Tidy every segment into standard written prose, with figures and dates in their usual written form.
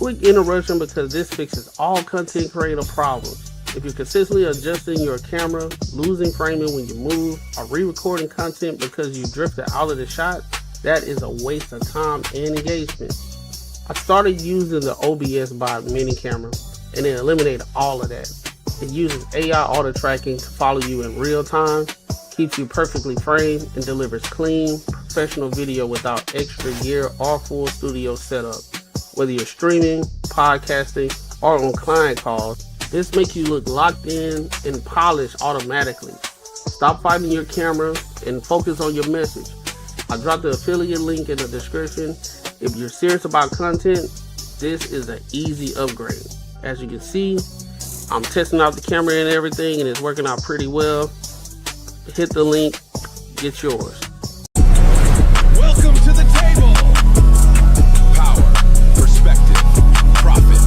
Quick interruption because this fixes all content creator problems. If you're consistently adjusting your camera, losing framing when you move, or re-recording content because you drifted out of the shot, that is a waste of time and engagement. I started using the OBS Bot mini camera and it eliminated all of that. It uses AI auto tracking to follow you in real time, keeps you perfectly framed, and delivers clean, professional video without extra gear or full studio setup. Whether you're streaming, podcasting, or on client calls, this makes you look locked in and polished automatically. Stop fighting your camera and focus on your message. I dropped the affiliate link in the description. If you're serious about content, this is an easy upgrade. As you can see, I'm testing out the camera and everything, and it's working out pretty well. Hit the link, get yours. Welcome to the table. Power, perspective, profit.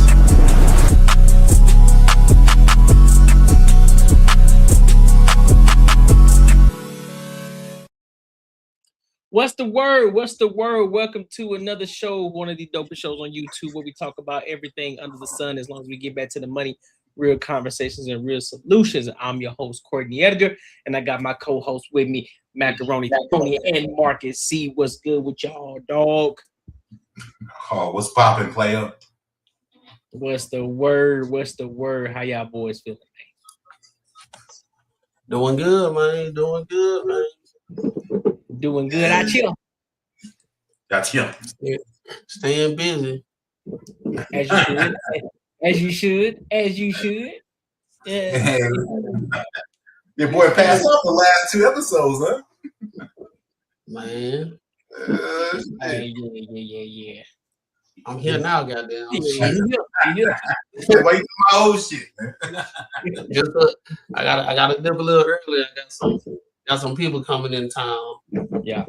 What's the word? What's the word? Welcome to another show, one of the dopest shows on YouTube where we talk about everything under the sun as long as we get back to the money, real conversations, and real solutions. I'm your host, Courtney Editor, and I got my co-host with me, Macaroni, Tony, and Marcus. See what's good with y'all, dog? Oh, what's poppin', player? What's the word? What's the word? How y'all boys feeling, man? Doing good, man. Doing good, man. Doing good. I chill. That's him. Staying busy. As you should. As you should. As you should. Yeah. Your boy passed off the last two episodes, huh? Man. Yeah. I'm here now, goddamn. Yeah. Wait for my old shit, man. I gotta dip a little earlier. I got some people coming in town. Yeah.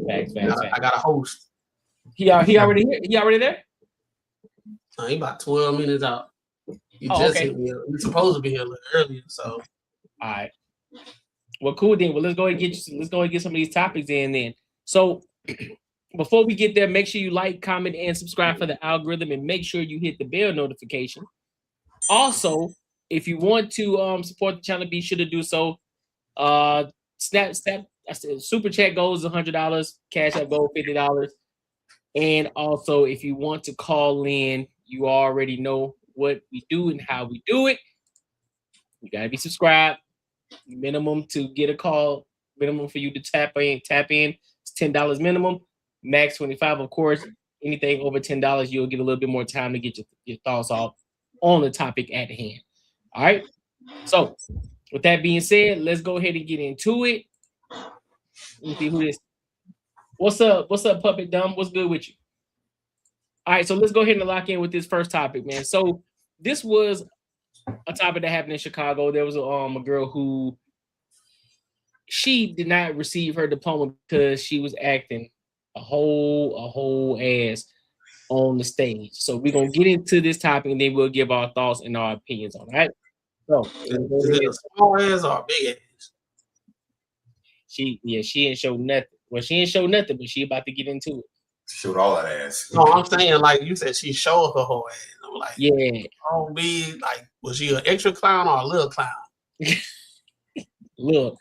Facts. I got a host. He already here? He already there? He about 12 minutes out. He okay. hit me up. He's supposed to be here a little earlier, so. All right. Well, cool then. Well, let's go and get some of these topics in then. So before we get there, make sure you like, comment, and subscribe for the algorithm, and make sure you hit the bell notification. Also, if you want to support the channel, be sure to do so. Snap. I said super chat goes $100, Cash App goes $50, and also if you want to call in, you already know what we do and how we do it. You gotta be subscribed. Minimum to get a call. Minimum for you to tap in. It's $10 minimum. Max $25, of course. Anything over $10, you'll get a little bit more time to get your thoughts off on the topic at hand. All right. So, with that being said, let's go ahead and get into it. Let me see who this. What's up, Puppet Dumb? What's good with you? All right, so let's go ahead and lock in with this first topic, man. So this was a topic that happened in Chicago. There was a girl who she did not receive her diploma because she was acting a whole ass on the stage. So we're gonna get into this topic and then we'll give our thoughts and our opinions on it. All right. So is it a small ass or a big ass? She ain't show nothing. Well, she ain't show nothing, but she about to get into it. Showed all that ass. No, I'm saying like you said, she showed her whole ass. I'm like, yeah. Oh, be like, was she an extra clown or a little clown? Look.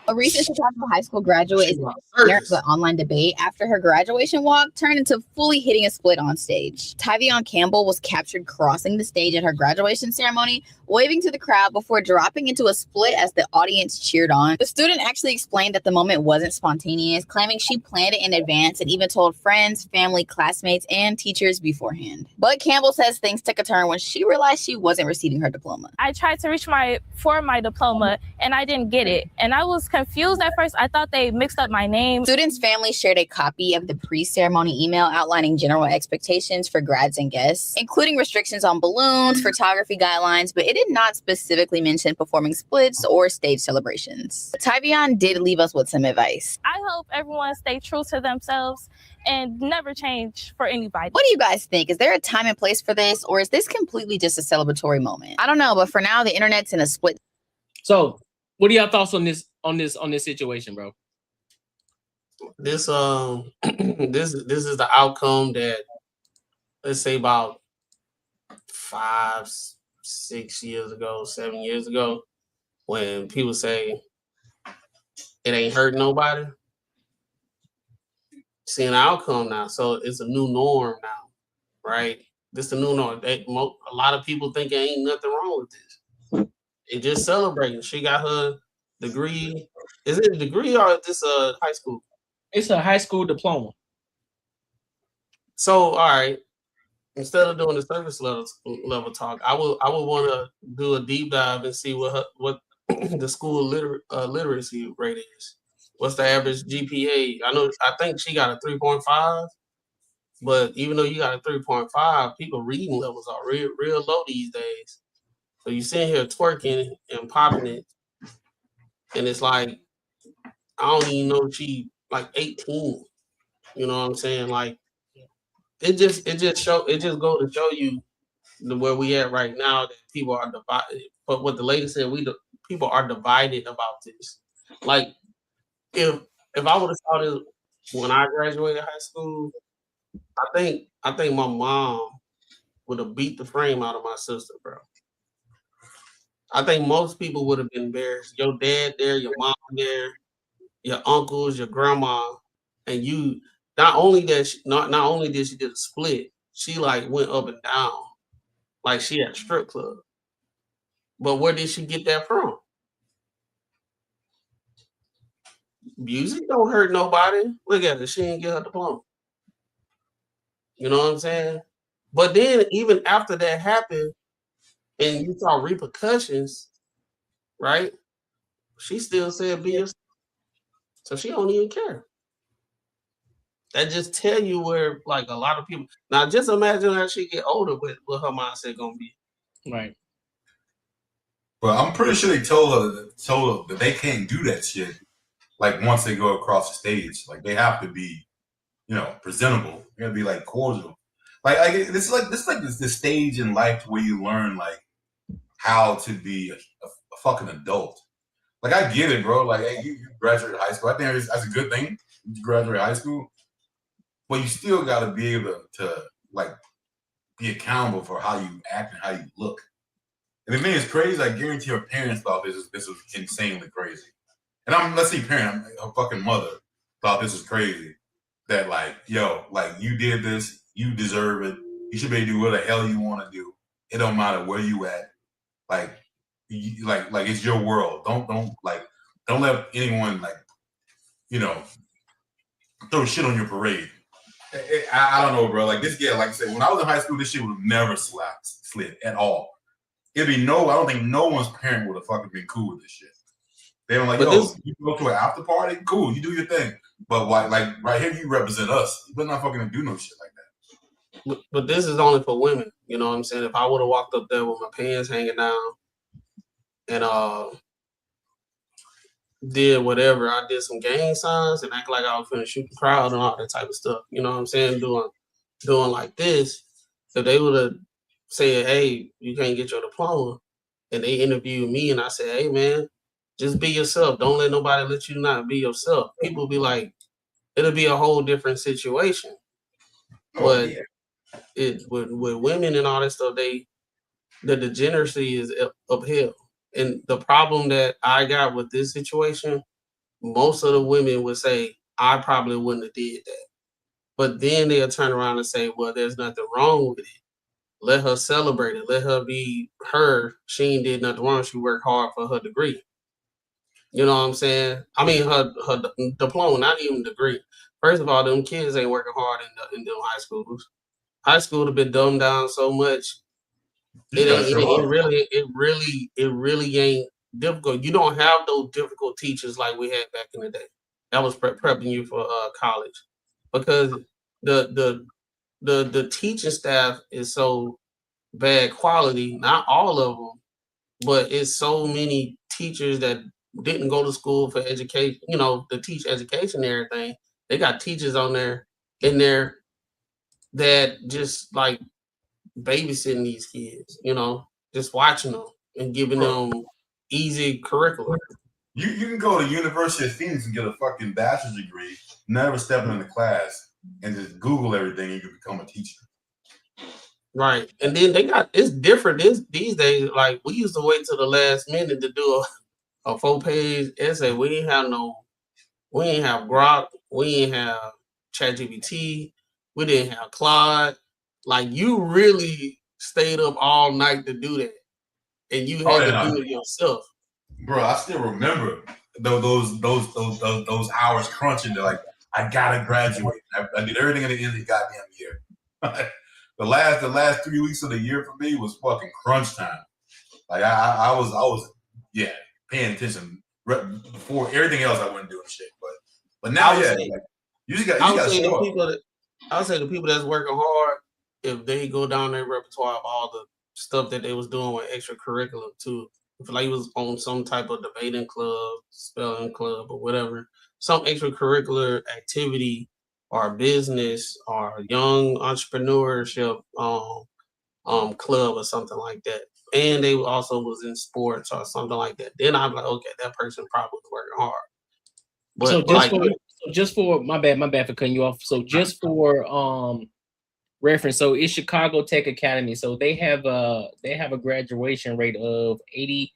A recent Chicago high school graduate is an online debate after her graduation walk turned into fully hitting a split on stage. Tyvion Campbell was captured crossing the stage at her graduation ceremony, waving to the crowd before dropping into a split as the audience cheered on. The student actually explained that the moment wasn't spontaneous, claiming she planned it in advance and even told friends, family, classmates, and teachers beforehand. But Campbell says things took a turn when she realized she wasn't receiving her diploma. I tried to reach for my diploma and I didn't get it. And I was confused at first. I thought they mixed up my name. Students' family shared a copy of the pre-ceremony email outlining general expectations for grads and guests, including restrictions on balloons, photography guidelines, but it did not specifically mention performing splits or stage celebrations. Tyvion did leave us with some advice. I hope everyone stay true to themselves and never change for anybody. What do you guys think? Is there a time and place for this, or is this completely just a celebratory moment? I don't know, but for now, the internet's in a split. So, what are your thoughts on this situation, bro? This this is the outcome that let's say about 5, 6 years ago, 7 years ago, when people say it ain't hurt nobody, seeing the outcome now. So it's a new norm now, right? This the new norm. A lot of people think ain't nothing wrong with this. They just celebrating. She got her degree. Is it a degree or is this a high school? It's a high school diploma. So, all right. Instead of doing the surface level talk, I would want to do a deep dive and see what the school literacy rate is. What's the average GPA? I think she got a 3.5, but even though you got a 3.5, people reading levels are real low these days. So you sitting here twerking and popping it, and it's like I don't even know if she like 18. You know what I'm saying? Like it just goes to show you where we at right now, that people are divided. But what the lady said, people are divided about this. Like if I would have saw this when I graduated high school, I think my mom would have beat the frame out of my sister, bro. I think most people would have been embarrassed. Your dad there, your mom there, your uncles, your grandma, and you. Not only did she did a split, she like went up and down, like she at a strip club. But where did she get that from? Music don't hurt nobody. Look at her, she didn't get her diploma. You know what I'm saying? But then even after that happened, and you saw repercussions, right? She still said be yourself. So she don't even care. That just tell you where like a lot of people now just imagine how she get older with what her mindset gonna be. Right. But I'm pretty sure they told her that they can't do that shit. Like once they go across the stage, like they have to be, presentable. They gotta be like cordial. Like this is the stage in life where you learn like how to be a fucking adult. Like I get it, bro. Like hey, you graduated high school. I think that's a good thing. You graduate high school, but you still got to be able to like be accountable for how you act and how you look. And the thing is crazy. I guarantee your parents thought this was insanely crazy. And let's see, parent, her fucking mother thought this was crazy. That like, yo, like you did this, you deserve it. You should be able to do what the hell you want to do. It don't matter where you at. Like it's your world. Don't let anyone throw shit on your parade. I don't know, bro. Like this, yeah, like I said, when I was in high school, this shit would have never slid at all. I don't think no one's parent would have fucking been cool with this shit. They don't like, you go to an after party, cool, you do your thing. But why, like right here, you represent us. You're not fucking do no shit like that. But this is only for women. You know what I'm saying? If I would have walked up there with my pants hanging down and did whatever, I did some gang signs and act like I was finna shoot the crowd and all that type of stuff. You know what I'm saying? Doing like this. If they would have said, hey, you can't get your diploma, and they interviewed me and I said, hey man, just be yourself. Don't let nobody let you not be yourself. People will be like, it'll be a whole different situation. But with women and all that stuff, the degeneracy is uphill. And the problem that I got with this situation, most of the women would say, I probably wouldn't have did that. But then they'll turn around and say, well, there's nothing wrong with it. Let her celebrate it. Let her be her. She ain't did nothing wrong. She worked hard for her degree. You know what I'm saying? I mean, her diploma, not even degree. First of all, them kids ain't working hard in them high schools. High school have been dumbed down so much. It really ain't difficult. You don't have those difficult teachers like we had back in the day. That was prepping you for college, because the teaching staff is so bad quality. Not all of them, but it's so many teachers that didn't go to school for education. To teach education and everything. They got teachers in there that just like babysitting these kids, just watching them and giving them easy curriculum. You can go to University of Phoenix and get a fucking bachelor's degree, never stepping in the class, and just Google everything and you can become a teacher. Right. And then it's different these days. Like we used to wait till the last minute to do a 4-page essay. We ain't have Grok, we ain't have ChatGPT, we didn't have Claude. Like you really stayed up all night to do that. And you had to do it yourself. Bro, I still remember those hours crunching to like, I gotta graduate. I did everything at the end of the goddamn year. The last 3 weeks of the year for me was fucking crunch time. Like I was paying attention before everything else. I wasn't doing shit, but now you just got to show up. I would say the people that's working hard, if they go down their repertoire of all the stuff that they was doing with extracurricular too. If like he was on some type of debating club, spelling club, or whatever, some extracurricular activity or business or young entrepreneurship club or something like that. And they also was in sports or something like that. Then I'm like, okay, that person probably was working hard. But so just for my bad for cutting you off. So just for reference, so it's Chicago Tech Academy. So they have a graduation rate of 80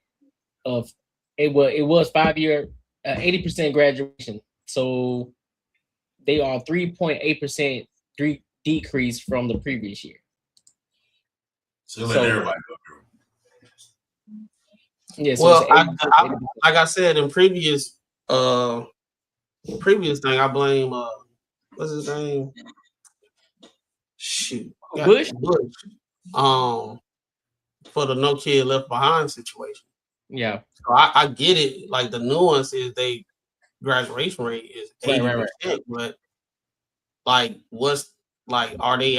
of it was 5-year 80% graduation. So they are 3.8% decrease from the previous year. So let everybody go through. Yeah, so well, like I said in previous thing, I blame what's his name? Shoot, Bush. For the no kid left behind situation. Yeah, so I get it. Like the nuance is they graduation rate is 80%, right. But like what's like are they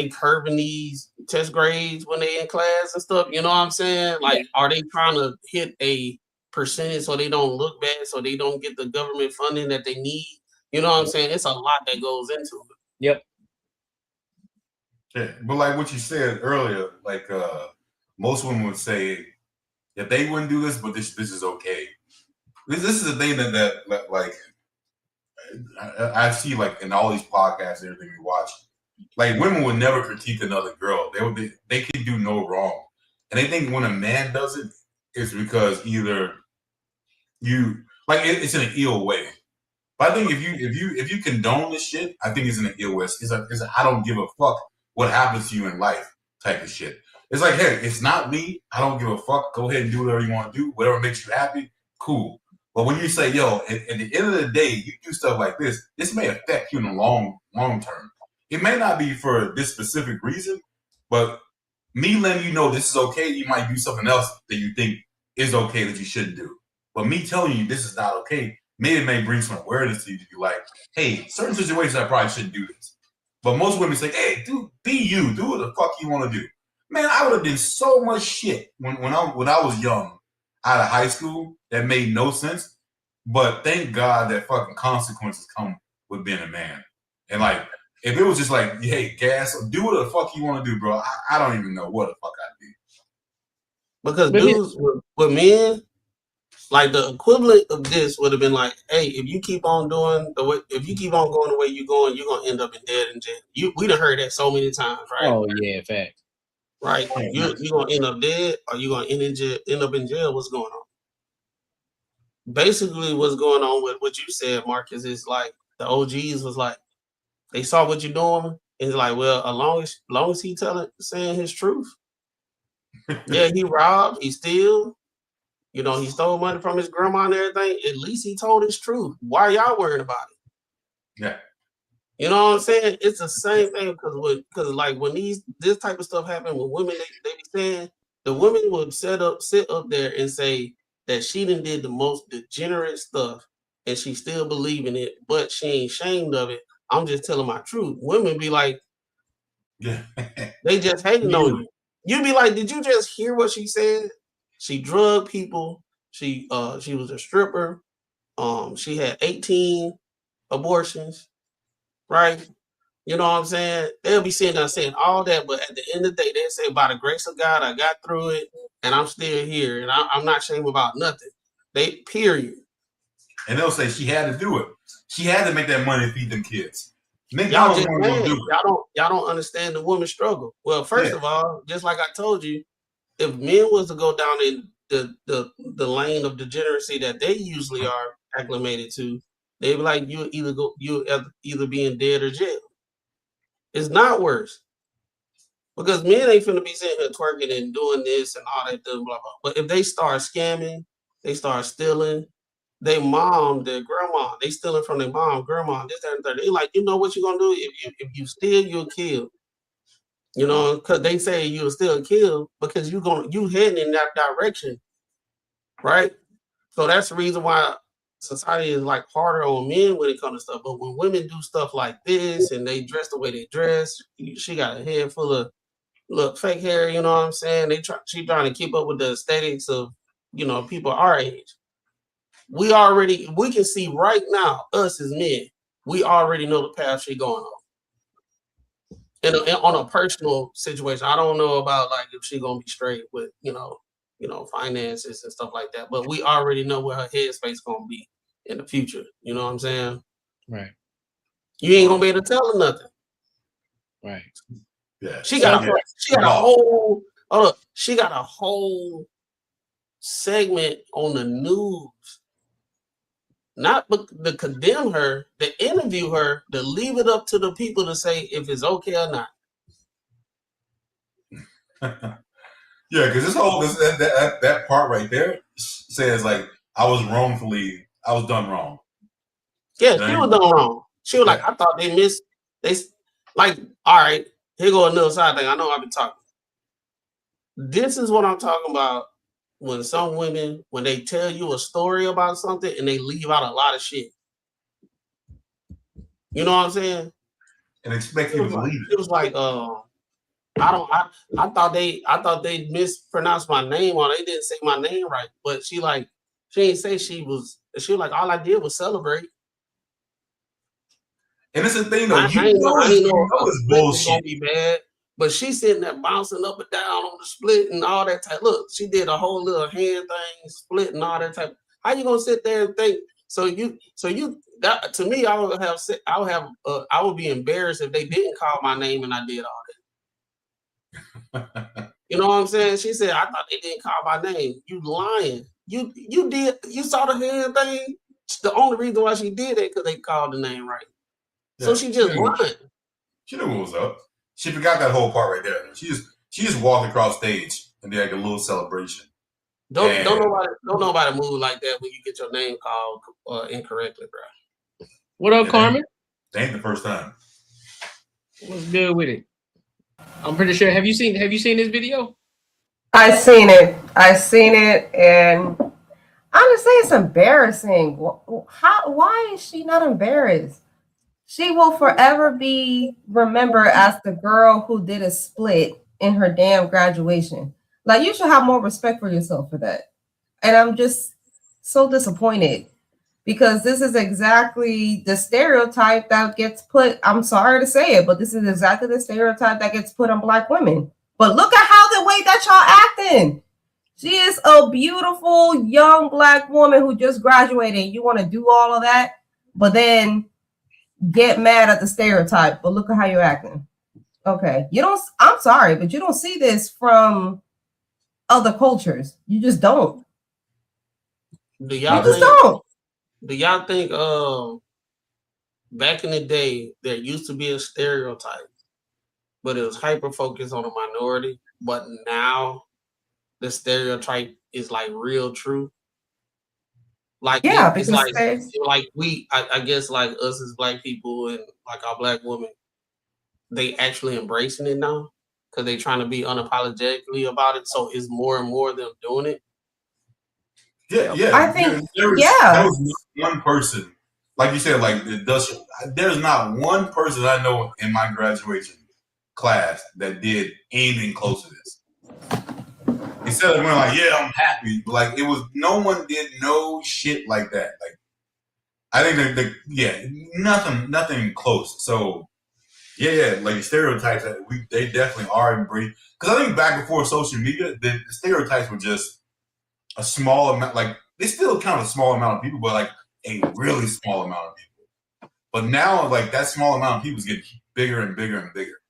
curving these test grades when they in class and stuff? You know what I'm saying? Like are they trying to hit a percentage so they don't look bad, so they don't get the government funding that they need? You know what I'm saying? It's a lot that goes into it. Yep. Yeah, but like what you said earlier, like most women would say that they wouldn't do this, but this is okay. This is the thing that like I see like in all these podcasts and everything we watch. Like women would never critique another girl. They can do no wrong, and they think when a man does it, it's because either you like it's in an ill way. But I think if you condone this shit, I think it's in an ill way. It's a I don't give a fuck what happens to you in life type of shit. It's like, hey, it's not me. I don't give a fuck. Go ahead and do whatever you want to do. Whatever makes you happy, cool. But when you say, yo, at the end of the day, you do stuff like this may affect you in the long term. It may not be for this specific reason, but me letting you know this is okay, you might do something else that you think is okay that you shouldn't do. But me telling you this is not okay, maybe it may bring some awareness to you to be like, hey, certain situations I probably shouldn't do this. But most women say, hey, dude, be you. Do what the fuck you want to do. Man, I would have done so much shit when I was young out of high school that made no sense. But thank God that fucking consequences come with being a man. And like, if it was just like, hey, gas, do what the fuck you want to do, bro. I don't even know what the fuck I'd do. Because dudes with men, like the equivalent of this would have been like, hey, if you keep on going the way you're going, you're gonna end up in dead and jail. We done heard that so many times, right? Oh yeah, fact. Right. You're gonna end up dead or you're gonna end up in jail. What's going on? Basically, what's going on with what you said, Marcus, is like the OGs was like, they saw what you're doing, and it's like, well, as long as he saying his truth. Yeah, he robbed, he steal. You know, he stole money from his grandma and everything. At least he told his truth. Why are y'all worried about it? Yeah. You know what I'm saying? It's the same thing because like when this type of stuff happen with women, they be saying the women would sit up there and say that she done did the most degenerate stuff and she still believe in it, but she ain't ashamed of it. I'm just telling my truth. Women be like, yeah, they just hating on you. You be like, did you just hear what she said? She drugged people. She was a stripper. She had 18 abortions, right? You know what I'm saying? They'll be sitting there saying all that, but at the end of the day, they say, by the grace of God, I got through it, and I'm still here, and I'm not ashamed about nothing. Period. And they'll say she had to do it. She had to make that money to feed them kids. Y'all just mad. Y'all don't understand the woman's struggle. Well, first of all, just like I told you, if men was to go down in the lane of degeneracy that they usually are acclimated to, they'd be like, you either be in dead or jail. It's not worse. Because men ain't finna be sitting here twerking and doing this and all that, blah, blah, blah. But if they start scamming, they start stealing, their mom, their grandma, they stealing from their mom, grandma, this, that, and third. They like, you know what you're gonna do? If you steal, you'll kill. You know, because they say you'll still kill because you heading in that direction, right? So that's the reason why society is like harder on men when it comes to stuff. But when women do stuff like this and they dress the way they dress, she got a head full of fake hair. You know what I'm saying? She trying to keep up with the aesthetics of people our age. We can see right now, us as men, we already know the path she going on. And on a personal situation, I don't know about like if she gonna be straight with finances and stuff like that. But we already know where her headspace gonna be in the future. You know what I'm saying? Right. You ain't gonna be able to tell her nothing. Right. Yeah. She got a whole segment on the news. Not to condemn her, to interview her, to leave it up to the people to say if it's okay or not. Yeah, because that part right there says like I was done wrong. Yeah, she was done wrong. She was like, I thought all right, here go another side thing. I know I've been talking. This is what I'm talking about. When some women, when they tell you a story about something and they leave out a lot of shit. You know what I'm saying? And expect you to believe it. It was like, I thought they mispronounced my name or they didn't say my name right. But she didn't say she was like, all I did was celebrate. And it's a thing though, I know it's bullshit. Gonna be bad. But she's sitting there bouncing up and down on the split and all that type. Look, she did a whole little hand thing, split and all that type. How you gonna sit there and think? So that to me, I would be embarrassed if they didn't call my name and I did all that. You know what I'm saying? She said, I thought they didn't call my name. You lying. You saw the hand thing. The only reason why she did it because they called the name right. Yeah, so she just lied. She knew what was up. She forgot that whole part right there. She just walked across stage and did like a little celebration. Don't nobody move like that when you get your name called incorrectly, bro. What up, Carmen? That ain't the first time. What's good with it? I'm pretty sure. Have you seen this video? I seen it, and honestly, it's embarrassing. Why is she not embarrassed? She will forever be remembered as the girl who did a split in her damn graduation. Like, you should have more respect for yourself for that. And I'm just so disappointed because this is exactly the stereotype that gets put. I'm sorry to say it, but this is exactly the stereotype that gets put on Black women. But look at how the way that y'all acting. She is a beautiful young Black woman who just graduated. You want to do all of that, but then get mad at the stereotype, but look at how you're acting. Okay. I'm sorry, but you don't see this from other cultures. You just don't. Do y'all think back in the day there used to be a stereotype, but it was hyper focused on a minority, but now the stereotype is like real true? Like, yeah, it's like I guess like us as Black people and like our Black women, they actually embracing it now because they trying to be unapologetically about it. So it's more and more them doing it. Yeah. I think there was one person, like you said, like there's not one person I know in my graduation class that did anything close to this. Instead of going like, yeah, I'm happy, but like no one did no shit like that. Like, I think nothing close. So yeah, like stereotypes that they definitely are embraced. Because I think back before social media, the stereotypes were just a small amount. Like, they still count a small amount of people, but like a really small amount of people. But now, like, that small amount of people is getting bigger and bigger and bigger.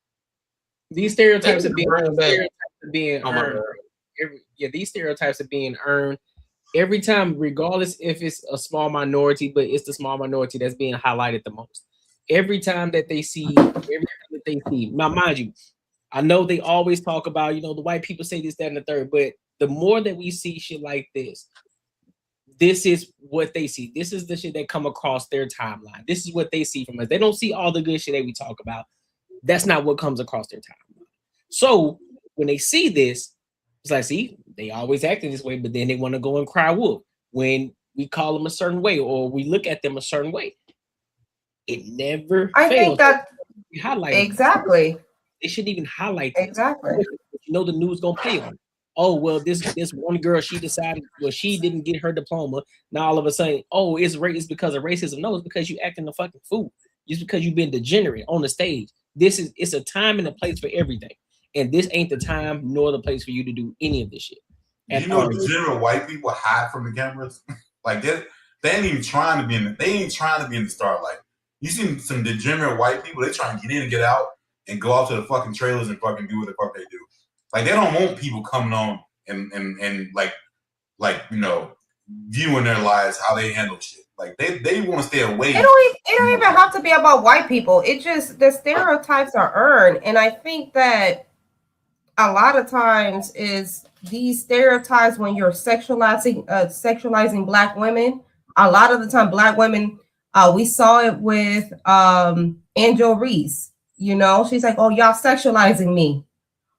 These stereotypes are being Oh, my earned. God. These stereotypes are being earned every time, regardless if it's a small minority, but it's the small minority that's being highlighted the most. Every time that they see, now mind you, I know they always talk about, the white people say this, that, and the third, but the more that we see shit like this is what they see. This is the shit that come across their timeline. This is what they see from us. They don't see all the good shit that we talk about. That's not what comes across their timeline. So when they see this, it's like, see, they always acting this way, but then they want to go and cry wolf when we call them a certain way or we look at them a certain way. It never I fails. think that exactly. They shouldn't even highlight this. Exactly. The news gonna play on it. Oh, well, this one girl, she decided, she didn't get her diploma. Now all of a sudden, it's because of racism. No, it's because you acting a fucking fool. It's because you've been degenerate on the stage. It's a time and a place for everything. And this ain't the time nor the place for you to do any of this shit. And degenerate white people hide from the cameras. Like they ain't even trying to be in the starlight. You see some degenerate white people, they try to get in and get out and go out to the fucking trailers and fucking do what the fuck they do. Like they don't want people coming on and like viewing their lives, how they handle shit. Like they want to stay away. It don't even have to be about white people. It just, the stereotypes are earned. And I think that a lot of times is these stereotypes when you're sexualizing black women. A lot of the time, black women, we saw it with Angel Reese. She's like, oh, y'all sexualizing me.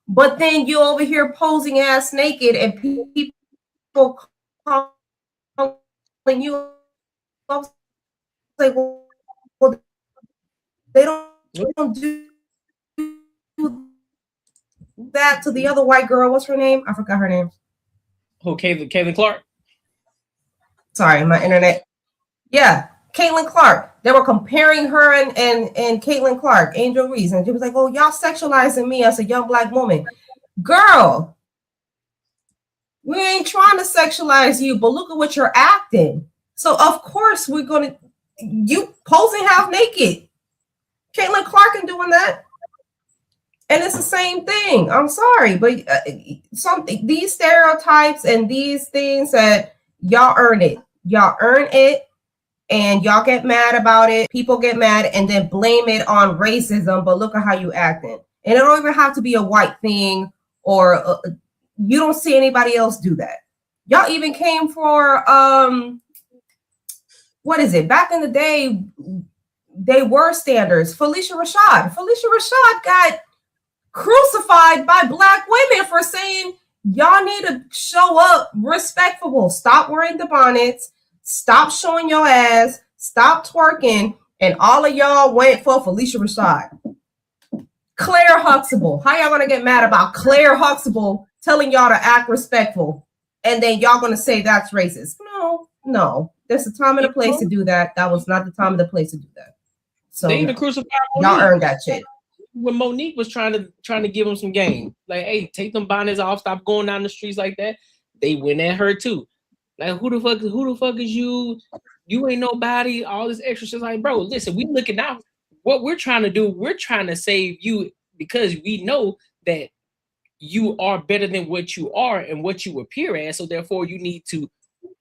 But then you over here posing ass naked and people calling you like, well, they don't do that to the other white girl. What's her name? I forgot her name. Who, Caitlin Clark? Sorry, my internet. Yeah, Caitlin Clark. They were comparing her and Caitlin Clark, Angel Reese, and she was like, "Oh, y'all sexualizing me as a young black woman." Girl, we ain't trying to sexualize you, but look at what you're acting. So of course we're gonna you posing half naked. Caitlin Clark and doing that. And it's the same thing. I'm sorry, but these stereotypes and these things that y'all earn it. Y'all earn it and y'all get mad about it. People get mad and then blame it on racism, but look at how you acting. And it don't even have to be a white thing or you don't see anybody else do that. Y'all even came for, what is it? Back in the day, they were standards. Felicia Rashad got crucified by black women for saying y'all need to show up respectful. Stop wearing the bonnets. Stop showing your ass. Stop twerking. And all of y'all went for Felicia Rashad. Claire Huxtable. How y'all gonna get mad about Claire Huxtable telling y'all to act respectful? And then y'all gonna say that's racist? No. There's a time and a place to do that. That was not the time and the place to do that. So they even crucified y'all earned that shit. When Monique was trying to give them some game, like, hey, take them bonnets off, stop going down the streets like that. They went at her too. Like, who the fuck is you? You ain't nobody. All this extra shit. Like, bro, listen, we looking out. What we're trying to do, we're trying to save you because we know that you are better than what you are and what you appear as. So therefore, you need to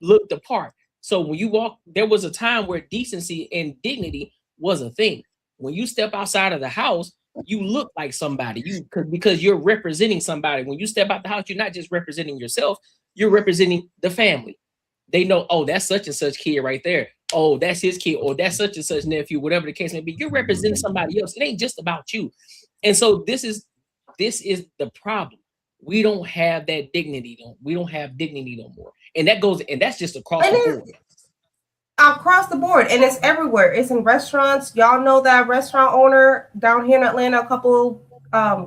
look the part. So when you walk, there was a time where decency and dignity was a thing. When you step outside of the house, you look like somebody. Because you're representing somebody. When you step out the house, you're not just representing yourself, you're representing the family. They know, oh, that's such and such kid right there. Oh, that's his kid, or that's such and such nephew, whatever the case may be. You're representing somebody else. It ain't just about you. And so this is the problem. We don't have that dignity. We don't have dignity no more. And that's just across the board. Across the board, and it's everywhere. It's in restaurants. Y'all know that restaurant owner down here in Atlanta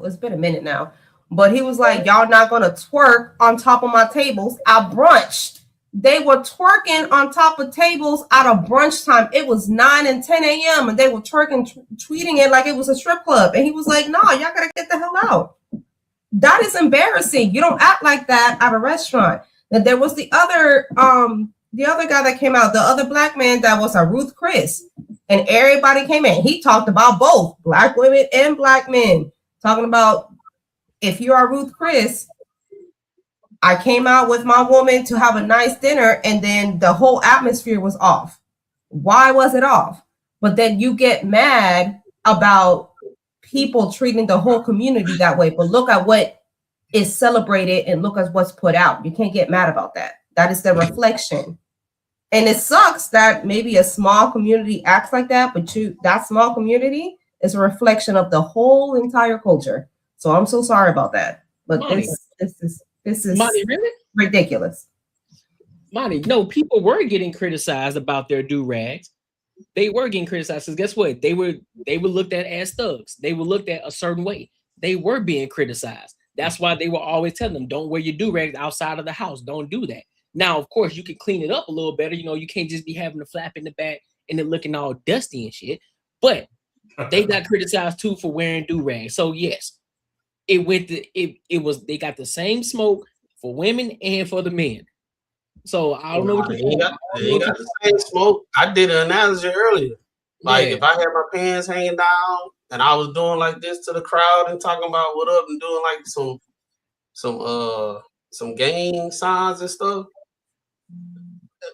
it's been a minute now, but he was like, y'all not gonna twerk on top of my tables. I brunched. They were twerking on top of tables out of brunch time. It was 9 and 10 a.m. and they were twerking, tweeting it like it was a strip club. And he was like, no, y'all gotta get the hell out. That is embarrassing. You don't act like that at a restaurant. And there was the other guy that came out, the other black man that was a Ruth Chris. And everybody came in. He talked about both black women and black men. Talking about, if you are Ruth Chris, I came out with my woman to have a nice dinner, and then the whole atmosphere was off. Why was it off? But then you get mad about people treating the whole community that way. But look at what is celebrated and look at what's put out. You can't get mad about that. That is the reflection. And it sucks that maybe a small community acts like that, but that small community is a reflection of the whole entire culture. So I'm so sorry about that. But Monty. this is Monty, really? ridiculous. Monty, no, people were getting criticized about their do-rags. They were getting criticized because guess what? They were looked at as thugs. They were looked at a certain way. They were being criticized. That's why they were always telling them, don't wear your do-rags outside of the house. Don't do that. Now, of course, you can clean it up a little better. You know, you can't just be having a flap in the back and it looking all dusty and shit. But they got criticized too for wearing do-rags. So yes, they got the same smoke for women and for the men. So I don't know what you got. They got the same smoke. I did an analogy earlier. Like if I had my pants hanging down and I was doing like this to the crowd and talking about what up and doing like some gang signs and stuff,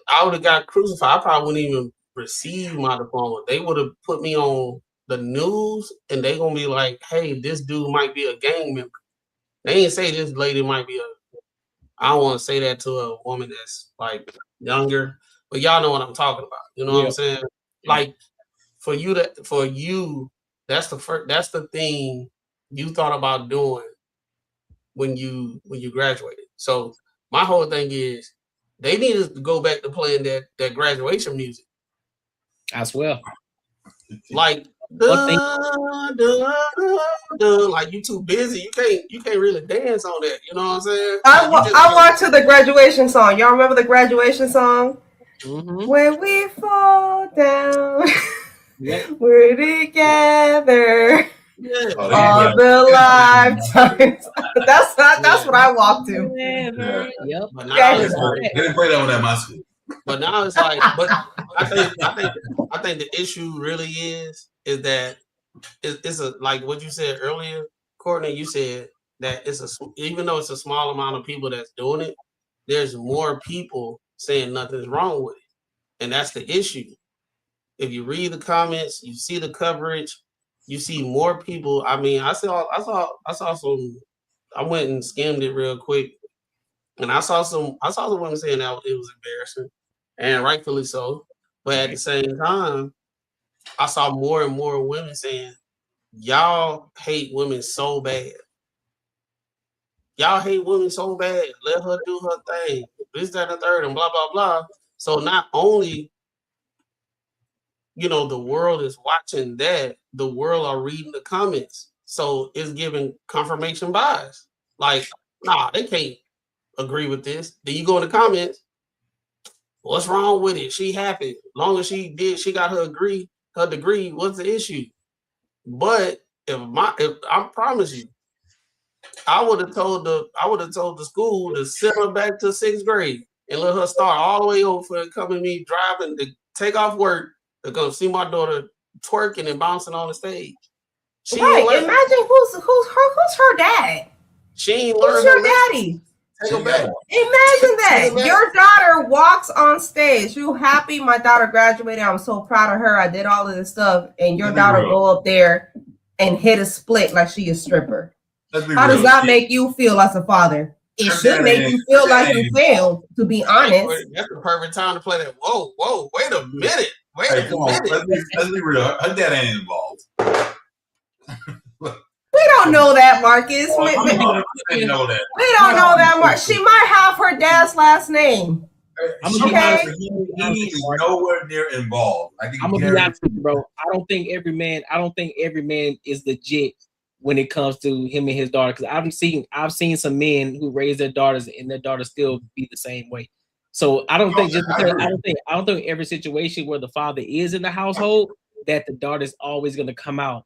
I would have got crucified. I probably wouldn't even receive my diploma. They would have put me on the news and they gonna be like, hey, this dude might be a gang member. They ain't say this lady might be I don't want to say that to a woman that's like younger, but y'all know what I'm talking about. You know what I'm saying? Like for you, that's the thing you thought about doing when you graduated. So my whole thing is they needed to go back to playing that graduation music. As well. Like like you too busy. You can't really dance on that. You know what I'm saying? I walked to the graduation song. Y'all remember the graduation song? Mm-hmm. When we fall down, we're together. All the lifetimes. That's what I walked to. Yep. But now it's like, they didn't play that one at my school. But now it's like, but I think the issue really is that it's a, like what you said earlier, Courtney. You said that even though it's a small amount of people that's doing it, there's more people saying nothing's wrong with it, and that's the issue. If you read the comments, you see the coverage, you see more people. I mean, I saw some. I went and skimmed it real quick, and I saw some women saying that it was embarrassing, and rightfully so. But at the same time, I saw more and more women saying, y'all hate women so bad. Y'all hate women so bad. Let her do her thing. This, that, and the third, and blah, blah, blah. So not only, the world is watching that, the world are reading the comments. So it's giving confirmation bias. Like, nah, they can't agree with this. Then you go in the comments, what's wrong with it? She happy. Long as she got her degree, what's the issue? But if I promise you, I would have told the school to send her back to 6th grade and let her start all the way over and come to me driving to take off work to go see my daughter twerking and bouncing on the stage. Imagine who's her dad. She ain't learned. Who's your daddy? Take her back. Imagine that. Your daughter walks on stage. You happy my daughter graduated. I'm so proud of her. I did all of this stuff. And your daughter go up there and hit a split like she a stripper. How does that make you feel as a father? It should make you feel like you failed, to be honest. That's the perfect time to play that. Whoa, wait a minute. Let's be real. Her dad ain't involved. We don't know that, Marcus. We don't know that, Marcus. She might have her dad's last name. He's nowhere near involved. I'm gonna be honest with you, bro. I don't think every man is legit when it comes to him and his daughter. Because I've seen some men who raise their daughters and their daughters still be the same way. So I don't think I don't think every situation where the father is in the household that the daughter is always gonna come out,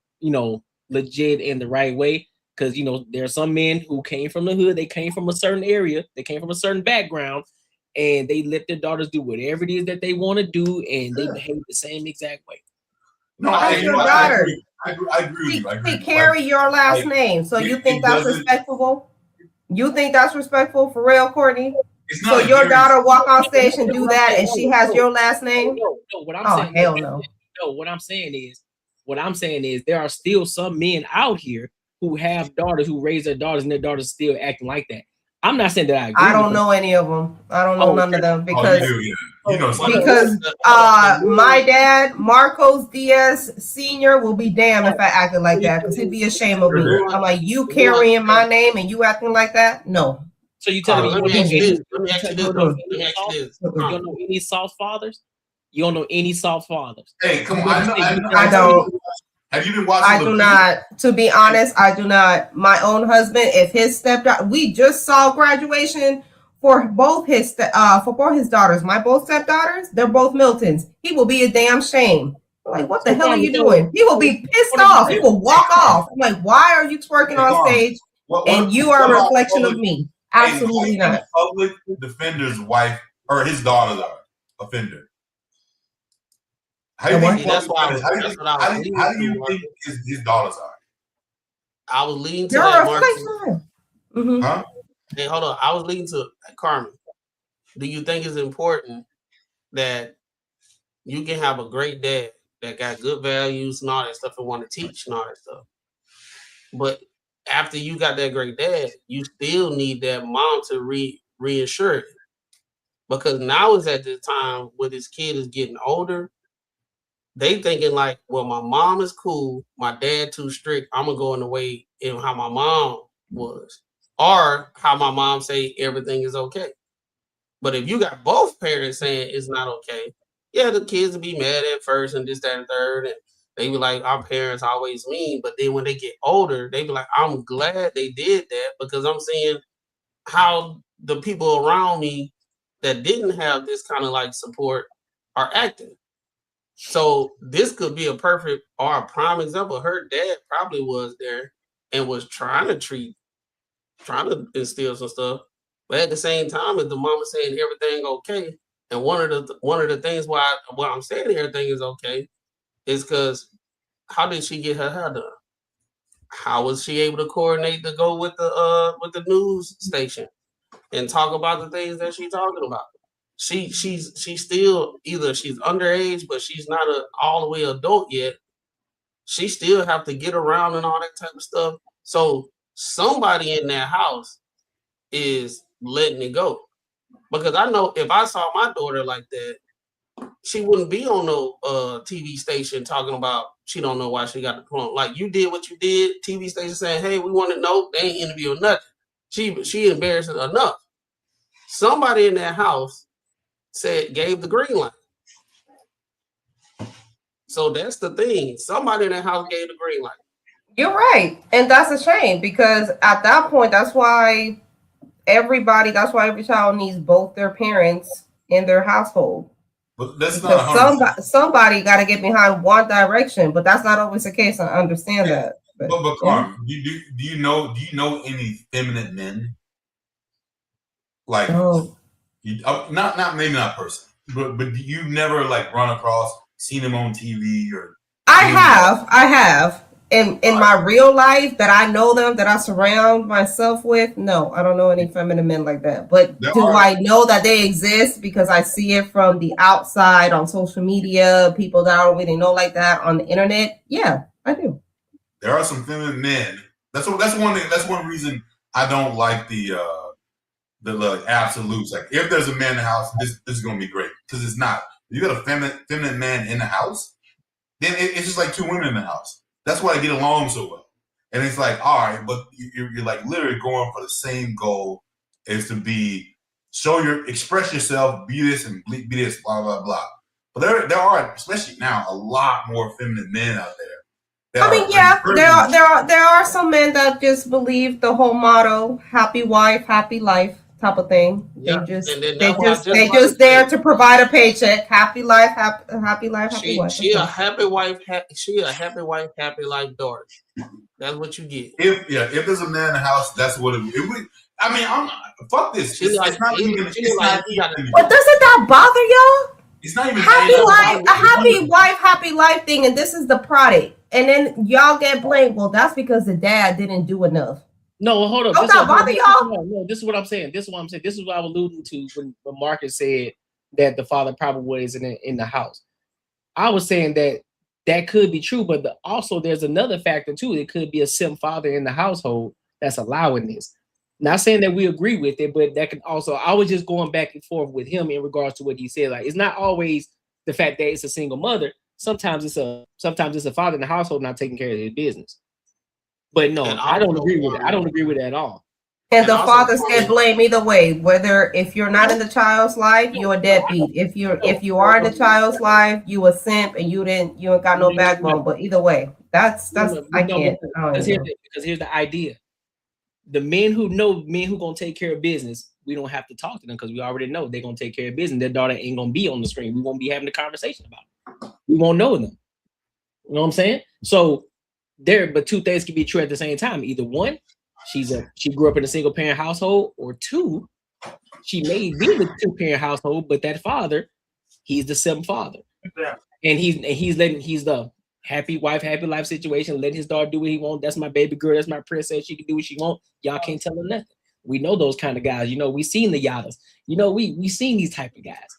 legit in the right way. Because there are some men who came from the hood, they came from a certain area, they came from a certain background, and they let their daughters do whatever it is that they want to do, and they behave the same exact way. No, That's your I daughter. agree. I agree with you. I agree. She carry your last name, so you think that's respectful? You think that's respectful for real, Courtney? So your daughter walk on stage and do that, and she has your last name? No, what I'm saying. Hell no. No, what I'm saying is there are still some men out here who have daughters who raise their daughters and their daughters still acting like that. I'm not saying that I agree. I don't know any of them. I don't know none of them because my dad, Marcos Diaz Sr., will be damned if I acted like that because he'd be ashamed of me. I'm like, you carrying my name and you acting like that? No. So you telling me let me ask you this. You don't know any soft fathers? You don't know any soft fathers? Hey, come on. I don't. Have you been watching? I do not. To be honest, I do not. My own husband, if his stepdaughter, we just saw graduation for both his daughters. My both stepdaughters, they're both Miltons. He will be a damn shame. I'm like, what the hell are you doing? He will be pissed off. He will walk off. I'm like, why are you twerking on stage? And you are a reflection of me. Absolutely not. Public defender's wife or his daughter's offender. How do you think his daughters are? I was leading to that, Mark. Mm-hmm. Huh? Hey, hold on. I was leading to Carmen. Do you think it's important that you can have a great dad that got good values and all that stuff and want to teach and all that stuff? But after you got that great dad, you still need that mom to reassure it. Because now is at the time when this kid is getting older, they thinking like, well, my mom is cool, my dad too strict, I'm gonna go in the way in how my mom was. Or how my mom say everything is okay. But if you got both parents saying it's not okay, yeah, the kids will be mad at first and this, that, and third, and they be like, our parents always mean. But then when they get older, they be like, I'm glad they did that because I'm seeing how the people around me that didn't have this kind of like support are acting. So this could be a perfect or a prime example. Her dad probably was there and was trying to instill some stuff. But at the same time, if the mama saying everything okay, and one of the things why I'm saying everything is okay is because how did she get her hair done? How was she able to coordinate to go with the news station and talk about the things that she's talking about? She's still either she's underage, but she's not all the way adult yet. She still have to get around and all that type of stuff. So somebody in that house is letting it go. Because I know if I saw my daughter like that, she wouldn't be on no TV station talking about she don't know why she got the clone. Like you did what you did, TV station saying, hey, we want to know, they ain't interviewing nothing. She embarrassed enough. Somebody in that house gave the green light. So that's the thing. Somebody in that house gave the green light. You're right. And that's a shame because at that point, that's why every child needs both their parents in their household. But that's not somebody got to get behind one direction, but that's not always the case. I understand that. But Carmen, do you know any feminine men? Like maybe not person, but you've never like run across, seen him on TV or? I have. In my real life that I know them, that I surround myself with, no, I don't know any feminine men like that. But I know that they exist because I see it from the outside on social media, people that I don't really know like that on the internet? Yeah, I do. There are some feminine men. That's one thing. That's one reason I don't like the absolutes. Like if there's a man in the house, this is gonna be great because it's not. If you got a feminine man in the house, then it's just like two women in the house. That's why they get along so well. And it's like, all right, but you're like literally going for the same goal is to express yourself, be this and be this, blah, blah, blah. But there are, especially now, a lot more feminine men out there. I mean, yeah, there are some men that just believe the whole motto, happy wife, happy life type of thing. Yeah. They just there to provide a paycheck. Happy life, happy life, happy wife. She a happy wife, happy life daughter. That's what you get. If there's a man in the house, that's what it would. I mean, fuck this. But doesn't that bother y'all? It's not even happy life, a happy wife, happy life thing, and this is the product. And then y'all get blamed. Well, that's because the dad didn't do enough. No, hold up. Don't that bother y'all? No, this is what I'm saying. This is what I'm saying. This is what I was alluding to when Marcus said that the father probably was in the house. I was saying that could be true, but also there's another factor too. It could be a simp father in the household that's allowing this. Not saying that we agree with it, but that could also. I was just going back and forth with him in regards to what he said. Like, it's not always the fact that it's a single mother. Sometimes it's a father in the household not taking care of his business. But no, I don't agree with it. I don't agree with it at all. And the fathers get blamed either way. Whether if you're not in the child's life, you're a deadbeat. If you are in the child's life, you a simp and you ain't got no backbone. But either way, that's I can't. Because here's the idea: the men who gonna take care of business, we don't have to talk to them because we already know they're gonna take care of business. Their daughter ain't gonna be on the screen. We won't be having a conversation about it. We won't know them. You know what I'm saying? So but two things can be true at the same time. Either one, she grew up in a single parent household, or two, she may be in a 2-parent household, but that father, he's the simp father. Yeah. And he's the happy wife, happy life situation, letting his daughter do what he wants. That's my baby girl, that's my princess, she can do what she wants. Y'all can't tell her nothing. We know those kind of guys. You know, we seen the Yadas. You know, we seen these type of guys.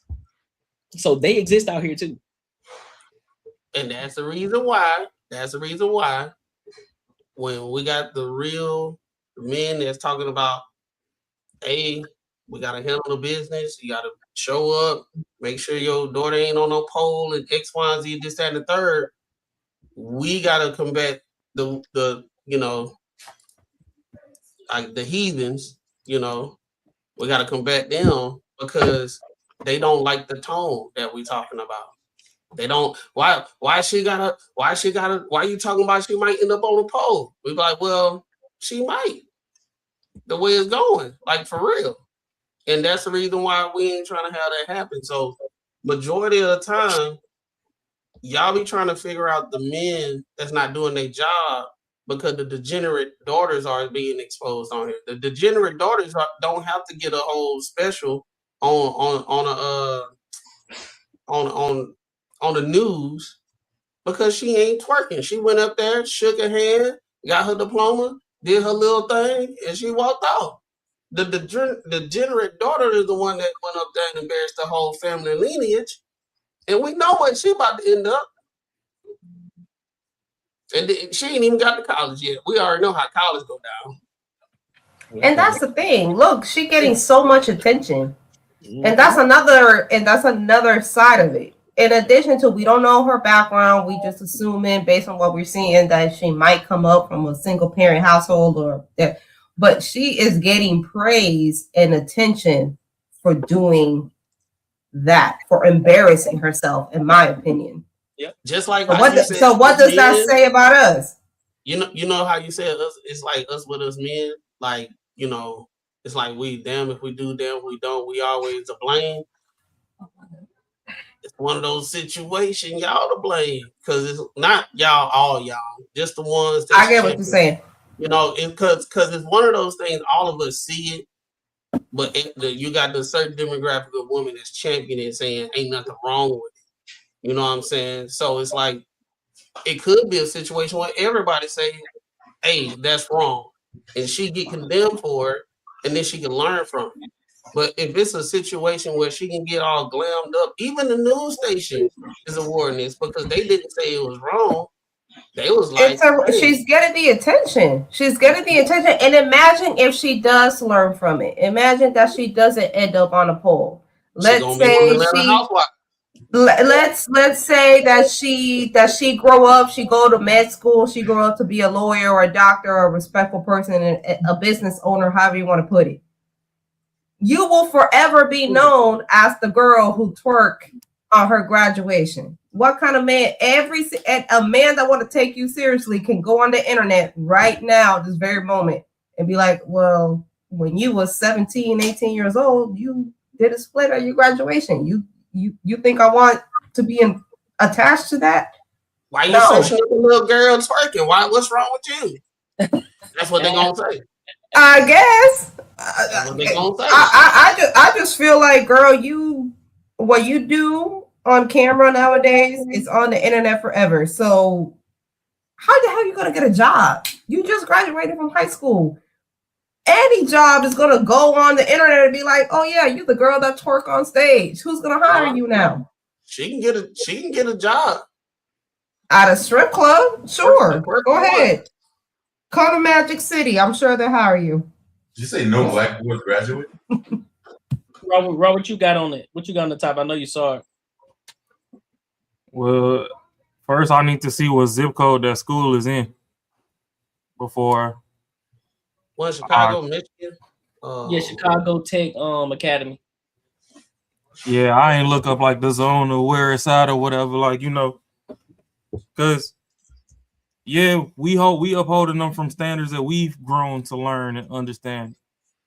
So they exist out here too. And that's the reason why. When we got the real men that's talking about, hey, we gotta handle the business, you gotta show up, make sure your daughter ain't on no pole and X, Y, and Z, this, that, and the third. We gotta combat the like the heathens, we gotta combat them because they don't like the tone that we talking about. They don't. Why you talking about she might end up on a pole? We be like, well, she might. The way it's going, like for real. And that's the reason why we ain't trying to have that happen. So majority of the time, y'all be trying to figure out the men that's not doing their job because the degenerate daughters are being exposed on here. The degenerate daughters don't have to get a whole special on the news because she ain't twerking. She went up there, shook her hand, got her diploma, did her little thing, and she walked off. The degenerate daughter is the one that went up there and embarrassed the whole family lineage. And we know what she about to end up. And she ain't even got to college yet. We already know how college go down. And that's the thing. Look, she getting so much attention. And that's another side of it. In addition to, we don't know her background, we just assuming based on what we're seeing that she might come up from a single parent household but she is getting praise and attention for doing that, for embarrassing herself, in my opinion. Yeah, just like what does that say about us? You know how you said us? It's like us with us men. Like, it's like we damn if we do, damn if we don't. We always to blame. It's one of those situations y'all to blame because it's not y'all, all y'all, just the ones that I get what you're saying. Because it's one of those things, all of us see it, but you got the certain demographic of women that's championing saying ain't nothing wrong with it. You know what I'm saying? So it's like it could be a situation where everybody say, hey, that's wrong. And she get condemned for it, and then she can learn from it. But if it's a situation where she can get all glammed up, even the news station is awarding this because they didn't say it was wrong. They was like, she's getting the attention. She's getting the attention. And imagine if she does learn from it. Imagine that she doesn't end up on a pole. Let's say that she grow up, she go to med school, she grow up to be a lawyer or a doctor or a respectful person and a business owner, however you want to put it. You will forever be known as the girl who twerked on her graduation. What kind of man? A man that want to take you seriously can go on the internet right now, this very moment, and be like, well, when you was 17, 18 years old, you did a split at your graduation. You think I want to be attached to that? Why you searching up a little girl twerking? What's wrong with you? That's what they're gonna say. I guess. That's what they gonna say. I just feel like, girl, what you do on camera nowadays, it's on the internet forever. So how the hell are you going to get a job? You just graduated from high school. Any job is going to go on the internet and be like, oh yeah, you the girl that twerk on stage. Who's going to hire you now? She can get a job at a strip club. Sure, go ahead. Come to Magic City. I'm sure they'll hire you. Did you say no black boys graduate? Robert, what you got on it? What you got on the top? I know you saw it. Well, first I need to see what zip code that school is in before. Well, Chicago, Michigan. Yeah, Chicago Tech Academy. Yeah, I ain't look up like the zone or where it's at or whatever, like, you know, because yeah, we upholding them from standards that we've grown to learn and understand.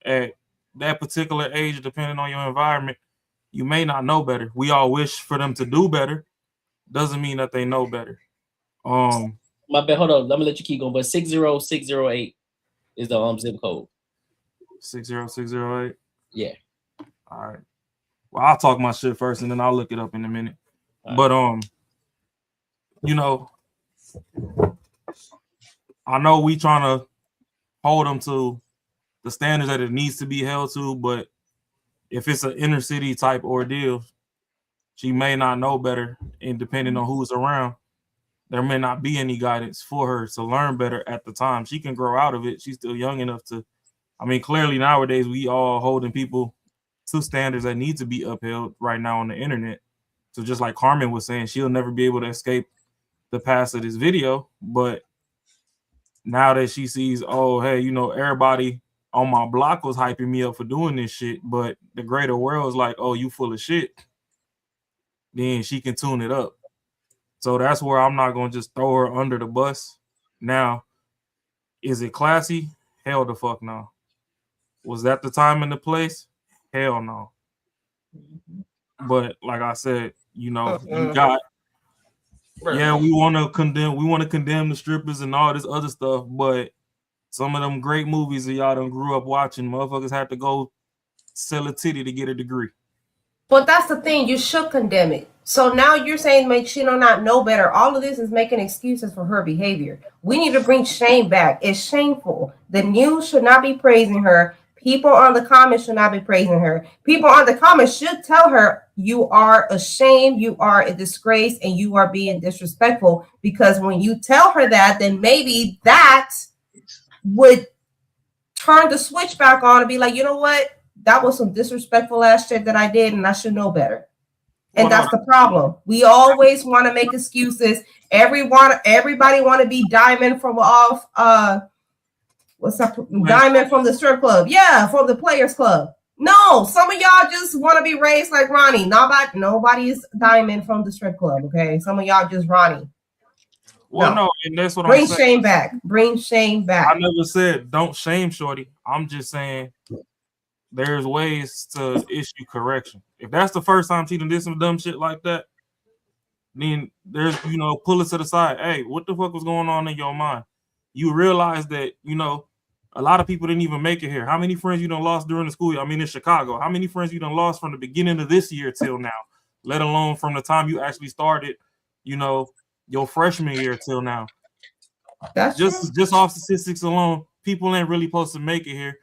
At that particular age, depending on your environment, you may not know better. We all wish for them to do better. Doesn't mean that they know better. My bad. Hold on. Let me let you keep going. But 60608 is the zip code. 60608. Yeah. All right. Well, I'll talk my shit first, and then I'll look it up in a minute. All but right. You know, I know we trying to hold them to the standards that it needs to be held to, but if it's an inner city type ordeal, she may not know better, and depending on who's around, there may not be any guidance for her to learn better at the time. She can grow out of it. She's still young enough to. I mean, clearly nowadays we all holding people to standards that need to be upheld right now on the internet. So just like Carmen was saying, she'll never be able to escape the past of this video. But now that she sees, oh, hey, you know, everybody on my block was hyping me up for doing this shit, but the greater world is like, oh, you full of shit, then she can tune it up. So that's where I'm not going to just throw her under the bus. Now, is it classy? Hell the fuck no. Was that the time and the place? Hell no. But like I said, you know, you got, yeah, we want to condemn the strippers and all this other stuff, but some of them great movies that y'all done grew up watching, motherfuckers had to go sell a titty to get a degree. But that's the thing, you should condemn it. So now you're saying make Shino not know better. All of this is making excuses for her behavior. We need to bring shame back. It's shameful. The news should not be praising her. People on the comments should not be praising her. People on the comments should tell her you are ashamed, you are a disgrace, and you are being disrespectful. Because when you tell her that, then maybe that would turn the switch back on and be like, you know what? That was some disrespectful ass shit that I did, and I should know better. And that's the problem. We always want to make excuses. Everybody want to be Diamond from off. What's up? Diamond from the strip club. Yeah, from the Players Club. No, some of y'all just want to be raised like Ronnie. Nobody is Diamond from the strip club. Okay, some of y'all just Ronnie. Well, no, and that's what I'm saying. Bring shame back. Bring shame back. I never said don't shame Shorty. I'm just saying there's ways to issue correction. If that's the first time she done did some dumb shit like that, then there's, you know, pull it to the side. Hey, what the fuck was going on in your mind? You realize that, you know, a lot of people didn't even make it here. How many friends you done lost during the school year? I mean, in Chicago, how many friends you done lost from the beginning of this year till now, let alone from the time you actually started, you know, your freshman year till now. That's just off statistics alone, people ain't really supposed to make it here.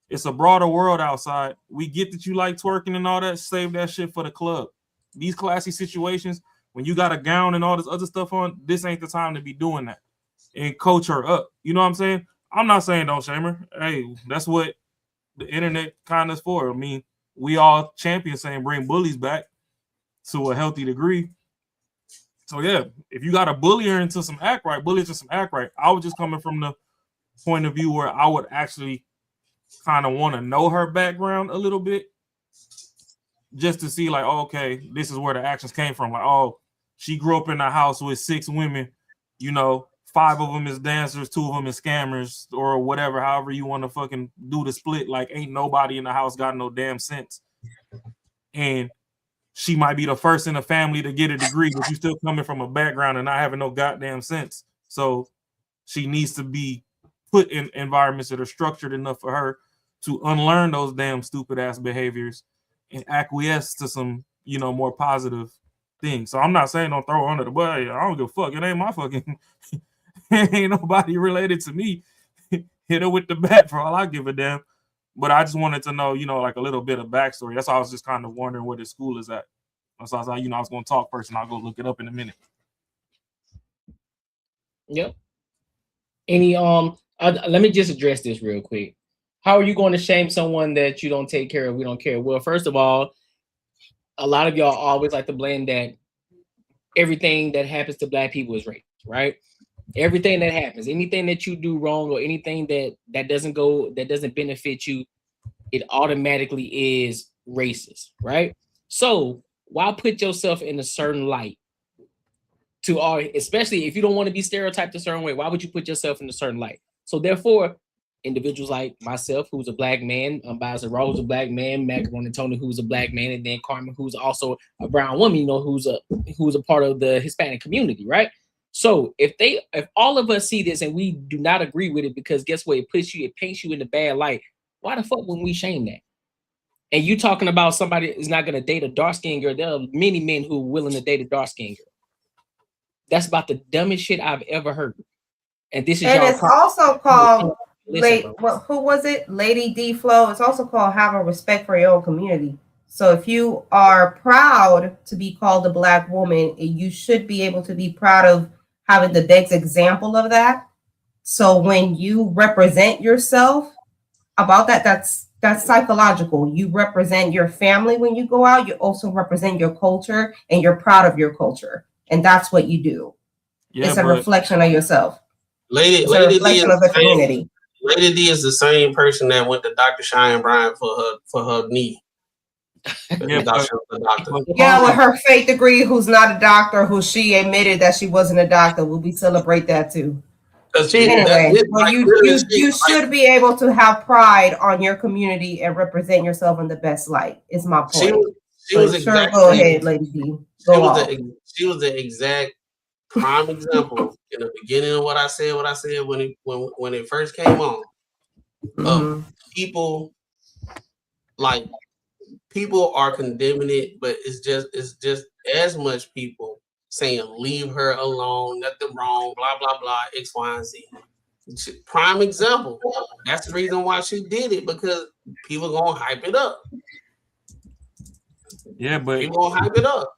It's a broader world outside. We get that you like twerking and all that. Save that shit for the club. These classy situations, when you got a gown and all this other stuff on, this ain't the time to be doing that. And coach her up. You know what I'm saying? I'm not saying don't shame her. Hey, that's what the internet kind of is for. I mean, we all champion saying bring bullies back to a healthy degree. So yeah, if you got to bully her into some act right, bully her into some act right. I was just coming from the point of view where I would actually kind of want to know her background a little bit, just to see like, oh, okay, this is where the actions came from. Like, oh, she grew up in a house with 6 women, you know, 5 of them is dancers, 2 of them is scammers, or whatever, however you want to fucking do the split. Like, ain't nobody in the house got no damn sense. And she might be the first in the family to get a degree, but you still coming from a background and not having no goddamn sense. So she needs to be put in environments that are structured enough for her to unlearn those damn stupid ass behaviors and acquiesce to some, you know, more positive thing. So I'm not saying don't throw her under the bus. I don't give a fuck. It ain't my fucking. Ain't nobody related to me. Hit her with the bat for all I give a damn. But I just wanted to know, like a little bit of backstory. That's why I was just kind of wondering where the school is at. So I was like, I was going to talk first, and I'll go look it up in a minute. Yep. Any let me just address this real quick. How are you going to shame someone that you don't take care of? We don't care. Well, first of all, a lot of y'all always like to blame that everything that happens to Black people is rape, right? Everything that happens, anything that you do wrong or anything that doesn't benefit you, it automatically is racist, right? So why put yourself in a certain light especially if you don't want to be stereotyped a certain way? Why would you put yourself in a certain light? So therefore, individuals like myself, who's a Black man, Baza Raw, who's a Black man, Macaron and Tony, who's a Black man, and then Carmen, who's also a brown woman, who's a part of the Hispanic community, right? So if all of us see this and we do not agree with it, because guess what? It paints you in the bad light. Why the fuck wouldn't we shame that? And you talking about somebody is not going to date a dark-skinned girl. There are many men who are willing to date a dark-skinned girl. That's about the dumbest shit I've ever heard. And this is it's also called who was it? Lady D Flow. It's also called having respect for your own community. So if you are proud to be called a Black woman, you should be able to be proud of having the next example of that. So when you represent yourself about that, that's psychological. You represent your family when you go out. You also represent your culture, and you're proud of your culture. And that's what you do. Yeah, it's a reflection of yourself. Lady D is the same person that went to Dr. Cheyenne Bryant for her knee. Yeah, with her fake degree, who's not a doctor, who she admitted that she wasn't a doctor. We celebrate that too. Anyway, you should be able to have pride on your community and represent yourself in the best light. Is my point. Go ahead, Lady D. She was the exact prime example in the beginning of what I said when it first came on. People are condemning it, but it's just as much people saying leave her alone, nothing wrong, blah blah blah, X, Y, and Z. Prime example. That's the reason why she did it, because people gonna hype it up. Yeah, but people gonna hype it up.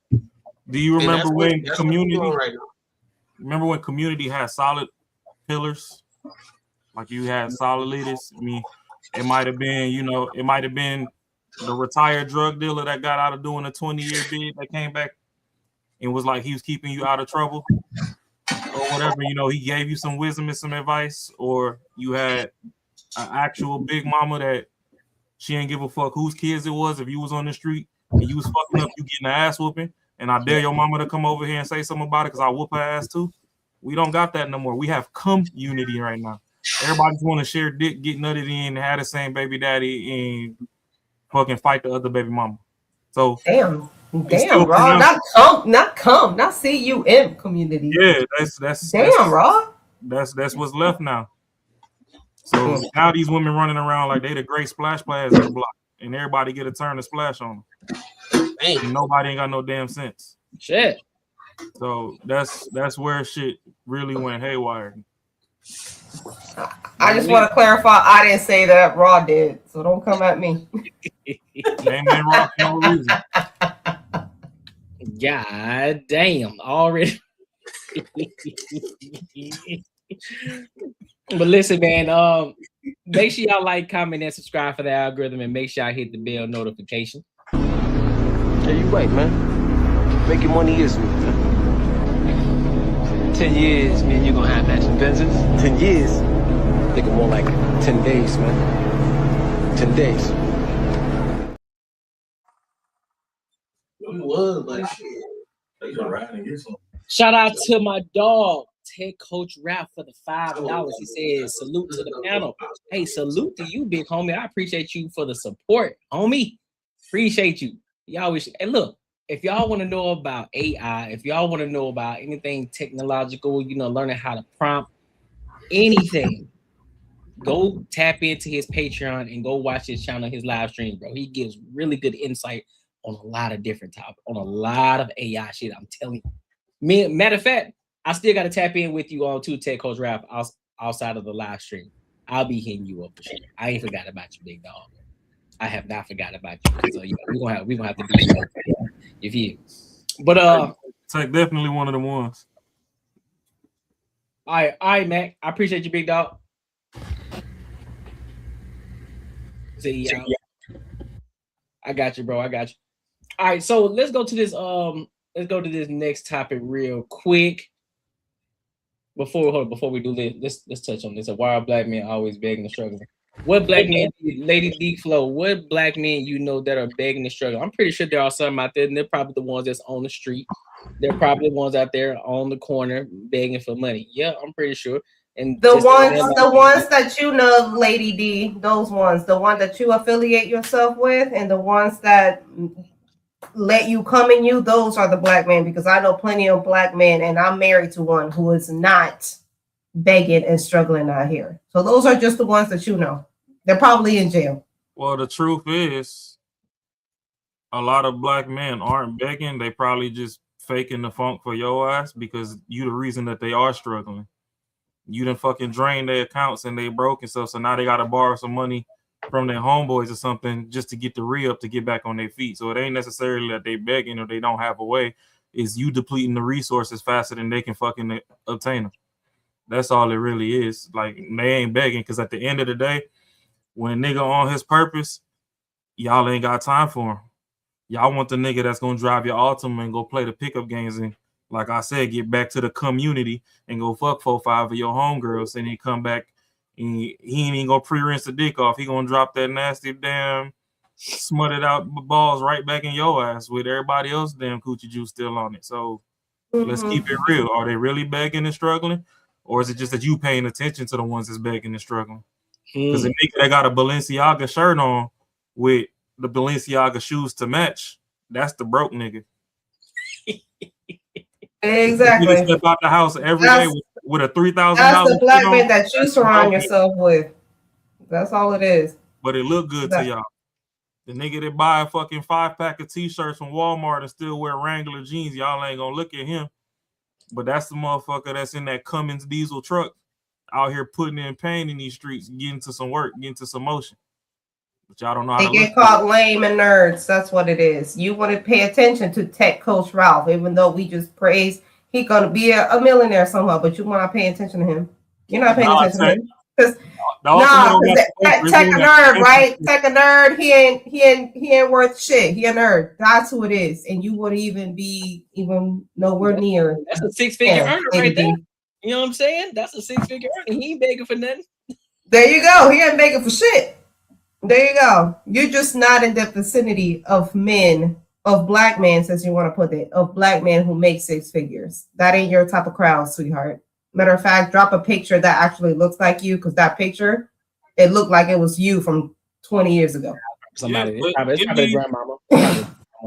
Do you remember when community? Right now. Remember when community had solid pillars? Like you had solid leaders. I mean, it might have been, the retired drug dealer that got out of doing a 20-year bid that came back and was like he was keeping you out of trouble or whatever. He gave you some wisdom and some advice, or you had an actual big mama that she didn't give a fuck whose kids it was. If you was on the street and you was fucking up, you getting an ass whooping. And I dare your mama to come over here and say something about it because I whoop her ass too. We don't got that no more. We have community right now. Everybody just want to share dick, get nutted in, have the same baby daddy, and fucking fight the other baby mama. So damn, Raw. Not CUM community. Yeah, that's Raw. That's what's left now. So now these women running around like they the great splash players in the block, and everybody get a turn to splash on them. And nobody ain't got no damn sense. Shit. So that's where shit really went haywire. I just want to clarify, I didn't say that, Raw did, so don't come at me. Ain't been Raw for no reason. God damn, already. But listen, man, make sure y'all like, comment, and subscribe for the algorithm, and make sure y'all hit the bell notification. Yeah, you right, man. Making money is me, man. 10 years, me and you gonna have matching Benzes. 10 years? Thinking more like 10 days, man. 10 days. It was like shit. They gonna ride and get some. Shout out to my dog, Head Coach Ralph, for the $5. He says, salute to the panel. Hey, salute to you, big homie. I appreciate you for the support, homie. Appreciate you. Y'all wish. And look, if y'all want to know about AI, if y'all want to know about anything technological, learning how to prompt anything, go tap into his Patreon and go watch his channel, his live stream, bro. He gives really good insight on a lot of different topics, on a lot of AI shit. I'm telling you. Matter of fact, I still got to tap in with you on Tech Coach Ralph outside of the live stream. I'll be hitting you up for sure. I ain't forgot about you, big dog. I have not forgot about you. So we're gonna have to do something. You feel? But Tech definitely one of the ones. All right, Mac. I appreciate you, big dog. See you. I got you, bro. I got you. All right, so let's go to this. Let's go to this next topic real quick. Before we do this, let's touch on this. Why are black men always begging and struggling? What black men, Lady D Flow, what black men you know that are begging and struggling? I'm pretty sure there are some out there, and they're probably the ones that's on the street. They're probably the ones out there on the corner begging for money. Yeah, I'm pretty sure. And the ones that you know, Lady D, those ones, the one that you affiliate yourself with, and the ones that let you come in you, those are the black men, because I know plenty of black men, and I'm married to one who is not begging and struggling out here. So those are just the ones that you know. They're probably in jail. Well, the truth is, a lot of black men aren't begging. They probably just faking the funk for your ass because you the reason that they are struggling. You done fucking drained their accounts and they broke and stuff, so now they got to borrow some money from their homeboys or something just to get the re-up to get back on their feet. So it ain't necessarily that they begging or they don't have a way. It's you depleting the resources faster than they can fucking obtain them. That's all it really is. Like, they ain't begging because at the end of the day, when a nigga on his purpose, y'all ain't got time for him. Y'all want the nigga that's going to drive your Altima and go play the pickup games and, like I said, get back to the community and go fuck 4-5 of your homegirls and then come back and he ain't even going to pre-rinse the dick off. He going to drop that nasty damn smutted out balls right back in your ass with everybody else damn coochie juice still on it. So let's keep it real. Are they really begging and struggling? Or is it just that you paying attention to the ones that's begging and struggling? Because the nigga that got a Balenciaga shirt on with the Balenciaga shoes to match, that's the broke nigga. Exactly. You step out the house every day with a $3,000. That's the black man that you surround yourself with. That's all it is. But it look good to y'all. The nigga that buy a fucking 5-pack of t-shirts from Walmart and still wear Wrangler jeans, y'all ain't gonna look at him. But that's the motherfucker that's in that Cummins diesel truck out here putting in pain in these streets, getting to some work, getting to some motion. But y'all don't know how they get called lame and nerds. That's what it is. You want to pay attention to Tech Coach Ralph, even though we just praised he's gonna be a millionaire somehow, but you want to pay attention to him. You're not paying attention to him. Because Tech a nerd, right? Tech a nerd, he ain't worth shit. He a nerd. That's who it is. And you wouldn't even nowhere near. That's a 6-figure earner right there. You know what I'm saying? That's a 6-figure earner. He ain't begging for nothing. There you go. He ain't begging for shit. There you go. You're just not in the vicinity of men, of black men, since you want to put it, of black men who make 6 figures. That ain't your type of crowd, sweetheart. Matter of fact, drop a picture that actually looks like you, because that picture, it looked like it was you from 20 years ago. Somebody, grandmama.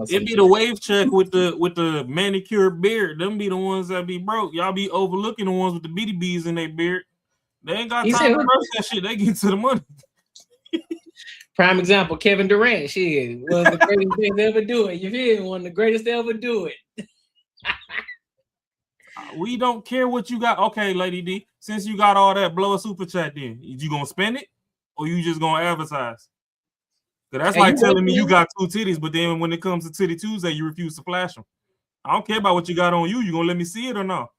It'd be the wave check with the manicured beard. Them be the ones that be broke. Y'all be overlooking the ones with the BDBs in their beard. They ain't got time to brush that shit. They get to the money. Prime example, Kevin Durant. Shit, one of the greatest things to ever do it. You feel me? One of the greatest to ever do it. We don't care what you got. Okay, Lady D, since you got all that, blow a super chat then. You gonna spend it or you just gonna advertise? Because that's like telling me you got 2 titties, but then when it comes to Titty Tuesday, you refuse to flash them. I don't care about what you got on you. You gonna let me see it or not?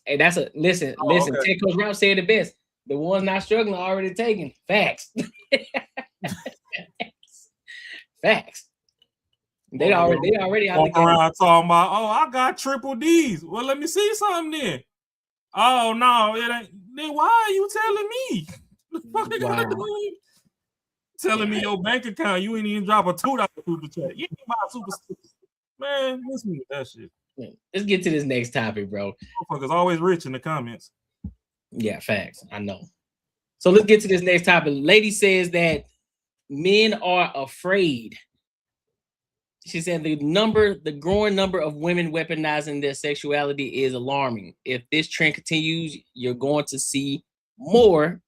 Hey, that's a listen. Okay. Tech Coach Ralph said it best. The ones not struggling are already taken. Facts. Facts. They already out walking around talking about, oh, I got triple D's. Well, let me see something then. Oh no, it ain't. Then why are you telling me? Wow. Telling me your bank account, you ain't even drop a $2 super chat. You ain't buy a super man. Listen to that shit. Let's get to this next topic, bro. Motherfuckers always rich in the comments. Yeah, facts. I know. So let's get to this next topic. Lady says that men are afraid. She said the growing number of women weaponizing their sexuality is alarming. If this trend continues, you're going to see more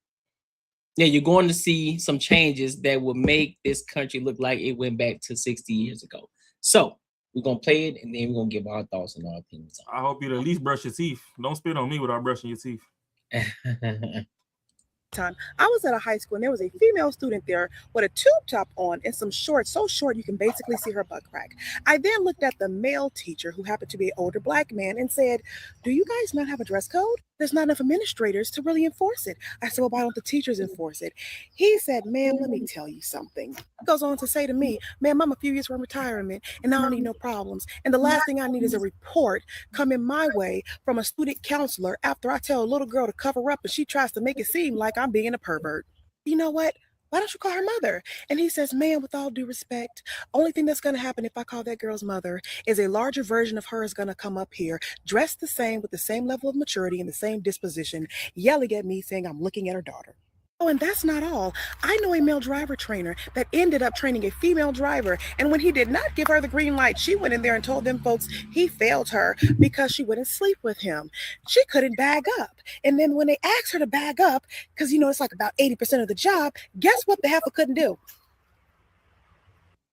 Yeah, you're going to see some changes that will make this country look like it went back to 60 years ago. So we're gonna play it and then we're gonna give our thoughts and our opinions. I hope you at least brush your teeth. Don't spit on me without brushing your teeth. Time I was at a high school and there was a female student there with a tube top on and some shorts so short you can basically see her butt crack. I then looked at the male teacher who happened to be an older black man and said, "Do you guys not have a dress code? There's not enough administrators to really enforce it." I said, "Well, why don't the teachers enforce it?" He said, "Ma'am, let me tell you something." He goes on to say to me, "Ma'am, I'm a few years from retirement and I don't need no problems. And the last thing I need is a report coming my way from a student counselor after I tell a little girl to cover up and she tries to make it seem like I'm being a pervert. You know what? Why don't you call her mother?" And he says, "Ma'am, with all due respect, only thing that's going to happen if I call that girl's mother is a larger version of her is going to come up here, dressed the same, with the same level of maturity and the same disposition, yelling at me saying I'm looking at her daughter." Oh, and that's not all. I know a male driver trainer that ended up training a female driver. And when he did not give her the green light, she went in there and told them folks he failed her because she wouldn't sleep with him. She couldn't bag up. And then when they asked her to bag up, because, you know, it's like about 80% of the job, guess what the heifer couldn't do?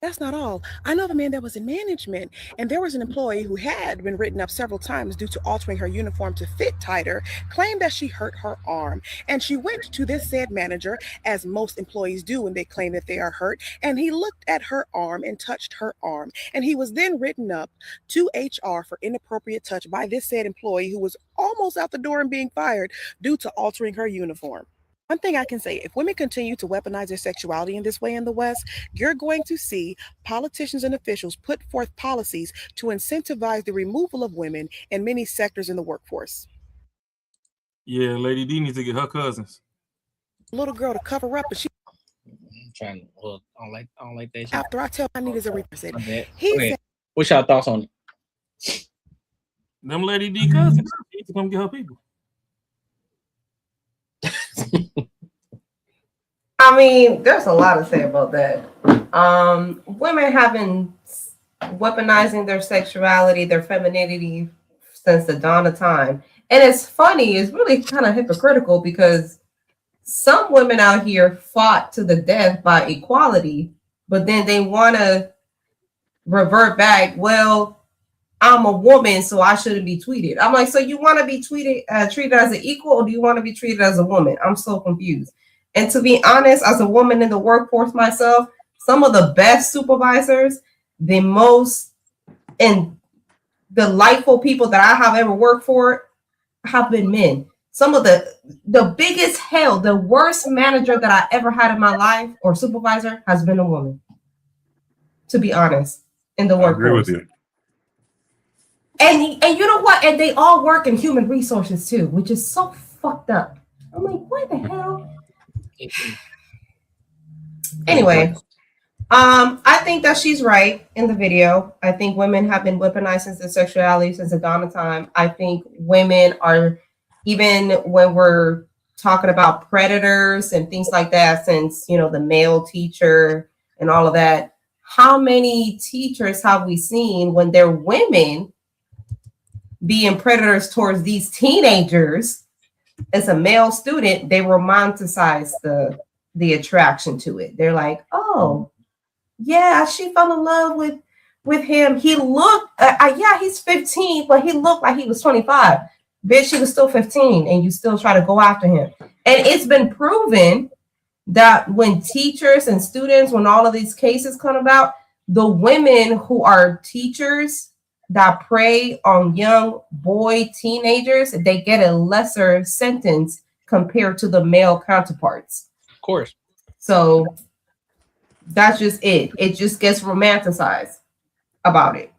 That's not all. I know of a man that was in management, and there was an employee who had been written up several times due to altering her uniform to fit tighter, claimed that she hurt her arm. And she went to this said manager, as most employees do when they claim that they are hurt, and he looked at her arm and touched her arm. And he was then written up to HR for inappropriate touch by this said employee who was almost out the door and being fired due to altering her uniform. One thing I can say, if women continue to weaponize their sexuality in this way in the West, you're going to see politicians and officials put forth policies to incentivize the removal of women in many sectors in the workforce. Yeah, Lady D needs to get her cousins. Little girl to cover up, but she. I'm trying to. Well, I don't like that shit. After I tell I need is a represent. He said, "What's your thoughts on it?" Them Lady D cousins need to come get her people. I mean, there's a lot to say about that. Women have been weaponizing their sexuality, their femininity since the dawn of time. And it's funny, it's really kind of hypocritical because some women out here fought to the death by equality, but then they want to revert back. Well, I'm a woman, so I shouldn't be treated. I'm like, so you want to be treated as an equal, or do you want to be treated as a woman? I'm so confused. And to be honest, as a woman in the workforce myself, some of the best supervisors, the most and delightful people that I have ever worked for have been men. Some of the biggest hell, the worst manager that I ever had in my life or supervisor has been a woman. To be honest, in the workforce. I agree with you. And you know what? And they all work in human resources too, which is so fucked up. I'm like, what the hell? Anyway, I think that she's right in the video. I think women have been weaponizing their sexuality since the dawn of time. I think women are, even when we're talking about predators and things like that, since, you know, the male teacher and all of that, how many teachers have we seen when they're women being predators towards these teenagers? As a male student, they romanticize the attraction to it. They're like, oh, yeah, she fell in love with him. He looked, yeah, he's 15, but he looked like he was 25. Bitch, he was still 15, and you still try to go after him. And it's been proven that when teachers and students, when all of these cases come about, the women who are teachers that prey on young boy teenagers, they get a lesser sentence compared to the male counterparts. Of course. So that's just it. It just gets romanticized about it.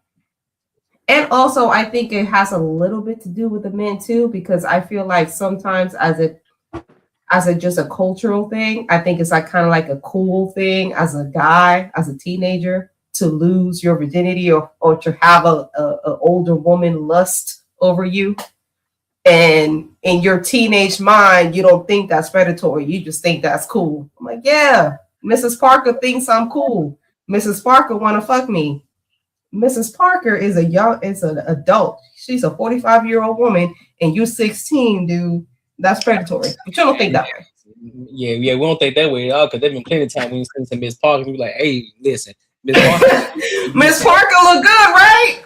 And also, I think it has a little bit to do with the men too, because I feel like sometimes as a just a cultural thing, I think it's like kind of like a cool thing as a guy, as a teenager, to lose your virginity or to have a older woman lust over you. And in your teenage mind, you don't think that's predatory. You just think that's cool. I'm like, yeah, Mrs. Parker thinks I'm cool. Mrs. Parker want to fuck me. Mrs. Parker is an adult. She's a 45-year-old woman and you're 16, dude. That's predatory. But you don't think that way. Yeah, we don't think that way at all because there's been plenty of time when you send to Miss Parker, we be like, hey, listen, Miss Parker. Miss Parker look good, right?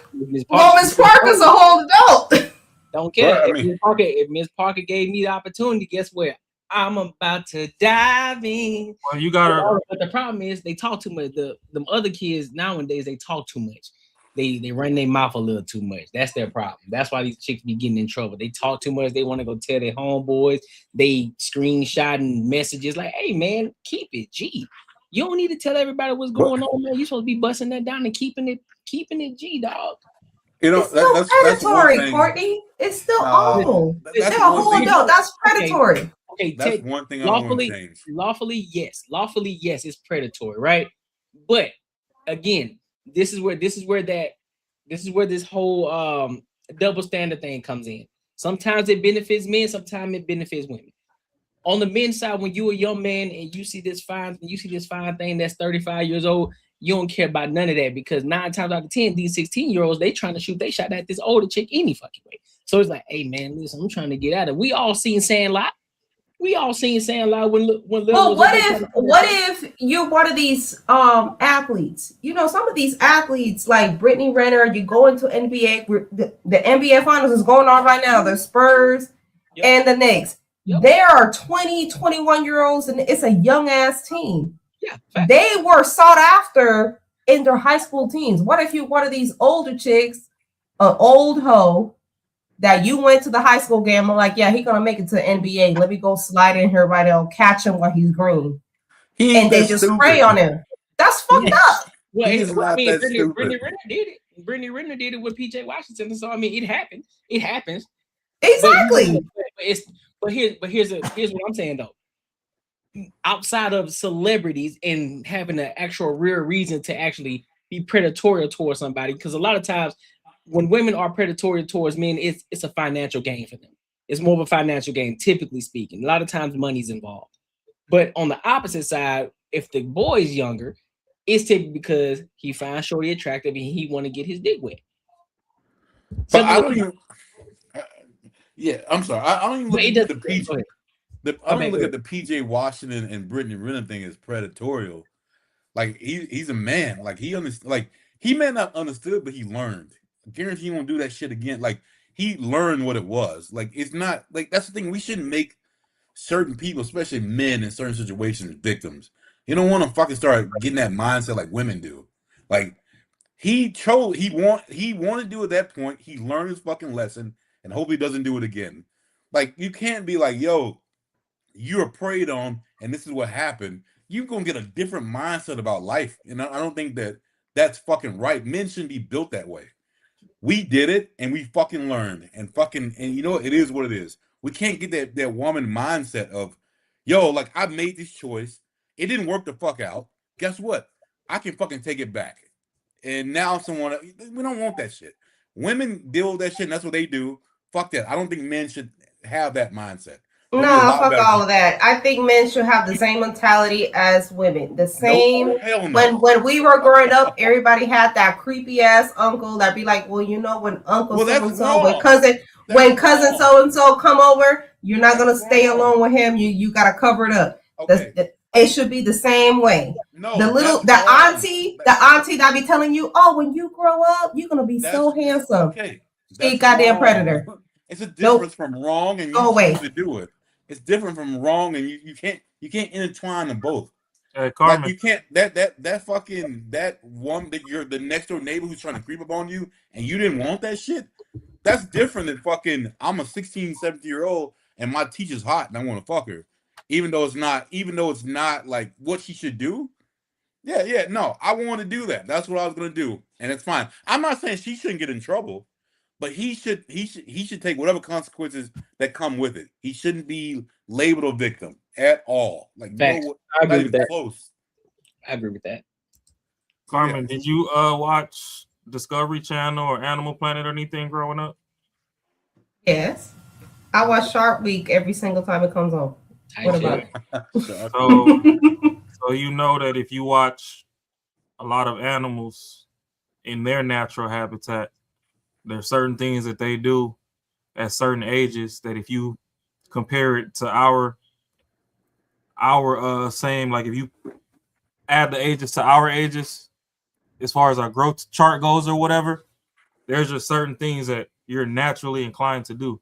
Well, Miss Parker's a whole adult. Don't care. Well, I mean- If Miss Parker gave me the opportunity, guess what? I'm about to dive in. Well, you gotta. But the problem is they talk too much. Them other kids nowadays they talk too much. They run their mouth a little too much. That's their problem. That's why these chicks be getting in trouble. They talk too much. They want to go tell their homeboys. They screenshotting messages like, "Hey man, keep it G. You don't need to tell everybody what's going on, man. You supposed to be busting that down and keeping it G, dog." You know, It's still that's predatory, one thing. Courtney. It's still awful. That's They're a one whole thing. adult. That's predatory. Okay, That's one thing I don't want to change. Lawfully, yes, it's predatory, right? But again, this is where this whole double standard thing comes in. Sometimes it benefits men, sometimes it benefits women. On the men's side, when you're a young man and you see this fine thing that's 35 years old, you don't care about none of that because 9 times out of 10, these 16-year-olds, they trying to shoot they shot at this older chick any fucking way. So it's like, hey man, listen, I'm trying to get out of it. We all seen Sandlot. when Well, what if you're one of these athletes? You know, some of these athletes like Brittany Renner, you go into NBA, the NBA finals is going on right now. The Spurs and the Knicks. There are 20, 21-year-olds, and it's a young ass team. Yeah, they were sought after in their high school teams. What if you're one of these older chicks, an old hoe, that you went to the high school game? I'm like, yeah, he's gonna make it to the NBA. Let me go slide in here right now, catch him while he's green. And they just spray on him. That's fucked up. Well, Brittany Renner did it. Brittany Renner did it with PJ Washington. So I mean, it happened. It happens. Exactly. But here's what I'm saying though. Outside of celebrities and having an actual real reason to actually be predatory towards somebody, because a lot of times when women are predatory towards men, it's a financial gain for them. It's more of a financial gain, typically speaking. A lot of times money's involved. But on the opposite side, if the boy's younger, it's typically because he finds shorty attractive and he want to get his dick wet. But I don't even. Yeah, I'm sorry. I don't even look at the PJ. I don't look at the PJ Washington and Brittany Renner thing as predatorial. Like he's a man. Like he understand. Like he may not understood, but he learned. I guarantee he won't do that shit again. Like he learned what it was. Like it's not like that's the thing. We shouldn't make certain people, especially men in certain situations, victims. You don't want to fucking start getting that mindset like women do. Like he chose. He wanted to do at that point. He learned his fucking lesson, and hopefully doesn't do it again. Like you can't be like, yo, you were preyed on, and this is what happened. You're gonna get a different mindset about life, and I don't think that's fucking right. Men shouldn't be built that way. We did it, and we fucking learned, and you know it is what it is. We can't get that woman mindset of, yo, like I made this choice, it didn't work the fuck out. Guess what? I can fucking take it back, and now we don't want that shit. Women deal with that shit, and that's what they do. Fuck that. I don't think men should have that mindset. No, fuck all of that. I think men should have the same mentality as women. The same. No, hell no. When we were growing up, everybody had that creepy ass uncle that be like, well, you know, when uncle so and so, when cousin so and so come over, you're not gonna stay alone with him. You gotta cover it up. Okay. It should be the same way. No, the auntie that be telling you, oh, when you grow up, you're gonna be so handsome. Okay. She goddamn predator. It's a difference from wrong and you choose to do it. It's different from wrong, and you can't intertwine them both. Carmen. Like you can't that one that you're the next door neighbor who's trying to creep up on you and you didn't want that shit. That's different than fucking I'm a 16, 17-year-old and my teacher's hot and I want to fuck her, even though it's not like what she should do. Yeah, no, I want to do that. That's what I was gonna do, and it's fine. I'm not saying she shouldn't get in trouble. But he should take whatever consequences that come with it. He shouldn't be labeled a victim at all. Like I agree with that. Close. I agree with that. Carmen, did you watch Discovery Channel or Animal Planet or anything growing up? Yes, I watch Shark Week every single time it comes on. What about it? So you know that if you watch a lot of animals in their natural habitat, there's certain things that they do at certain ages that if you compare it to our our same, like if you add the ages to our ages, as far as our growth chart goes or whatever, there's just certain things that you're naturally inclined to do.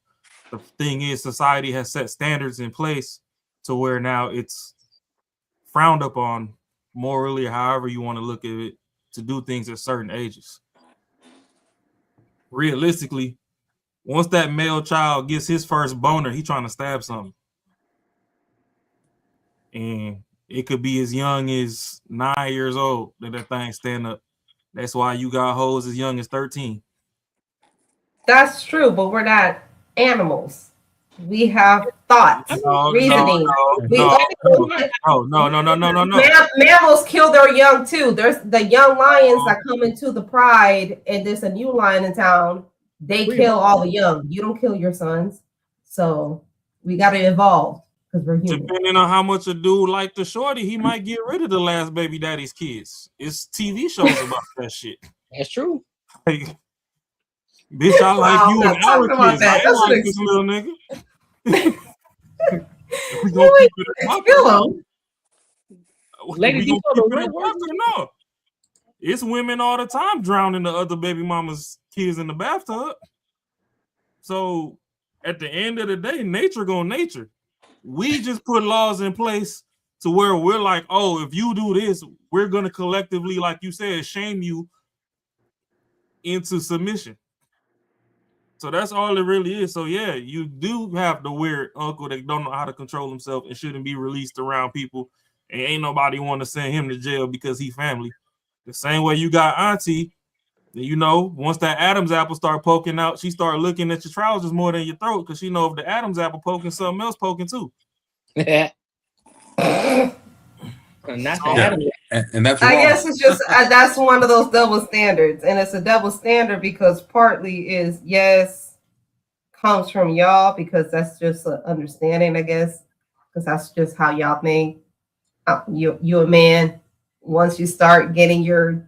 The thing is, society has set standards in place to where now it's frowned upon morally, or however you want to look at it, to do things at certain ages. Realistically, once that male child gets his first boner, he trying to stab something. And it could be as young as 9 years old that thing stand up. That's why you got hoes as young as 13. That's true, but we're not animals. We have thoughts, reasoning. No. Mammals kill their young too. There's the young lions that come into the pride, and there's a new lion in town. They kill all the young. You don't kill your sons. So we got to evolve because we're human. Depending on how much a dude like the shorty, he might get rid of the last baby daddy's kids. It's TV shows about that shit. That's true. Like, bitch, I like you and our kids. I ain't like this little nigga. We gonna keep it a buck. Ladies, you know the real word? No. It's women all the time drowning the other baby mama's kids in the bathtub. So at the end of the day, nature gonna nature. We just put laws in place to where we're like, oh, if you do this, we're gonna collectively, like you said, shame you into submission. So that's all it really is. So yeah, you do have the weird uncle that don't know how to control himself and shouldn't be released around people, and ain't nobody want to send him to jail because he family. The same way you got auntie, you know, once that Adam's apple start poking out, she start looking at your trousers more than your throat because she know if the Adam's apple poking, something else poking too. And that's I guess it's just that's one of those double standards, and it's a double standard because partly is yes comes from y'all because that's just an understanding, I guess, because that's just how y'all think. You a man, once you start getting your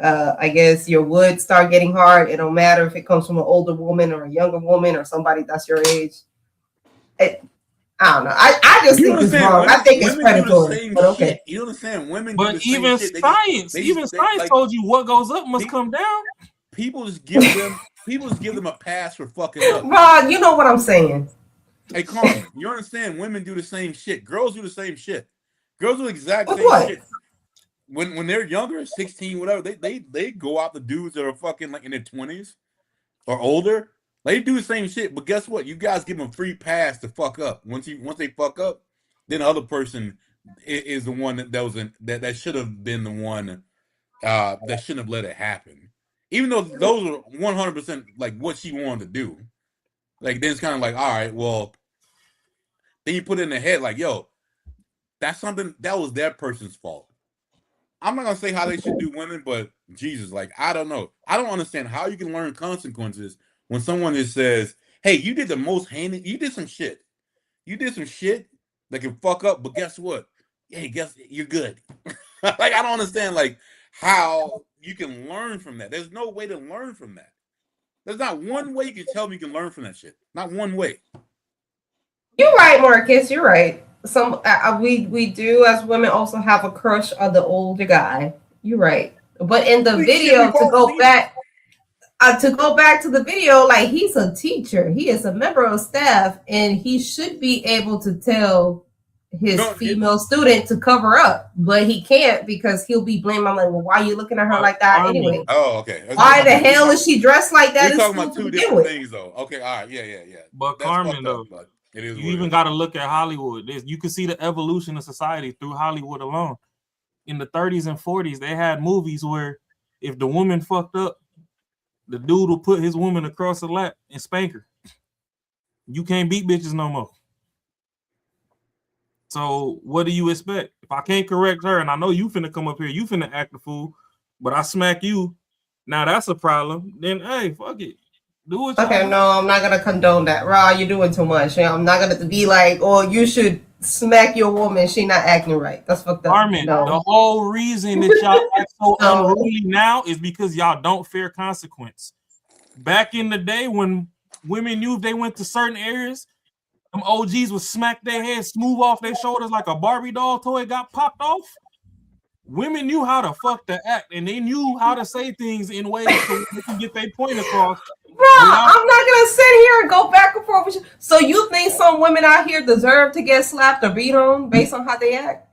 I guess your wood start getting hard. It don't matter if it comes from an older woman or a younger woman or somebody that's your age. I don't know. I just think it's wrong. I think it's predatory. But okay. You understand? Women. But even science, science told you what goes up must come down. People just give them a pass for fucking up. Rod, you know what I'm saying. Hey, Carmen, you understand? Women do the same shit. Girls do the same shit. Girls do the exact same shit. When they're younger, 16, whatever, they go out the dudes that are fucking like in their 20s or older. They do the same shit, but guess what? You guys give them a free pass to fuck up. Once they fuck up, then the other person is the one that should have been the one that shouldn't have let it happen. Even though those are 100% like what she wanted to do. Like then it's kind of like, all right, well, then you put it in the head like, yo, that's something that was that person's fault. I'm not gonna say how they should do women, but Jesus, like I don't know. I don't understand how you can learn consequences when someone just says, hey, you did the most heinous, you did some shit. You did some shit that can fuck up, but guess what? Hey, guess you're good. Like, I don't understand like how you can learn from that. There's no way to learn from that. There's not one way you can tell me you can learn from that shit. Not one way. You're right, Marcus. You're right. Some we do as women also have a crush on the older guy. You're right. But in the video, to go back to the video, like he's a teacher, he is a member of staff, and he should be able to tell his female student to cover up, but he can't because he'll be blamed. I'm like, well, why are you looking at her like that anyway? Oh, okay. Why the hell is she dressed like that? We're talking about two different things, though. Okay, all right, yeah. But Carmen, though, you even got to look at Hollywood. You can see the evolution of society through Hollywood alone. In the 30s and 40s, they had movies where if the woman fucked up, the dude will put his woman across the lap and spank her. You can't beat bitches no more. So what do you expect? If I can't correct her, and I know you finna come up here, you finna act the fool, but I smack you, now that's a problem. Then hey, fuck it. Do it. Okay, no, I'm not gonna condone that. Raw, you're doing too much. I'm not gonna be like, oh, you should smack your woman. She not acting right. That's fucked up. Armin, the whole reason that y'all act so unruly now is because y'all don't fear consequence. Back in the day when women knew if they went to certain areas, them OGs would smack their head smooth off their shoulders like a Barbie doll toy got popped off. Women knew how to fuck the act, and they knew how to say things in ways so they can get their point across. Bro, I'm not gonna sit here and go back and forth with you. So you think some women out here deserve to get slapped or beat on based on how they act?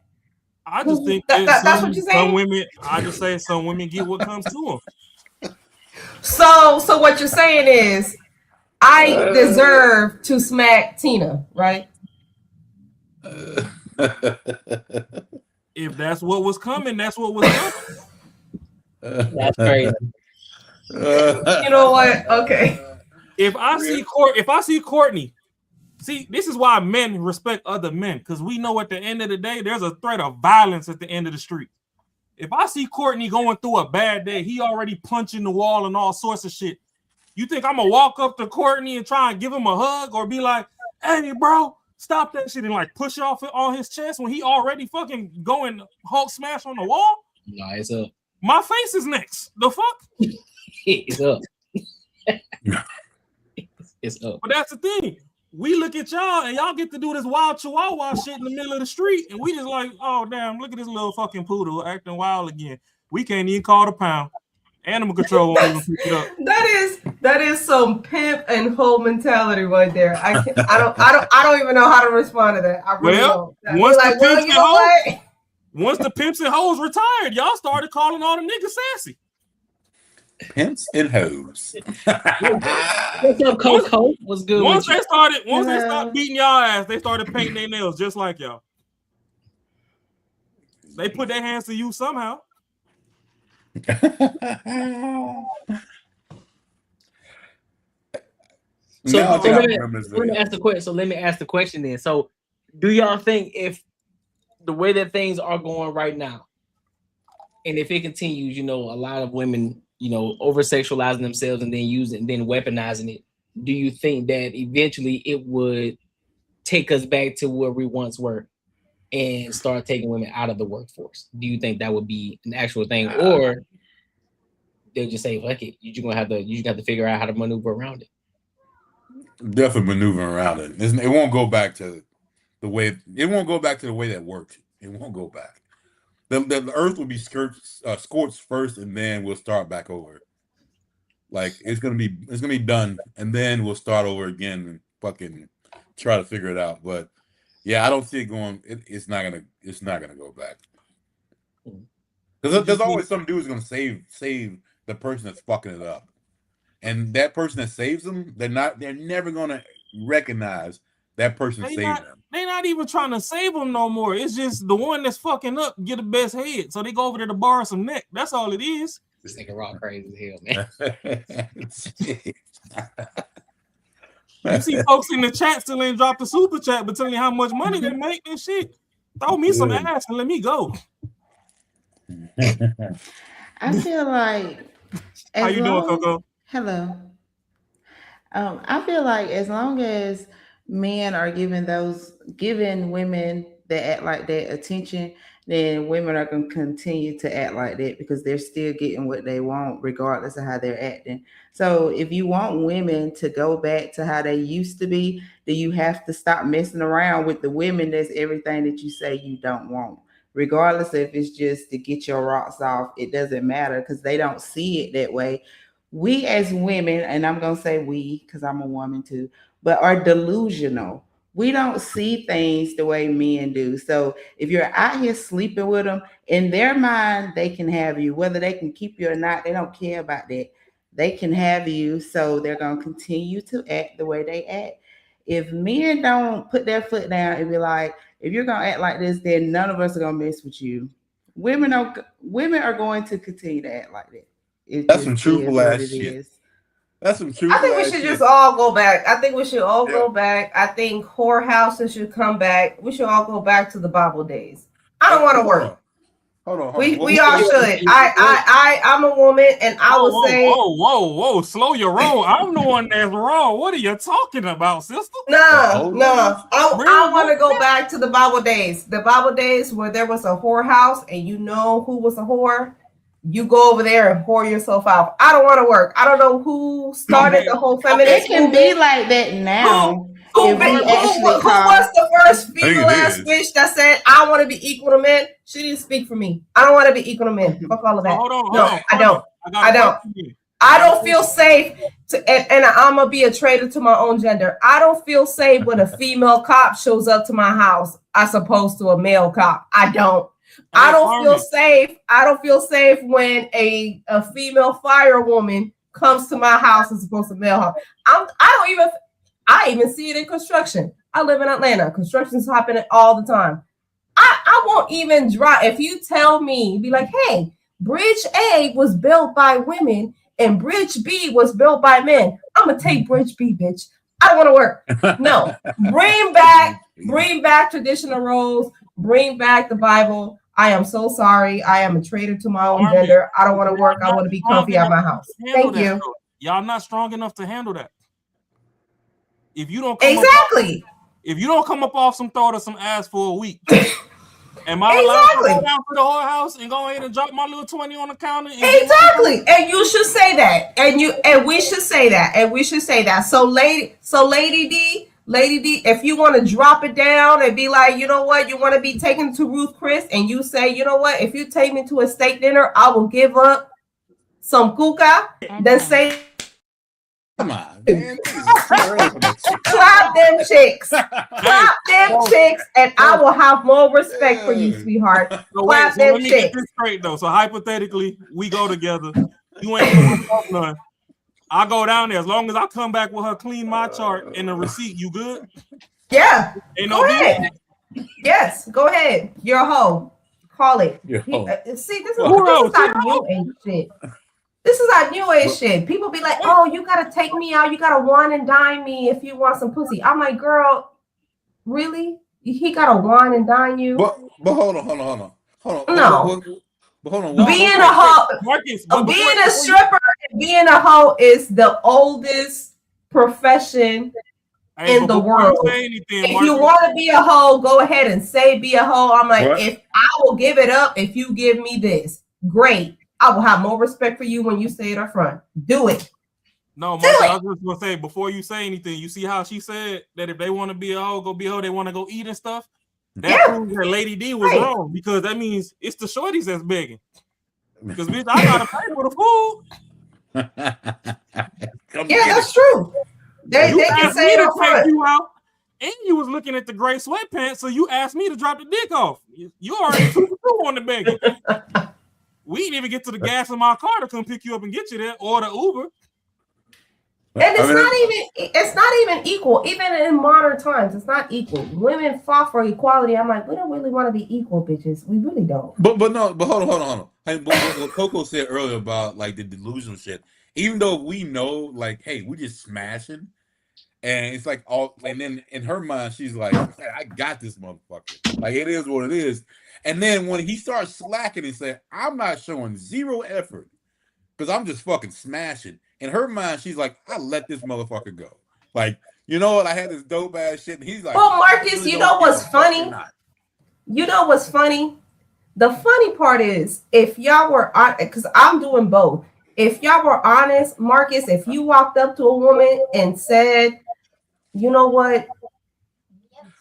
I just think that's what you're saying. Some women, I just say some women get what comes to them. So what you're saying is, I deserve to smack Tina, right? If that's what was coming, that's what was coming. That's crazy. You know what? Okay. If I see Courtney, see, this is why men respect other men, because we know at the end of the day, there's a threat of violence at the end of the street. If I see Courtney going through a bad day, he already punching the wall and all sorts of shit. You think I'm gonna walk up to Courtney and try and give him a hug or be like, "Hey, bro, stop that shit," and like push off on his chest when he already fucking going Hulk smash on the wall? No, it's up. My face is next. The fuck? It's up. It's up. But that's the thing. We look at y'all and y'all get to do this wild chihuahua shit in the middle of the street, and we just like, oh damn, look at this little fucking poodle acting wild again. We can't even call the pound. Animal control won't even pick it up. That is some pimp and hoe mentality right there. I don't even know how to respond to that. I really don't. Once the pimps and hoes retired, y'all started calling all the niggas sassy. Pimps and hoes. What's up, Coco? What's good? Once they started beating y'all ass, they started painting their nails just like y'all. They put their hands to you somehow. So let me ask the question. So let me ask the question then. So, do y'all think if the way that things are going right now, and if it continues, a lot of women, over sexualizing themselves and then using and then weaponizing it, do you think that eventually it would take us back to where we once were and start taking women out of the workforce? Do you think that would be an actual thing, or they'll just say, "Fuck it, you just have to figure out how to maneuver around it"? Definitely maneuvering around it. It won't go back to the way. It won't go back to the way that worked. It won't go back. The earth will be scorched first, and then we'll start back over. Like it's gonna be done, and then we'll start over again and fucking try to figure it out. But yeah, I don't see it going. It's not gonna go back. Because there's always some dude who's gonna save the person that's fucking it up. And that person that saves them, they're never gonna recognize that person saved them. They're not even trying to save them no more. It's just the one that's fucking up get the best head. So they go over there to borrow some neck. That's all it is. This nigga raw crazy as hell, man. You see folks in the chat still ain't dropped the super chat, but telling you how much money they make and shit. Throw me some ass and let me go. I feel like how you doing, Coco? Hello. I feel like as long as men are giving women that act like that attention, then women are going to continue to act like that because they're still getting what they want regardless of how they're acting. So if you want women to go back to how they used to be, then you have to stop messing around with the women that's everything that you say you don't want. Regardless if it's just to get your rocks off, it doesn't matter because they don't see it that way. We as women, and I'm going to say we because I'm a woman too, but are delusional. We don't see things the way men do. So if you're out here sleeping with them, in their mind, they can have you. Whether they can keep you or not, they don't care about that. They can have you, so they're going to continue to act the way they act. If men don't put their foot down and be like, if you're going to act like this, then none of us are going to mess with you. Women are going to continue to act like that. That's some truthful ass shit. That's some truthful. I think we should just all go back. I think we should all go back. I think whorehouses should come back. We should all go back to the Bible days. I don't want to work. Hold on. We all should. I'm a woman, and I would say, whoa, slow your roll. I'm the one that's wrong. What are you talking about, sister? No. I want to go back to the Bible days. The Bible days where there was a whorehouse, and you know who was a whore. You go over there and whore yourself out. I don't want to work. I don't know who started the whole feminist. It can be like that now. if we actually Who was the first I think female it ass is. bitch that said, I want to be equal to men? She didn't speak for me. I don't want to be equal to men. Fuck all of that. Hold on. No, I don't. got a I don't. question here. I don't feel safe and I'm gonna be a traitor to my own gender. I don't feel safe when a female cop shows up to my house as opposed to a male cop. I don't. I don't feel safe. I don't feel safe when a female firewoman comes to my house as opposed to male house. I even see it in construction. I live in Atlanta. Construction's happening all the time. I won't even drive. If you tell me, be like, hey, Bridge A was built by women and Bridge B was built by men. I'm gonna take Bridge B, bitch. I don't want to work. No, bring back traditional roles. Bring back the Bible. I am so sorry. I am a traitor to my own gender. I don't want to work. I want to be comfy at my house. Thank you. Y'all not strong enough to handle that. If you don't if you don't come up off some thought or some ass for a week, am I allowed to go down to the whorehouse and go ahead and drop my little 20 on the counter? Exactly. And you should say that. And we should say that. So Lady D, if you want to drop it down and be like, you know what, you want to be taken to Ruth Chris, and you say, you know what, if you take me to a steak dinner, I will give up some kuka, then say, come on, man. Clap them chicks. Clap them chicks, and I will have more respect for you, sweetheart. So Clap let them me get chicks. this straight though. So hypothetically, we go together. You ain't coming up none. I go down there. As long as I come back with her clean my chart and the receipt, you good? Yeah. Ain't Go ahead. Yes, go ahead. You're a hoe. Call it. See, this is our new age shit. This is our new age shit. People be like, oh, you gotta take me out. You gotta wine and dine me if you want some pussy. I'm like, girl, really? He gotta wine and dine you? But hold on. No. But hold on. Being a hoe, being a stripper and being a hoe is the oldest profession in the world. If you want to be a hoe, go ahead and say be a hoe. I'm like, if I will give it up if you give me this, great. I will have more respect for you when you say it up front. Do it. No, Mark, I was just gonna say before you say anything, you see how she said that if they want to be a hoe, go be a hoe. They want to go eat and stuff. That proves that Lady D was wrong, because that means it's the shorties that's begging. Because bitch, I gotta pay for the food. That's true. They can say it up front. You out, and you was looking at the gray sweatpants, so you asked me to drop the dick off. You already on the begging. We didn't even get to the gas in my car to come pick you up and get you there, or the Uber. And it's not even equal. Even in modern times, it's not equal. Women fought for equality. I'm like, we don't really want to be equal, bitches. We really don't. But hold on. Hey, what Coco said earlier about like the delusional shit. Even though we know, like, hey, we just smashing, and it's like all, and then in her mind, she's like, I got this motherfucker. Like, it is what it is. And then when he starts slacking and saying, I'm not showing zero effort because I'm just fucking smashing. In her mind, she's like, I let this motherfucker go. Like, you know what? I had this dope ass shit. And he's like, well, Marcus, you know what's funny? You know what's funny? The funny part is, if y'all were on, because I'm doing both. If y'all were honest, Marcus, if you walked up to a woman and said, you know what?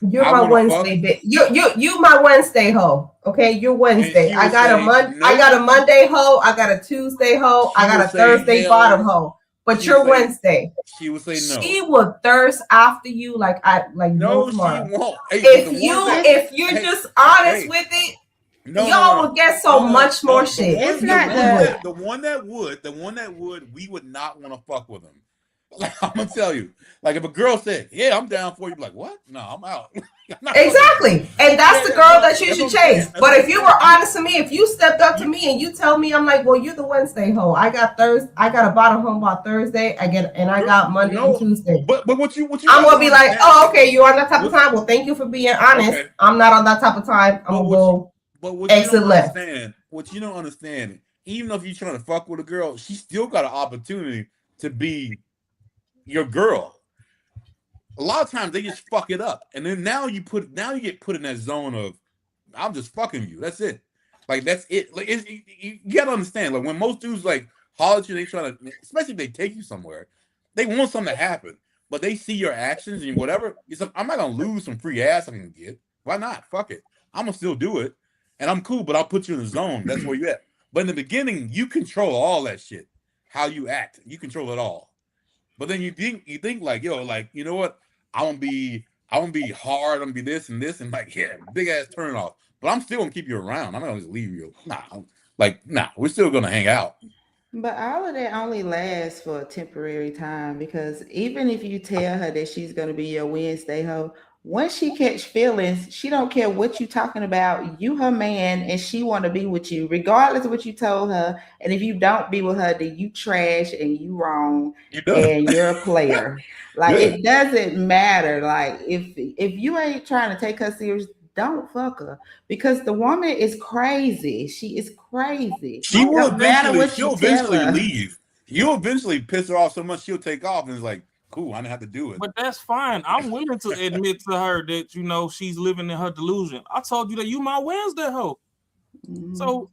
You're my Wednesday bitch. You my Wednesday hoe. Okay, you're Wednesday. I got a Monday hoe. I got a Tuesday hoe. I got a Thursday bottom hoe. But you're Wednesday. She would say no. She will thirst after you like no tomorrow. She won't. Hey, if you're just honest with it, y'all will get so much more shit. The one that would, we would not want to fuck with him. Like, I'm gonna tell you, like, if a girl said, "Yeah, I'm down for you," like, what? No, I'm out. Exactly, and that's the girl that you should chase. But if you were honest to me, if you stepped up to me and you tell me, I'm like, well, you're the Wednesday hoe. I got a bottom hoe about Thursday. I got Monday and Tuesday. But what you I'm gonna be like, oh, okay, you're on that type of time. Well, thank you for being honest. Okay. I'm not on that type of time. I'm gonna go exit left. What you don't understand, even if you're trying to fuck with a girl, she still got an opportunity to be your girl. A lot of times they just fuck it up, and then now you get put in that zone of, I'm just fucking you. That's it. Like, that's it. Like, you gotta understand. Like, when most dudes like holler at you, they try to, especially if they take you somewhere, they want something to happen. but they see your actions and whatever. I'm not gonna lose some free ass I can get. Why not? Fuck it. I'm gonna still do it, and I'm cool. But I'll put you in the zone. That's where you at. But in the beginning, you control all that shit. How you act, you control it all. But then you think like, yo, like, you know what? I want to be hard. I'm gonna be this and this and like, yeah, big ass turn off. But I'm still gonna keep you around. I'm not gonna just leave you. Nah, we're still gonna hang out. But all of that only lasts for a temporary time, because even if you tell her that she's gonna be your Wednesday hoe, once she catch feelings, she don't care what you talking about. You her man, and she want to be with you, regardless of what you told her. And if you don't be with her, then you trash and you wrong, and you're a player. Like it doesn't matter. Like if you ain't trying to take her serious, don't fuck her, because the woman is crazy. She is crazy. She will eventually. She'll eventually leave. You'll eventually piss her off so much she'll take off, and it's like, cool, I didn't have to do it. But that's fine. I'm willing to admit to her that, you know, she's living in her delusion. I told you that you my Wednesday hoe. Mm-hmm. So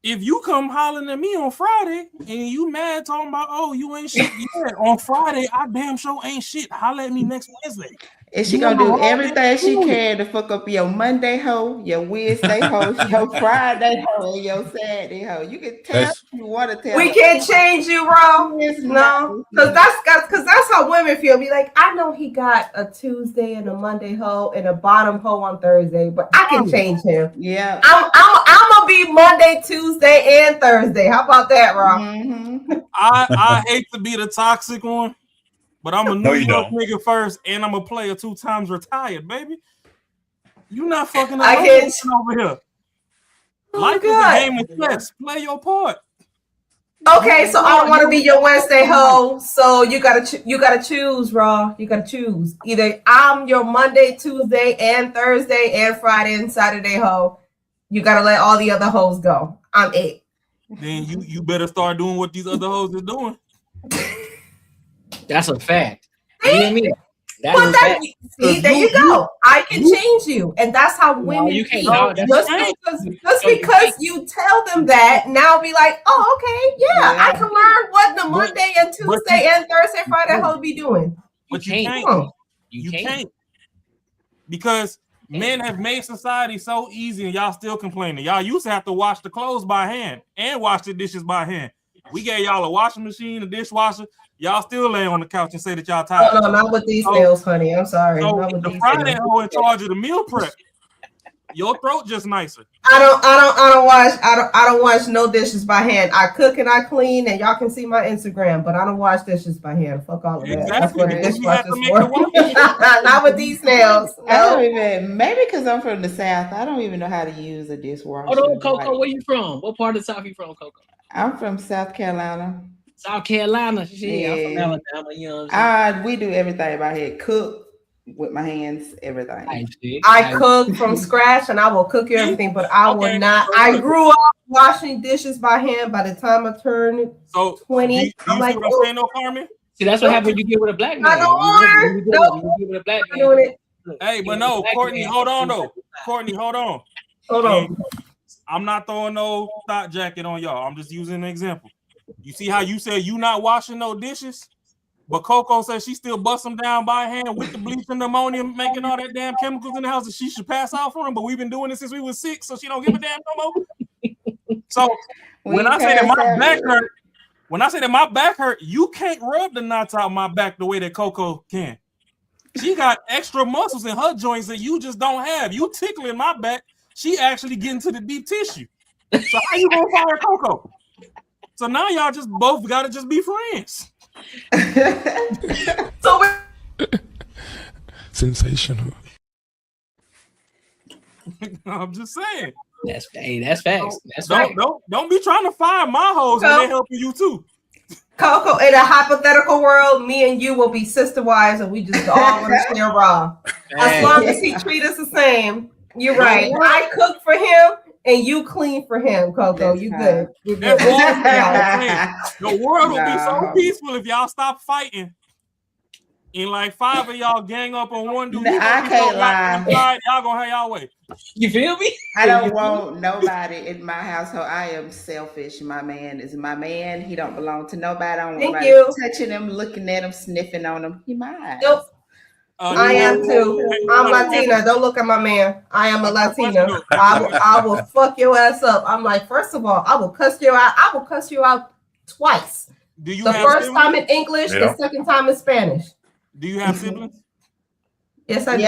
if you come hollering at me on Friday and you mad talking about, oh, you ain't shit yet, on Friday, I damn sure ain't shit. Holler at me next Wednesday. And she gonna do everything she can to fuck up your Monday hoe, your Wednesday hoe, your Friday hoe, and your Saturday hoe. You can tell if you want to tell. We can't change you, bro. No, because that's how women feel. Be like, I know he got a Tuesday and a Monday hoe and a bottom hoe on Thursday, but I can change him. Yeah, I'm gonna be Monday, Tuesday, and Thursday. How about that, Rob? Mm-hmm. I hate to be the toxic one, but I'm a New York nigga first, and I'm a player 2 times retired, baby. You not fucking over here. Life is a game of chess. Play your part. Okay, so I don't want to be your Wednesday hoe. So you gotta choose, Raw. You gotta choose. Either I'm your Monday, Tuesday, and Thursday, and Friday and Saturday hoe. You gotta let all the other hoes go. I'm it. Then you better start doing what these other hoes are doing. That's a fact. See? You know what I mean? See, there you go. I can change you, and that's how women. You can't. Just because you tell them that, now be like, oh, okay, yeah, I can learn what the Monday and Tuesday and Thursday, Friday hoes be doing. But you can't. You can't. Because men have made society so easy, and y'all still complaining. Y'all used to have to wash the clothes by hand and wash the dishes by hand. We gave y'all a washing machine, a dishwasher. Y'all still lay on the couch and say that y'all tired. Oh, no, not with these nails, honey. I'm sorry. So not with the these Friday nails. hoe in charge of the meal prep. Your throat just nicer. I don't wash no dishes by hand. I cook and I clean, and y'all can see my Instagram, but I don't wash dishes by hand. Fuck all of that. Exactly. That's what the dishwasher's for. Not with these nails. No. I don't even. Maybe because I'm from the South, I don't even know how to use a dishwasher. Hold on, Coco. Where you from? What part of the South you from, Coco? I'm from South Carolina. South Carolina. Yeah. I'm from Alabama. You know what I'm we do everything by hand. Cook with my hands, everything. I cook from scratch, and I will cook you everything, but I will not. I grew up washing dishes by hand. By the time I turned 20, I'm like, no, Carmen. See, that's what happens when you get with a black man. I don't want You get with a black man. Hey, but no, Courtney, hold on though. Courtney, hold on. Hold on. I'm not throwing no thot jacket on y'all. I'm just using an example. You see how you said you not washing no dishes, but Coco says she still busts them down by hand with the bleach and ammonia, making all that damn chemicals in the house that she should pass out for them. But we've been doing this since we was 6, so she don't give a damn no more. So when I say that my back hurt, you can't rub the knots out my back the way that Coco can. She got extra muscles in her joints that you just don't have. You tickling my back, she actually getting to the deep tissue. So how you gonna fire Coco? So now y'all just both gotta just be friends. So sensational. I'm just saying. That's facts. That's don't be trying to fire my hoes when they helping you too. Coco, in a hypothetical world, me and you will be sister wives, and we just all want to share raw. As long as he treat us the same, you're right. I cook for him, and you clean for him, Coco. You good. You're good. The world will be so peaceful if y'all stop fighting. and like 5 of y'all gang up on one dude, I can't lie. Y'all gonna have y'all way. You feel me? I don't want nobody in my household. I am selfish. My man is my man. He don't belong to nobody. I don't want nobody touching him, looking at him, sniffing on him. He mine. Nope. I am too. I'm Latina. Don't look at my man. I am a Latina. I will fuck your ass up. I'm like, first of all, I will cuss you out. I will cuss you out twice. Do you the first time in English, the second time in Spanish. Do you have siblings? Yes, I do.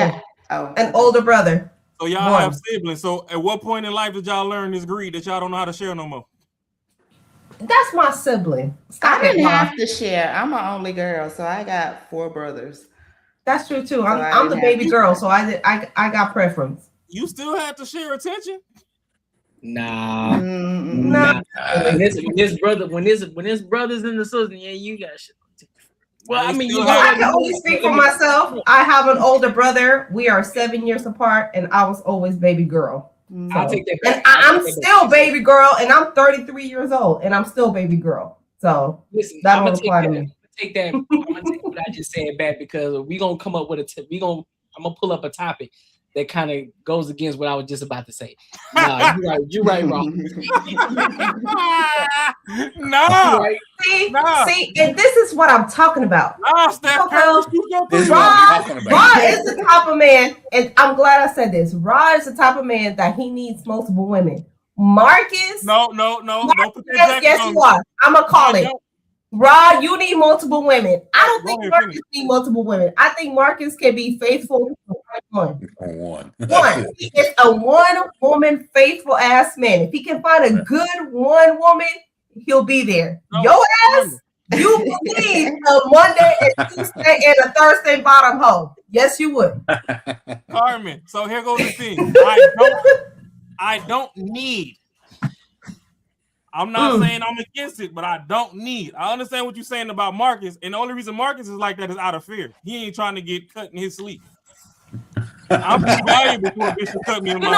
Oh. An older brother. So y'all have siblings. So at what point in life did y'all learn this greed that y'all don't know how to share no more? That's my sibling. I didn't have to share. I'm an only girl, so I got 4 brothers. That's true too. I'm the baby girl, so I got preference. You still have to share attention? Nah. When this brothers and the sisters, yeah, you got shit. Well, I mean, I can only speak for myself. I have an older brother. We are 7 years apart, and I was always baby girl. So, I'll take that. And I'm still baby girl, and I'm 33 years old, and I'm still baby girl. So listen, that don't apply to me. I'm gonna take what I just said back because we're gonna come up with I'm gonna pull up a topic that kind of goes against what I was just about to say. Nah, you're right, wrong. No. See, and this is what I'm talking about. Rod is the type of man, and I'm glad I said this. Rod is the type of man that he needs multiple women. Marcus, no. Yes, you are. I'm gonna call it. Rod, you need multiple women. I don't think Marcus need multiple women. I think Marcus can be faithful to one. He is a one-woman faithful ass man. If he can find a good one woman, he'll be there. Your ass, you need a Monday and Tuesday and a Thursday bottom hole. Yes, you would. Carmen, so here goes the thing. I don't need. I'm not saying I'm against it, but I don't need. I understand what you're saying about Marcus, and the only reason Marcus is like that is out of fear. He ain't trying to get cut in his sleep. I'm too valuable for a bitch to cut me in my sleep.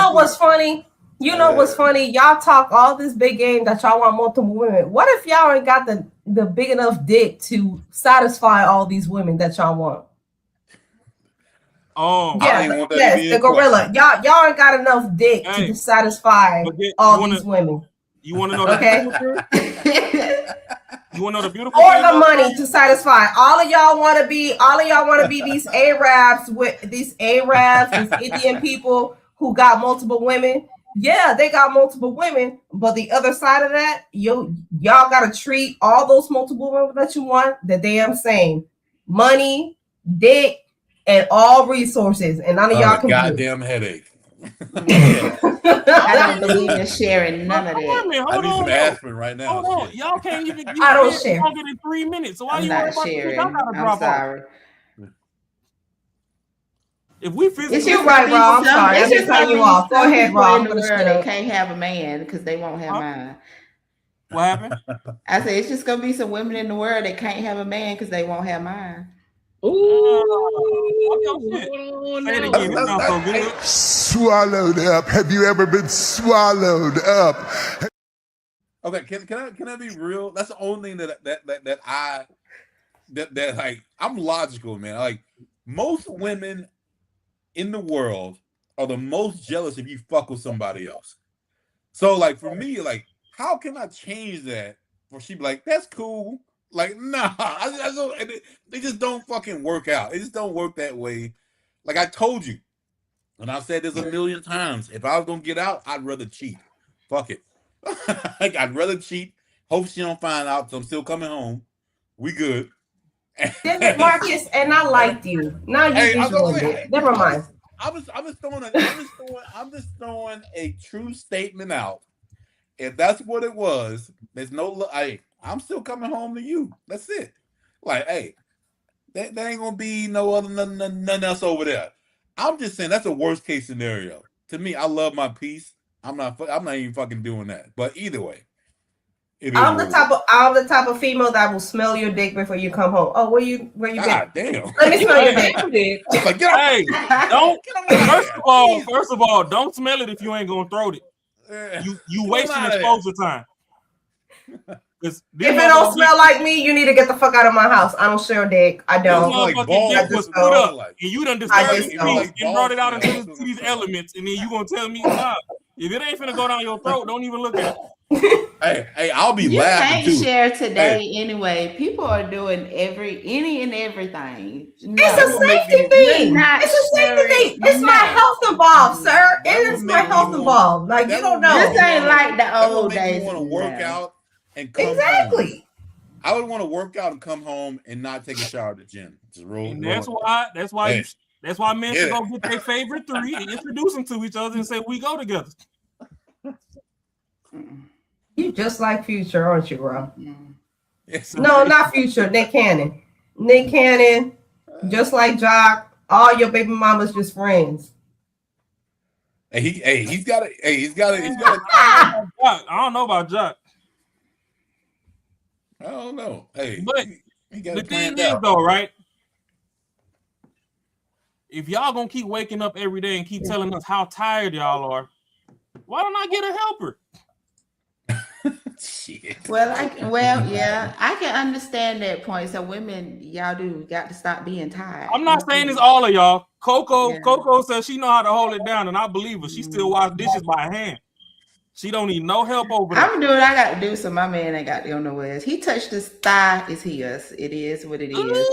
You know what's funny? Y'all talk all this big game that y'all want multiple women. What if y'all ain't got the big enough dick to satisfy all these women that y'all want? Oh, yes, the gorilla. Y'all ain't got enough dick to satisfy all these women. You want to know the You want to know the beautiful or the money to satisfy all of y'all want to be these Arabs, these Indian people who got multiple women. Yeah, they got multiple women, but the other side of that, y'all gotta treat all those multiple women that you want the damn same. Money, dick, and all resources, and none of y'all can goddamn headache. I don't believe in sharing none of that. I need some aspirin right now. Hold on. Y'all can't even get I don't share longer than 3 minutes. So why I'm you not worried about sharing. y'all gotta I'm drop sorry. off? If we physically, you're right, Rob. I'm sorry. I'm just cutting you off. Go ahead, Rob. They can't have a man because they won't have mine. What happened? I said it's just gonna be some women in the world that can't have a man because they won't have mine. Swallowed up. Have you ever been swallowed up? Okay, can I be real? That's the only thing that like I'm logical, man. Like most women in the world are the most jealous if you fuck with somebody else. So like for me, like how can I change that? Or she be like, that's cool. Like, nah, I don't, they just don't fucking work out. They just don't work that way. Like I told you, and I've said this a million times, if I was gonna get out, I'd rather cheat. Fuck it. Like I'd rather cheat. Hope she don't find out, so I'm still coming home. We good. Damn it, Marcus, and I liked you. Now you just ruined it. Never mind. I'm just throwing a true statement out. If that's what it was, there's no. I'm still coming home to you. That's it. Like, hey, there ain't gonna be no other nothing else over there. I'm just saying that's a worst case scenario. To me, I love my peace. I'm not even fucking doing that. But either way, I'm the type of female that will smell your dick before you come home. Oh, where you God been? damn. Let me smell your dick. Like, hey, don't. First of all, don't smell it if you ain't gonna throw it. You wasting exposure time. If it don't smell like me, you need to get the fuck out of my house. I don't share dick. I don't. I just put up, and you done disturbed the peace and brought it out into these elements, and then you gonna tell me, nah, if it ain't finna go down your throat, don't even look at it. Hey, I'll be You laughing can't too. share today anyway. People are doing any and everything. No. It's a safety thing. It's a safety thing. It's my health involved, sir. It is my health involved. Like you don't know. This ain't like the old days. You want to work out and come exactly. Home. I would want to work out and come home and not take a shower at the gym. Just roll. And that's why men should go get their favorite three and introduce them to each other and say we go together. You just like Future, aren't you, bro? Yes. No, not Future. Nick Cannon. Nick Cannon, just like Jock. All your baby mamas just friends. He's got it. I don't know about Jock. I don't know. Hey, but the thing is, though, right? If y'all gonna keep waking up every day and keep telling us how tired y'all are, why don't I get a helper? Shit. Yeah, I can understand that point. So women, y'all got to stop being tired. I'm not saying it's all of y'all. Coco says she know how to hold it down, and I believe her. She still wash dishes by hand. She don't need no help over there. I'm doing what I got to do, so my man ain't got to go nowhere. He touched his thigh, it's his. It is what it is.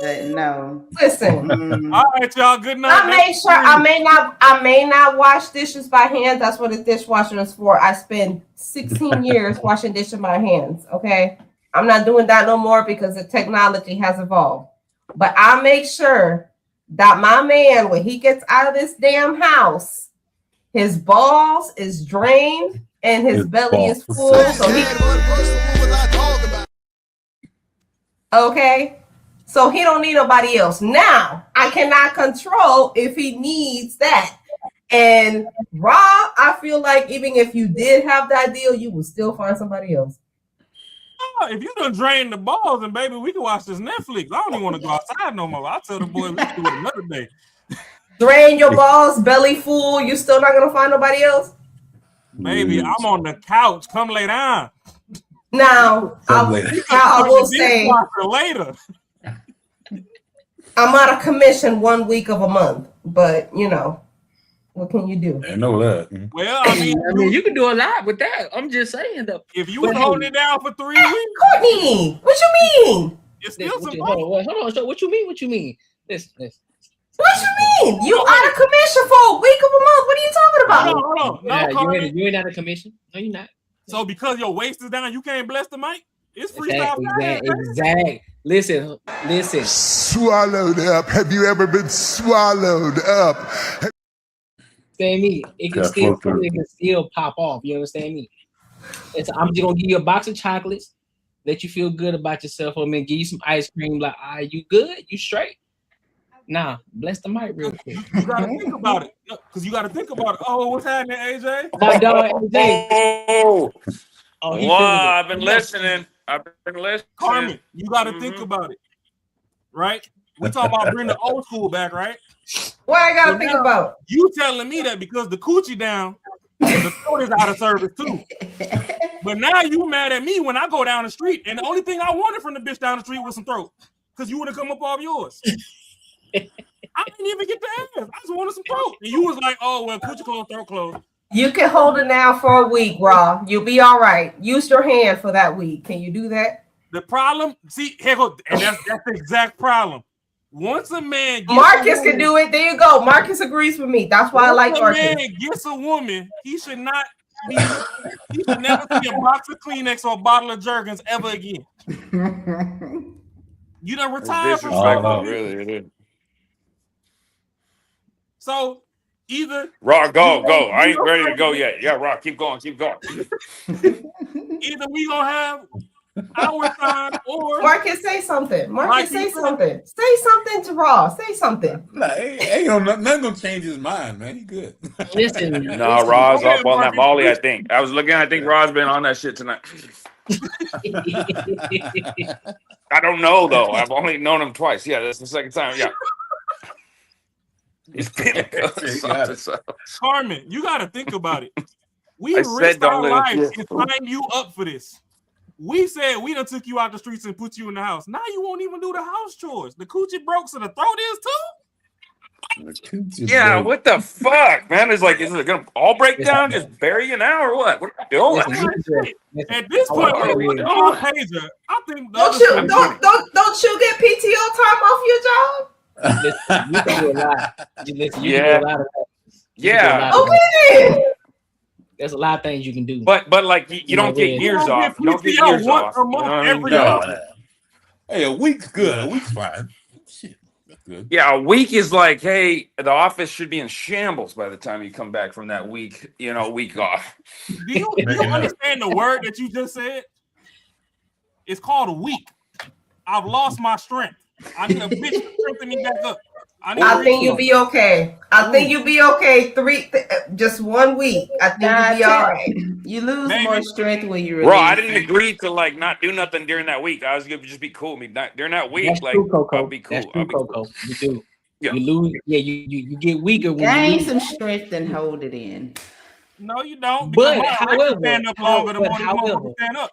But no. Listen. All right, y'all. Good night. I make sure I may not wash dishes by hand. That's what a dishwasher is for. I spent 16 years washing dishes by hands. Okay. I'm not doing that no more because the technology has evolved. But I make sure that my man, when he gets out of this damn house, his balls is drained and his belly is full. Okay. So he don't need nobody else. Now, I cannot control if he needs that. And Rob, I feel like even if you did have that deal, you would still find somebody else. Oh, if you done drain the balls, and baby, we can watch this Netflix. I don't even want to go outside no more. I'll tell the boy we can do it another day. Drain your balls, belly full. You still not gonna find nobody else? Baby, I'm on the couch. Come lay down. Now, I will say later. I'm out of commission 1 week of a month, but you know, what can you do? I know that. Well, I mean, you can do a lot with that. I'm just saying though. If you would hold it down for 3 weeks, Courtney, what you mean? It's still some hold on. So what you mean? What you mean? Listen. What you mean? You out of commission for a week of a month? What are you talking about? Hold on. No, you ain't out of commission. No, you're not. So because your waist is down, you can't bless the mic? It's freestyle. Exactly. Listen. Swallowed up. Have you ever been swallowed up? Understand me? It can still pop off. You understand me? I'm just gonna give you a box of chocolates, let you feel good about yourself, and then give you some ice cream. Like, you good? You straight? Nah, bless the mic real quick. You gotta think about it. Because you gotta think about it. Oh, what's happening, AJ? My dog, AJ. I've been listening. Carmen, you gotta think about it. Right? We talking about bringing the old school back, right? What I gotta think about? You telling me that because the coochie down, the throat is out of service too. But now you mad at me when I go down the street, and the only thing I wanted from the bitch down the street was some throat. Because you would have come up off yours. I didn't even get the ass. I just wanted some throat. And you was like, oh, well, coochie closed, throat closed. You can hold it now for a week, Raw. You'll be all right. Use your hand for that week. Can you do that? The problem, see, here go, and that's the exact problem. Once a man Marcus can do it. There you go. Marcus agrees with me. That's why I like Marcus. Once a man gets a woman, he should not be, he should never see a box of Kleenex or a bottle of Jergens ever again. You done retired from really, it is. So either Rock, go. I ain't ready to go yet. Yeah, Rock, keep going. Either we gonna have our time or Marcus, say something. Marcus, say something. Say something to Raw. Say something. Nah, ain't nothing gonna change his mind, man. He good. Listen. No, Rod's up on that Molly, I think. I think Rod's been on that shit tonight. I don't know though. I've only known him twice. Yeah, that's the second time. Yeah. Carmen, you got to think about it. We risked our lives to sign you up for this. We said we done took you out the streets and put you in the house. Now you won't even do the house chores. The coochie broke, so the throat is too. Yeah, what the fuck, man? Is it gonna all break down? Just bury you now or what? What are you doing? At this point, What are we with doing? our pager, I think Don't you get PTO time off your job? Listen, you can do a lot. Listen, you Yeah. can do a lot of that. Yeah. Okay. There's a lot of things you can do. But like you don't get years off. You don't get PTO years once off. a You month know what I mean? every No. month. Hey, a week's good. A week's fine. Shit, that's good. Yeah, a week is like, hey, the office should be in shambles by the time you come back from that week, week off. Do you understand the word that you just said? It's called a week. I've lost my strength. I need a bitch to strengthen me back up. I think you'll be okay. I think you'll be okay. Just 1 week. I think you'll be all right. You lose more strength when you release. Bro, I didn't agree to like not do nothing during that week. I was gonna just be cool. During that week, That's like true, Coco. I'll be cool. That's true, Coco. You do. Yeah. You lose. Yeah, you get weaker when Gain you lose. some strength and hold it in. No, you don't. But because my legs however, stand up longer the more but these however, motherfuckers stand up.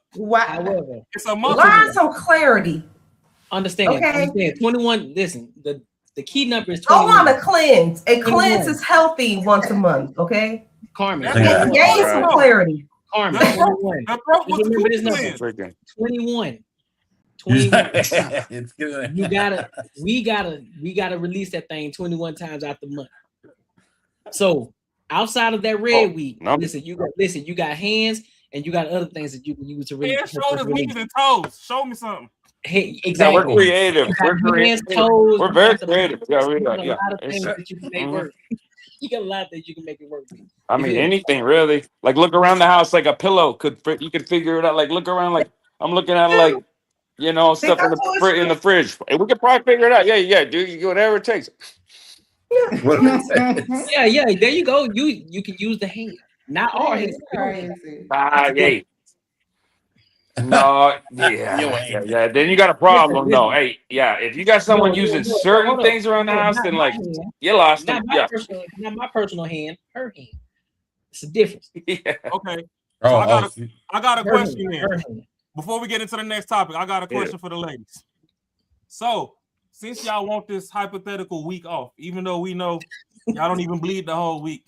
However, It's a muscle. Learn some clarity. Understand. Okay. Understand. 21. Listen, the key number is Go 21. on a cleanse. A 21. cleanse is healthy once a month. Okay. Carmen. Yeah. Gain some clarity. Carmen. The 21. throat was Just remember this clean. number. 21. 21. It's good. we gotta release that thing 21 times out the month. So outside of that red week, no. listen, you got hands and you got other things that you can use to really Head, shoulders, knees, and toes. Show me something. Hey, Yeah, exactly. we're creative. You got We're hands, creative. toes, We're you very got the- creative. Yeah, we you got are. a Yeah. lot of things that you can make work. You got a lot of things you can make it work with. I mean, anything really. Like look around the house, like a pillow you could figure it out. Like look around, like I'm looking at like stuff in the fridge. And we could probably figure it out. Yeah, dude, you whatever it takes. Yeah, there you go. You can use the hand, not our hands. Hey. No, yeah. Then you got a problem, though. Hey, yeah. If you got someone using certain things around the house, then like you lost them. Yeah. Not my personal hand, her hand. It's a difference. Yeah. Okay. So I got a Her question hand, her here. hand. Before we get into the next topic, I got a question for the ladies. So, since y'all want this hypothetical week off, even though we know y'all don't even bleed the whole week,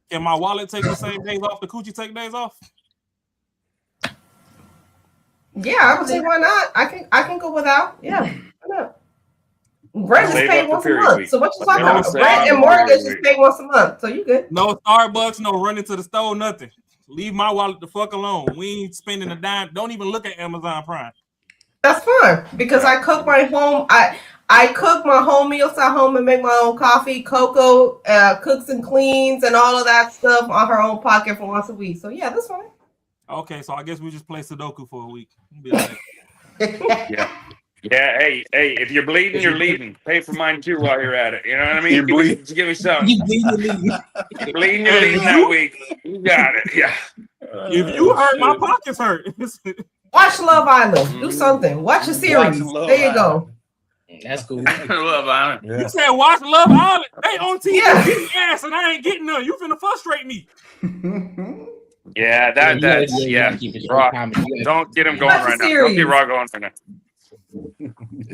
can my wallet take the same days off? The coochie take days off? Yeah, I would say why not? I can go without. Yeah, why not? Rent is Save paid up the once a period month. week. So what you talking No, about? save Rent up and the mortgage period is week. paid once a month. So you good? No Starbucks, no running to the store, nothing. Leave my wallet the fuck alone. We ain't spending a dime. Don't even look at Amazon Prime. That's fine because I cook my home. I cook my home meals at home and make my own coffee. Coco cooks and cleans and all of that stuff on her own pocket for once a week. So yeah, that's fine. Okay, so I guess we just play Sudoku for a week. Be like, Yeah. Yeah, hey, if you're bleeding, you're leaving. Pay for mine too while you're at it. You know what I mean? You're bleeding. Give me something. You bleed, you leave. You're bleeding, you're leaving that week. You got it. Yeah. if you hurt, my pockets hurt. Watch Love Island. Do something. Watch a series. Love There you go. That's cool. Love Island. You said watch Love Island. They on TV Yeah. beating ass and I ain't getting none. You finna frustrate me. Yeah, that's yeah. Raw. Don't get him going Watch the right now. Don't series. get Raw going right now.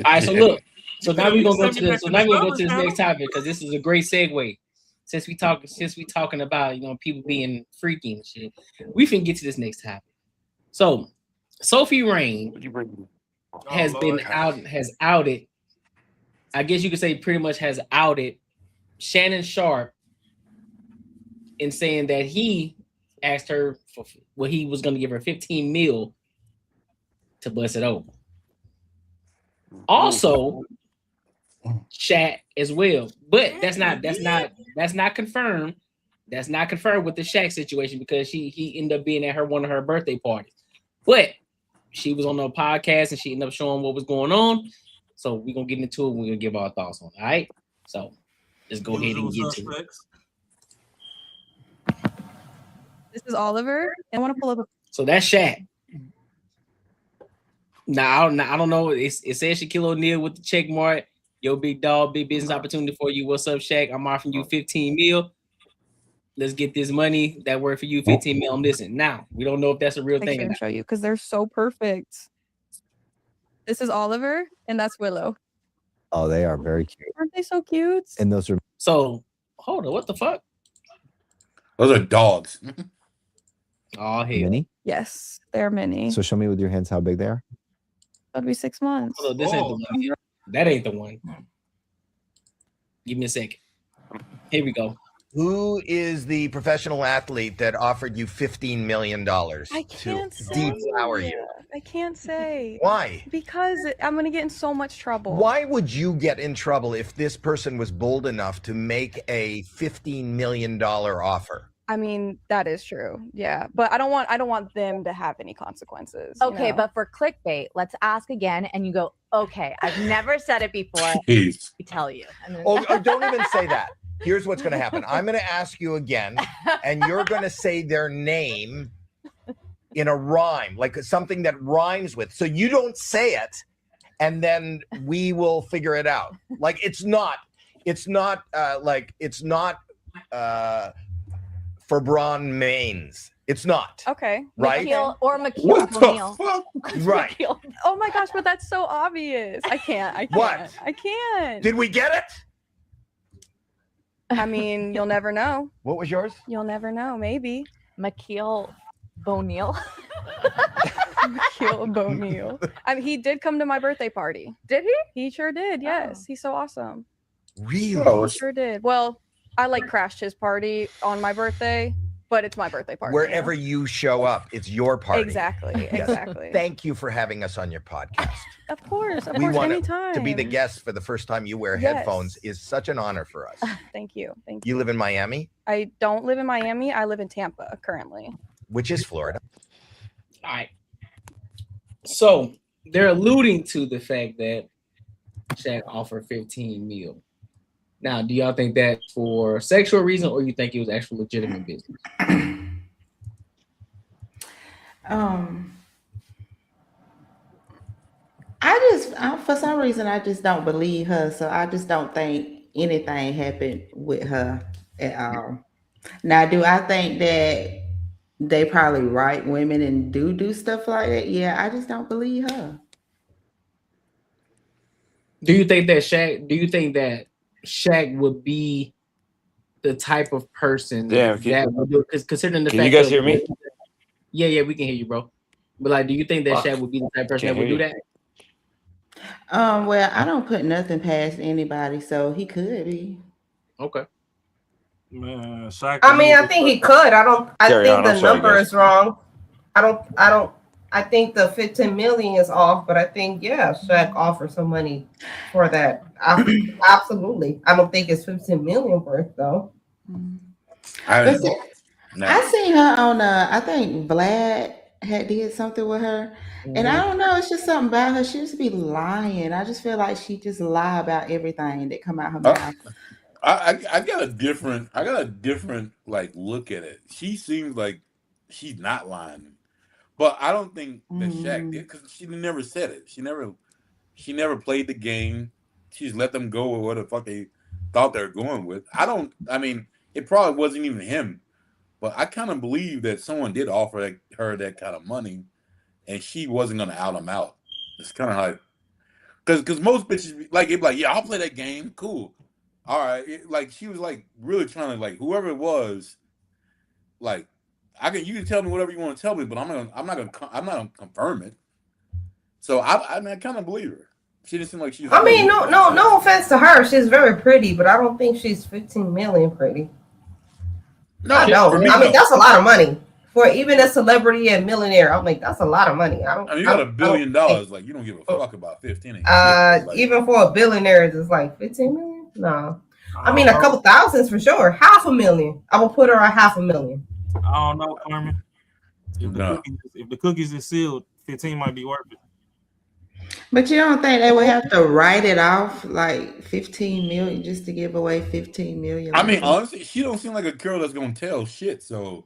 All right, so look. So now we're gonna go to this. So now we're gonna go to this next topic because this is a great segue. Since we talking about people being freaky and shit, we finna get to this next topic. So Sophie Rain has outed. I guess you could say pretty much has outed Shannon Sharpe in saying that he asked her for what he was going to give her 15 mil to bust it open. Also, Shaq as well, but that's not confirmed. That's not confirmed with the Shaq situation because he ended up being at one of her birthday parties, but she was on a podcast and she ended up showing what was going on. So we're gonna get into it. We're gonna give our thoughts on it. All right. So let's go ahead and get to it. This is Oliver. I want to pull up. So that's Shaq. Now I don't know. It says Shaquille O'Neal with the check mark. Yo, big dog, big business opportunity for you. What's up, Shaq? I'm offering you 15 mil. let's get this money that worked for you, 15 mil. I'm listening. Now we don't know if that's a real thing. I'll show you because they're so perfect. This is Oliver, and that's Willow. Oh, they are very cute. Aren't they so cute? And those are so. Hold on, what the fuck? Those are dogs. Oh, hell. mini. Yes, they're mini. So show me with your hands how big they are. That'd be 6 months. Hold on, this ain't the one. That ain't the one. Give me a second. Here we go. Who is the professional athlete that offered you $15 million I can't to say. deflower you? I can't say. Why? Because I'm going to get in so much trouble. Why would you get in trouble if this person was bold enough to make a $15 million offer? I mean, that is true. Yeah, but I don't want them to have any consequences. you Okay, know? but for clickbait, let's ask again, and you go, okay, I've never said it before. Jeez. We tell you. And then- Oh, don't even say that. Here's what's going to happen. I'm going to ask you again, and you're going to say their name in a rhyme, like something that rhymes with. So you don't say it, and then we will figure it out. Like it's not for Braun Maines. It's not. Okay. Right? McKeel What the O'Neal. fuck? Right. Oh my gosh, but that's so obvious. I can't. What? I can't. Did we get it? I mean, you'll never know. What was yours? You'll never know. Maybe. McKeel O'Neal. McKeel O'Neal. I mean, he did come to my birthday party. Did he? He sure did. Yes. He's so awesome. Really? He sure did. Well, I like crashed his party on my birthday, but it's my birthday party. Wherever you show up, it's your party. Exactly. Yes. Exactly. Thank you for having us on your podcast. Of course. Of We course. want Anytime. to be the guest for the first time you wear Yes. headphones is such an honor for us. Thank you. Thank you. You live in Miami, I don't live in Miami. I live in Tampa currently. which is Florida. All right. So they're alluding to the fact that Shaq offered 15 mil. Now, do y'all think that for sexual reason, or you think it was actual legitimate business? For some reason, I just don't believe her. So I just don't think anything happened with her at all. Now, do I think that they probably write women and do stuff like that? Yeah, I just don't believe her. Do you think that Shaq would be the type of person that would do? Because considering the Can fact you guys that- hear me? Yeah, we can hear you, bro. But like, do you think that Shaq would be the type of person that would do that? Well, I don't put nothing past anybody, so he could be. Okay. Man, Shaq. I mean, I think he could. I Carry think on. the I'm sorry, number guys. is wrong. I think the 15 million is off, but I think, yeah, Shaq offered some money for that. Absolutely. I don't think it's 15 million worth though. I seen her on I think Vlad had did something with her. And I don't know, it's just something about her. She used to be lying. I just feel like she just lie about everything that come out her mouth. I got a different like look at it. She seems like she's not lying, but I don't think that Shaq did because she never said it. She never played the game. She just let them go with what the fuck they thought they were going with. I mean, it probably wasn't even him, but I kind of believe that someone did offer her that kind of money, and she wasn't gonna out him out. It's kind of like because most bitches like it, like yeah, I'll play that game, cool. All right, like she was like really trying to like whoever it was, like you can tell me whatever you want to tell me, but I'm not gonna confirm it. So I kind of believe her. She didn't seem like she's. I mean, no offense to her. She's very pretty, but I don't think she's 15 million pretty. No, I don't. for me, I mean, no. that's a lot of money for even a celebrity and millionaire. I'm like, that's a lot of money. I mean, you got $1 billion. Like you don't give a fuck about 15. Even for a billionaire, it's like 15 million. No, I mean a couple thousands for sure. $500,000. I will put her at $500,000. I don't know, Carmen. If the cookies is sealed, 15 might be worth it. But you don't think they would have to write it off like 15 million just to give away 15 million? I mean, honestly, she don't seem like a girl that's gonna tell shit. So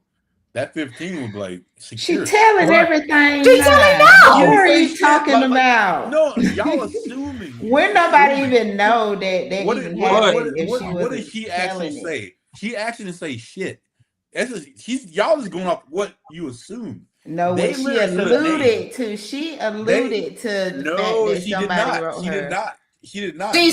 that 15 would be like secure. She telling everything. She's telling now. What are you talking about? No, y'all assuming. When nobody even know that What even did happened if she what did wasn't she actually telling it. say? She actually didn't say shit. Y'all is going off what you assume. No, what she alluded to. She alluded to the fact that somebody wrote She her. did not. She did not. She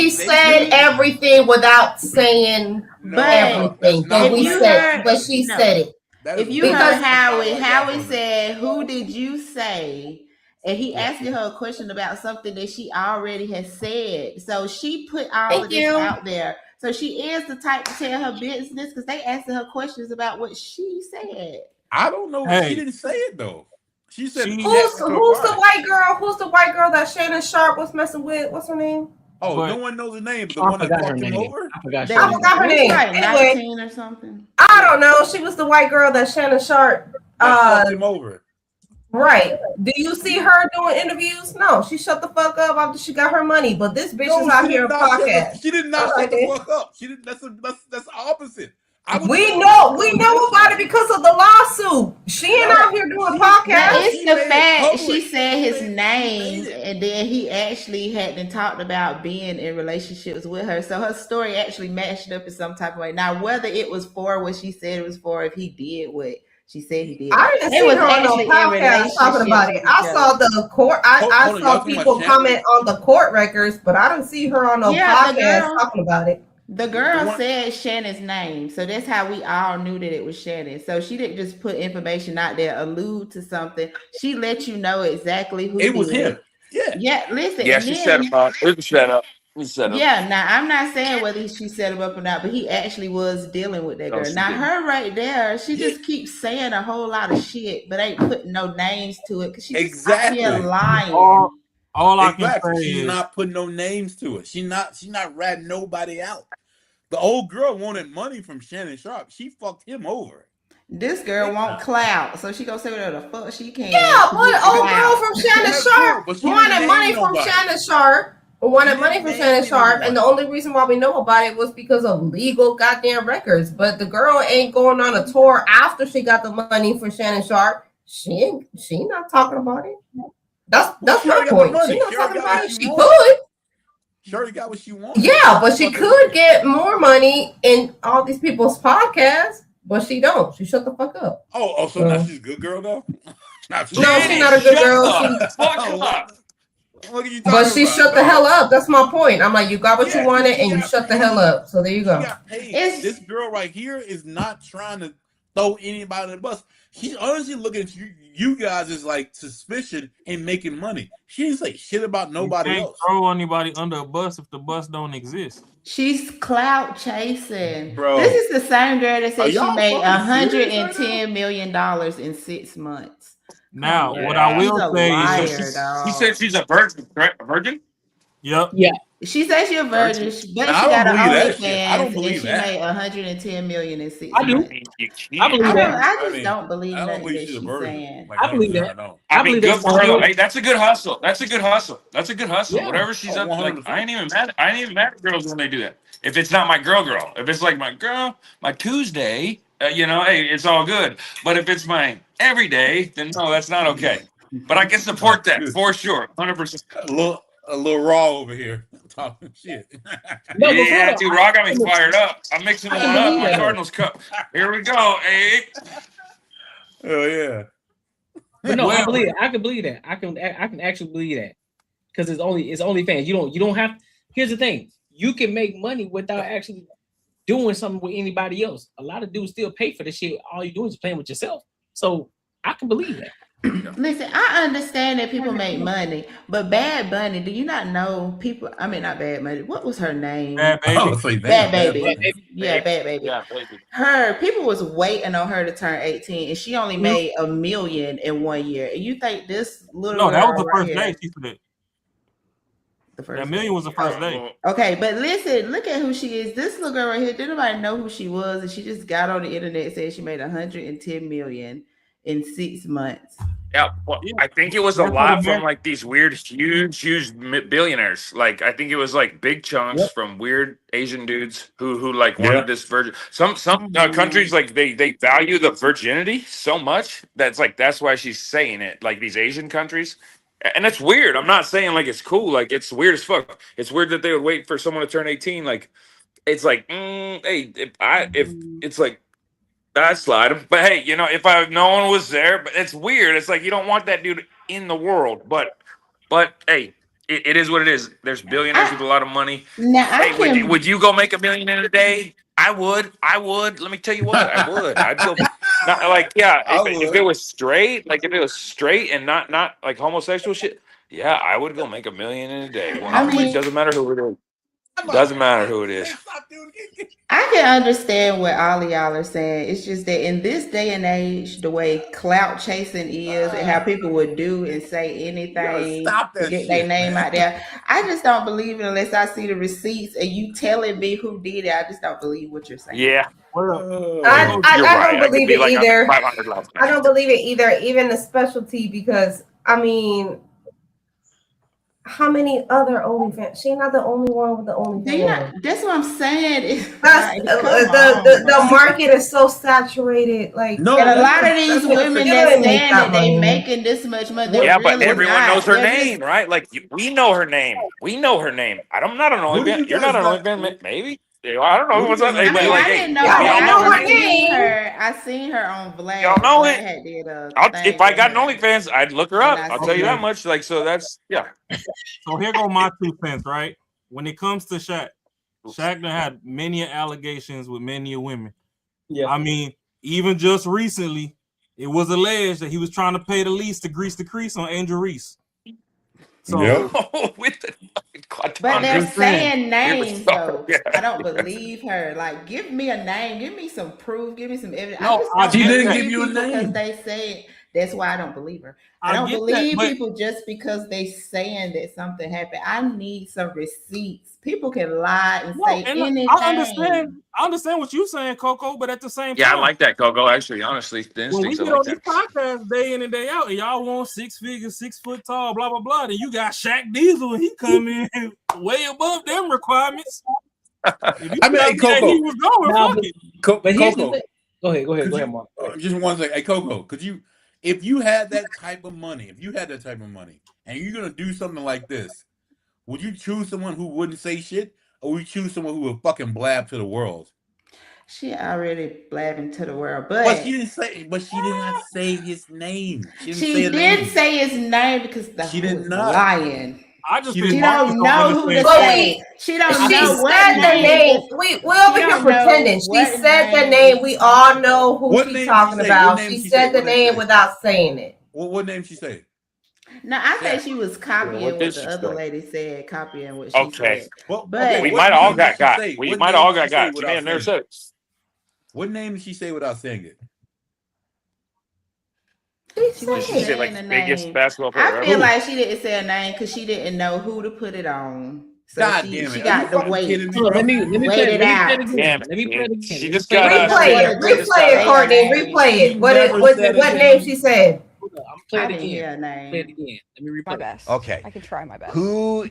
said everything without saying everything. But she said it. If you heard Howie said, "Who did you say?" and he asking her a question about something that she already has said. So she put all of this out there. So she is the type to tell her business because they asking her questions about what she said. I don't know. She didn't say it though. She said, "Who's the white girl? Who's the white girl that Shannon Sharpe was messing with? What's her name?" Oh, no one knows the name, but the one that fucked him over. I forgot her name. Anyway, 19 or something. I don't know. She was the white girl that Shannon Sharpe fucked him over. Right. Do you see her doing interviews? No, she shut the fuck up after she got her money. But this bitch is out here podcast. She did not shut the fuck up. She didn't. That's the opposite. We know about it because of the lawsuit. She ain't out here doing podcasts. It's the fact she said his name, and then he actually hadn't talked about being in relationships with her. So her story actually matched up in some type of way. Now, whether it was for what she said it was for, if he did what she said he did, I didn't see her on no podcast talking about it. I saw the court. I saw people comment on the court records, but I didn't see her on no podcast talking about it. The girl said Shannon's name, so that's how we all knew that it was Shannon. So she didn't just put information out there, allude to something. She let you know exactly who it was him. Yeah. Yeah. Listen. Yeah, she set him up. It was set up. Yeah. Now I'm not saying whether she set him up or not, but he actually was dealing with that girl. Now her right there, she just keeps saying a whole lot of shit, but ain't putting no names to it because she's out here lying. All I can say she's is not putting no names to it. She's not ratting nobody out. The old girl wanted money from Shannon Sharpe. She fucked him over. This girl want clout, so she gonna say whatever the fuck she can. Yeah, but old girl from Shannon Sharpe wanted money from Shannon Sharpe. And the only reason why we know about it was because of legal goddamn records. But the girl ain't going on a tour after she got the money for Shannon Sharpe. She not talking about it. That's my point. She not talking about it. She could. She already got what she wanted. Yeah, but she could get more money in all these people's podcasts, but she don't. She shut the fuck up. So now she's a good girl though? No, she's not a good girl. But she shut the hell up. That's my point. I'm like, you got what you wanted and you shut the hell up. So there you go. This girl right here is not trying to throw anybody in the bus. She's honestly looking at you guys as like suspicion and making money. She didn't say shit about nobody else. Throw anybody under a bus if the bus don't exist. She's clout chasing. Bro. This is the same girl that said she made $110 million in 6 months. Now, what I will say is she said she's a virgin, correct? A virgin? Yep. Yeah. She says she's a virgin, but she got an OnlyFans and she made $110 million in 6 months. I believe that. I just don't believe nothing that she's saying. I believe that. I mean, good for her though. Hey, that's a good hustle. That's a good hustle. Yeah. Whatever she's up to, like, I ain't even mad at girls when they do that. If it's not my girl. If it's like my girl, my Tuesday, hey, it's all good. But if it's my everyday, then no, that's not okay. But I can support that for sure, 100%. A little raw over here talking shit. Yeah, dude, Raw got me fired up. I'm mixing one up. My Cardinals cup. Here we go. Hey. Oh yeah. But no, I believe it. I can believe that. I can actually believe that because it's OnlyFans. You don't have. Here's the thing: you can make money without actually doing something with anybody else. A lot of dudes still pay for this shit. All you do is playing with yourself. So I can believe that. Listen, I understand that people make money, but Bad Bunny, do you not know people? I mean, not Bad Bunny. What was her name? Bad Baby. Bad Baby. Yeah, Bad Baby. Yeah, baby. Her people was waiting on her to turn 18, and she only made $1 million in 1 year. And you think this little? No, that was the girl first day. She said that $1 million was the first day. Okay, but listen, look at who she is. This little girl right here. Didn't nobody know who she was, and she just got on the internet and said she made $110 million in 6 months. Yeah, well, I think it was a lot from like these weird, huge billionaires. Like I think it was like big chunks from weird Asian dudes who like wanted this virgin. Some countries like they value the virginity so much that's like that's why she's saying it. Like these Asian countries, and it's weird. I'm not saying like it's cool. Like it's weird as fuck. It's weird that they would wait for someone to turn 18. Like it's like, hey, if it's like. I'd slide him. But hey, if no one was there, but it's weird. It's like you don't want that dude in the world. But hey, it is what it is. There's billionaires with a lot of money. Now I Hey, can. would you go make $1 million in a day? I would. Let me tell you what, I would. I'd go. Not like if it was straight, and not like homosexual shit. Yeah, I would go make $1 million in a day. It doesn't matter who it is. Doesn't matter who it is. I can understand what all of y'all are saying. It's just that in this day and age, the way clout chasing is and how people would do and say anything to get their name out there, I just don't believe it unless I see the receipts and you telling me who did it. I just don't believe what you're saying. Yeah. I don't believe it either. I don't believe it either, even the specialty, because I mean, how many other OnlyFans? She's not the only one with the OnlyFans. That's what I'm saying. The market is so saturated. Like, and a lot of these women that saying that they making this much money. But everyone knows her name, right? Like we know her name. I'm not an OnlyFans. You're not an OnlyFans, maybe. I don't know what's up. I didn't know. I seen her on Vlad. Y'all know it. Vlad If I got an OnlyFans, I'd look her up. I'll tell you that much. So that's So here go my 2 cents, right? When it comes to Shaq done had many allegations with many women. Yeah. I mean, even just recently, it was alleged that he was trying to pay the lease to grease the crease on Angel Reese. So but they're saying names though. I don't believe her. Like, give me a name, give me some proof, give me some evidence. She didn't give you a name because they say that's why I don't believe her. I don't believe people just because they saying that something happened. I need some receipts. People can lie and say anything. I understand what you're saying, Coco, but at the same time, I like that, Coco. Actually, honestly, the when we instincts get are on like this podcast day in and day out, and y'all want 6 figures, 6 foot tall, blah blah blah, then you got Shaq Diesel, and he come in way above them requirements. I mean, hey, Coco, he was going, but here's the Coco, thing. Go ahead, Mark. Just one second. Hey, Coco, if you had that type of money, and you're gonna do something like this, would you choose someone who wouldn't say shit, or would you choose someone who would fucking blab to the world? She already blabbing to the world, but she didn't say. But she did not say his name. She did say his name because she didn't lying. I just she don't know who to say. She don't know what the name. We over here pretending. She said the name. We all know who she's talking about. She said the name without saying it. What name she say? No, I think she was copying what the other lady said, copying what she said. But we might all got got. We might all got got. She may have never said it. What name did she say without saying it? She said like the biggest basketball player I feel like she didn't say a name because she didn't know who to put it on. So God she damn it! got the weight. Let me wait it out. Let me play it again. She just got replay it, Courtney. Replay it. What name she said? Play it again. Let me replay my best. Okay. I can try my best. Who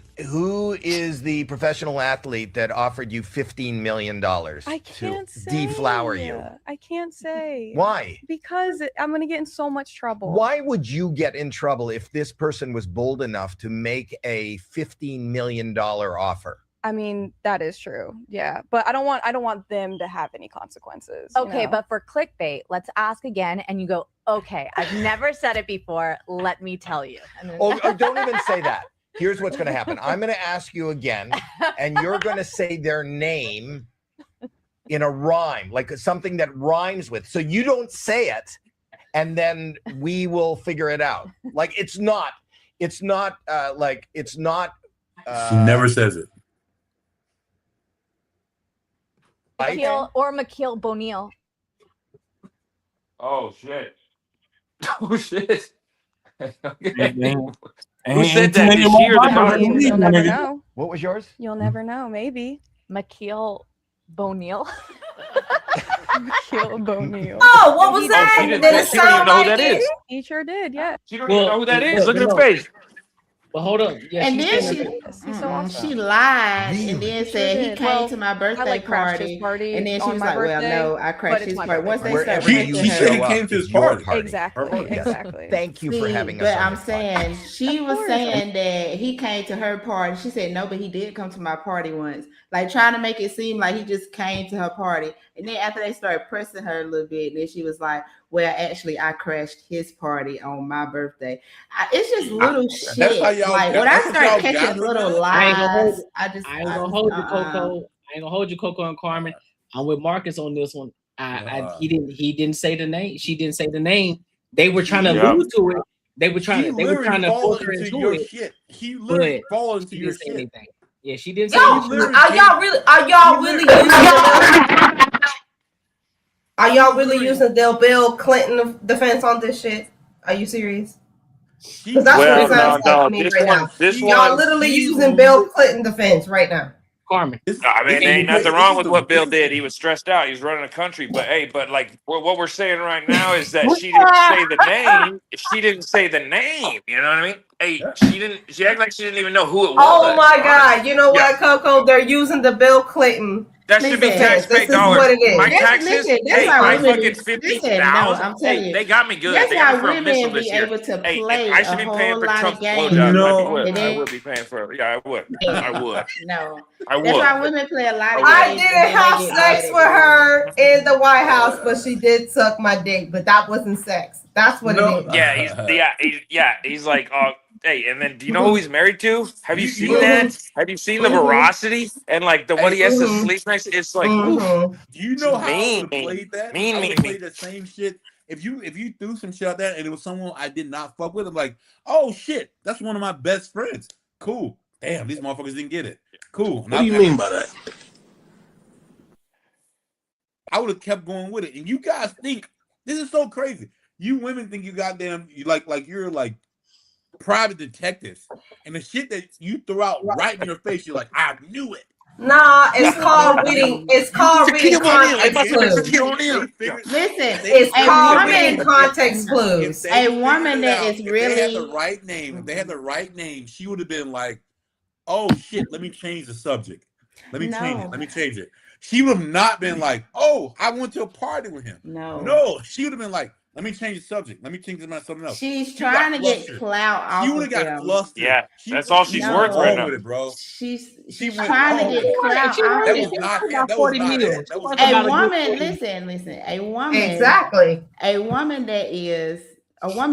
is the professional athlete that offered you $15 million I can't to say. deflower you? I can't say. Why? Because I'm going to get in so much trouble. Why would you get in trouble if this person was bold enough to make a $15 million offer? I mean, that is true. Yeah. But I don't want them to have any consequences. Okay, but for clickbait, let's ask again and you go, okay, I've never said it before. Let me tell you. And then... Don't even say that. Here's what's going to happen. I'm going to ask you again, and you're going to say their name in a rhyme, like something that rhymes with. So you don't say it, and then we will figure it out. Like it's not. She never says it. McKeel Boniel. Oh shit! Oh shit! Who said that? Did she or the You'll never know. What was yours? You'll never know. Maybe McKeel Boniel. McKeel Boniel. Oh, what was that? Did it sound like that it? Is. He sure did. Yeah. She don't even know who that is. Look at her face. But hold up. Yeah, and then she lied and then said he came to my birthday party. And then she was like, well, no, I crashed his party. Once they started she said he came to his party. Exactly. Thank you for having us. But I'm saying she was saying that he came to her party. She said no, but he did come to my party once. Like trying to make it seem like he just came to her party. And then after they started pressing her a little bit, then she was like, well, actually, I crashed his party on my birthday. It's just little shit. That's how y'all Like, when I start catching little I ain't gonna hold lies, you. I just I ain't gonna hold you, Coco. I ain't gonna hold you, Coco and Carmen. I'm with Marcus on this one. He didn't say the name. She didn't say the name. They were trying to allude to it. They were trying to force her into your it. shit. He literally fall into She your didn't say shit. anything. Yeah, she didn't say Yo, anything. are y'all really using the Bill Clinton defense on this shit? Are you serious? Because that's what it sounds like to me right now. Y'all literally using Bill Clinton defense right now. Carmen. I mean, there ain't nothing wrong with what Bill did. He was stressed out. He was running a country. But hey, like what we're saying right now is that she didn't say the name. She didn't say the name. You know what I mean? Hey, she acted like she didn't even know who it was. Oh my God! You know what, Coco? They're using the Bill Clinton. That should be defense. taxpayer This is dollars. what it is. My taxes, that's hey, how my women fucking be- 50,000. no, I'm telling you. They got me good. That's They got me how for a missile women this be year. able to Hey, play I should be a paying whole for lot Trump's of games. blowjob. I And would be paying for it. Yeah, I would. then- I would. No. I would. That's why women play a lot of I games. didn't and then have they get sex mad with at her in the White House, but she did suck my dick. But that wasn't sex. That's what it is. Yeah, he's like, oh, hey, and then do you know who he's married to? Have you seen Mhm. that? Have you seen the veracity and like the what he has to sleep next? It's like, oof. Do you know how I would have Mean. played that? Mean, I would mean, have played the same shit. If you threw some shit out there and it was someone I did not fuck with, I'm like, oh shit, that's one of my best friends. Cool. Damn, these motherfuckers didn't get it. Cool. What do you mean by that? I would have kept going with it. And you guys think this is so crazy. You women think you goddamn like you're like private detectives, and the shit that you throw out right in your face, you're like, I knew it. Nah, it's called reading. It's called reading context clues. Listen, It's a called woman- reading context clues. A woman that is If they had the really right name, she would have been like, oh shit, let me change the subject. Let me change it. She would have not been like, oh, I went to a party with him. No, she would have been like, let me change the subject. Let me change it to something else. She's trying to get clout off She would of have got them. flustered. Yeah, that's all she's worth right now. With it, bro. She's went trying to wrong get with it. clout She off worth of it. them. That was not it. That was A not woman, listen, a woman Exactly. A woman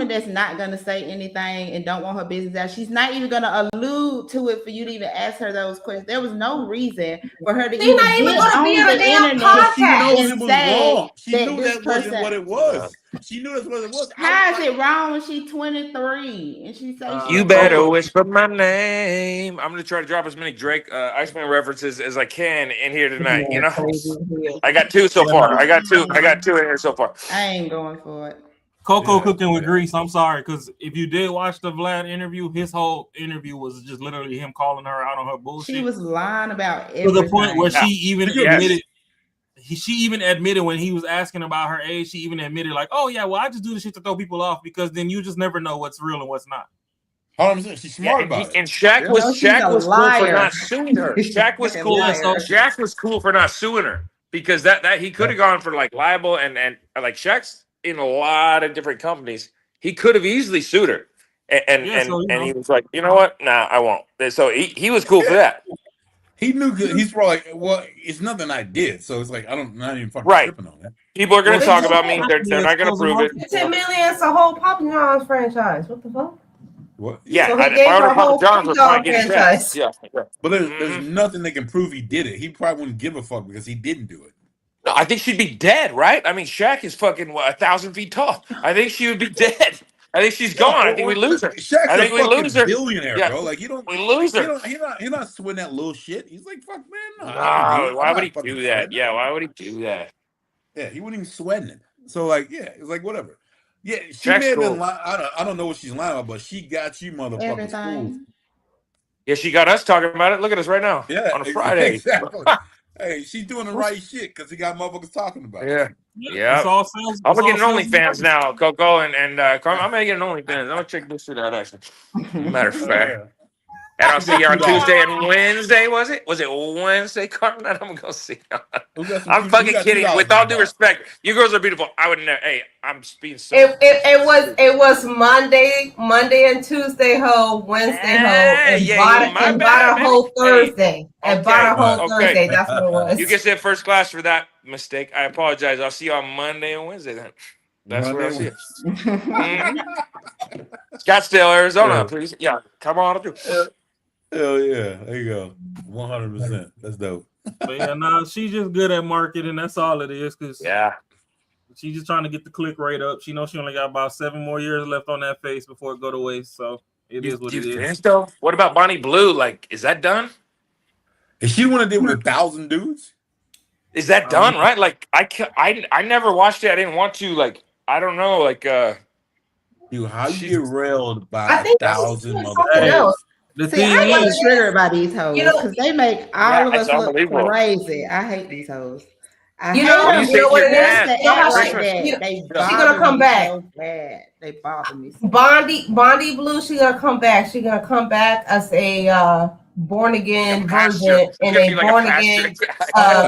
that's not gonna say anything and don't want her business out. She's not even gonna allude to it for you to even ask her those questions. There was no reason for her to She's even not even get gonna on be on a the damn internet podcast. She knows and it was say wrong. She knew this that wasn't person- what it was. She knew that's what it was. How is it wrong when she's 23 and she says You better whisper my name. I'm gonna try to drop as many Drake Iceman references as I can in here tonight. You know, I got two so far. I got two in here so far. I ain't going for it. Coco cooking with grease. I'm sorry, because if you did watch the Vlad interview, his whole interview was just literally him calling her out on her bullshit. She was lying about To everything. the point where she even admitted. She even admitted when he was asking about her age, she even admitted like, "Oh yeah, well I just do the shit to throw people off because then you just never know what's real and what's not." She's smart about it. And Shaq was cool for not suing her. Shaq was cool. Shaq was cool for not suing her because that he could have gone for like libel and like Shaq's in a lot of different companies. He could have easily sued her, and he was like, you know what? Nah, I won't. So he was cool for that. He knew. He's probably like, well, it's nothing I did, so it's like not even fucking Right. tripping on that. People are going to talk about me. They're not going to prove it. 10 million is a whole Papa John's franchise. What the fuck? What? Yeah, So he gave her a whole John's was Papa fine getting franchise. checks. Yeah. But there's nothing that can prove he did it. He probably wouldn't give a fuck because he didn't do it. No, I think she'd be dead, right? I mean, Shaq is fucking 1,000 feet tall. I think she would be dead. I think she's gone. I think we lose her. Shaq's I think a we fucking lose her. billionaire, Yeah. bro. Like you don't. We lose her. He's not sweating that little shit. He's like, fuck, man. No, Why would he do that? Yeah, why would he do that? Yeah, he wouldn't even sweating it. So like, yeah, it's like whatever. Yeah, she Shaq's may have cool. been lying. I don't know what she's lying about, but she got you motherfuckers fooled. Yeah, she got us talking about it. Look at us right now. Yeah, on a Friday. Exactly. Hey, she's doing the right shit because he got motherfuckers talking about it. Yeah. I'm gonna get an OnlyFans now, Coco and Carmen. I'm gonna get an OnlyFans. I'm gonna check this shit out actually. Matter of fact. And I'll see you on Tuesday and Wednesday. Was it Wednesday, Carmen? I'm gonna go see. I'm fucking kidding. With all due respect, you girls are beautiful. I would never. Hey, I'm being so. It was Monday and Tuesday hoe, Wednesday hoe, and bought a whole Thursday. And bought a whole Thursday. That's what it was. You get sent first class for that mistake. I apologize. I'll see you on Monday and Wednesday then. That's where I'll see you. Scottsdale, Arizona, please. Yeah, come on through. Hell yeah. There you go. 100%. That's dope. But yeah, nah, she's just good at marketing. That's all it is. Cause she's just trying to get the click rate up. She knows she only got about 7 more years left on that face before it go to waste. So it is what it is. Though? What about Bonnie Blue? Like, is that done? Is she want to deal with 1,000 dudes? Is that done? Right? Like, I never watched it. I didn't want to. Like, I don't know. Like, dude, how you get railed by 1,000 else. The See, I get triggered by these hoes because they make all of us look unbelievable. crazy. I hate these hoes. You know what it is? They act like that. She's gonna come back. So bad. They bother me. So Bondi Blue, she's gonna come back. She's gonna come back as a born again virgin and a born again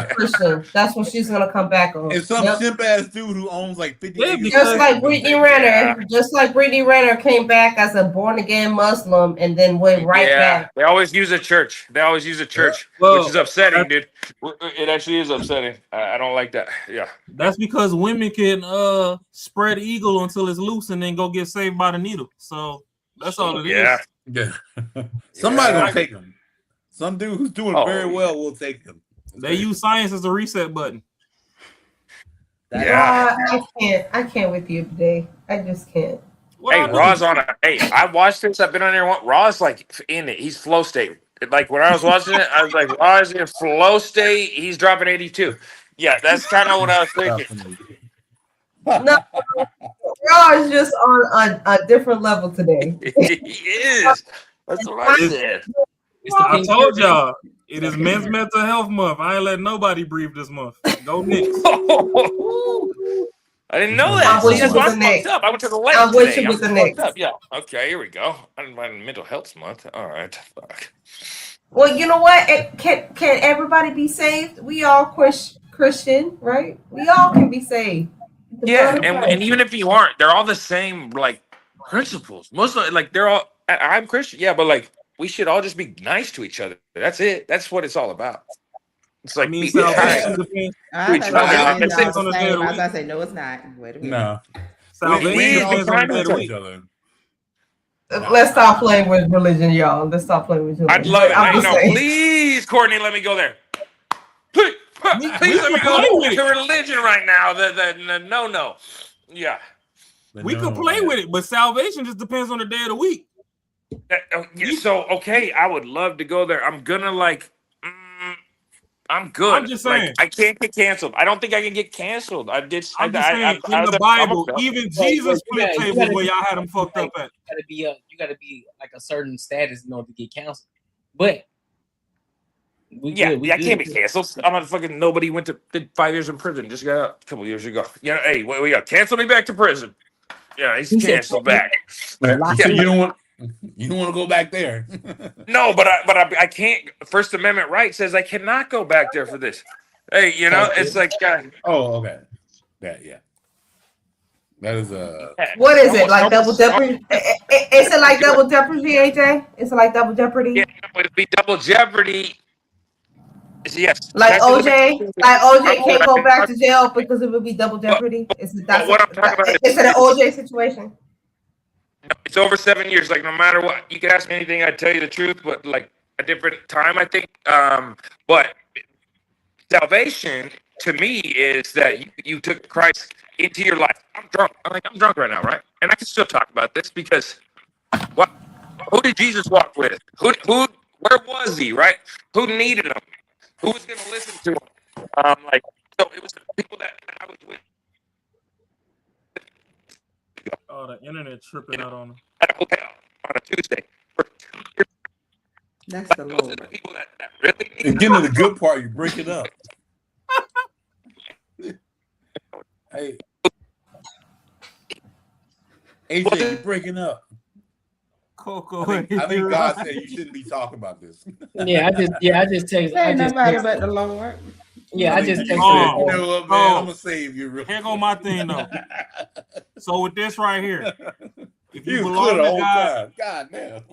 Christian. That's what she's gonna come back on. And some simp ass dude who owns like 50 acres. Just like Brittany Renner came back as a born again Muslim and then went right back. They always use a church. Which is upsetting, dude. It actually is upsetting. I don't like that. Yeah. That's because women can spread eagle until it's loose and then go get saved by the needle. So that's all it is. Yeah. Somebody gonna take them. Some dude who's doing very well will take them. They use science as a reset button. I can't with you today. I just can't. Hey, Raw's on it. Hey, I watched this. I've been on here. Raw's like in it. He's flow state. Like when I was watching it, I was like, Raw's in flow state. He's dropping 82. Yeah, that's kind of what I was thinking. No, Raw is just on a different level today. He is. That's what I said. I told y'all it is Men's Mental Health Month. I ain't letting nobody breathe this month. Go Knicks. I didn't know that. I wish it was a Knicks. I went to the lake I wish today. it was a Knicks. Yeah. Okay, here we go. I didn't mind Mental Health Month. All right. Fuck. Well, you know what? Can everybody be saved? We all Christian, right? We all can be saved. Yeah, and even if you aren't, they're all the same like principles. Most of like they're all. I'm Christian, yeah, but like we should all just be nice to each other. That's it. That's what it's all about. It's like be kind to each other. I was about to say no, it's not. Wait a minute. No. Let's stop playing with religion, y'all. Let's stop playing with religion. I'd love it. Please, Courtney, let me go there. Please let me go to religion right now. The no. Yeah. We could play with it, but salvation just depends on the day of the week. So, okay, I would love to go there. I'm gonna I'm good. I'm just saying. I can't get canceled. I don't think I can get canceled. I'm just saying, in the Bible, even Jesus flipped tables where y'all had them fucked up at. You gotta be like a certain status in order to get canceled. But I can't be canceled. I'm not fucking nobody did 5 years in prison. Just got out a couple years ago. Hey, we got cancel me back to prison. Yeah, he's canceled back. You don't want to go back there. No, but I can't. First Amendment right says I cannot go back there for this. Hey, it's like. Oh, okay. Yeah. That is What is it like? Double jeopardy? Is it like double jeopardy, AJ? Is it like double jeopardy? Yeah, it'd be double jeopardy. Yes. Like OJ can't go back to jail because it would be double jeopardy. Is it an OJ situation? It's over 7 years. Like no matter what, you can ask me anything, I'd tell you the truth. But like a different time, I think. But salvation to me is that you took Christ into your life. I'm drunk. I'm drunk right now, right? And I can still talk about this because who did Jesus walk with? Who? Where was he? Right? Who needed him? Who was going to listen to him? So it was the people that I was with. Oh, the internet tripping out on him. At a hotel on a Tuesday. That's the Lord. The people that really need and getting to the good part, you break it up. Hey, AJ, you're breaking up. Coco. I think God said you shouldn't be talking about this. I just text. Ain't nobody but the Lord. Yeah, I just you texted. said, you know what, man? I'm gonna save you. Real Here go my thing though. So with this right here, if He you was belong clear the to whole God, time. God damn.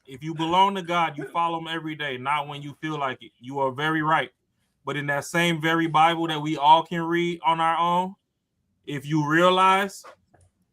if you belong to God, you follow him every day, not when you feel like it. You are very right. But in that same very Bible that we all can read on our own, if you realize,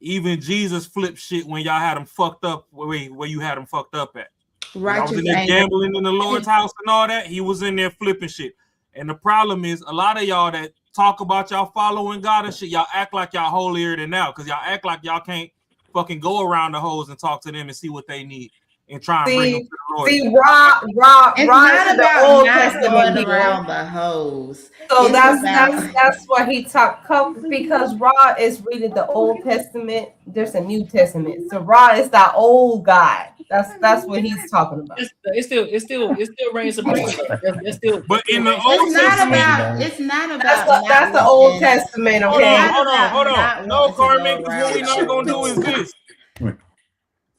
even Jesus flipped shit when y'all had him fucked up where you had him fucked up at. When I was in there gambling in the Lord's house and all that, he was in there flipping shit. And the problem is, a lot of y'all that talk about y'all following God and shit, y'all act like y'all holier than thou, because y'all act like y'all can't fucking go around the hoes and talk to them and see what they need and try and bring them to the Lord. See, Rob It's not not the about Old not Testament going people. around the hoes. So It's that's what he talked because Ra is reading the Old Testament. There's a New Testament. So Ra is that old guy. That's what he's talking about. It still reigns supreme. That's still. But in the Old It's not about. That's the Old Testament. Okay. Hold on. No, Carmen, because what we're not gonna do is this.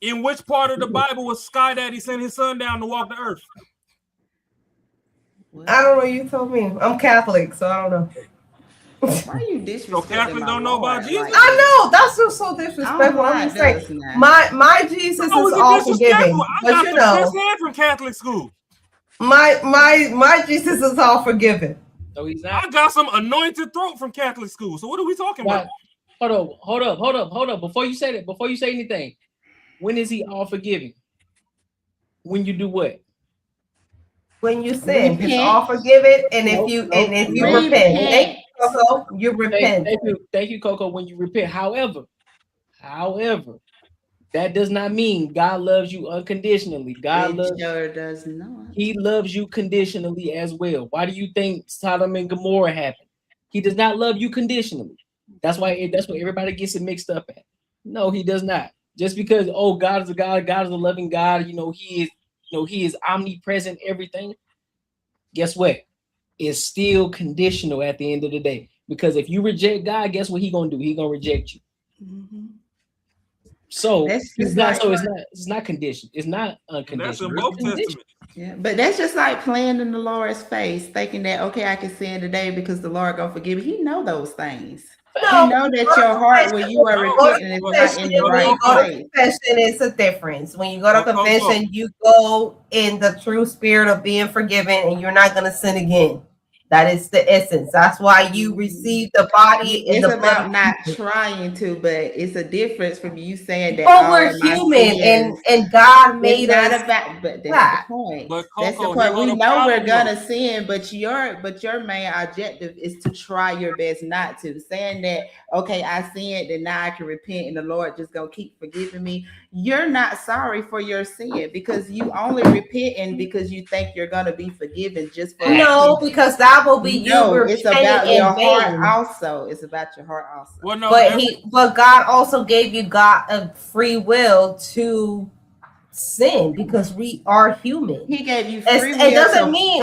In which part of the Bible was Sky Daddy sent his son down to walk the earth? I don't know. You told me. I'm Catholic, so I don't know. Why are you disrespecting? So Catholic don't know about Jesus? I know that's just so disrespectful. I'm just saying, my Jesus is all forgiving, but you know, from Catholic school. My Jesus is all forgiving. So he's not. I got some anointed throat from Catholic school. So what are we talking about? Hold up. Before you say anything, when is he all forgiving? When you do what? When you sin, it's all forgiven, and if you repent, Coco, you repent. Thank you, Coco. When you repent, however, that does not mean God loves you unconditionally. Sure does not. He loves you conditionally as well. Why do you think Sodom and Gomorrah happened? He does not love you conditionally. That's what everybody gets it mixed up at. No, he does not. Just because God is a God, God is a loving God. He is omnipresent. Everything. Guess what? It's still conditional at the end of the day. Because if you reject God, guess what He's gonna do? He's gonna reject you. Mm-hmm. So it's not conditioned. It's not unconditional. That's in both testaments. Yeah, but that's just like playing in the Lord's face, thinking that I can sin today because the Lord gonna forgive me. He know those things. You know that your heart, when you are repenting, is not in the right place. Confession is a difference. When you go to confession, you go in the true spirit of being forgiven, and you're not going to sin again. That is the essence. That's why you receive the body. It's about not trying to, but it's a difference from you saying that. Oh, we're human, and God made us. But that's the point. That's the point. We know we're gonna sin, but your main objective is to try your best not to. Saying that, okay, I sinned, and now I can repent, and the Lord just gonna keep forgiving me. You're not sorry for your sin because you only repenting because you think you're gonna be forgiven just for because that will be you. It's about your heart also. It's about your heart also. Well, no, but God also gave you a free will to sin because we are human. He gave you free will. It doesn't mean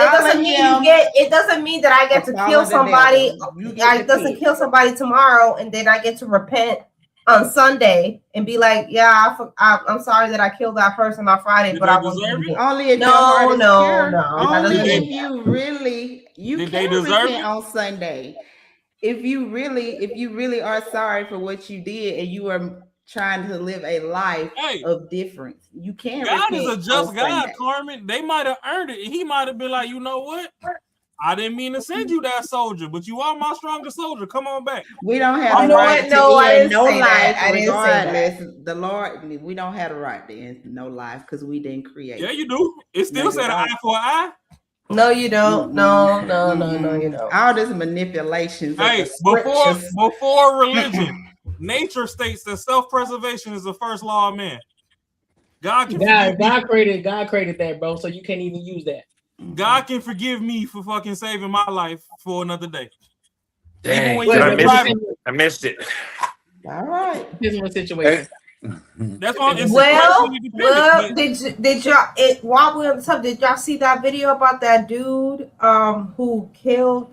that I get to kill somebody. It doesn't kill somebody tomorrow, and then I get to repent on Sunday and be like, yeah, I'm sorry that I killed that person on Friday, but I won't do it. Only if your heart is pure. Only if you really can repent on Sunday. If you really are sorry for what you did and you are trying to live a life of difference, you can. God is a just God, Carmen. They might have earned it. He might have been like, you know what? I didn't mean to send you that soldier, but you are my strongest soldier. Come on back. We don't have the right to end no life regardless. The Lord, we don't have the right to end no life because we didn't create. Yeah, you do. It still said eye for an eye. No, you don't. No, you don't. All this manipulations. Hey, before religion, nature states that self-preservation is the first law of man. God created that, bro. So you can't even use that. God can forgive me for fucking saving my life for another day. Dang, I missed it. All right. Here's one situation. That's why did y'all while we're on the subject, did y'all see that video about that dude who killed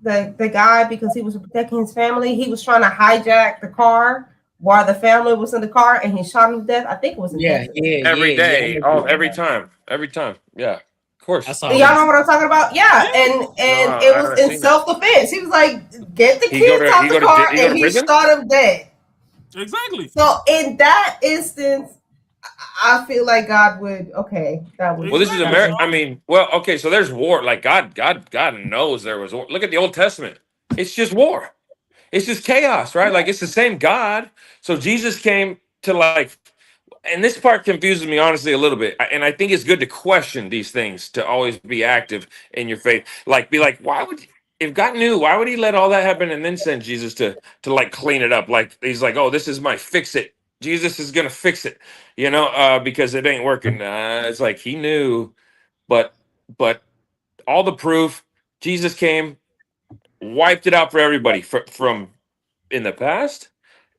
the guy because he was protecting his family? He was trying to hijack the car while the family was in the car and he shot him to death. I think it was in Texas. Every day. Every time. Yeah, of course. Y'all know what I'm talking about? Yeah, and it was in self-defense. He was like, get the kids out the car, and he shot him dead. Exactly. So in that instance, I feel like God would, okay, that would. Well, this is America. I mean, well, okay, so there's war. Like God knows there was war. Look at the Old Testament. It's just war. It's just chaos, right? Like it's the same God. So Jesus came to like, and this part confuses me honestly a little bit. And I think it's good to question these things, to always be active in your faith. Like, be like, why would, if God knew, why would he let all that happen and then send Jesus to like clean it up? Like he's like, oh, this is my fix it. Jesus is gonna fix it, because it ain't working. It's like he knew, but all the proof, Jesus came, wiped it out for everybody from in the past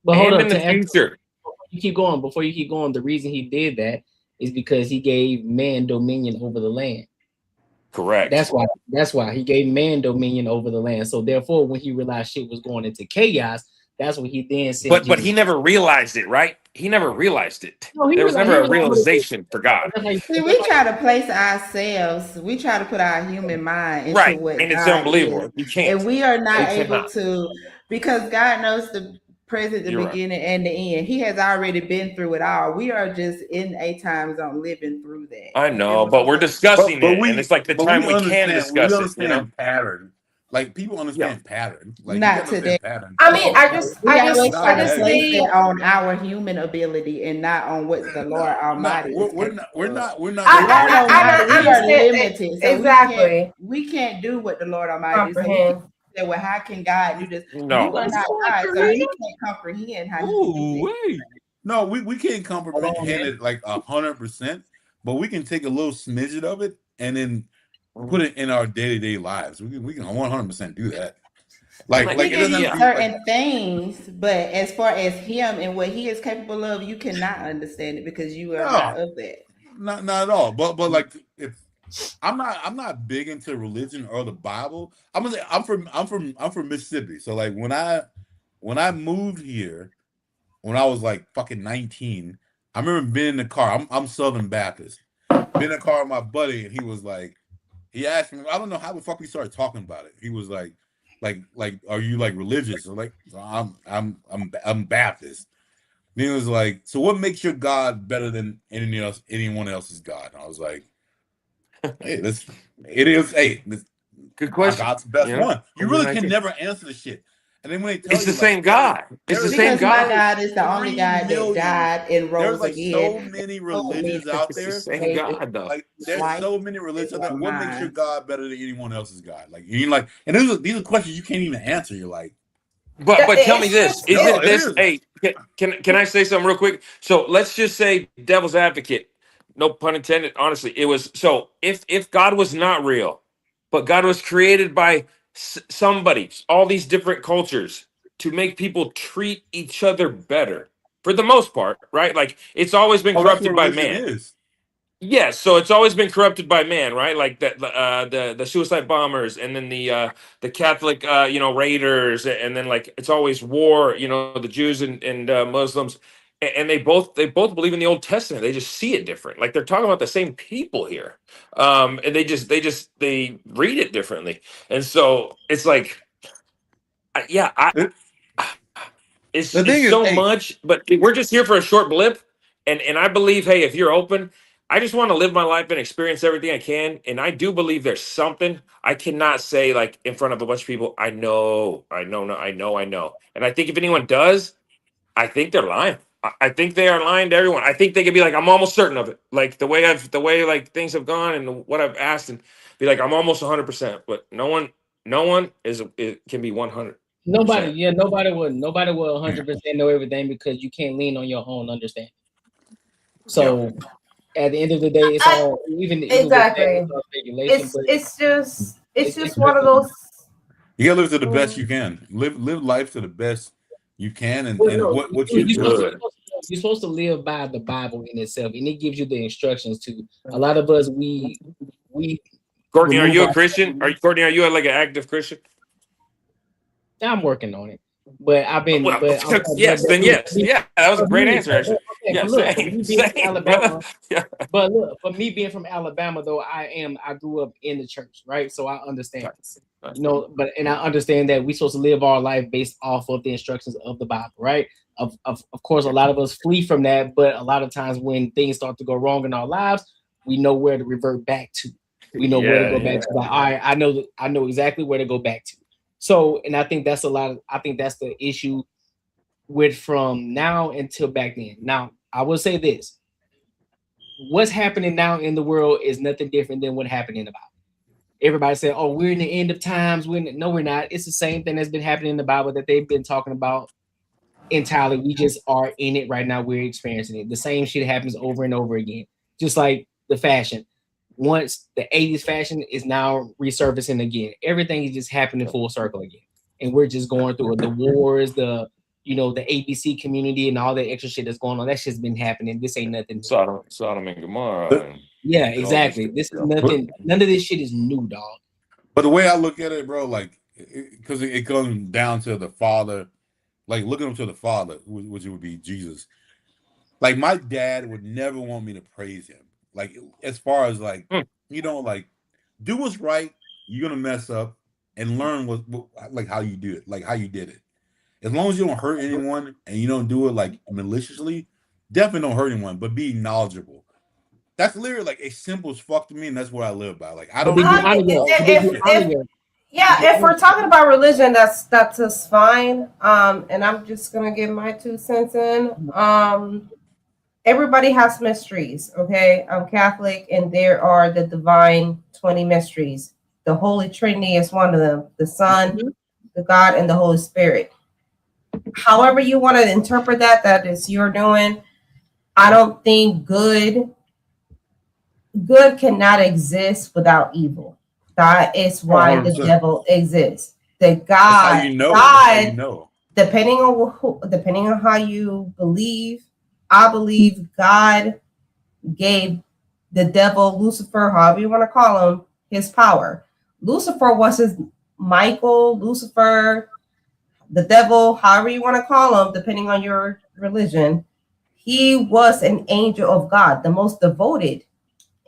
But hold and up, in the future. Before you keep going, the reason he did that is because he gave man dominion over the land. Correct. That's why he gave man dominion over the land. So therefore, when he realized shit was going into chaos, that's what he then said. But he never realized it, right? He never realized it. There was never a realization for God. See, we try to place ourselves. We try to put our human mind into Right, what and it's God unbelievable. is. You can't. And we are not We able cannot. to, because God knows the present, the You're right. beginning, and the end. He has already been through it all. We are just in a time zone living through that. I know, but we're discussing But it, and it's like the time we can discuss we it. understand pattern. Like people understand pattern. Like Not you gotta today. understand pattern. I mean, I just place see it on our human ability and not on what the Lord Almighty. We're not. We I are limited. So exactly. We can't do what the Lord Almighty is. So we Comprehend. can't say, well, how can God do this? No. You are not God, so you can't comprehend how He can do that. No, we can't comprehend it like 100%, but we can take a little smidget of it and then put it in our day-to-day lives. We can 100% do that. Like We it can doesn't do have to be certain things, but as far as Him and what He is capable of, you cannot understand it because you are not of that. not at all. But like if I'm not big into religion or the Bible. I'm from Mississippi. So like when I moved here, when I was like fucking 19, I remember being in the car. I'm Southern Baptist. Being in the car with my buddy, and he was like, he asked me, I don't know how the fuck we started talking about it. He was like, are you like religious? I'm like, I'm Baptist. And he was like, so what makes your God better than anyone else's God? And I was like, hey, good question. God's the best one. You really can never answer the shit. And then when they tell It's the same God. It's the same Because my God. God is the only God that died and rose There's like again. so many religions out there. It's the same God, though. Like there's so many religions out there. What makes your God better than anyone else's God? Like you like, and these are questions you can't even answer. You're like, But tell me this: isn't this? is. Hey, can I say something real quick? So let's just say devil's advocate. No pun intended. Honestly, it was so. If God was not real, but God was created by somebody, all these different cultures to make people treat each other better, for the most part, right? Like it's always been corrupted by man. Yes, so it's always been corrupted by man, right? Like the suicide bombers, and then the Catholic raiders, and then like it's always war. The Jews and Muslims, and they both believe in the Old Testament. They just see it different. Like they're talking about the same people here, and they read it differently. And so it's like, it's so much, but we're just here for a short blip, and I believe, hey, if you're open. I just want to live my life and experience everything I can. And I do believe there's something I cannot say like in front of a bunch of people. I know. And I think if anyone does, I think they're lying. I think they are lying to everyone. I think they could be like, I'm almost certain of it. Like the way like things have gone and what I've asked, and be like, I'm almost 100%. But no one can be 100. Nobody will 100% know everything because you can't lean on your own understanding. So. At the end of the day, it's all even exactly. It's just one of those. You gotta live to the best you can. Live life to the best you can, and what you do. You're supposed to live by the Bible in itself, and it gives you the instructions to. A lot of us, we. Courtney, are you a Christian? Courtney, are you like an active Christian? I'm working on it. But I've been, Well, but yes, then yes, yeah, that was a great answer. Actually, yeah, look, same, me being from same, Alabama, brother. Yeah. but look, for me being from Alabama, though, I grew up in the church, right? So I understand, you know, and I understand that we're supposed to live our life based off of the instructions of the Bible, right? Of course, a lot of us flee from that, but a lot of times when things start to go wrong in our lives, we know where to revert back to. We know where to go back to. Like, all right, I know exactly where to go back to. So, and I think that's I think that's the issue with from now until back then. Now, I will say this. What's happening now in the world is nothing different than what happened in the Bible. Everybody said, oh, we're in the end of times. No, we're not. It's the same thing that's been happening in the Bible that they've been talking about entirely. We just are in it right now. We're experiencing it. The same shit happens over and over again. Just like the fashion. Once the 80s fashion is now resurfacing again. Everything is just happening full circle again. And we're just going through the wars, the ABC community and all that extra shit that's going on. That shit's been happening. This ain't nothing. Sodom and Gomorrah. Yeah, exactly. This is nothing. None of this shit is new, dog. But the way I look at it, bro, like, because it comes down to the Father, like looking up to the Father, which would be Jesus. Like, my dad would never want me to praise him. Like, as far as like, like, do what's right. You're gonna mess up and learn what like how you do it, like how you did it. As long as you don't hurt anyone and you don't do it like maliciously, definitely don't hurt anyone, but be knowledgeable. That's literally like a simple as fuck to me, and that's what I live by. Like, I don't. If we're talking about religion, that's just fine. And I'm just gonna give my 2 cents in. Everybody has mysteries, okay? I'm Catholic, and there are the divine 20 mysteries. The Holy Trinity is one of them: the Son, the God, and the Holy Spirit. However you want to interpret that is your doing. I don't think good cannot exist without evil. That is why the devil exists. The God, That's how you know. depending on how you believe, I believe God gave the devil, Lucifer, however you want to call him, his power. Lucifer was his Lucifer, the devil, however you want to call him, depending on your religion. He was an angel of God, the most devoted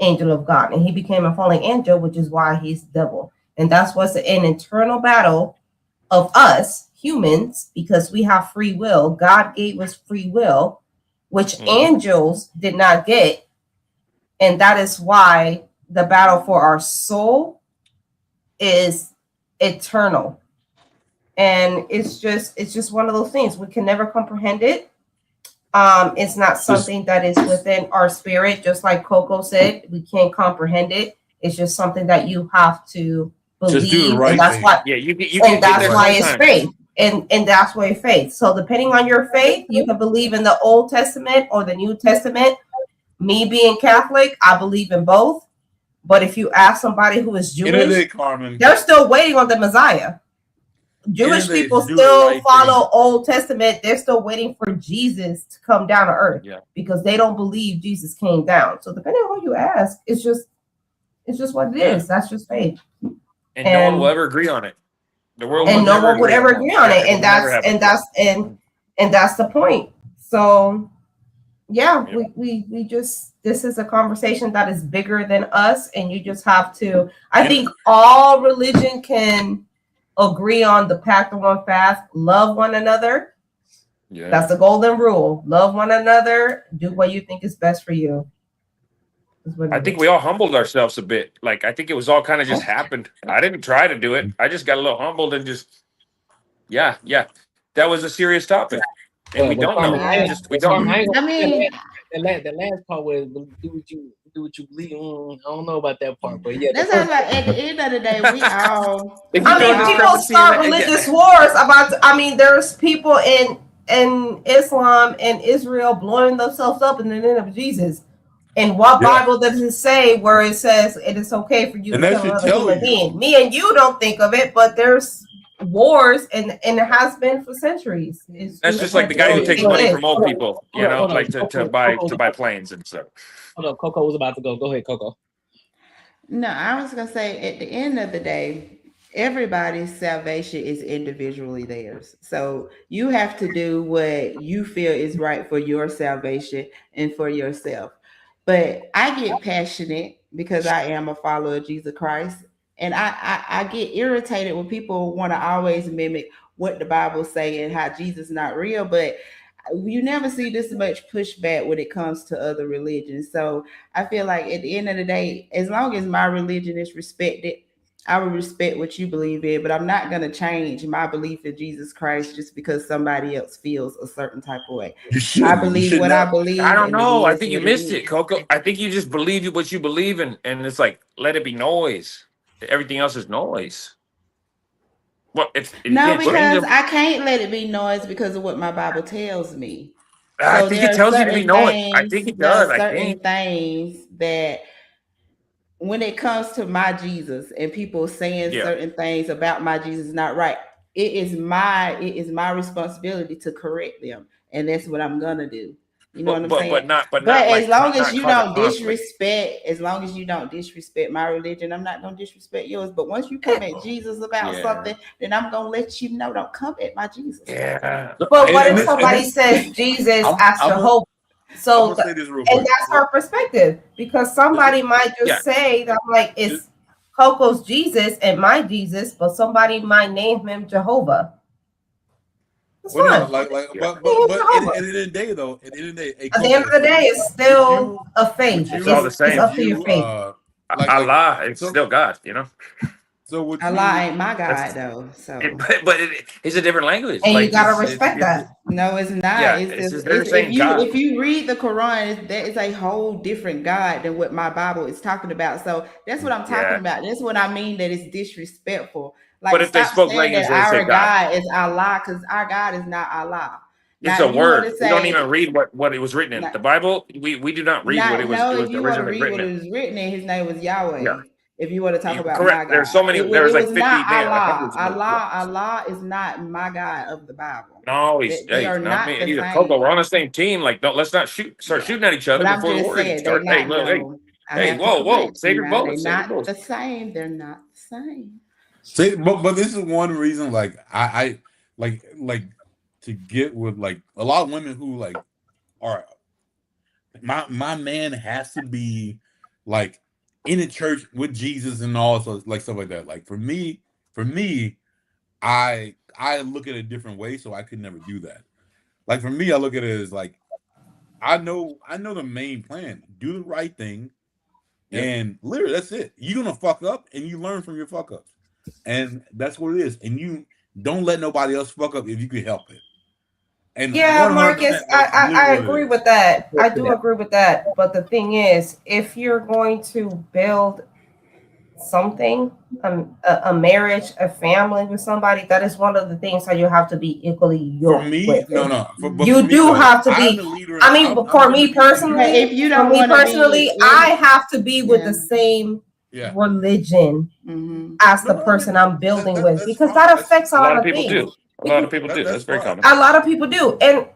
angel of God, and he became a fallen angel, which is why he's devil. And that's what's an internal battle of us humans, because we have free will. God gave us free will, which angels did not get. And that is why the battle for our soul is eternal. And it's just one of those things. We can never comprehend it. It's not something that is within our spirit. Just like Coco said, we can't comprehend it. It's just something that you have to believe. Just do the right and that's thing. why, and that's why it's faith. And that's why faith. So depending on your faith, you can believe in the Old Testament or the New Testament. Me being Catholic, I believe in both. But if you ask somebody who is Jewish, they're still waiting on the Messiah. Jewish people still follow Old Testament. They're still waiting for Jesus to come down to earth because they don't believe Jesus came down. So depending on who you ask, it's just what it is. That's just faith. And no one will ever agree on it. The world and no one would ever agree on it. And that's the point. So we just, this is a conversation that is bigger than us, and you just have to, I think all religion can agree on the path to one path. Love one another. Yeah. That's the golden rule. Love one another. Do what you think is best for you. I think we all humbled ourselves a bit. Like, I think it was all kind of just happened. I didn't try to do it. I just got a little humbled and just, yeah. That was a serious topic. And we don't know. We don't. I mean, the last part was do what you believe. I don't know about that part, but yeah. That's like at the end of the day, we all. People start religious wars about. There's people in Islam and Israel blowing themselves up in the name of Jesus. And what Bible does it say where it says it is okay for you to kill another human being? Me and you don't think of it, but there's wars, and it has been for centuries. That's just like the guy who takes money from old people, like to buy planes and stuff. Hold on, Coco was about to go. Go ahead, Coco. No, I was gonna say at the end of the day, everybody's salvation is individually theirs. So you have to do what you feel is right for your salvation and for yourself. But I get passionate because I am a follower of Jesus Christ. And I get irritated when people want to always mimic what the Bible say and how Jesus is not real. But you never see this much pushback when it comes to other religions. So I feel like at the end of the day, as long as my religion is respected, I will respect what you believe in, but I'm not going to change my belief in Jesus Christ just because somebody else feels a certain type of way. I believe what I believe. I don't and it know. I is think you what missed is. it, Coco. I think you just believe what you believe in, and it's like let it be noise. Everything else is noise. Well, if you No, can't change because them, I can't let it be noise because of what my Bible tells me. I So think there it are tells you to be certain noise. I things, think it does. I think. that when it comes to my Jesus and people saying Yeah. certain things about my Jesus is not right, it is my responsibility to correct them, and that's what I'm gonna do. You know what I'm saying? But not As like long as not you cause a don't conflict. disrespect my religion, I'm not gonna disrespect yours. But once you come at Jesus about Yeah. something, then I'm gonna let you know, don't come at my Jesus. Yeah. But what if somebody says Jesus as Jehovah? So I'm gonna say this real and quick. that's her perspective, because somebody might just Yeah. say that like it's Coco's Jesus and my Jesus, but somebody might name him Jehovah. It's Well, no, fine. but Name him at the Jehovah. end of the day, though, at the end of the day, hey, At the end of Coco, the day, it's still a faith. It's all the It's same. up to your faith. Allah, it's still God, you know. So would Allah ain't my God though. So But it's a different language. And like you gotta it's- respect that. no, it's not. Yeah, It's it's just they're it's, saying God. if you read the Quran, that is a whole different God than what my Bible is talking about. So that's what I'm talking Yeah. about. That's what I mean that it's disrespectful. Like But if they stop spoke saying language, that they would say our God. God is Allah, because our God is not Allah. It's Now, a if you want word. to We don't say even read what it was written in. The Bible, we do not read what it was if you want to originally read written what in. it was written in, his name was Yahweh. Yeah. If you want to talk about my Correct. God, There's so many. There was like was 50 not Allah. hundreds of them. Allah is not my God of the Bible. No, They are not not me the either. same. Coco, we're on the same team. Like, let's not start shooting at each other But I'm before the just war even saying they're starts. not. Hey, look, I hey, have to whoa, correct save you your now. bullets. They're Save your not bullets. the same. They're not the same. See, but this is one reason, like I like to get with like a lot of women who like are my man has to be like in a church with Jesus and all so like stuff like that. Like for me, I look at it a different way, so I could never do that. Like for me, I look at it as like I know the main plan. Do the right thing, and literally that's it. You're gonna fuck up, and you learn from your fuck ups, and that's what it is. And you don't let nobody else fuck up if you can help it. And Yeah, 100%, Marcus, that's I literally what it agree is. with that. I do agree with that. But the thing is, if you're going to build something, a marriage, a family with somebody, that is one of the things that you have to be equally yoked For me, with. no. You do have to be. I mean, for me personally, If you don't for me wanna be personally, in- I have to be with the same Yeah. religion as the person I'm building with, because fine. that affects a A lot lot of of people things. do. A lot of people do. That's very common. A lot of people do. And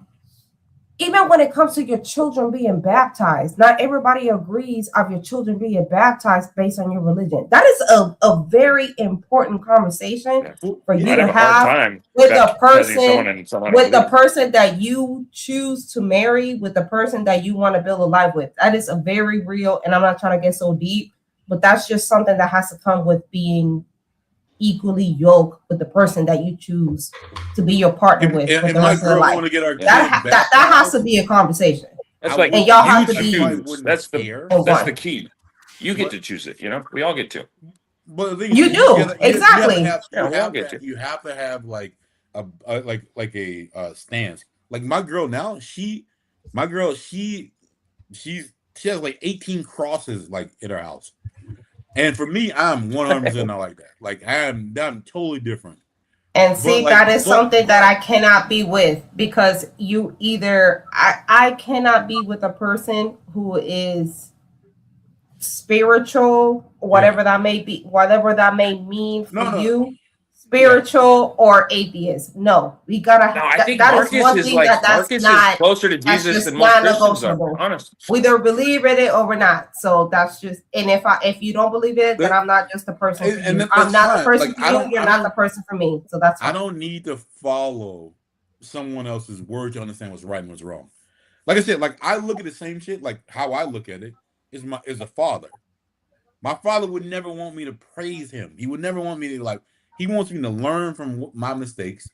even when it comes to your children being baptized, not everybody agrees of your children being baptized based on your religion. That is a very important conversation for you I'd to have a hard have time with the baptizing someone person, in someone with the else. person that you choose to marry, with the person that you want to build a life with. That is a very real, and I'm not trying to get so deep, but that's just something that has to come with being equally yoked with the person that you choose to be your partner with for the my rest of their girl life. want to get our kid That has to be a conversation. That's like and y'all have to you be choose. That's the one. key. You get to choose it. You know, we all get to. But the thing is, You do, exactly. You have to have like a stance. Like my girl now, she has like 18 crosses like in her house. And for me, I'm 100% not like that. Like I'm totally different. And see, that is something that I cannot be with, because you either I cannot be with a person who is spiritual, whatever that may be, whatever that may mean for you. spiritual or atheist. No, we gotta. No, I think that Marcus is one is thing like that's Marcus is not closer to that's Jesus just than most not Christians are. negotiable. Honest. We either believe in it or we're not. So that's just. And if you don't believe it, then I'm not just the person for you. I'm not the person for you. You're not the person for me. So that's fine. I don't need to follow someone else's word to understand what's right and what's wrong. Like I said, like I look at the same shit. Like how I look at it is a father. My father would never want me to praise him. He would never want me to he wants me to learn from my mistakes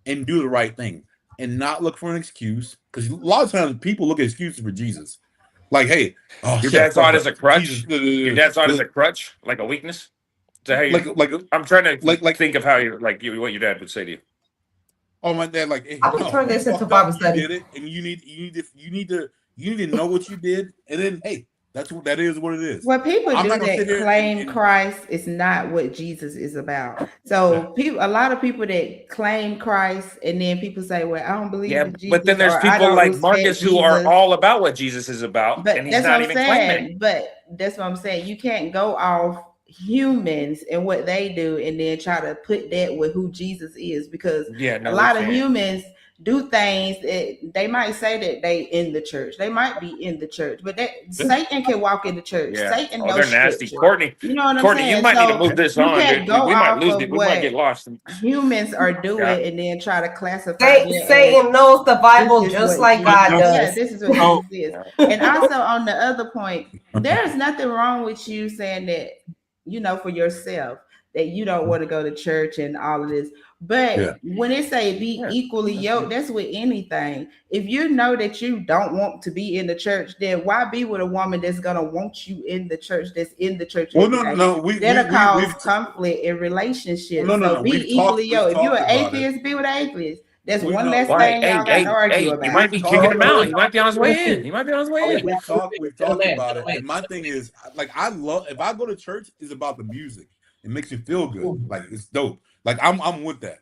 and do the right thing and not look for an excuse. Because a lot of times people look at excuses for Jesus. Like, hey, your dad saw it as a crutch. Your dad saw it as a crutch, like a weakness. So hey, I'm trying to think of how what your dad would say to you. Oh, my dad, like, hey, I can turn this into Bible study. You did it, and you need to know what you did, and then hey, that is what it is. What people do that claim Christ is not what Jesus is about. So a lot of people that claim Christ, and then people say, "Well, I don't believe in Jesus." But then there's people like Marcus who are all about what Jesus is about, and he's not even claiming it. But that's what I'm saying. You can't go off humans and what they do, and then try to put that with who Jesus is, because a lot of humans do things that they might say that they in the church. They might be in the church, but Satan can walk in the church. Yeah. Satan Oh, knows they're nasty. scripture. Courtney, You know what I'm Courtney, saying? you might need to move this you on. can't Dude. go We might off lose of it. We might get lost. Humans are doing and then try to classify. Satan knows the Bible just like God does. Yeah, this is what Jesus is. And also on the other point, there's nothing wrong with you saying that, for yourself, that you don't want to go to church and all of this. But when it say be equally yoked, that's with anything. If you know that you don't want to be in the church, then why be with a woman that's gonna want you in the church, that's in the church? Well, no. That'll cause conflict in relationships. So be equally yoked. If you're an atheist, be with an atheist. That's one less thing y'all got to argue about. You might be kicking him out. He might be on his way in. We've talked about it. And my thing is, like, if I go to church, it's about the music. It makes me feel good. Like, it's dope. Like, I'm with that.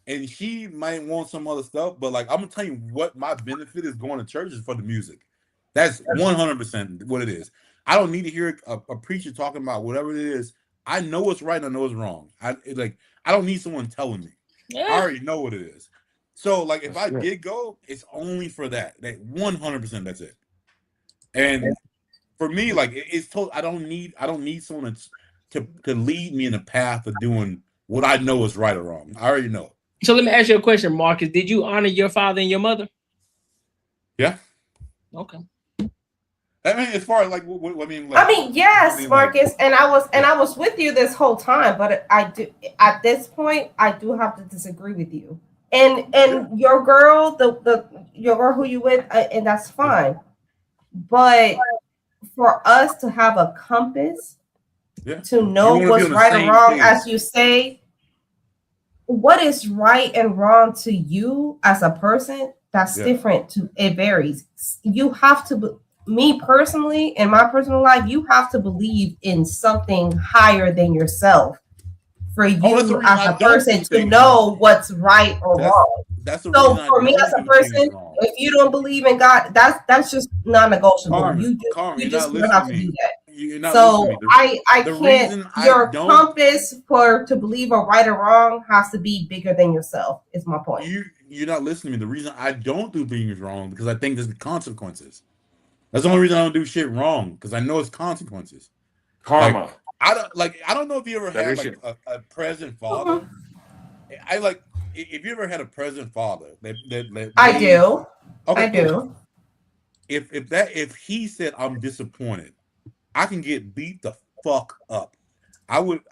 And she might want some other stuff, but like, I'm gonna tell you what my benefit is going to church is for the music. That's 100% what it is. I don't need to hear a preacher talking about whatever it is. I know what's right and I know what's wrong. I don't need someone telling me. I already know what it is. So like, if I did go, it's only for that. That 100%. That's it. And for me, like, it's told. I don't need someone to lead me in a path of doing what I know is right or wrong. I already know. So let me ask you a question, Marcus. Did you honor your father and your mother? Yeah. Okay. I mean, as far as like, yes, Marcus, and I was with you this whole time, but I do at this point I do have to disagree with you. And your girl, your girl who you with, and that's fine. But for us to have a compass to know what's right or wrong, as you say, what is right and wrong to you as a person, that's different. It varies. You have to, me personally, in my personal life, you have to believe in something higher than yourself for you as a person to know what's right or wrong. So for me as a person, if you don't believe in God, that's just non-negotiable. You just don't have to do that. So I can't. Your compass to believe a right or wrong has to be bigger than yourself. Is my point. You're not listening to me. The reason I don't do things wrong because I think there's consequences. That's the only reason I don't do shit wrong, because I know it's consequences. Karma. Like, I don't know if you ever had like a present father. If you ever had a present father, I do. Okay, I do. If he said I'm disappointed, I can get beat the fuck up. I would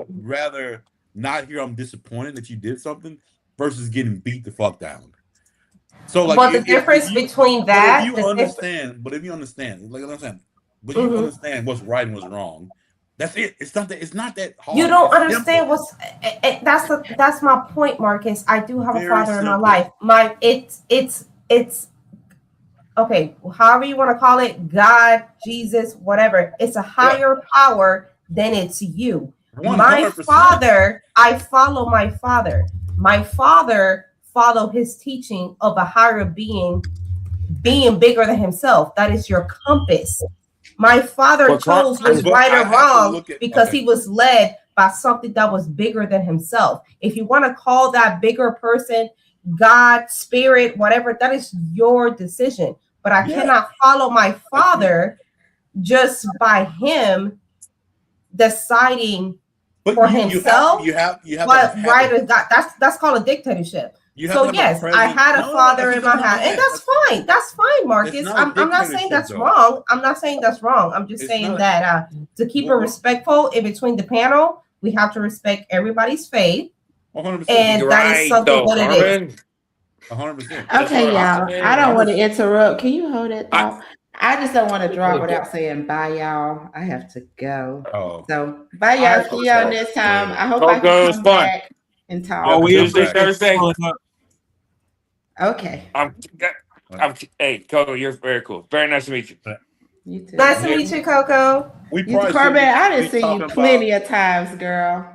rather not hear I'm disappointed that you did something versus getting beat the fuck down. So like, but the difference between that, if you understand what's right and what's wrong, that's it. It's not that hard. You don't understand that's my point, Marcus. I do have a father in my life. It's okay, however you want to call it, God, Jesus, whatever. It's a higher power than it's you. 100%. My father, I follow my father. My father followed his teaching of a higher being bigger than himself. That is your compass. My father chose was right or wrong because he was led by something that was bigger than himself. If you want to call that bigger person God, spirit, whatever, that is your decision. But I cannot follow my father just by him deciding for himself. You have what right or God. That's called a dictatorship. So yes, I had a father in my house, and that's fine. That's fine, Marcus. I'm not saying that's wrong. I'm not saying that's wrong. I'm just saying that to keep it respectful in between the panel, we have to respect everybody's faith, 100%. and that is something what it is. 100%. Okay, y'all. I don't want to interrupt. Can you hold it thought? I just don't want to drop without saying bye, y'all. I have to go. So bye, y'all. See y'all next time. I hope I can come back and talk. Oh, Tuesday, Thursday. Okay. Hey, Coco, you're very cool. Very nice to meet you. You too. Nice to meet you, Coco. Corbett, I done seen you plenty of times, girl.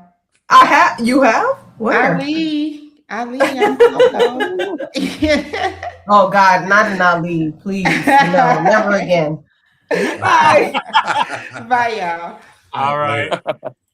I have. You have? Where? Ali, oh God, not in Ali, please. No, never again. Bye. Bye, y'all. All right.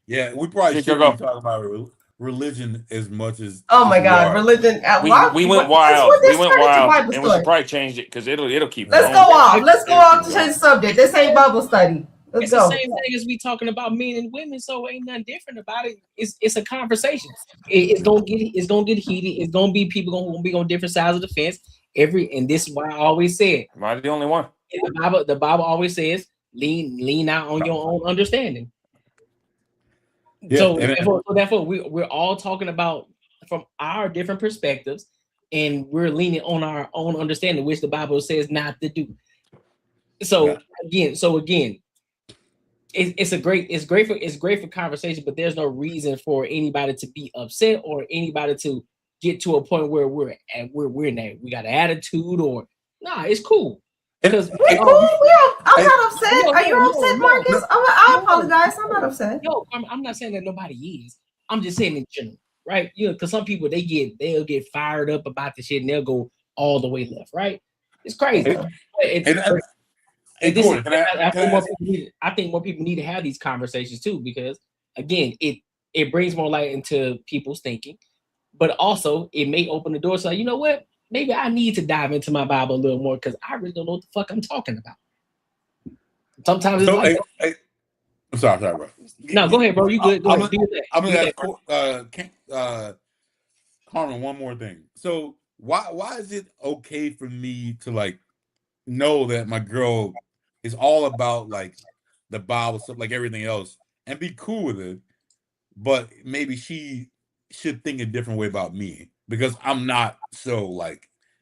Yeah, we probably shouldn't be talking about religion as much as. Oh my God, religion. We went wild. We went wild, and we should probably change it because it'll keep. Let's go off. Let's go off to change the subject. This ain't Bible study. Let's go. The same thing as we talking about men and women, so ain't nothing different about it. It's a conversation. It's gonna get heated. It's gonna be people gonna be on different sides of the fence. And this is why I always said. Am I the only one? The Bible always says lean out on your own understanding. Yeah, so therefore we're all talking about from our different perspectives, and we're leaning on our own understanding, which the Bible says not to do. So again. It's great for conversation, but there's no reason for anybody to be upset or anybody to get to a point where we're in we got an attitude or it's cool. Because I'm not upset. Are you upset, Marcus? I apologize. I'm not upset. No, I'm not saying that nobody is. I'm just saying in general, right? Because some people they'll get fired up about the shit and they'll go all the way left, right? It's crazy. I think more people need to have these conversations too, because again, it brings more light into people's thinking, but also it may open the door. So you know what? Maybe I need to dive into my Bible a little more because I really don't know what the fuck I'm talking about. Sometimes it's I'm sorry, bro. No, go ahead, bro. You good? I'm gonna ask Carmen one more thing. So why is it okay for me to know that my girl is all about the Bible stuff, like everything else, and be cool with it, but maybe she should think a different way about me because I'm not so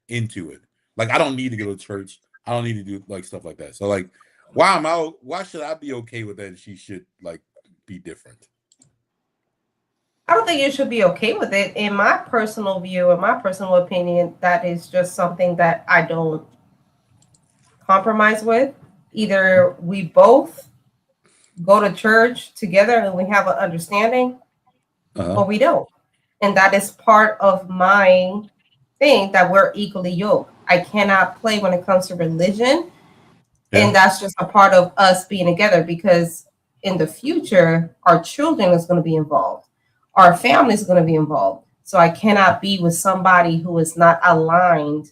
into it. I don't need to go to church. I don't need to do stuff like that. So why should I be okay with that? And she should be different. I don't think you should be okay with it. In my personal view, in my personal opinion, that is just something that I don't compromise with. Either we both go to church together and we have an understanding, or we don't. And that is part of my thing, that we're equally yoked. I cannot play when it comes to religion. Yeah. And that's just a part of us being together, because in the future, our children is going to be involved. Our family is going to be involved. So I cannot be with somebody who is not aligned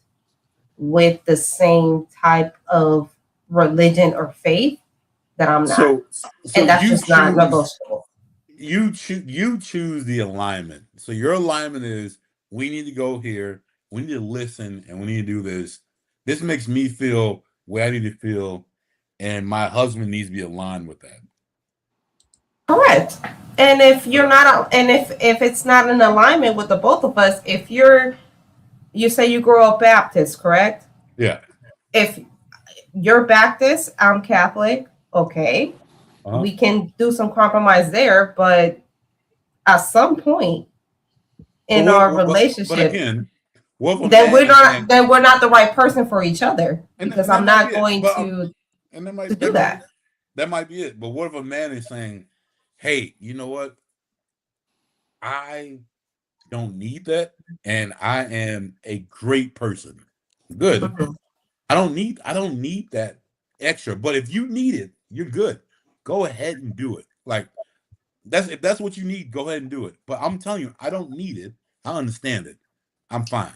with the same type of religion or faith that I'm not. So and that's just not negotiable. You choose the alignment. So your alignment is, we need to go here, we need to listen, and we need to do this. This makes me feel where I need to feel, and my husband needs to be aligned with that. Correct. And if you're not, and if it's not in alignment with the both of us, if you say you grow up Baptist, correct? Yeah. If you're Baptist, I'm Catholic, okay. We can do some compromise there, but at some point in our relationship, but again, then we're not the right person for each other, because I'm not going to do that. That might be it. But what if a man is saying, hey, you know what? I don't need that, and I am a great person. Good. I don't need that extra. But if you need it, you're good. Go ahead and do it. if that's what you need, go ahead and do it. But I'm telling you, I don't need it. I understand it. I'm fine.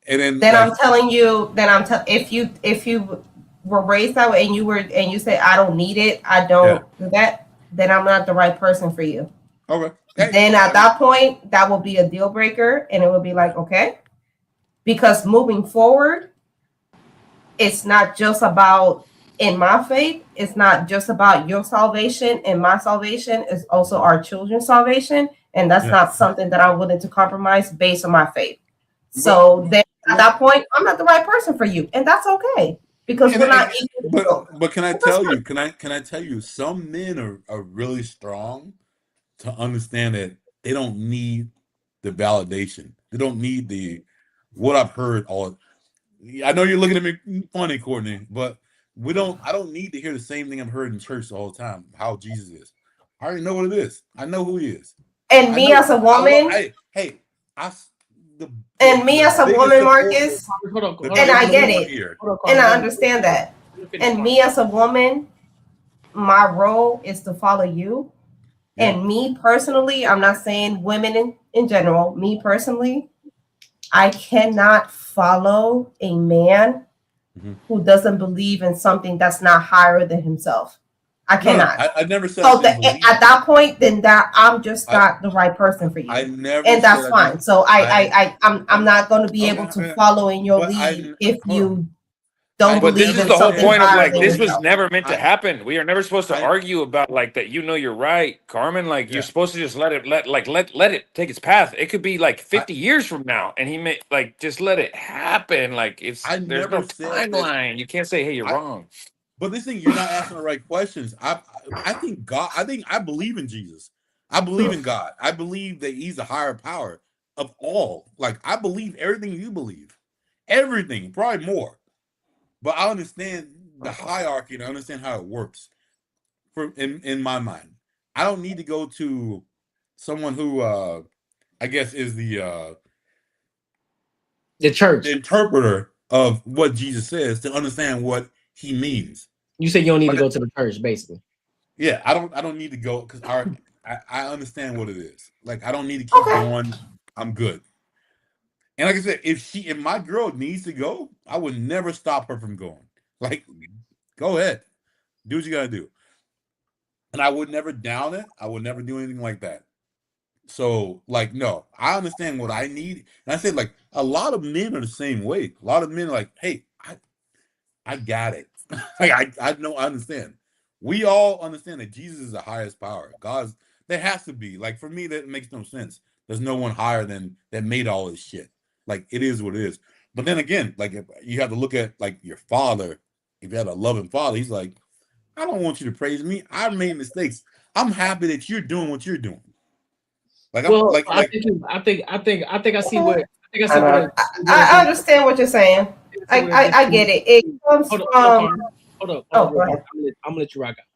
And then I'm telling you, if you were raised that way and you say I don't need it, I don't do that, then I'm not the right person for you. Okay. Then at that point, that will be a deal breaker, and it will be like, okay, because moving forward, it's not just about in my faith. It's not just about your salvation and my salvation. It's also our children's salvation, and that's not something that I'm willing to compromise based on my faith. So then at that point, I'm not the right person for you, and that's okay because we're not equal. But can I tell you? Can I tell you? Some men are really strong to understand that they don't need the validation. They don't need what I've heard all. I know you're looking at me funny, Courtney, but I don't need to hear the same thing I've heard in church all the time. How Jesus is. I already know what it is. I know who he is. And me as a woman, Marcus, and I get it, and I understand that. And me as a woman, my role is to follow you. And me personally, I'm not saying women in general, me personally, I cannot follow a man who doesn't believe in something that's not higher than himself. I cannot. I never said. So at that point, then I'm just not the right person for you. And that's fine. So I'm not going to be able to follow in your lead if you don't But believe this is in the whole something point of higher like than this was yourself. never meant to happen. We are never supposed to argue about like that. You know, you're right, Carmen. Like you're supposed to just let it take its path. It could be like 50 years from now, and he may like just let it happen. Like there's no timeline. You can't say, hey, you're wrong. But this thing, you're not asking the right questions. I think God. I believe in Jesus. I believe in God. I believe that He's a higher power of all. Like I believe everything you believe, everything, probably more. But I understand the hierarchy and I understand how it works. In my mind, I don't need to go to someone who I guess is the church, the interpreter of what Jesus says to understand what He means. You say you don't need to go to the church, basically. Yeah, I don't need to go because I understand what it is. Like I don't need to keep going. I'm good. And like I said, if my girl needs to go, I would never stop her from going. Like, go ahead, do what you gotta do. And I would never down it. I would never do anything like that. So, like, no, I understand what I need. And I said, like, a lot of men are the same way. A lot of men are like, hey, I got it. Like, I know, I understand. We all understand that Jesus is the highest power. God's, there has to be. Like, for me, that makes no sense. There's no one higher than that made all this shit. Like, it is what it is. But then again, like, if you have to look at, like, your father. If you had a loving father, he's like, I don't want you to praise me. I made mistakes. I'm happy that you're doing what you're doing. Like, I think I see what I understand what you're saying. I get it. It comes from. Hold up. Go ahead. I'm gonna let you rock out.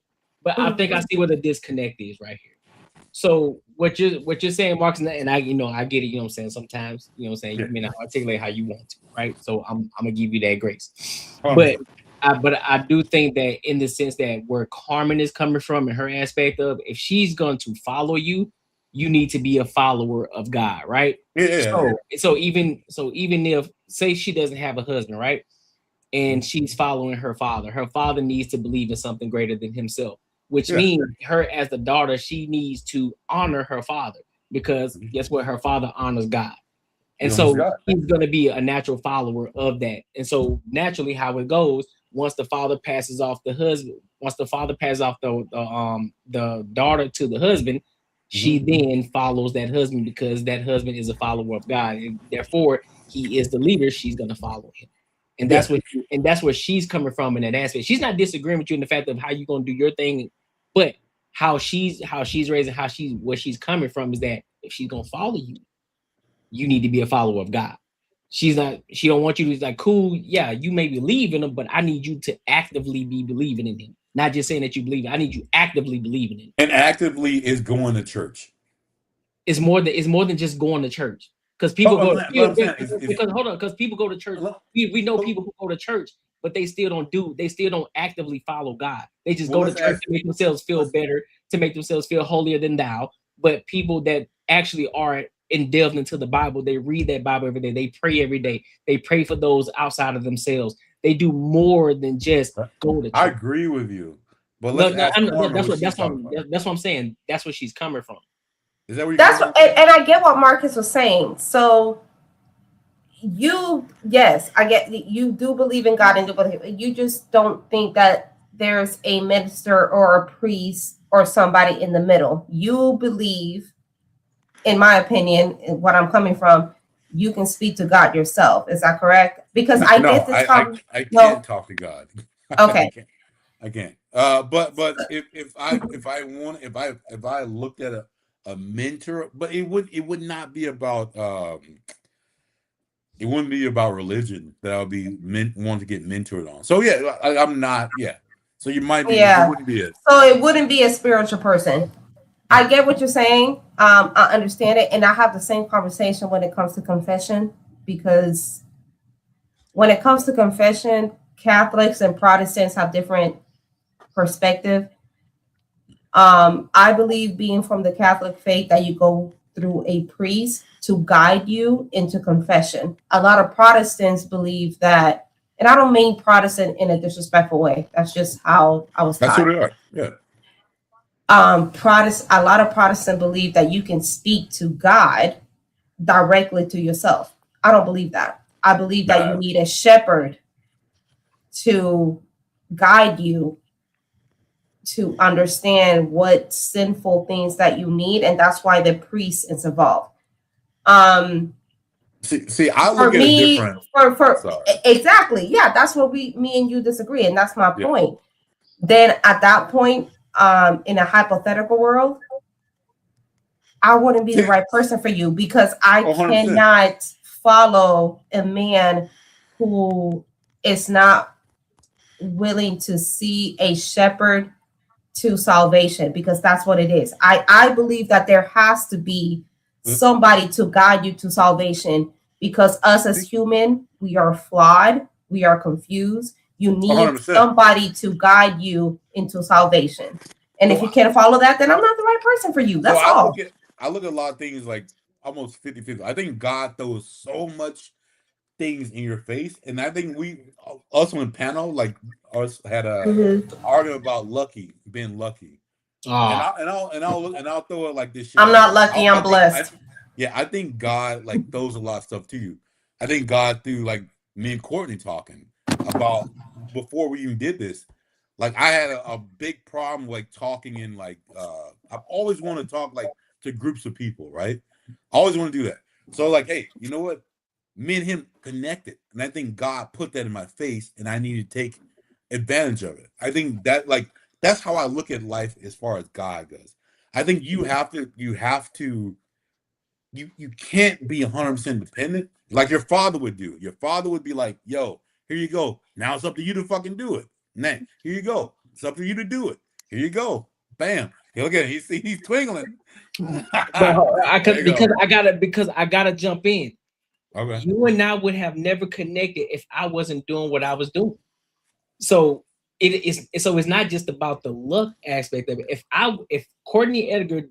But I think I see what the disconnect is right here. So what you're saying, Marcus, and I get it. You know what I'm saying. Sometimes you may not articulate how you want to, right? So I'm gonna give you that grace. But I do think that in the sense that where Carmen is coming from and her aspect of, if she's going to follow you, you need to be a follower of God, right? Yeah. So even if, say, she doesn't have a husband, right, and she's following her father needs to believe in something greater than himself, which means her as the daughter, she needs to honor her father, because guess what? Her father honors God. And so he's going to be a natural follower of that. And so naturally how it goes, once the father passes off the husband, once the father passes off the daughter to the husband, she then follows that husband, because that husband is a follower of God. And therefore, he is the leader. She's going to follow him. And that's where she's coming from in that aspect. She's not disagreeing with you in the fact of how you're going to do your thing, but how she's raised and where she's coming from is that if she's going to follow you, you need to be a follower of God. She don't want you to like, cool, yeah, you may believe in him, but I need you to actively be believing in him. Not just saying that you believe. I need you actively believing in him. And actively is going to church. It's more than just going to church. Because people because people go to church. We know people who go to church, but they still don't actively follow God. They just go to church to make themselves feel better. to make themselves feel holier than thou, but people that actually are delved into the Bible. They read that Bible every day. They pray every day. They pray for those outside of themselves. They do more than just go to church. I agree with you, but let's ask Carmen that's what what I'm saying. That's where she's coming from. Is that where That's what, and I get what Marcus was saying. So yes, I get you do believe in God and do believe. You just don't think that there's a minister or a priest or somebody in the middle. You believe, in my opinion, what I'm coming from, you can speak to God yourself. Is that correct? Because I get this. I can't talk to God. Okay. I can't. But if I looked at a mentor, but it would not be about it wouldn't be about religion that I'll be want to get mentored on. So yeah, I'm not. Yeah. So you might be. Yeah. It wouldn't be it. So it wouldn't be a spiritual person. I get what you're saying. I understand it. And I have the same conversation when it comes to confession, because when it comes to confession, Catholics and Protestants have different perspective. I believe, being from the Catholic faith, that you go through a priest to guide you into confession. A lot of Protestants believe that, and I don't mean Protestant in a disrespectful way. That's just how I was taught. That's what they are. Yeah. A lot of Protestants believe that you can speak to God directly to yourself. I don't believe that. I believe that you need a shepherd to guide you to understand what sinful things that you need, and that's why the priest is involved. See, I look at it different. Exactly, yeah, that's where me and you disagree, and that's my point. Then at that point, in a hypothetical world, I wouldn't be the right person for you, because I 100%. cannot follow a man who is not willing to see a shepherd to salvation, because that's what it is. I believe that there has to be somebody to guide you to salvation, because us as human, we are flawed, we are confused. You need 100%. somebody to guide you into salvation. And if you can't follow that, then I'm not the right person for you. That's all. I look at a lot of things like almost 50-50. I think God throws so much things in your face, and I think us on the panel, like us, had a argument about being lucky. And I'll throw it like this shit. I'm not lucky. I'm blessed. I think God like throws a lot of stuff to you. I think God threw, like me and Courtney talking about before we even did this. Like I had a big problem like talking in like I've always wanted to talk like to groups of people, right? I always want to do that. So like, hey, you know what? Me and him connected, and I think God put that in my face, and I need to take advantage of it. I think that like that's how I look at life as far as God goes. I think you can't be 100% dependent like your father would do. Your father would be like, yo, here you go. Now it's up to you to fucking do it. Now, here you go. It's up to you to do it. Here you go. Bam. Hey, look at him. He's twinkling. Because I gotta jump in. Okay. You and I would have never connected if I wasn't doing what I was doing. So it's not just about the luck aspect of it. If Courtney Edgar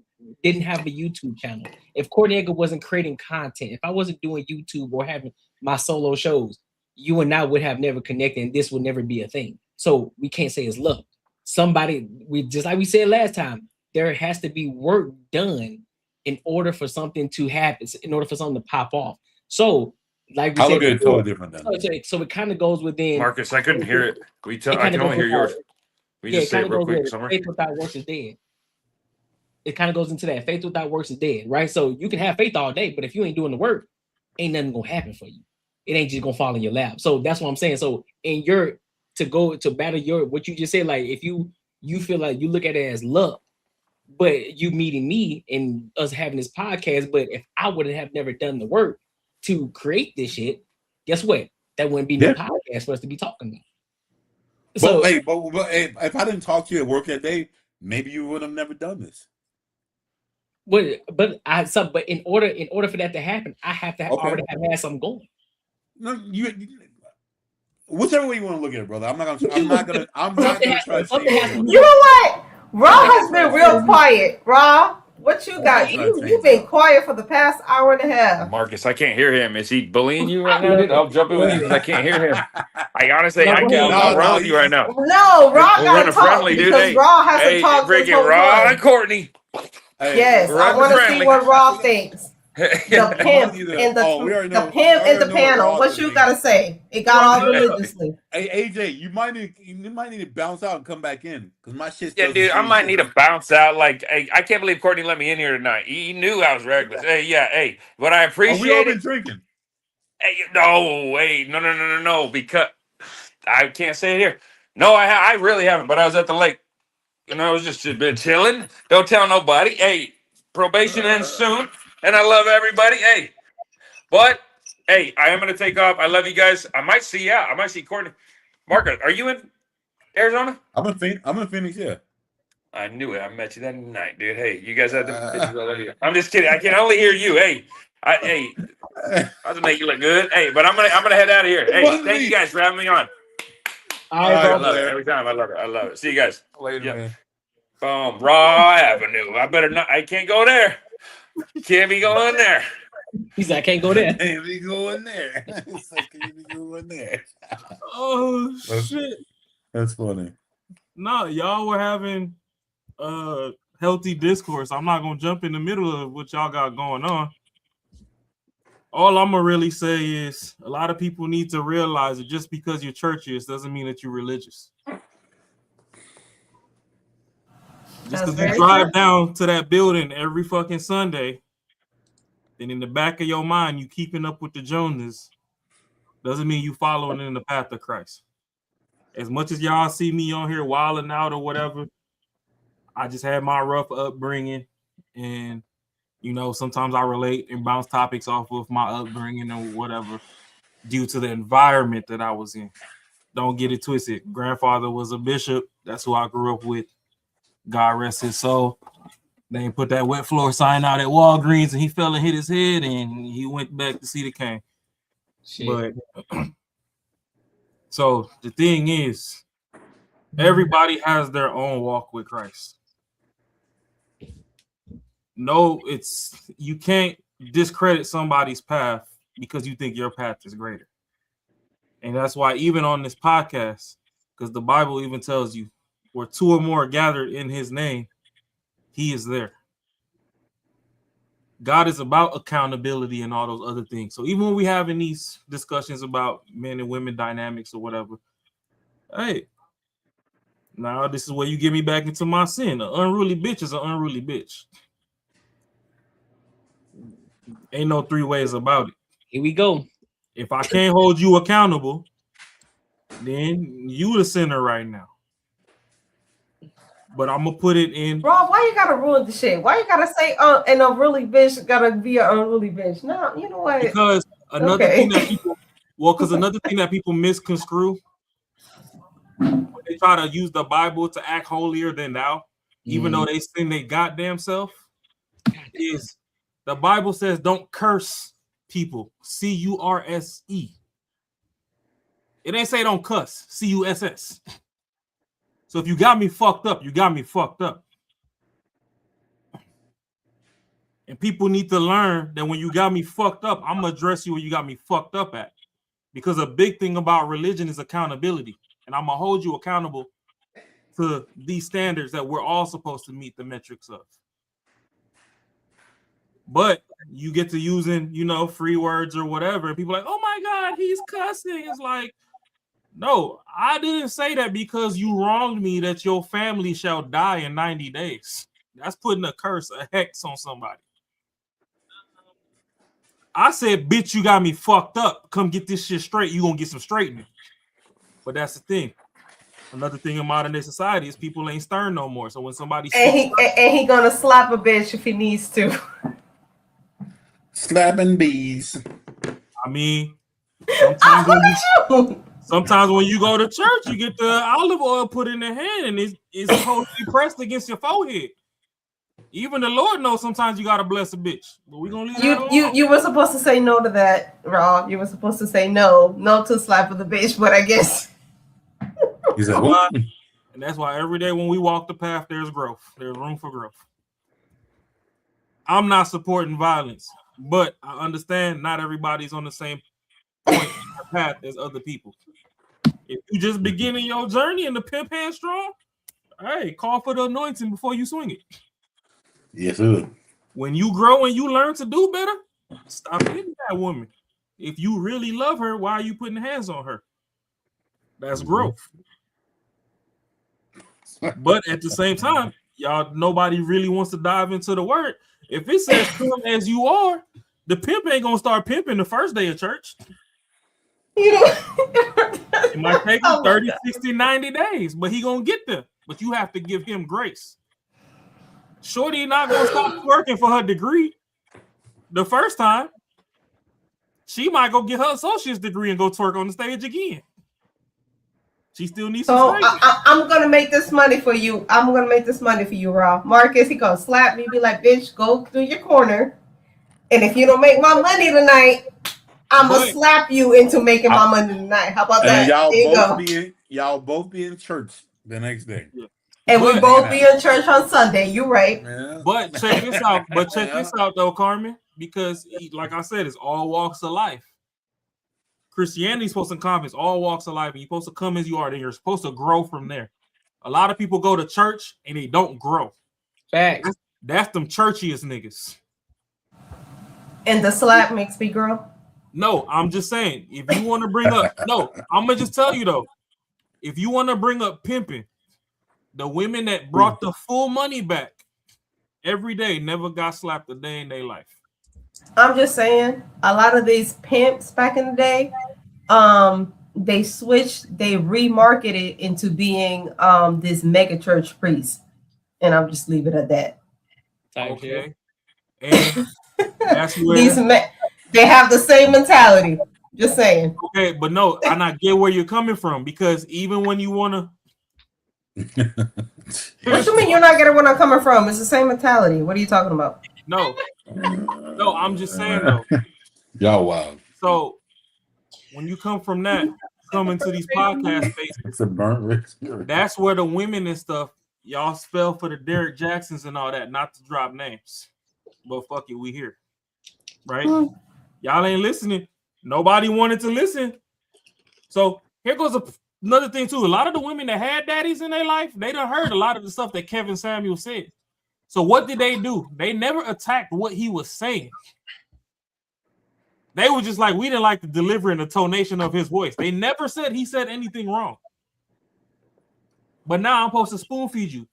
didn't have a YouTube channel, if Courtney Edgar wasn't creating content, if I wasn't doing YouTube or having my solo shows, you and I would have never connected, and this would never be a thing. So we can't say it's luck. Just like we said last time, there has to be work done in order for something to happen, in order for something to pop off. So, like we I said, look at it totally different then. So it kind of goes within. Marcus, I couldn't hear it. I can only hear yours. We just say it real quick. Faith without works is dead. It kind of goes into that. Faith without works is dead, right? So you can have faith all day, but if you ain't doing the work, ain't nothing gonna happen for you. It ain't just gonna fall in your lap. So that's what I'm saying. So to go to battle what you just said, like if you feel like you look at it as luck, but you meeting me and us having this podcast, but if I would have never done the work to create this shit, guess what? That wouldn't be no podcast for us to be talking about. So, but if I didn't talk to you at work that day, maybe you would have never done this. But in order for that to happen, I have to already have had something going. No, whichever way you want to look at it, brother. I'm not gonna try to say you know what? Raw has been real quiet. Raw, what you got? You've been quiet for the past hour and a half. Marcus, I can't hear him. Is he bullying you right now, dude? I'll jump in with you because I can't hear him. I honestly, No, I go can't. ahead. I'll run with you right now. No, Raw We're gotta running talk friendly, dude. because Hey, Raw hasn't hey, talked this freaking whole Raw time. and Courtney. Yes, I want to see what Raw thinks. The pimp and the pimp and the panel. What you gotta say? It got all religiously. Hey AJ, you might need to bounce out and come back in because my shit's Yeah, dude, I might need to bounce out. Like, hey, I can't believe Courtney let me in here tonight. He knew I was reckless. Hey, yeah, hey, but I appreciate we all it. been drinking. Hey, no, wait, no, because I can't say it here. No, I really haven't. But I was at the lake. You know, I was just been chilling. Don't tell nobody. Hey, probation ends soon, and I love everybody. Hey, but hey, I am gonna take off. I love you guys. I might see you out. I might see Courtney. Marcus, are you in Arizona? I'm in Phoenix. Yeah. I knew it. I met you that night, dude. Hey, you guys have the pictures all over here. I'm just kidding. I can only hear you. Hey, I'll just make you look good. Hey, but I'm gonna head out of here. Hey, thank you guys for having me on. All right, I love it every time. I love it. See you guys later, man. Boom, Raw Avenue. I better not. I can't go there. Can't be going there. He said, I can't go there. Can't be going there. Can't be going there. Oh shit. That's funny. No, y'all were having healthy discourse. I'm not gonna jump in the middle of what y'all got going on. All I'm gonna really say is a lot of people need to realize that just because you're churchiest doesn't mean that you're religious. Just because you drive down to that building every fucking Sunday, then in the back of your mind you keeping up with the Joneses, doesn't mean you following in the path of Christ. As much as y'all see me on here wilding out or whatever, I just had my rough upbringing, and you know, sometimes I relate and bounce topics off of my upbringing or whatever due to the environment that I was in. Don't get it twisted. Grandfather was a bishop. That's who I grew up with. God rest his soul. They put that wet floor sign out at Walgreens and he fell and hit his head and he went back to see the king. But so the thing is, everybody has their own walk with Christ. No, you can't discredit somebody's path because you think your path is greater. And that's why even on this podcast, because the Bible even tells you where two or more are gathered in his name, he is there. God is about accountability and all those other things. So even when we having these discussions about men and women dynamics or whatever, hey, now this is where you get me back into my sin. An unruly bitch is an unruly bitch. Ain't no three ways about it. Here we go. If I can't hold you accountable, then you the sinner right now. But I'm gonna put it in. Rob, why you gotta ruin the shit? Why you gotta say an unruly bitch gotta be an unruly bitch? No, you know what? Because another thing that people misconstrue when they try to use the Bible to act holier than thou, even though they sin they goddamn self, is the Bible says don't curse people. C-U-R-S-E. It ain't say don't cuss. C-U-S-S. So if you got me fucked up, you got me fucked up. And people need to learn that when you got me fucked up, I'm going to address you where you got me fucked up at. Because a big thing about religion is accountability. And I'm going to hold you accountable to these standards that we're all supposed to meet the metrics of. But you get to using, free words or whatever. And people are like, oh my God, he's cussing. It's like, no, I didn't say that because you wronged me that your family shall die in 90 days. That's putting a curse, a hex on somebody. I said, bitch, you got me fucked up. Come get this shit straight. You gonna get some straightening. But that's the thing. Another thing in modern day society is people ain't stern no more. So when somebody he gonna slap a bitch if he needs to. Slapping bees. I mean, sometimes when you go to church, you get the olive oil put in the hand and it's supposed to be pressed against your forehead. Even the Lord knows sometimes you gotta bless a bitch. But we're gonna leave that alone. You were supposed to say no to that, Raw. You were supposed to say no to slap of the bitch, but I guess He's like, what? And that's why every day when we walk the path, there's growth. There's room for growth. I'm not supporting violence, but I understand not everybody's on the same point in the path as other people. If you just beginning your journey and the pimp hand strong, hey, call for the anointing before you swing it. Yes, sir. When you grow and you learn to do better, stop hitting that woman. If you really love her, why are you putting hands on her? That's growth. But at the same time, y'all, nobody really wants to dive into the word. If it says come as you are, the pimp ain't gonna start pimping the first day of church. It might take him 30, 60, 90 days, but he gonna get there. But you have to give him grace. Shorty not gonna stop working for her degree the first time. She might go get her associate's degree and go twerk on the stage again. She still needs some. So I'm gonna make this money for you. I'm gonna make this money for you, Rob. Marcus, he gonna slap me, be like, "Bitch, go through your corner." And if you don't make my money tonight, I'm gonna slap you into making my money tonight. How about that? Y'all both be in church the next day. And we both be in church on Sunday. You right. Yeah. But check this out. This out though, Carmen, because like I said, it's all walks of life. Christianity's supposed to encompass all walks of life, and you're supposed to come as you are. Then you're supposed to grow from there. A lot of people go to church and they don't grow. Facts. That's them churchiest niggas. And the slap makes me grow. No, I'm just saying. If you want to bring up, no, I'm gonna just tell you though. If you want to bring up pimping, the women that brought the full money back every day never got slapped a day in their life. I'm just saying, a lot of these pimps back in the day, they switched, they remarketed into being this mega church priest, and I'll just leave it at that. Okay, and that's where they have the same mentality. Just saying. Okay, but no, I not get where you're coming from, because even when you wanna. What you mean you're not getting where I'm coming from? It's the same mentality. What are you talking about? No, I'm just saying though. Y'all wild. So when you come from that, come into these podcast spaces, It's a burnt rich. that's where the women and stuff, y'all spell for the Derek Jacksons and all that, not to drop names. But fuck it, we here. Right? Y'all ain't listening. Nobody wanted to listen. So here goes another thing too. A lot of the women that had daddies in their life, they done heard a lot of the stuff that Kevin Samuel said. So what did they do? They never attacked what he was saying. They were just like, we didn't like the delivery and the tonation of his voice. They never said he said anything wrong. But now I'm supposed to spoon feed you.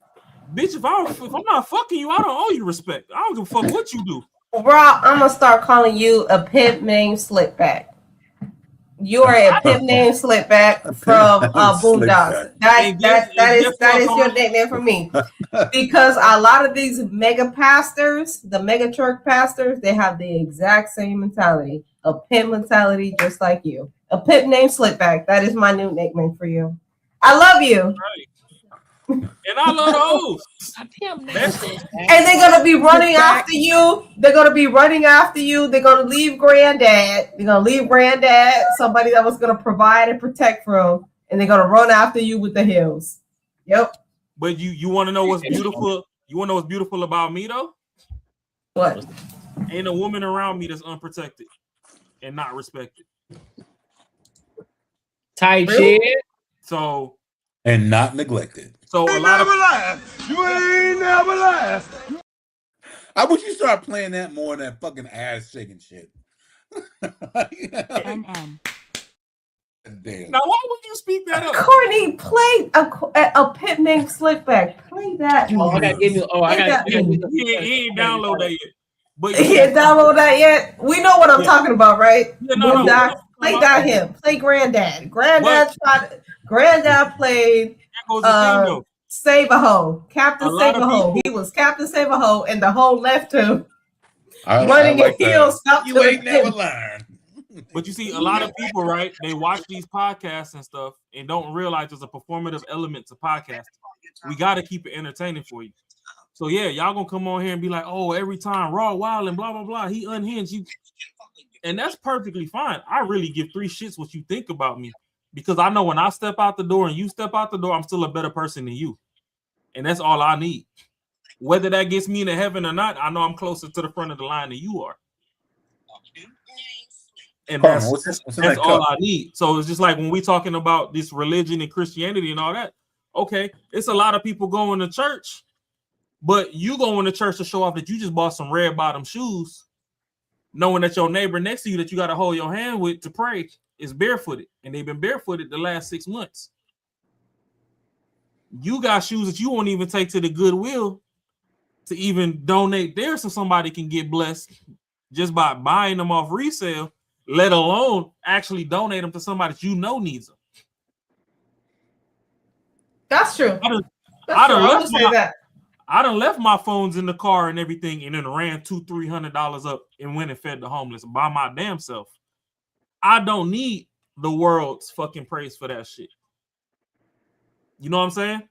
Bitch, if I'm not fucking you, I don't owe you respect. I don't give a fuck what you do. Rob, I'm gonna start calling you a pimp named Slickback. You are a pimp named Slickback from Boondocks. That is your nickname for me. Because a lot of these mega pastors, the mega church pastors, they have the exact same mentality, a pimp mentality, just like you. A pimp named Slickback. That is my new nickname for you. I love you. Right. And I love those. And they're gonna be running after you. They're gonna be running after you. They're gonna leave granddad. They're gonna leave granddad, somebody that was gonna provide and protect for them, and they're gonna run after you with the heels. Yep. But you want to know what's beautiful? You want to know what's beautiful about me though? What? Ain't a woman around me that's unprotected and not respected. Type shit. So and not neglected. So a lot of you ain't never laugh. I wish you start playing that more than that fucking ass shaking shit. Damn. Now why would you speak that up? Courtney, play a pimp named Slickback. Play that. Oh, I gotta get you. Oh, I gotta. He ain't download that yet. But he ain't download that yet. We know what I'm talking about, right? Yeah, no. Play that him. Play Granddad. Granddad played Save a Hoe. Captain Save a Hoe. He was Captain Save a Hoe, and the hoe left him running in heels. You ain't never learned. But you see, a lot of people, right? They watch these podcasts and stuff and don't realize there's a performative element to podcasting. We got to keep it entertaining for you. So yeah, y'all gonna come on here and be like, oh, every time Raw Wild and blah blah blah, he unhinged you, and that's perfectly fine. I really give 3 shits what you think about me, because I know when I step out the door and you step out the door, I'm still a better person than you. And that's all I need. Whether that gets me into heaven or not, I know I'm closer to the front of the line than you are. And Carmen, that's all I need. So it's just like when we talking about this religion and Christianity and all that. Okay, it's a lot of people going to church, but you going to church to show off that you just bought some red bottom shoes, knowing that your neighbor next to you that you got to hold your hand with to pray is barefooted, and they've been barefooted the last 6 months. You got shoes that you won't even take to the Goodwill to even donate there so somebody can get blessed just by buying them off resale, let alone actually donate them to somebody that you know needs them. That's true. I done left my phones in the car and everything, and then ran $200-$300 up and went and fed the homeless by my damn self. I don't need the world's fucking praise for that shit. You know what I'm saying?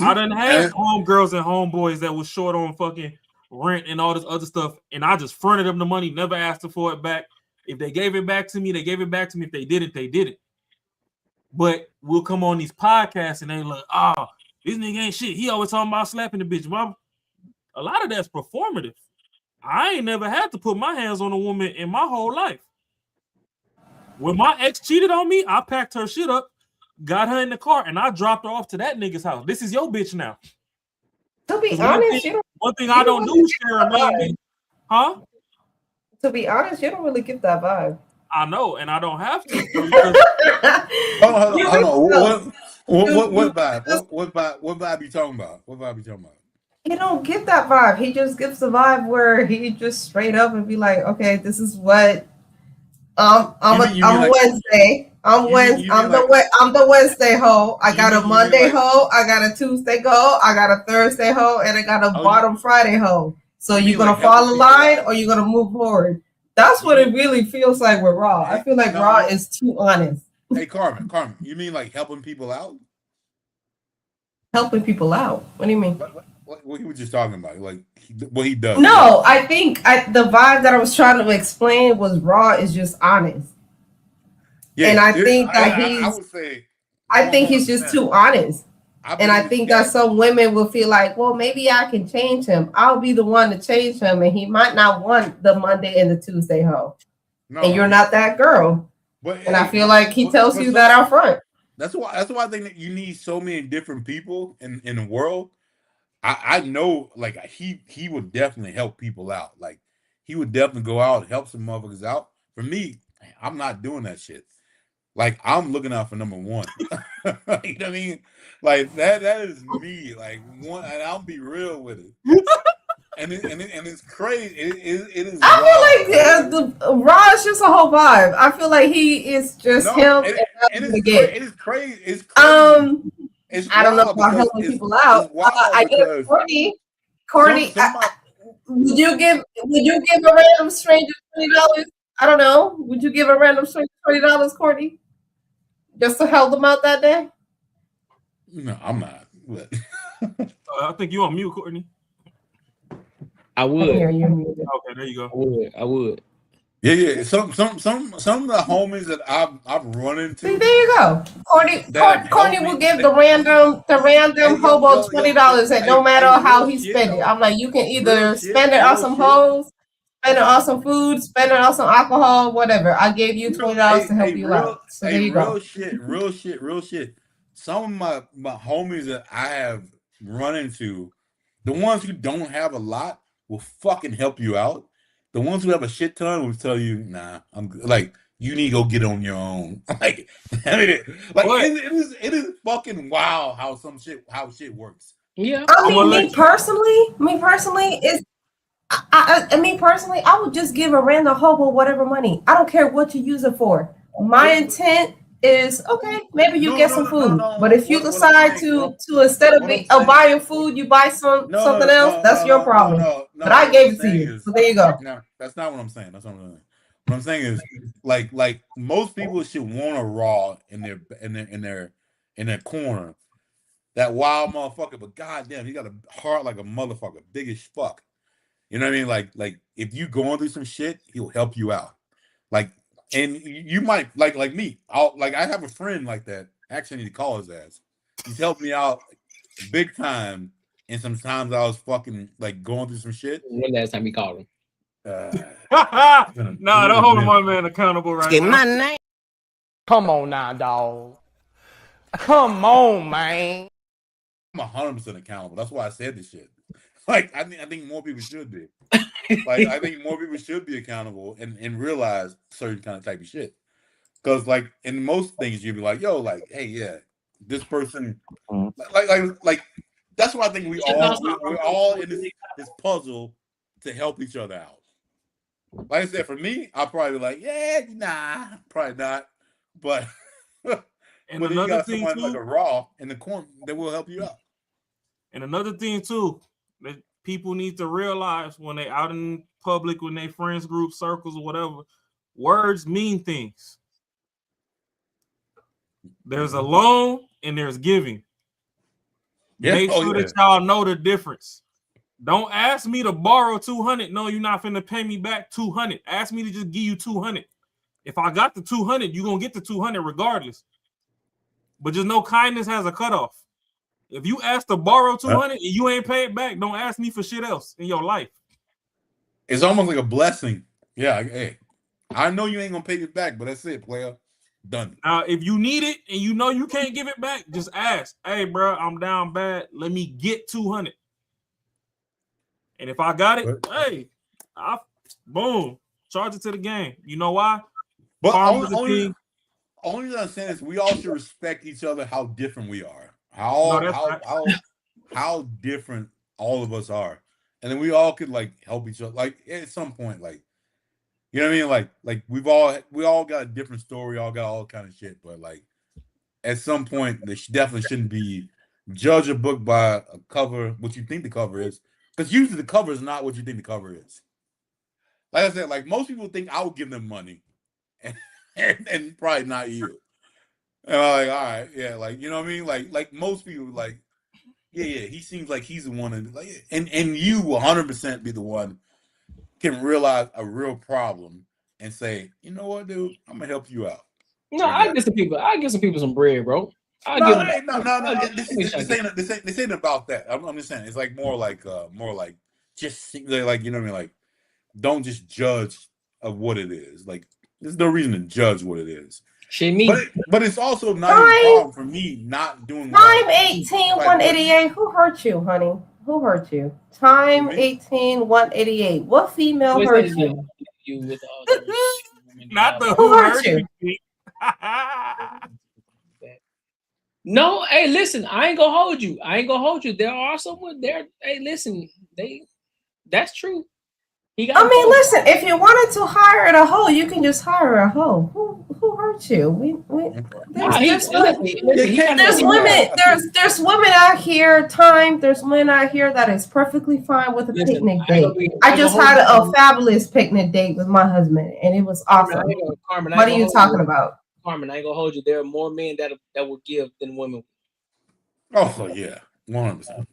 I done had homegirls and homeboys that was short on fucking rent and all this other stuff, and I just fronted them the money, never asked them for it back. If they gave it back to me, they gave it back to me. If they didn't, they didn't. But we'll come on these podcasts and they like, oh, this nigga ain't shit. He always talking about slapping the bitch. Mom, a lot of that's performative. I ain't never had to put my hands on a woman in my whole life. When my ex cheated on me, I packed her shit up, got her in the car, and I dropped her off to that nigga's house. This is your bitch now. To be honest, one thing I don't do is share a man. Huh? To be honest, you don't really get that vibe. I know, and I don't have to. Hold on. What vibe? What vibe you talking about? What vibe you talking about? He don't get that vibe. He just gives the vibe where he just straight up and be like, okay, this is what I'm Wednesday. I'm the Wednesday hoe. I got a Monday hoe. I got a Tuesday hoe. I got a Thursday hoe, and I got a bottom Friday hoe. So you're gonna fall in line or you're gonna move forward. That's what it really feels like with Raw. I feel like Raw is too honest. Hey, Carmen, you mean like helping people out? Helping people out? What do you mean? What he was just talking about, like what he does. No, I think the vibe that I was trying to explain was Raw is just honest. Yeah, and I think that I think he's just too honest. And I think that some women will feel like, well, maybe I can change him. I'll be the one to change him, and he might not want the Monday and the Tuesday hoe. No. And you're not that girl. And I feel like he tells you that out front. That's why I think that you need so many different people in the world. I know, like he would definitely help people out. Like he would definitely go out and help some motherfuckers out. For me, I'm not doing that shit. Like I'm looking out for number one. You know what I mean? Like that is me. Like one, and I'll be real with it. and it's crazy. It is. I feel like the Raw is just a whole vibe. I feel like he is just him. It is crazy. It's crazy. I don't know about helping people out. I get Courtney. Would you give a random stranger $20? I don't know. Would you give a random stranger $20, Courtney, just to help them out that day? No, I'm not. I think you on mute, Courtney. I would. Okay, there you go. I would. Yeah. Some of the homies that I've run into. See, there you go. Courtney will give the random hobo $20, and no matter how he spend it, I'm like, you can either spend it on some hoes, spend it on some food, spend it on some alcohol, whatever. I gave you $20 to help you out. So there you go. Real shit. Some of my homies that I have run into, the ones who don't have a lot will fucking help you out. The ones who have a shit ton will tell you, nah, I'm like, you need to go get on your own. Like, I mean, it is fucking wild how shit works. Yeah. I mean, me personally, I would just give a random hobo whatever money. I don't care what you use it for. My intent is okay. Maybe you get some food, but if you decide to instead of buying food, you buy something else. That's your problem. But I gave it to you, so there you go. No, that's not what I'm saying. That's not what I'm saying. What I'm saying is, like most people should want a Raw in their corner. That wild motherfucker, but goddamn, he got a heart like a motherfucker, big as fuck. You know what I mean? Like if you going through some shit, he'll help you out. Like And you might like me. I have a friend like that. Actually, I need to call his ass. He's helped me out big time. And sometimes I was fucking like going through some shit. When last time you called him? Nah, don't hold my man accountable right now. Come on now, dog. Come on, man. I'm 100% accountable. That's why I said this shit. Like, I think more people should be. Like, I think more people should be accountable and realize certain kind of type of shit. Because, like, in most things, you'd be like, yo, like, hey, yeah, this person, like, that's why I think we're all in this puzzle to help each other out. Like I said, for me, I'll probably be like, yeah, nah, probably not. But and when you another got thing someone too, like a Raw in the corner that will help you out. And another thing too, that people need to realize when they out in public, when they friends group circles or whatever, words mean things. There's a loan and there's giving. Yeah. Make sure that y'all know the difference. Don't ask me to borrow 200. No, you're not finna pay me back 200. Ask me to just give you 200. If I got the 200, you're gonna get the 200 regardless. But just know kindness has a cutoff. If you ask to borrow 200 and you ain't paid back, don't ask me for shit else in your life. It's almost like a blessing. Yeah, hey, I know you ain't gonna pay me back, but that's it, player. Done. Now, if you need it and you know you can't give it back, just ask. Hey, bro, I'm down bad. Let me get 200. And if I got it, hey, boom, charge it to the game. You know why? But only thing I'm saying is we all should respect each other. How different we are. How different all of us are, and then we all could like help each other. Like at some point, like you know what I mean. Like we all got a different story. All got all kind of shit. But like at some point, they definitely shouldn't be judge a book by a cover, what you think the cover is. Because usually the cover is not what you think the cover is. Like I said, like most people think I would give them money, and probably not you. And I'm like, all right, yeah, like you know what I mean, like most people, like, yeah, he seems like he's the one, and you 100% be the one can realize a real problem and say, you know what, dude, I'm gonna help you out. No, I give some people some bread, bro. No. This ain't about that. I'm just saying it's like more like just like you know what I mean, like don't just judge of what it is. Like there's no reason to judge what it is. Shit, me. But it's also not a problem for me not doing. Time 18 188. Who hurt you, honey? Who hurt you? Time 18 188. What female hurt you? Not the who hurt you. No, hey, listen, I ain't gonna hold you. There are someone there. Hey, listen, that's true. Listen, if you wanted to hire a hoe, you can just hire a hoe. Who hurt you? There's women out here, there's women out here that is perfectly fine with a picnic date. I just had a fabulous picnic date with my husband, and it was awesome. Carmen, what are you talking about? Carmen, I ain't gonna hold you. There are more men that will give than women. Oh yeah, 100%.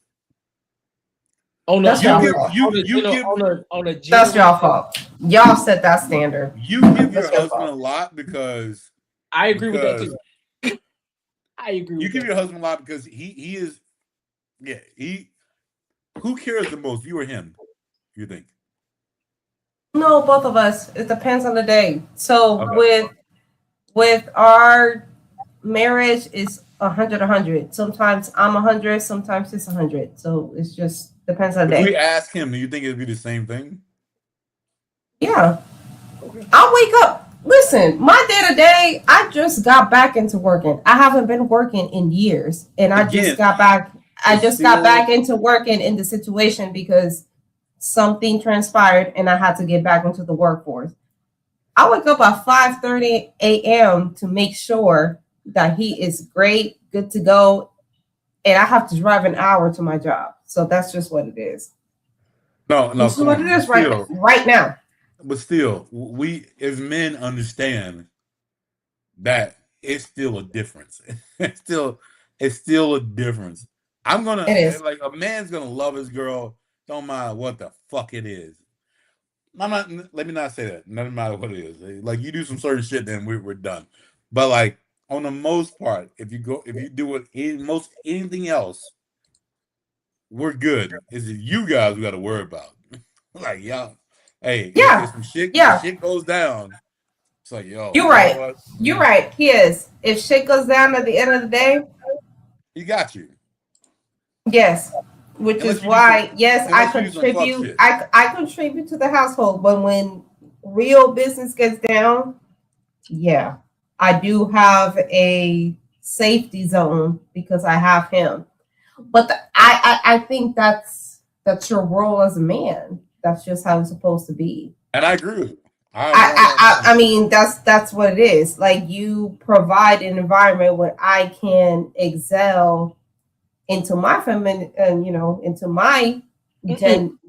That's y'all fault. Y'all set that standard. You give your husband a lot because I agree with that too. I agree. You give your husband a lot because he is, yeah. Who cares the most, you or him? You think? No, both of us. It depends on the day. So with our marriage, it's 100. Sometimes I'm 100. Sometimes it's 100. So it's just depends on the day. If we ask him, do you think it'd be the same thing? Yeah. I'll wake up. Listen, my day to day, I just got back into working. I haven't been working in years. And I just got back. I just got back into working in the situation because something transpired and I had to get back into the workforce. I wake up at 5:30 a.m. to make sure that he is great, good to go. And I have to drive an hour to my job. So that's just what it is. No. This is what it is right now. But still, we as men understand that it's still a difference. It's still a difference. Like a man's gonna love his girl, don't mind what the fuck it is. Let me not say that. No matter what it is, like you do some certain shit, then we're done. But like on the most part, if you do it anything else, we're good. Is it you guys we got to worry about? Like y'all, hey, if some shit goes down, it's like yo, You're right. You're right. He is. If shit goes down at the end of the day, he got you. Yes. Which is why, yes, I contribute. I contribute to the household, but when real business gets down, yeah, I do have a safety zone because I have him. But I think that's your role as a man. That's just how it's supposed to be. And I agree. I mean, that's what it is. Like you provide an environment where I can excel into my feminine, into my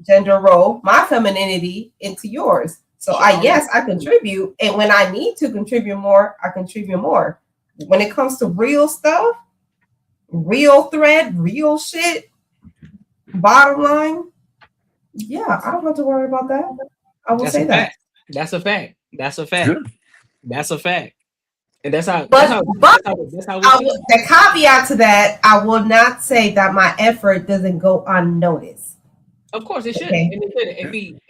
gender role, my femininity into yours. So I contribute, and when I need to contribute more, I contribute more. When it comes to real stuff, real thread, real shit, bottom line, yeah, I don't have to worry about that. I will say that. That's a fact. That's a fact. Good. That's a fact. And that's how. The caveat to that, I will not say that my effort doesn't go unnoticed. Of course, it should. Okay. And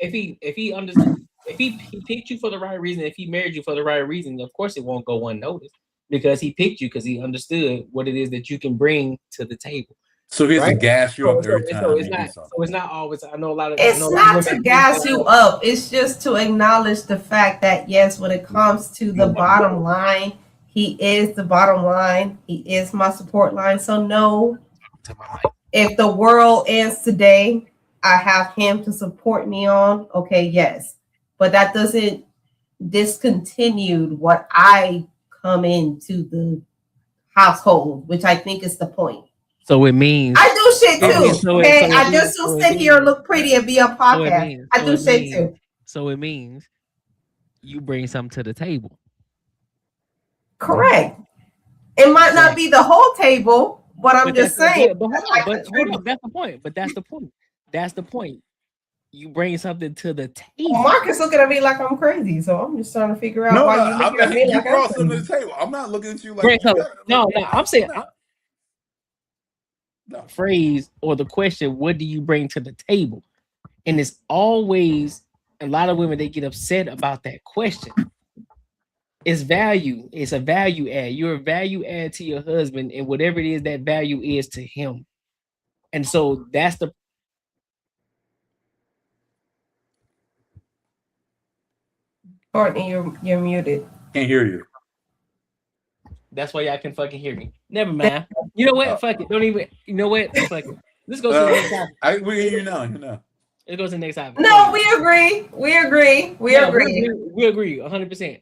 if he understood, if he picked you for the right reason, if he married you for the right reason, of course it won't go unnoticed because he picked you because he understood what it is that you can bring to the table. So he has to gas you up every time. So it's not always. I know a lot of. It's not to gas you up. It's just to acknowledge the fact that yes, when it comes to the bottom line, he is the bottom line. He is my support line. So no, if the world ends today, I have him to support me on. Okay, yes, but that doesn't discontinue what I come into the household, which I think is the point. So it means I do shit too. I just don't sit here and look pretty and be on podcast. I do shit too. So it means you bring something to the table. Correct. It might not be the whole table, but I'm just saying. But that's the point. But that's the point. That's the point. You bring something to the table. Marcus looking at me like I'm crazy, so I'm just trying to figure out why you looking at me like I'm brought something to the table. I'm not looking at you like no. I'm saying. The phrase or the question, what do you bring to the table? And it's always a lot of women, they get upset about that question. It's value. It's a value add. You're a value add to your husband, and whatever it is that value is to him. And so that's the Courtney, you're muted. Can't hear you. That's why y'all can fucking hear me. Never mind. You know what? Fuck it. Don't even. You know what? Fuck it. Let's go to the next topic. We hear you now. Let's go to the next topic. No, we agree. We agree. We agree. We agree 100%.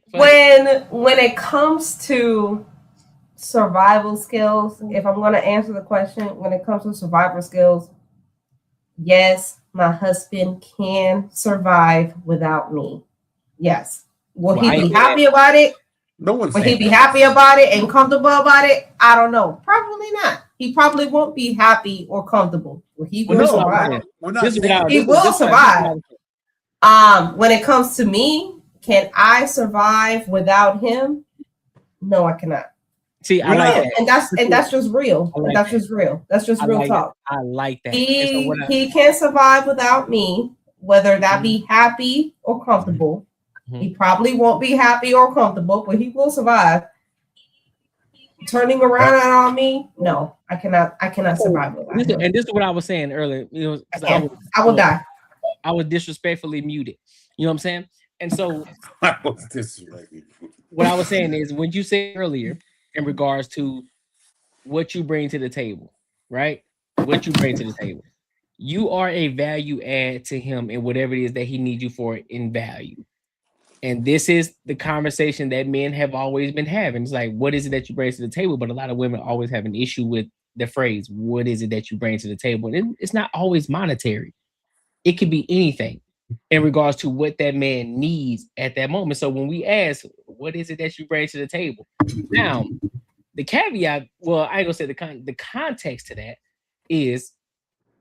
When it comes to survival skills, if I'm going to answer the question, when it comes to survival skills, yes, my husband can survive without me. Yes. Will he be happy about it? No one's Will he be happy about it and comfortable about it? I don't know. Probably not. He probably won't be happy or comfortable. He will survive. He will survive. When it comes to me, can I survive without him? No, I cannot. See, I like that. And that's just real. That's just real. That's just real talk. I like that. He can't survive without me, whether that be happy or comfortable. He probably won't be happy or comfortable, but he will survive. Turning around on me, no, I cannot survive without him. And this is what I was saying earlier. You know, I will die. I was disrespectfully muted. You know what I'm saying? And so I was disrespectful. What I was saying is when you said earlier in regards to what you bring to the table, right? What you bring to the table. You are a value add to him in whatever it is that he needs you for in value. And this is the conversation that men have always been having. It's like, what is it that you bring to the table? But a lot of women always have an issue with the phrase, what is it that you bring to the table? And it's not always monetary. It could be anything in regards to what that man needs at that moment. So when we ask, what is it that you bring to the table? Now, the caveat, well, I ain't gonna say the context to that is,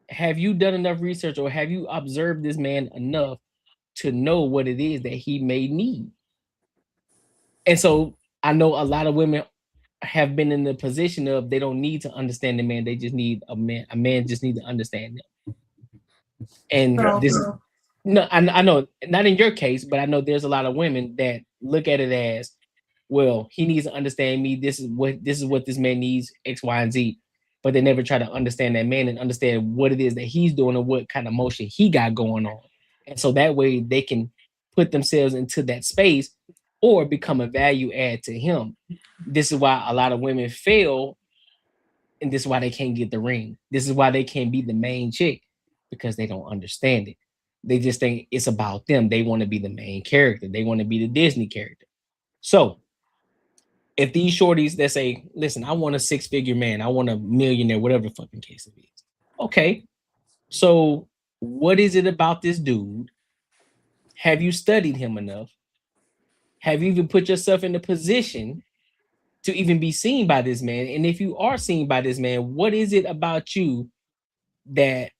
have you done enough research or have you observed this man enough to know what it is that he may need. And so I know a lot of women have been in the position of they don't need to understand the man. They just need a man. A man just needs to understand them. And I know not in your case, but I know there's a lot of women that look at it as, well, he needs to understand me. This is what this man needs, X, Y, and Z. But they never try to understand that man and understand what it is that he's doing and what kind of motion he got going on. And so that way they can put themselves into that space or become a value add to him. This is why a lot of women fail, and this is why they can't get the ring. This is why they can't be the main chick, because they don't understand it. They just think it's about them. They want to be the main character. They want to be the Disney character. So if these shorties that say, listen, I want a 6-figure man, I want a millionaire, whatever the fucking case it is. Okay, so what is it about this dude? Have you studied him enough? Have you even put yourself in a position to even be seen by this man? And if you are seen by this man, what is it about you that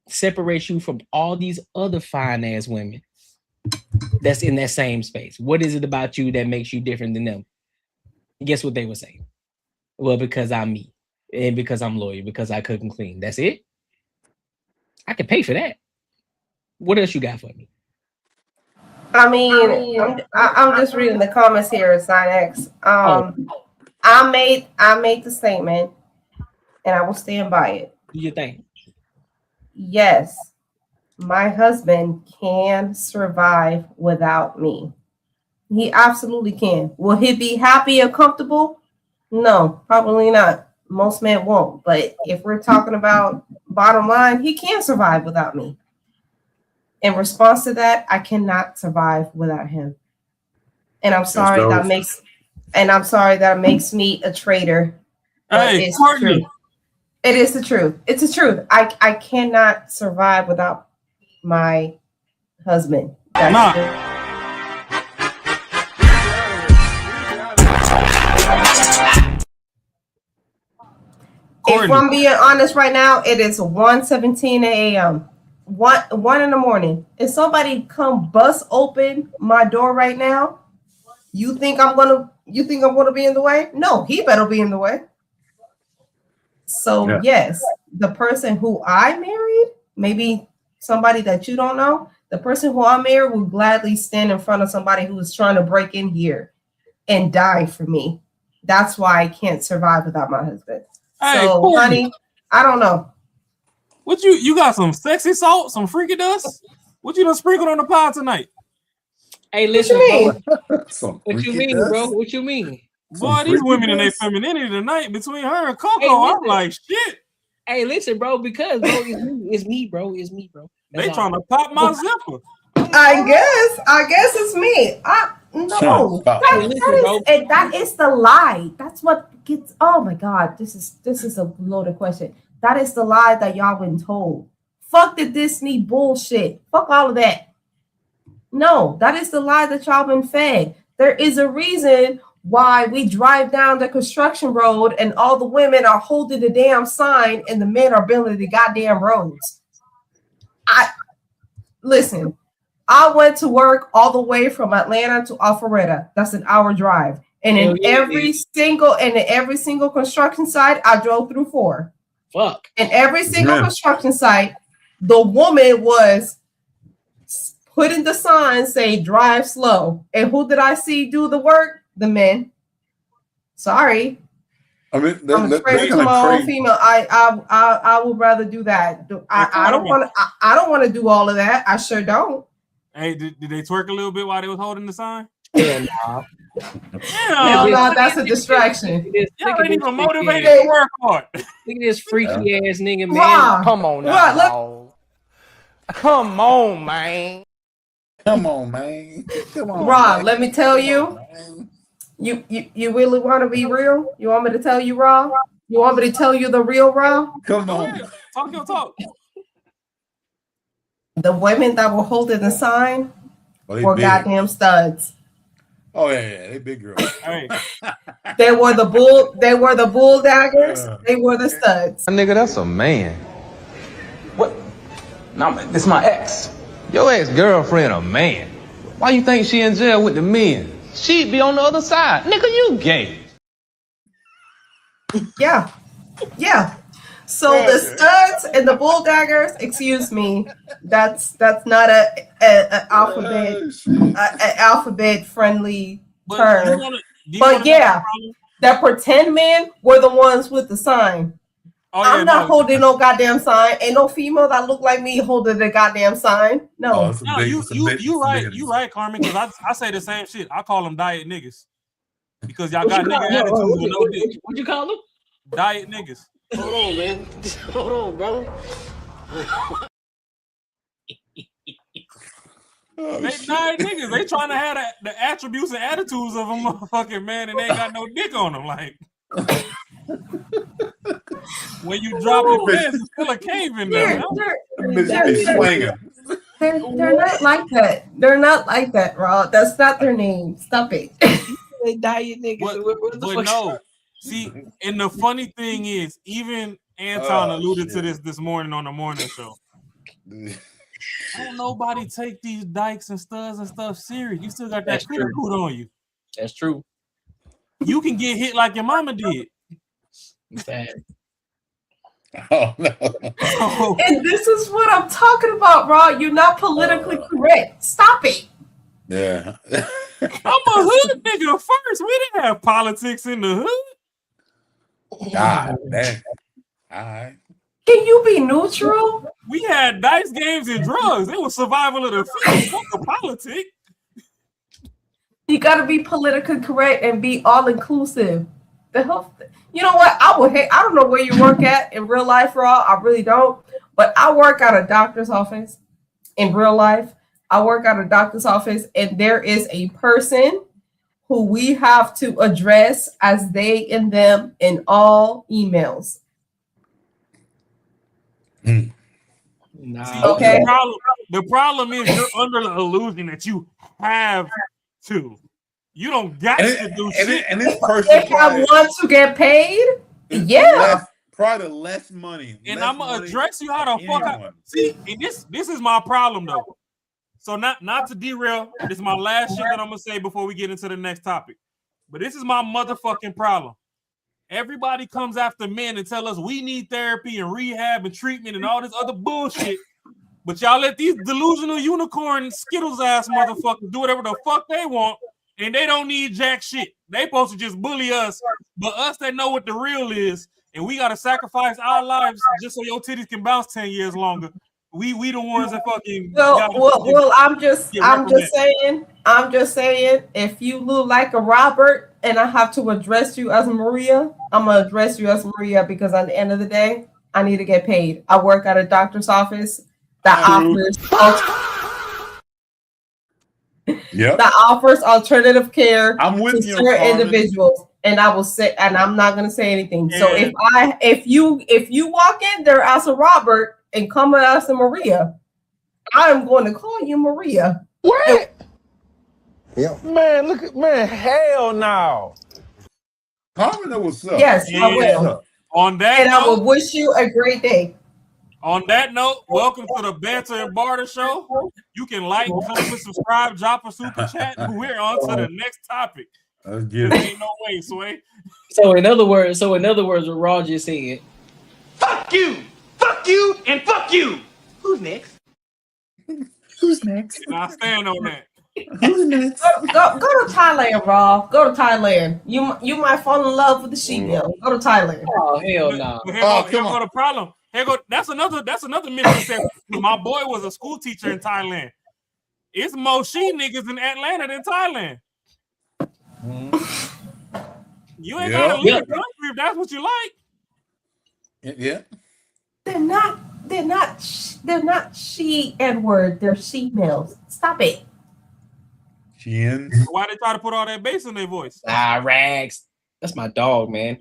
separates you from all these other fine ass women that's in that same space? What is it about you that makes you different than them? Guess what they would say? Well, because I'm me, and because I'm loyal, because I cook and clean. That's it. I can pay for that. What else you got for me? I mean, I'm just reading the comments here, Sign X. I made the statement, and I will stand by it. Do you think? Yes, my husband can survive without me. He absolutely can. Will he be happy and comfortable? No, probably not. Most men won't. But if we're talking about bottom line, he can survive without me. In response to that, I cannot survive without him. And I'm sorry that makes me a traitor. Hey, it's the truth. It is the truth. It's the truth. I cannot survive without my husband. If I'm being honest right now, it is 1:17 a.m. 1 in the morning. If somebody come bust open my door right now, you think I'm gonna be in the way? No, he better be in the way. So yes, the person who I married, maybe somebody that you don't know, the person who I married will gladly stand in front of somebody who is trying to break in here and die for me. That's why I can't survive without my husband. Hey, so, Courtney, honey, I don't know. What you got some sexy salt, some freaky dust? What you done sprinkled on the pie tonight? Hey, listen, What you mean, bro? What you mean? Boy, these women in their femininity tonight between her and Coco, Hey, I'm listen. like, shit. Hey, listen, bro, because bro, it's me, bro. It's me, bro. They trying to pop my zipper. I guess it's me. No, that is the lie. That's what gets. Oh my God, this is a loaded question. That is the lie that y'all been told. Fuck the Disney bullshit. Fuck all of that. No, that is the lie that y'all been fed. There is a reason why we drive down the construction road and all the women are holding the damn sign and the men are building the goddamn roads. Listen, I went to work all the way from Atlanta to Alpharetta. That's an hour drive. And in every single construction site, I drove through 4. Fuck. And every single construction site, the woman was putting the sign say drive slow. And who did I see do the work? The men. Sorry. I mean, I'm afraid to my own female. I would rather do that. I don't want to do all of that. I sure don't. Hey, did they twerk a little bit while they was holding the sign? Yeah, nah. Hell no, that's a distraction. Y'all ain't even motivated to work hard. Look at this freaky ass nigga, man. Ron, Come on now, dog. Come on, man. Come on, man. Come on, Ron, man. let me tell you. You really want to be real? You want me to tell you, Ron? You want me to tell you the real Ron? Come on. Talk your talk. The women that were holding the sign were big. goddamn studs. Oh yeah, they big girls. Hey. They were the bull daggers. They were the studs. Nigga, that's a man. What? No, this is my ex. Your ex-girlfriend a man. Why you think she in jail with the men? She'd be on the other side. Nigga, you gay. Yeah. Yeah. So the studs and the bulldaggers, excuse me, that's not a alphabet friendly term. But yeah, that pretend men were the ones with the sign. I'm not holding no goddamn sign. Ain't no female that look like me holding the goddamn sign. No. You right, Carmen. Because I say the same shit. I call them diet niggas because y'all got nigga attitudes with no dick. What you call them? Diet niggas. Hold on, man. Hold on, bro. They diet niggas. They trying to have the attributes and attitudes of a motherfucking man, and they ain't got no dick on them. Like. When you drop your pants, it's still a cave in there. They're not like that. They're not like that, Rod. That's not their name. Stop it. They diet niggas. But no. See, and the funny thing is, even Anton alluded to this morning on the morning show. Don't nobody take these dykes and studs and stuff serious. You still got that critter boot on you. That's true. You can get hit like your mama did. Sad. Oh no. And this is what I'm talking about, Rod. You're not politically correct. Stop it. Yeah. I'm a hood nigga first. We didn't have politics in the hood. God damn. All right. Can you be neutral? We had dice games and drugs. It was survival of the fittest, not the politics. You got to be politically correct and be all inclusive. The health. You know what? I don't know where you work at in real life, Raw. I really don't. But I work at a doctor's office in real life. I work at a doctor's office, and there is a person who we have to address as they and them in all emails. Nah. Okay. The problem is you're under the illusion that you have to. You don't got to do shit. And this person if I want to get paid, yeah. Probably less money. And I'm gonna address you how the fuck I see. And this is my problem though. So not to derail. This is my last shit that I'm gonna say before we get into the next topic. But this is my motherfucking problem. Everybody comes after men and tell us we need therapy and rehab and treatment and all this other bullshit. But y'all let these delusional unicorn Skittles ass motherfuckers do whatever the fuck they want, and they don't need jack shit. They supposed to just bully us, but us that know what the real is, and we gotta sacrifice our lives just so your titties can bounce 10 years longer. We the ones that fucking. Well, I'm just saying, if you look like a Robert and I have to address you as Maria, I'm gonna address you as Maria because at the end of the day, I need to get paid. I work at a doctor's office that offers alternative care to certain individuals. And I will say, and I'm not gonna say anything. Yeah. So if you walk in there as a Robert and come as a Maria, I'm going to call you Maria. What? Yeah. Man, look at hell no. Carmen, know what's up. Yes, I will. On that and note, I will wish you a great day. On that note, welcome to the Banter and Barter Show. You can like, comment, subscribe, drop a super chat. We're on to the next topic. Let's get it. Ain't no way, Sway. So in other words, what Raw just said. Fuck you, and fuck you. Who's next? Who's next? I stand on that. Who's next? Go to Thailand, Raw. Go to Thailand. You might fall in love with the female. Go to Thailand. Oh hell no! Here go the problem. That's another misconception. My boy was a school teacher in Thailand. It's more she niggas in Atlanta than Thailand. You ain't gotta leave the country if that's what you like. Yeah. They're not she N-word. They're she males. Stop it. Why they try to put all that bass in their voice? Rags. That's my dog, man.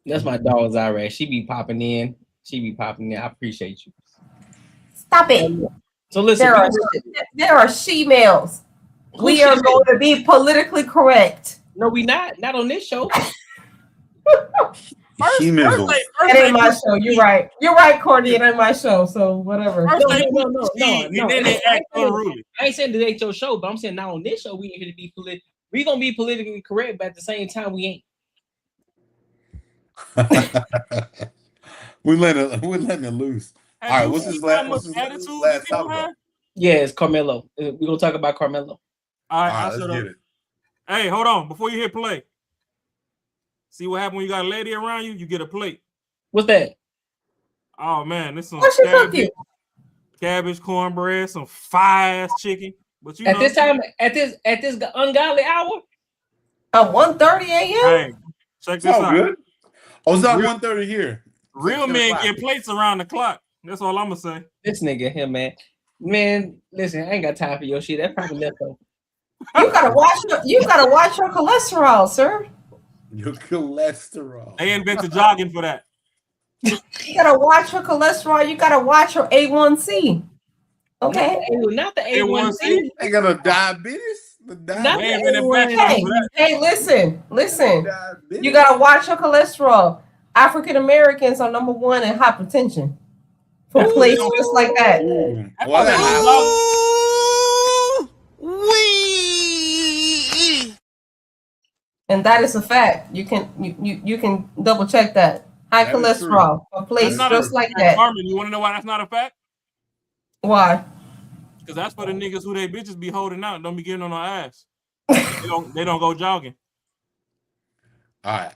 That's my dog, Zyrag. She be popping in. I appreciate you. Stop it. So listen. There are she males. We are going to be politically correct. No, we not. Not on this show. It ain't my show. You're right. You're right, Courtney. It ain't my show. So whatever. No. I ain't saying that ain't your show, but I'm saying now on this show we ain't gonna be we gonna be politically correct, but at the same time we ain't. We're letting it loose. All right, what's his last topic? Yeah, it's Carmelo. We're gonna talk about Carmelo. All right, let's get it. Hey, hold on. Before you hit play, see what happens when you got a lady around you? You get a plate. What's that? Oh man, this some cabbage, cornbread, some fire-ass chicken. But you at know, this time, at this ungodly hour, at 1:30 a.m. Hey, check this out. Good. Oh, it's not 1:30 here. Real men get plates around the clock. That's all I'm gonna say. This nigga here, man. Man, listen, I ain't got time for your shit. That's probably leftover. You gotta watch your cholesterol, sir. Your cholesterol. They invented jogging for that. You gotta watch your cholesterol. You gotta watch your A1C. Okay. Not the A1C. They got a diabetes. Hey, listen. You gotta watch your cholesterol. African Americans are number 1 in hypertension. For places just like that. And that is a fact. You can double check that. High cholesterol for places just like that. Carmen, you want to know why that's not a fact? Why? Because that's for the niggas who they bitches be holding out and don't be getting on our ass. They don't go jogging. All right.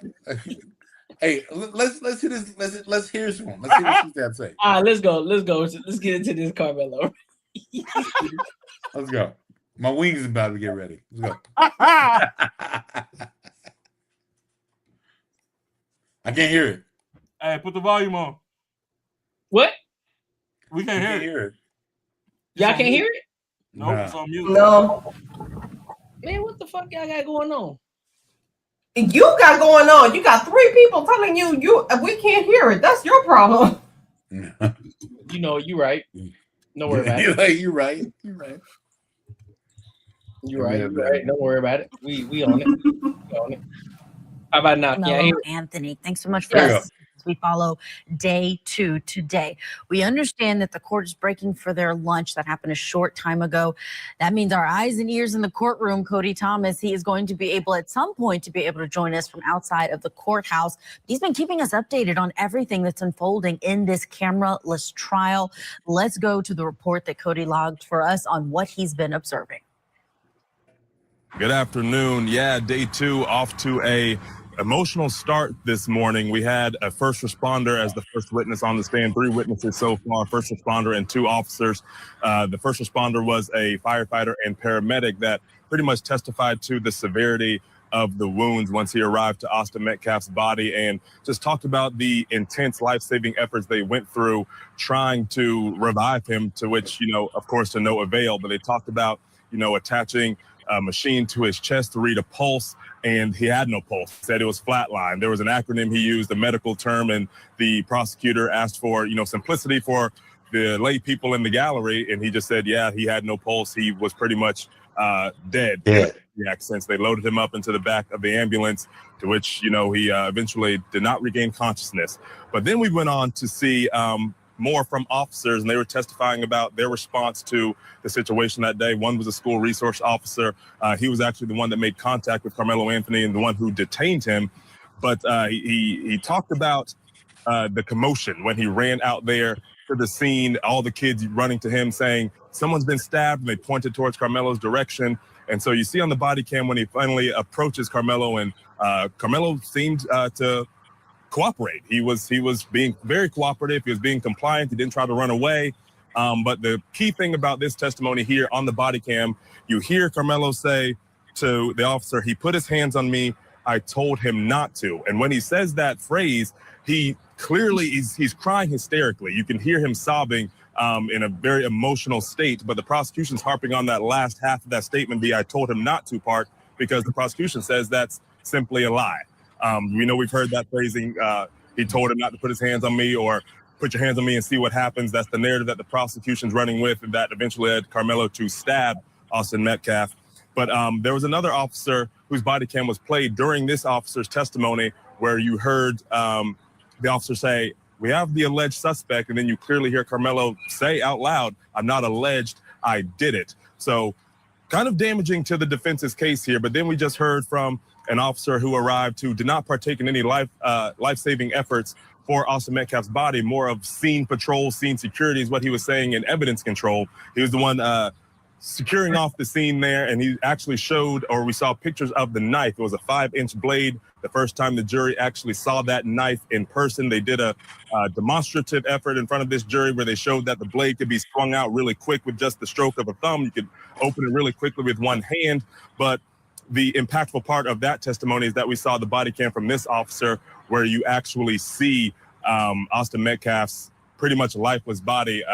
Hey, let's hear this. Let's hear some. Let's see what she's got to say. All right, let's go. Let's get into this Carmelo. Let's go. My wings is about to get ready. Let's go. I can't hear it. Hey, put the volume on. What? We can't hear it. Y'all can't hear it? No, it's on mute. No. Man, what the fuck y'all got going on? You got going on. You got 3 people telling you we can't hear it. That's your problem. You know, you're right. Don't worry about it. You're right. You're right. Don't worry about it. We on it. We on it. How about now? Hello, Anthony. Thanks so much for this. We follow day 2 today. We understand that the court is breaking for their lunch. That happened a short time ago. That means our eyes and ears in the courtroom. Cody Thomas, he is going to be able at some point to be able to join us from outside of the courthouse. He's been keeping us updated on everything that's unfolding in this camera-less trial. Let's go to the report that Cody logged for us on what he's been observing. Good afternoon. Yeah, day 2 off to a emotional start this morning. We had a first responder as the first witness on the stand, 3 witnesses so far, first responder and 2 officers. The first responder was a firefighter and paramedic that pretty much testified to the severity of the wounds once he arrived to Austin Metcalf's body, and just talked about the intense life-saving efforts they went through trying to revive him, to which, of course, to no avail. But they talked about, attaching a machine to his chest to read a pulse, and he had no pulse. He said it was flatline. There was an acronym he used, a medical term, and the prosecutor asked for, simplicity for the lay people in the gallery, and he just said, yeah, he had no pulse. He was pretty much dead. Since they loaded him up into the back of the ambulance, to which, he eventually did not regain consciousness. But then we went on to see more from officers, and they were testifying about their response to the situation that day. One was a school resource officer. He was actually the one that made contact with Carmelo Anthony and the one who detained him. But he talked about the commotion when he ran out there to the scene, all the kids running to him saying, someone's been stabbed, and they pointed towards Carmelo's direction. And so you see on the body cam when he finally approaches Carmelo, and Carmelo seemed to cooperate. He was being very cooperative. He was being compliant. He didn't try to run away. But the key thing about this testimony here on the body cam, you hear Carmelo say to the officer, he put his hands on me. I told him not to. And when he says that phrase, he clearly he's crying hysterically. You can hear him sobbing in a very emotional state. But the prosecution's harping on that last half of that statement, the I told him not to part, because the prosecution says that's simply a lie. We've heard that phrasing, he told him not to put his hands on me, or put your hands on me and see what happens. That's the narrative that the prosecution's running with, and that eventually led Carmelo to stab Austin Metcalf. But there was another officer whose body cam was played during this officer's testimony, where you heard the officer say, "We have the alleged suspect," and then you clearly hear Carmelo say out loud, "I'm not alleged, I did it." So kind of damaging to the defense's case here. But then we just heard from an officer who arrived who did not partake in any life-saving efforts for Austin Metcalf's body, more of scene patrol, scene security is what he was saying, and evidence control. He was the one securing off the scene there, and he actually showed, or we saw pictures of the knife. It was a 5-inch blade. The first time the jury actually saw that knife in person, they did a demonstrative effort in front of this jury where they showed that the blade could be swung out really quick with just the stroke of a thumb. You could open it really quickly with one hand. But the impactful part of that testimony is that we saw the body cam from this officer where you actually see Austin Metcalf's pretty much lifeless body,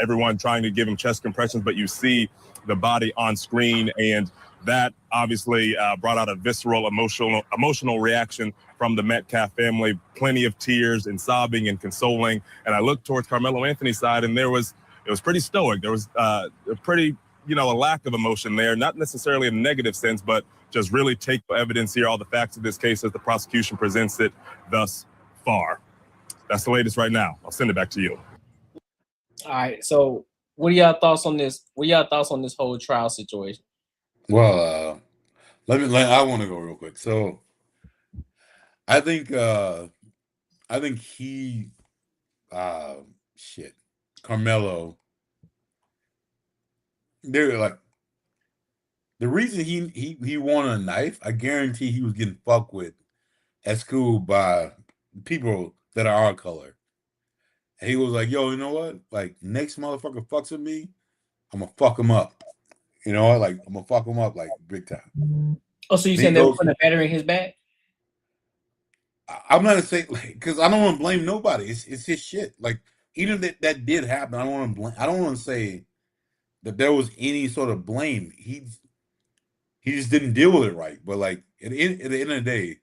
everyone trying to give him chest compressions, but you see the body on screen, and that obviously brought out a visceral, emotional reaction from the Metcalf family. Plenty of tears and sobbing and consoling. And I looked towards Carmelo Anthony's side, and it was pretty stoic. There was a pretty, a lack of emotion there, not necessarily in a negative sense, but just really take evidence here, all the facts of this case as the prosecution presents it thus far. That's the latest right now. I'll send it back to you. All right. So, what are y'all thoughts on this? What are y'all thoughts on this whole trial situation? Well, I want to go real quick. So, I think he, Carmelo. They're like the reason he wanted a knife. I guarantee he was getting fucked with at school by people that are our color. And he was like, "Yo, you know what? Like, next motherfucker fucks with me, I'm gonna fuck him up. You know what? Like, I'm gonna fuck him up like big time." Oh, so you saying they were putting a battery in his back? I'm not gonna say because I don't want to blame nobody. It's his shit. Like, even if that did happen, I don't want to blame. I don't want to say that there was any sort of blame. He just didn't deal with it right. But like at the end of the day,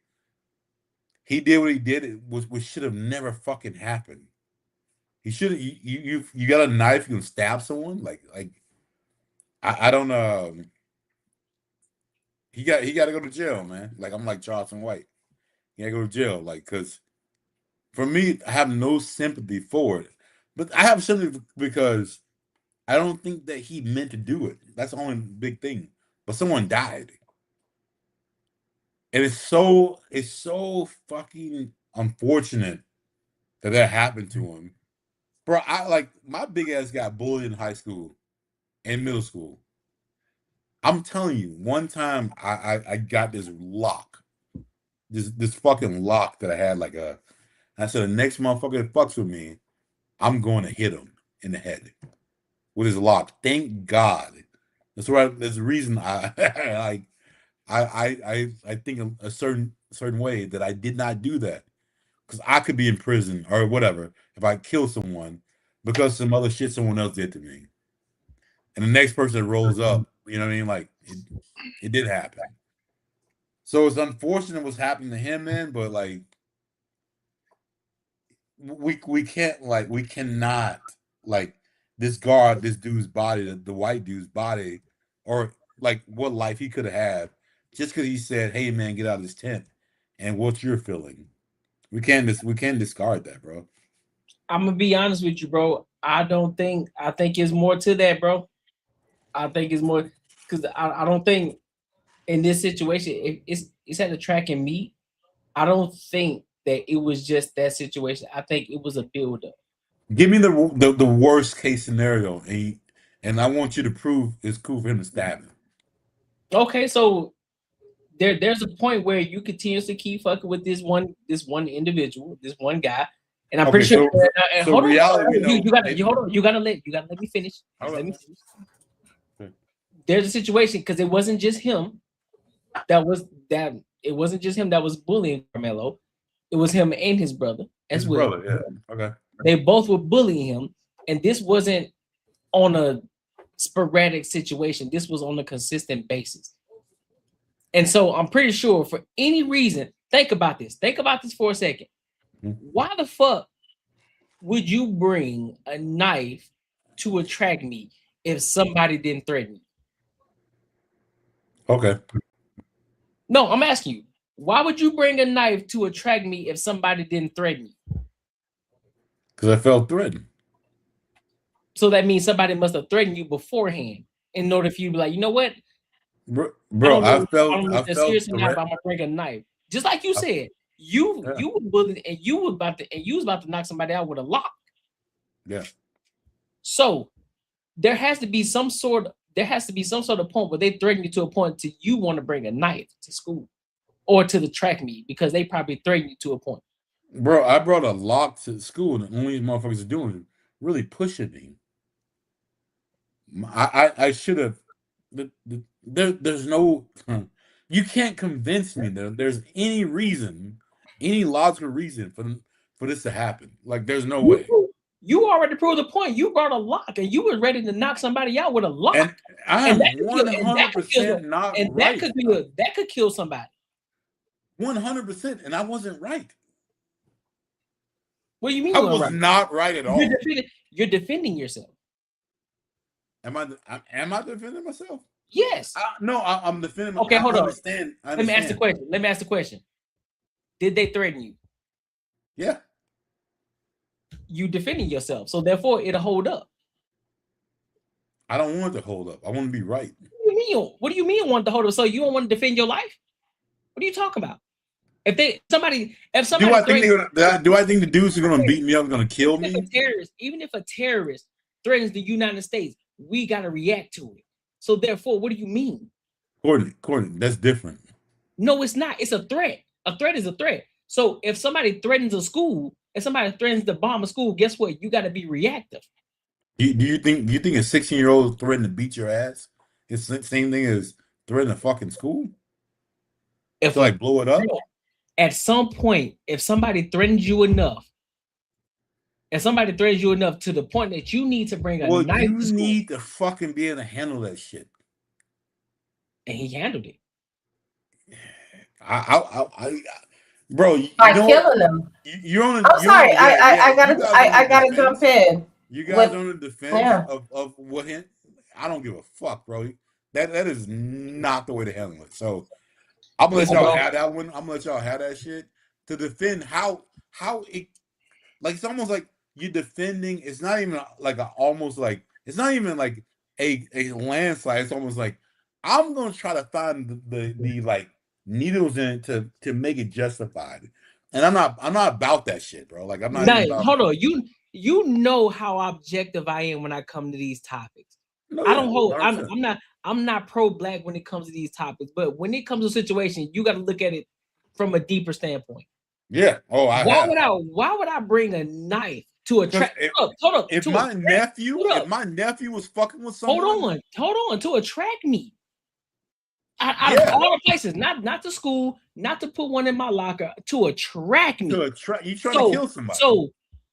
he did what he did. It was what should have never fucking happened. He should have. You got a knife. You can stab someone. Like I don't know. He got to go to jail, man. Like I'm like Charleston White. He got to go to jail. Like because for me, I have no sympathy for it. But I have sympathy because I don't think that he meant to do it. That's the only big thing. But someone died. And it's so fucking unfortunate that happened to him. Bro, my big ass got bullied in high school and middle school. I'm telling you, one time I got this lock. This fucking lock that I had I said, the next motherfucker that fucks with me, I'm going to hit him in the head with his lock. Thank God. That's right. There's a reason I think a certain way that I did not do that. Because I could be in prison or whatever if I kill someone because some other shit someone else did to me. And the next person that rolls up, you know what I mean? Like it did happen. So it's unfortunate what's happening to him, man, but like we cannot discard this dude's body, the white dude's body, or like what life he could have had just because he said, "Hey man, get out of this tent," and what you're feeling. We can't discard that, bro. I'm gonna be honest with you, bro. I think it's more to that, bro. I think it's more because I don't think in this situation it's at the track and meet. I don't think that it was just that situation. I think it was a build-up. Give me the worst case scenario, and I want you to prove it's cool for him to stab him. Okay, so there's a point where you continuously keep fucking with this one individual, this one guy, and I'm pretty sure. Hold on, you gotta let me finish. Let me finish. There's a situation because it wasn't just him that was bullying Carmelo. It was him and his brother as well. Brother, yeah. Okay. They both were bullying him, and this wasn't on a sporadic situation. This was on a consistent basis. And so I'm pretty sure for any reason, think about this for a second. Why the fuck would you bring a knife to a track meet if somebody didn't threaten you? Okay. No, I'm asking you. Why would you bring a knife to a track meet if somebody didn't threaten you? Because I felt threatened. So that means somebody must have threatened you beforehand in order for you to be like, you know what? Bro, I felt don't know if serious or not, but I'm gonna bring a knife. Just like you said, you were bullied and you was about to knock somebody out with a lock. Yeah. So there has to be some sort of point where they threaten you to a point to you want to bring a knife to school or to the track meet because they probably threaten you to a point. Bro, I brought a lock to school and the only motherfuckers are doing is really pushing me. I should have. There's no. You can't convince me that there's any reason, any logical reason for this to happen. Like, there's no way. You already proved the point. You brought a lock and you were ready to knock somebody out with a lock. And I am 100% not right. That could kill somebody. 100%, and I wasn't right. What do you mean? I was not right at all. You're defending yourself. Am I defending myself? Yes. No, I'm defending myself. Okay, hold on. Let me ask the question. Did they threaten you? Yeah. You defending yourself, so therefore it'll hold up. I don't want it to hold up. I want to be right. What do you mean want to hold up? So you don't want to defend your life? What are you talking about? If somebody do I think the dudes are gonna beat me up, gonna kill me? Even if a terrorist threatens the United States, we gotta react to it. So therefore, what do you mean? Courtney, that's different. No, it's not. It's a threat. A threat is a threat. So if somebody threatens a school, if somebody threatens to bomb a school, guess what? You got to be reactive. Do you think a 16-year-old threatening to beat your ass is the same thing as threatening a fucking school? If like blow it up? At some point, if somebody threatens you enough, to the point that you need to bring a knife you to school, need to fucking be able to handle that shit. And he handled it. Bro, by killing them. I gotta jump in. You guys on the defense of what him? I don't give a fuck, bro. That is not the way to handle it. So I'm gonna let y'all have that one. I'm gonna let y'all have that shit to defend how it, like, it's almost like you're defending. It's not even like it's not even like a landslide. It's almost like I'm gonna try to find the like needles in it to make it justified. And I'm not about that shit, bro. Like, I'm not about hold on. You know how objective I am when I come to these topics. No, I don't hold. I'm not pro-black when it comes to these topics, but when it comes to a situation, you got to look at it from a deeper standpoint. Yeah. Oh, why would I bring a knife to a track? Hold up. If my nephew was fucking with someone, hold on to a track meet. Out of all the places, not to school, not to put one in my locker, to a track meet. You trying to kill somebody. So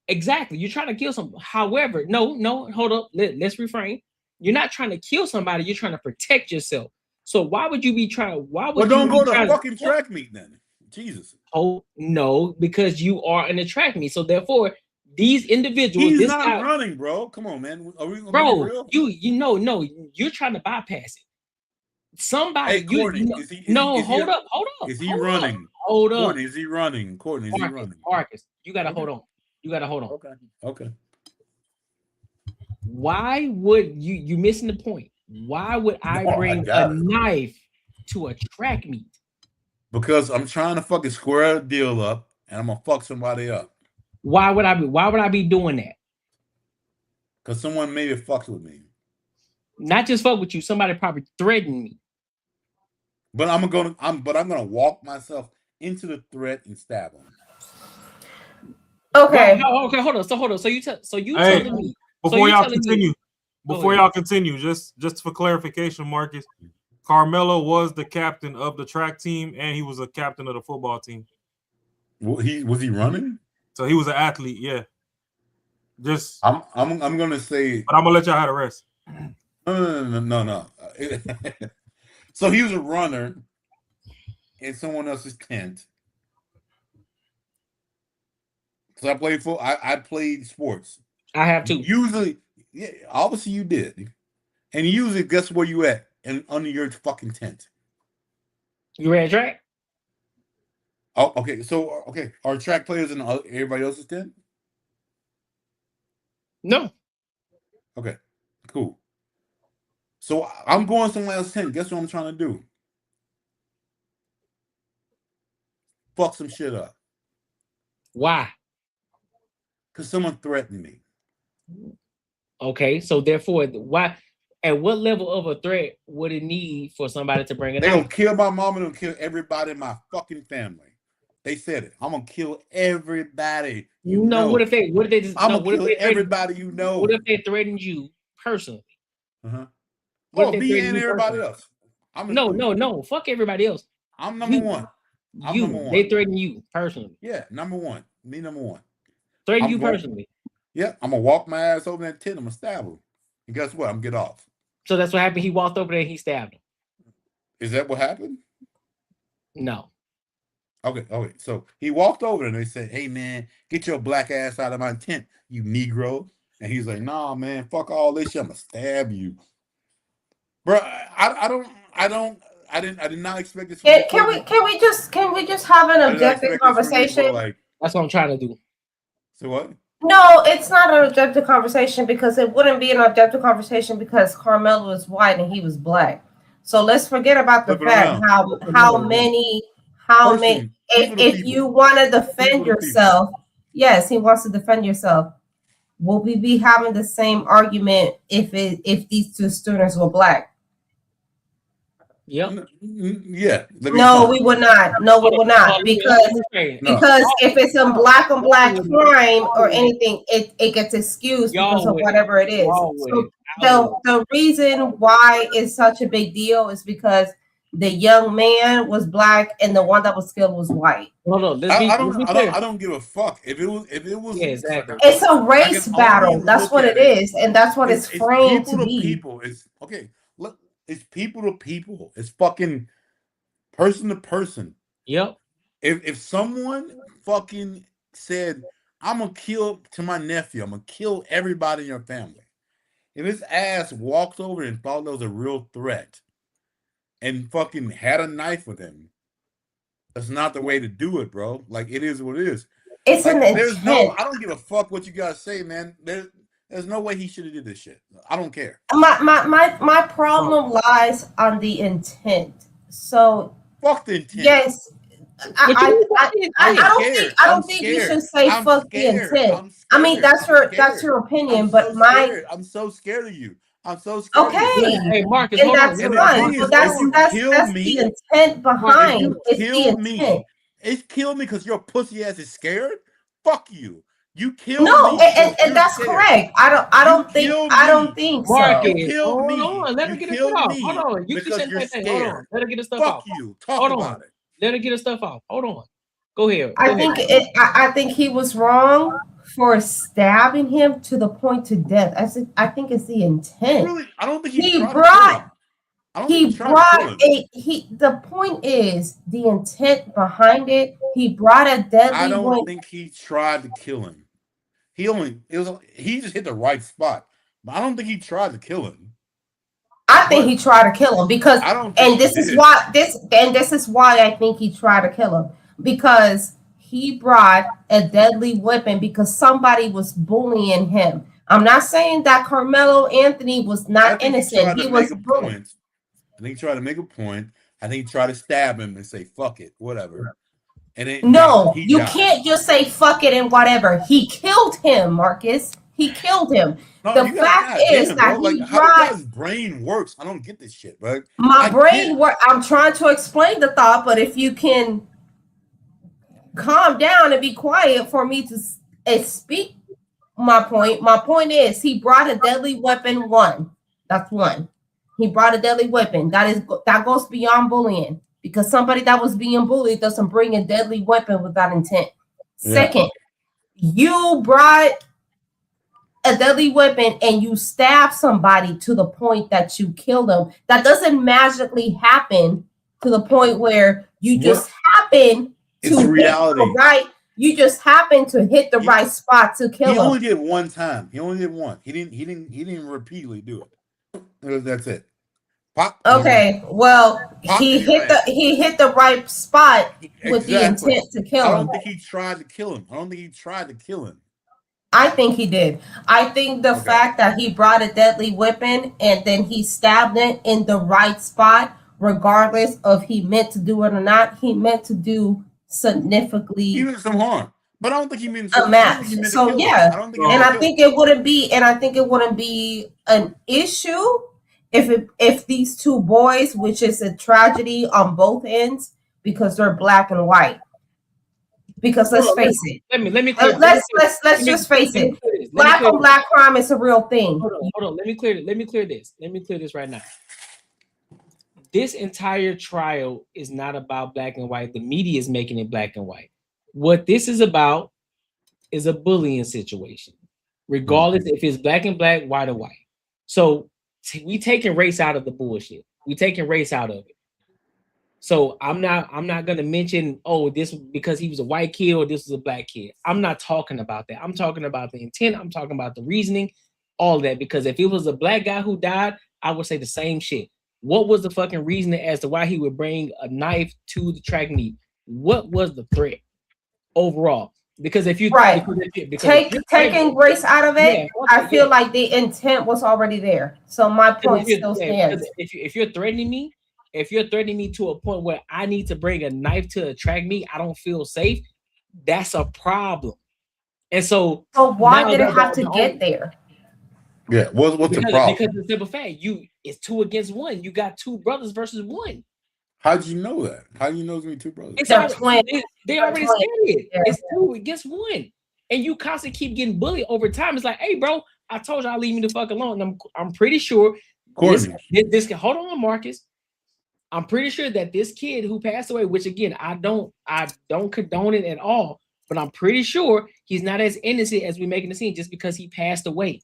exactly, you're trying to kill someone. However, no, hold up. Let's refrain. You're not trying to kill somebody, you're trying to protect yourself. So why would you be trying? Don't go to a fucking track meet then. Jesus. Oh no, because you are in a track meet. So therefore, these individuals. He's not running, bro. Come on, man. Are we gonna be real? No, you're trying to bypass it. Somebody, Courtney, hold up. Is he running? Hold up. Courtney, is he running? Courtney, is he running? Marcus, you gotta hold on. Okay. Why would you missing the point? Why would I bring a knife to a track meet? Because I'm trying to fucking square a deal up and I'm gonna fuck somebody up. Why would I be doing that? Because someone maybe fucked with me. Not just fuck with you, somebody probably threatened me. But I'm gonna walk myself into the threat and stab him. Okay. Okay, hold on. So you telling me before y'all continue, just for clarification, Marcus, Carmelo was the captain of the track team and he was a captain of the football team. Was he running? So he was an athlete, yeah. Just I'm gonna say, but I'm gonna let y'all have the rest. No. So he was a runner in someone else's tent. So I played sports. I have to. Usually, yeah, obviously you did. And usually, guess where you at? Under your fucking tent. You ran track? Oh, okay. So, are track players in everybody else's tent? No. Okay, cool. So I'm going somewhere else's tent. Guess what I'm trying to do? Fuck some shit up. Why? Because someone threatened me. Okay, so therefore, why? At what level of a threat would it need for somebody to bring it They're out? gonna kill my mom and they'll kill everybody in my fucking family. They said it. I'm gonna kill everybody. You know. What if they just? I'm No, gonna kill everybody you know. What if they threatened you personally? Uh-huh. What Oh, if they me threatened and you everybody personally? else. No. Fuck everybody else. I'm number one. I'm number one. They threaten you personally. Yeah, number one. Me number one. Threaten you personally. Yeah, I'm gonna walk my ass over that tent. I'm gonna stab him. And guess what? I'm gonna get off. So that's what happened. He walked over there and he stabbed him. Is that what happened? No. Okay. So he walked over and they said, "Hey man, get your black ass out of my tent, you Negro." And he's like, "Nah, man, fuck all this shit. I'm gonna stab you, bro." I did not expect this. Can we just have an objective conversation? That's what I'm trying to do. So what? No, it's not an objective conversation because it wouldn't be an objective conversation because Carmelo was white and he was black. So let's forget about the fact how many if you want to defend yourself, yes, he wants to defend yourself. Will we be having the same argument if these two students were black? Yep. Yeah. No, we would not. No, we would not. Because if it's a black on black crime or anything, it gets excused because of whatever it is. So the reason why it's such a big deal is because the young man was black and the one that was killed was white. I don't give a fuck if it was. Yeah, exactly. It's a race battle. That's what it is, and that's what it's framed to be. People. It's okay. Look, it's people to people. It's fucking person to person. Yep. If someone fucking said, "I'm gonna kill to my nephew. I'm gonna kill everybody in your family," if his ass walked over and thought there was a real threat, and fucking had a knife with him, that's not the way to do it, bro. Like, it is what it is. It's like, an there's intent. I don't give a fuck what you guys say, man. There's no way he should have did this shit. I don't care. My problem lies on the intent. So fuck the intent. Yes. I don't think you should say fuck the intent. I mean, that's your opinion, but I'm so scared of you. I'm so scared. Okay. Hey, Marcus, and that's fine. So that's the intent behind. It's the intent. It's killed me because your pussy ass is scared. Fuck you. You killed me. No, and that's correct. I don't think so. Marcus, Hold on. Let her get her stuff off. Hold on. You keep saying that thing. Hold on. Let her get her stuff off. Fuck you. Talk about it. Let her get her stuff off. Hold on. Go ahead. I think he was wrong for stabbing him to the point to death. I think it's the intent. Really? I don't think the point is the intent behind it. He brought a deadly I don't think he tried to kill him. He just hit the right spot. But I don't think he tried to kill him. I think he tried to kill him because this is why I think he tried to kill him, because he brought a deadly weapon because somebody was bullying him. I'm not saying that Carmelo Anthony was not innocent. He was bullied. I think he tried to make a point. I think he tried to stab him and say, fuck it, whatever. And you can't just say fuck it and whatever. He killed him, Marcus. He killed him. No, the fact is that he how his brain works. I don't get this shit, bro. My brain work. I'm trying to explain the thought, but if you can calm down and be quiet for me to speak my point. My point is he brought a deadly weapon. That's one. He brought a deadly weapon. That goes beyond bullying, because somebody that was being bullied doesn't bring a deadly weapon without intent. Yeah. Second, you brought a deadly weapon and you stab somebody to the point that you kill them. That doesn't magically happen to the point where you just happen to hit the right. You just happen to hit the right spot to kill him. He only did one time. He only did one. He didn't repeatedly do it. That's it. Okay, well, he hit the right spot with the intent to kill him. I don't think he tried to kill him. I think he did. I think the fact that he brought a deadly weapon and then he stabbed it in the right spot, regardless of he meant to do it or not, he meant to do significantly. He meant some harm, but I don't think he meant a max. So yeah, I think it wouldn't be an issue if these two boys, which is a tragedy on both ends because they're black and white. Because let's face it. Let's just face it. Black on black crime is a real thing. Hold on. Let me clear this right now. This entire trial is not about black and white. The media is making it black and white. What this is about is a bullying situation, regardless if it's black and black, white or white. So we taking race out of the bullshit. We taking race out of it. So I'm not gonna mention, this because he was a white kid or this was a black kid. I'm not talking about that. I'm talking about the intent. I'm talking about the reasoning, all that. Because if it was a black guy who died, I would say the same shit. What was the fucking reasoning as to why he would bring a knife to the track meet? What was the threat overall? Because if you taking race out of it, I feel like the intent was already there. So my point still stands. If you're threatening me. If you're threatening me to a point where I need to bring a knife to attract me, I don't feel safe. That's a problem. And so why did it have to get there? Yeah, what's the problem? Because the simple fact, it's 2 against 1. You got 2 brothers versus 1. How'd you know that? How do you know it's gonna be 2 brothers? They already said it. It's 2 against 1, and you constantly keep getting bullied over time. It's like, hey, bro, I told you I'll leave me the fuck alone. And I'm pretty sure this hold on, Marcus. I'm pretty sure that this kid who passed away, which again, I don't condone it at all, but I'm pretty sure he's not as innocent as we making the scene just because he passed away.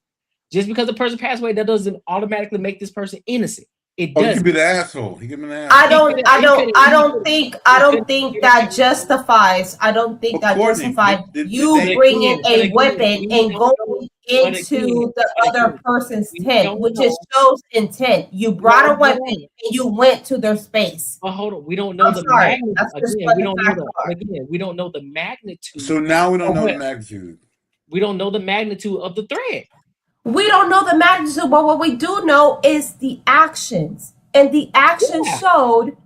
Just because the person passed away, that doesn't automatically make this person innocent. It does. He could be the asshole. He could be an asshole. I don't think that justifies. I don't think that justifies you bringing a weapon and going into the other person's tent, which just shows intent. You brought a weapon and you went to their space. Well, hold on. We don't know the magnitude. Again, we don't know the magnitude. So now we don't know the magnitude. We don't know the magnitude of the threat. We don't know the magnitude, but what we do know is the actions. And the action showed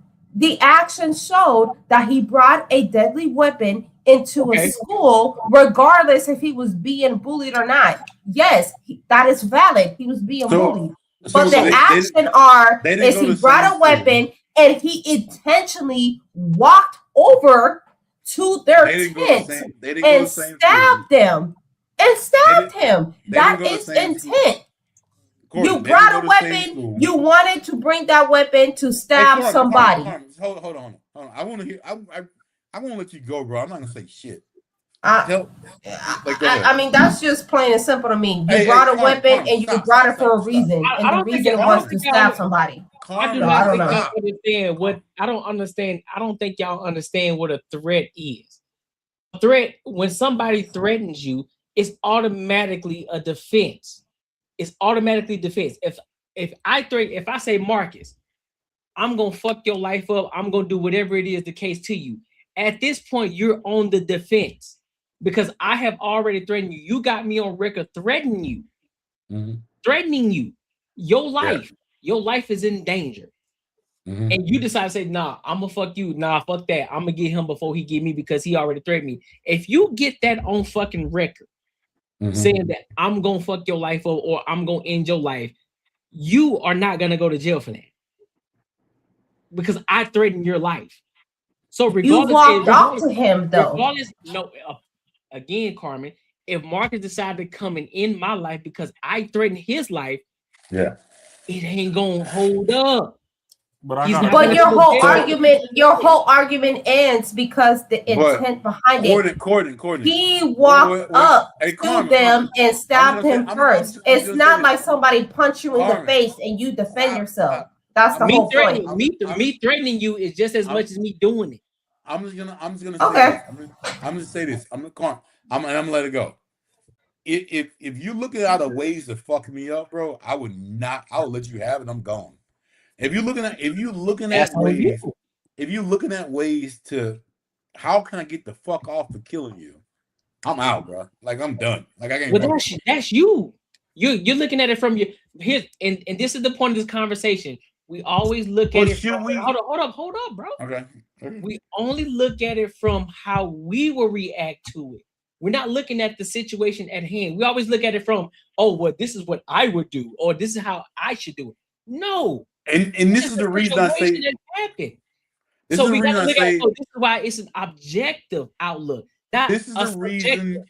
that he brought a deadly weapon into a school, regardless if he was being bullied or not. Yes, that is valid. He was being bullied. But the action is he brought a weapon and he intentionally walked over to their tent and stabbed them. And stabbed him. That is intent. You brought a weapon. You wanted to bring that weapon to stab somebody. Hold on. I want to hear. I want to let you go, bro. I'm not gonna say shit. I mean, that's just plain and simple to me. You brought a weapon and you brought it for a reason, and the reason was to stab somebody. I don't understand. I don't think y'all understand what a threat is. A threat, when somebody threatens you, it's automatically a defense. It's automatically defense. If I say, Marcus, I'm gonna fuck your life up, I'm gonna do whatever it is the case to you. At this point, you're on the defense because I have already threatened you. You got me on record threatening you. Threatening you. Your life is in danger. And you decide to say, nah, I'm gonna fuck you. Nah, fuck that. I'm gonna get him before he get me because he already threatened me. If you get that on fucking record, saying that I'm gonna fuck your life up or I'm gonna end your life, you are not gonna go to jail for that because I threatened your life. So regardless, you walked up to him though. Again, Carmen, if Marcus decided to come and end my life because I threatened his life, it ain't gonna hold up. But your whole argument ends because the intent behind it. He walked up to them and stabbed him first. It's not like somebody punched you in the face and you defend yourself. That's the whole point. Me threatening you is just as much as me doing it. I'm just gonna say this. I'm gonna let it go. If you look at other ways to fuck me up, bro, I would let you have it. I'm gone. If you're looking That's at on you. ways, if you're looking at ways to, how can I get the fuck off for killing you? I'm out, bro. Like I'm done. Like I can't. Well, that's you. You're looking at it from your here, and this is the point of this conversation. We always look at it. From, hold up, bro. Okay. We only look at it from how we will react to it. We're not looking at the situation at hand. We always look at it from, oh, well, this is what I would do, or this is how I should do it. No. And this is the reason I say that happened. This So is the we got to reason I look say at. Oh, this is why it's an objective outlook. Not this is a the reason.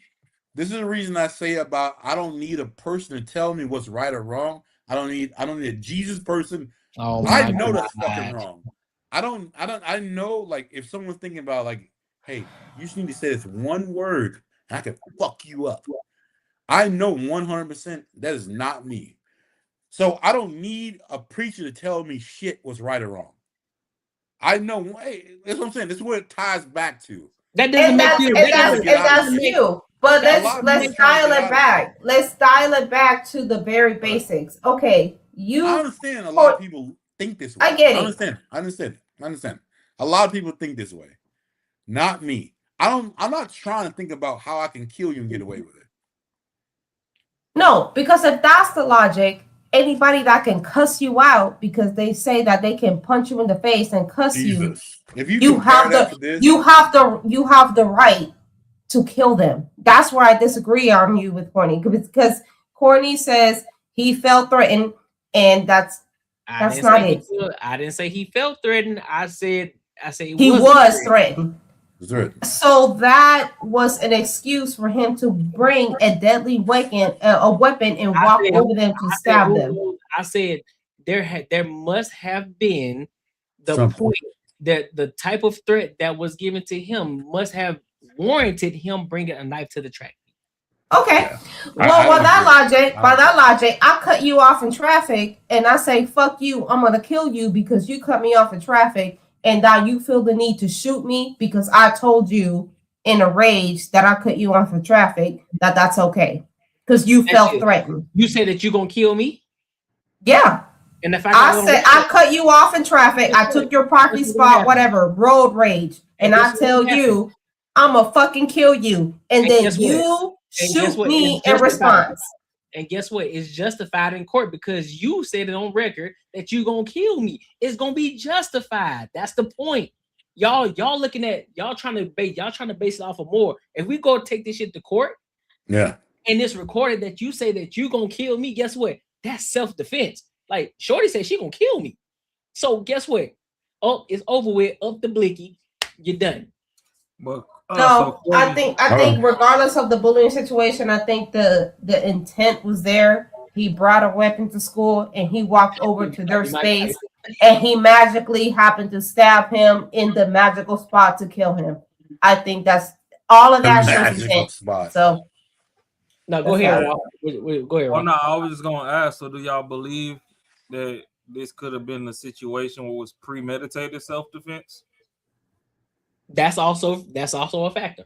This is the reason I say about I don't need a person to tell me what's right or wrong. I don't need a Jesus person. Oh, I know that's fucking wrong. I know, like, if someone's thinking about, like, hey, you just need to say this one word and I can fuck you up. I know 100% that is not me. So I don't need a preacher to tell me shit was right or wrong. I know, hey, that's what I'm saying. This is what it ties back to. That doesn't make you. That's you. But let's dial it back. Let's dial it back to the very basics. Okay, I understand a lot of people think this way. I get it. I understand. A lot of people think this way. Not me. I'm not trying to think about how I can kill you and get away with it. No, because if that's the logic, anybody that can cuss you out because they say that they can punch you in the face and cuss you, if you have the right to kill them. That's where I disagree on you with Corny, because Corny says he felt threatened, and that's not it. I didn't say he felt threatened. I said he was threatened. So that was an excuse for him to bring a deadly weapon, and walk over them to stab them. I said there must have been the point that the type of threat that was given to him must have warranted him bringing a knife to the track. Okay. Well, by that logic, I cut you off in traffic and I say, fuck you, I'm going to kill you because you cut me off in traffic, and now you feel the need to shoot me because I told you in a rage that I cut you off in traffic, that's okay. Because you felt threatened. You said that you're going to kill me? Yeah. And if I said I cut you off in traffic, I took your parking spot, whatever, road rage, and I tell you, I'm going to fucking kill you. And then you shoot me in response. And guess what? It's justified in court because you said it on record that you're going to kill me. It's going to be justified. That's the point. Y'all looking at, y'all trying to base it off of more. If we go take this shit to court, yeah, and it's recorded that you say that you're going to kill me, guess what? That's self-defense. Like, Shorty said she going to kill me. So guess what? Oh, it's over with. Up the blicky. You're done. But I think regardless of the bullying situation, I think the intent was there. He brought a weapon to school and he walked over to their space and he magically happened to stab him in the magical spot to kill him. I think that's all of that intent. So no, go ahead. Go ahead. Well, no, I was just gonna ask. So, do y'all believe that this could have been a situation where it was premeditated self-defense? That's also a factor.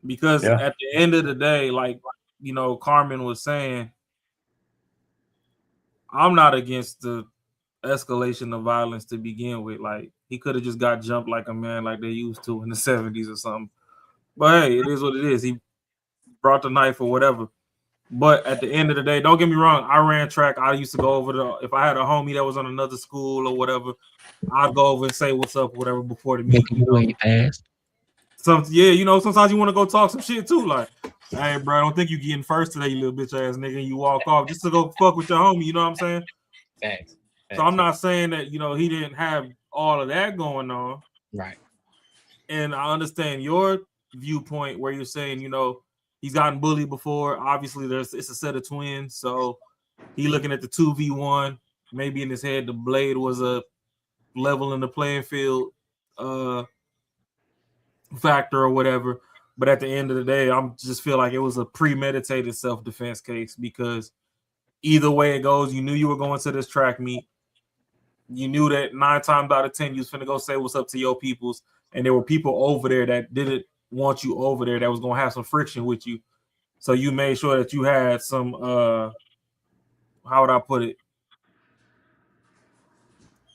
Because at the end of the day, like, you know, Carmen was saying, I'm not against the escalation of violence to begin with. Like, he could have just got jumped like a man like they used to in the 70s or something. But hey, it is what it is. He brought the knife or whatever. But at the end of the day, don't get me wrong, I ran track. I used to go over if I had a homie that was on another school or whatever, I'd go over and say what's up or whatever before the meeting. Sometimes you want to go talk some shit too. Like, hey, bro, I don't think you getting first today, you little bitch ass nigga, and you walk off just to go fuck with your homie. You know what I'm saying? Thanks. So I'm not saying that, you know, he didn't have all of that going on. Right. And I understand your viewpoint where you're saying, you know, he's gotten bullied before. Obviously, it's a set of twins, so he looking at the 2v1. Maybe in his head, the blade was a level in the playing field factor or whatever. But at the end of the day, I just feel like it was a premeditated self-defense case because either way it goes, you knew you were going to this track meet. You knew that 9 times out of 10 you was finna go say what's up to your peoples, and there were people over there that didn't want you over there that was gonna have some friction with you. So you made sure that you had some how would I put it?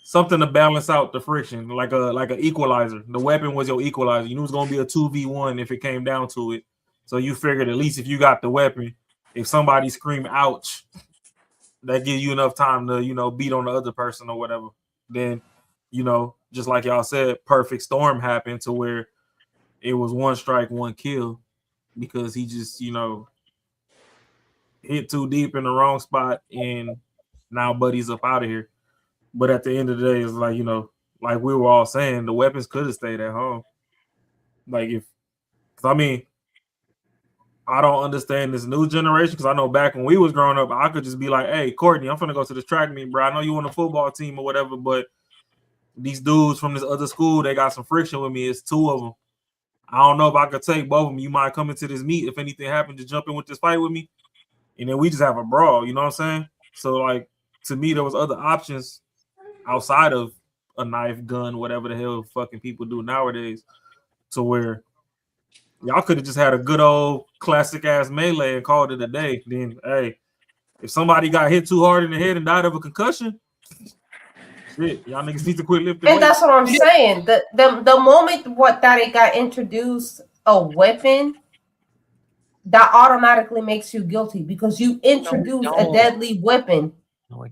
something to balance out the friction, like a equalizer. The weapon was your equalizer. You knew it was gonna be a 2v1 if it came down to it. So you figured at least if you got the weapon, if somebody scream ouch, that gives you enough time to, you know, beat on the other person or whatever. Then, you know, just like y'all said, perfect storm happened to where it was one strike, one kill, because he just, you know, hit too deep in the wrong spot, and now Buddy's up out of here. But at the end of the day, it's like, you know, like we were all saying, the weapons could have stayed at home. Like I mean, I don't understand this new generation, because I know back when we was growing up, I could just be like, hey, Courtney, I'm finna go to this track meet, bro. I know you on the football team or whatever, but these dudes from this other school, they got some friction with me. It's two of them. I don't know if I could take both of them. You might come into this meet. If anything happened, to jump in with this fight with me. And then we just have a brawl, you know what I'm saying? So, like, to me, there was other options outside of a knife, gun, whatever the hell fucking people do nowadays, to where y'all could have just had a good old classic ass melee and called it a day. Then, hey, if somebody got hit too hard in the head and died of a concussion, shit, y'all niggas need to quit lifting. And that's what I'm saying. The moment that it got introduced a weapon, that automatically makes you guilty, because you introduce a deadly weapon.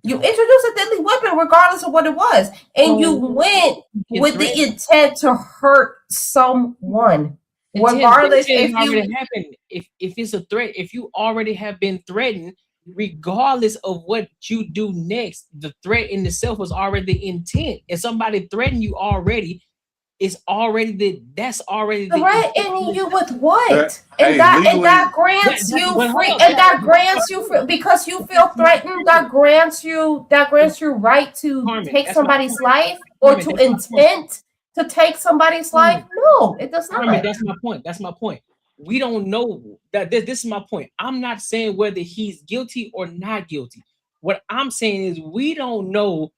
You introduce a deadly weapon regardless of what it was, and you went with the intent to hurt someone. Regardless, if it's a threat, if you already have been threatened, regardless of what you do next, the threat in itself was already the intent. If somebody threatened you already, it's already that's already threatening you with what? And that grants you free, and that grants you free, because you feel threatened. That grants you right to take somebody's life, or to intent to take somebody's life. No, it does not. That's my point. That's my point. We don't know that. This is my point. I'm not saying whether he's guilty or not guilty. What I'm saying is we don't know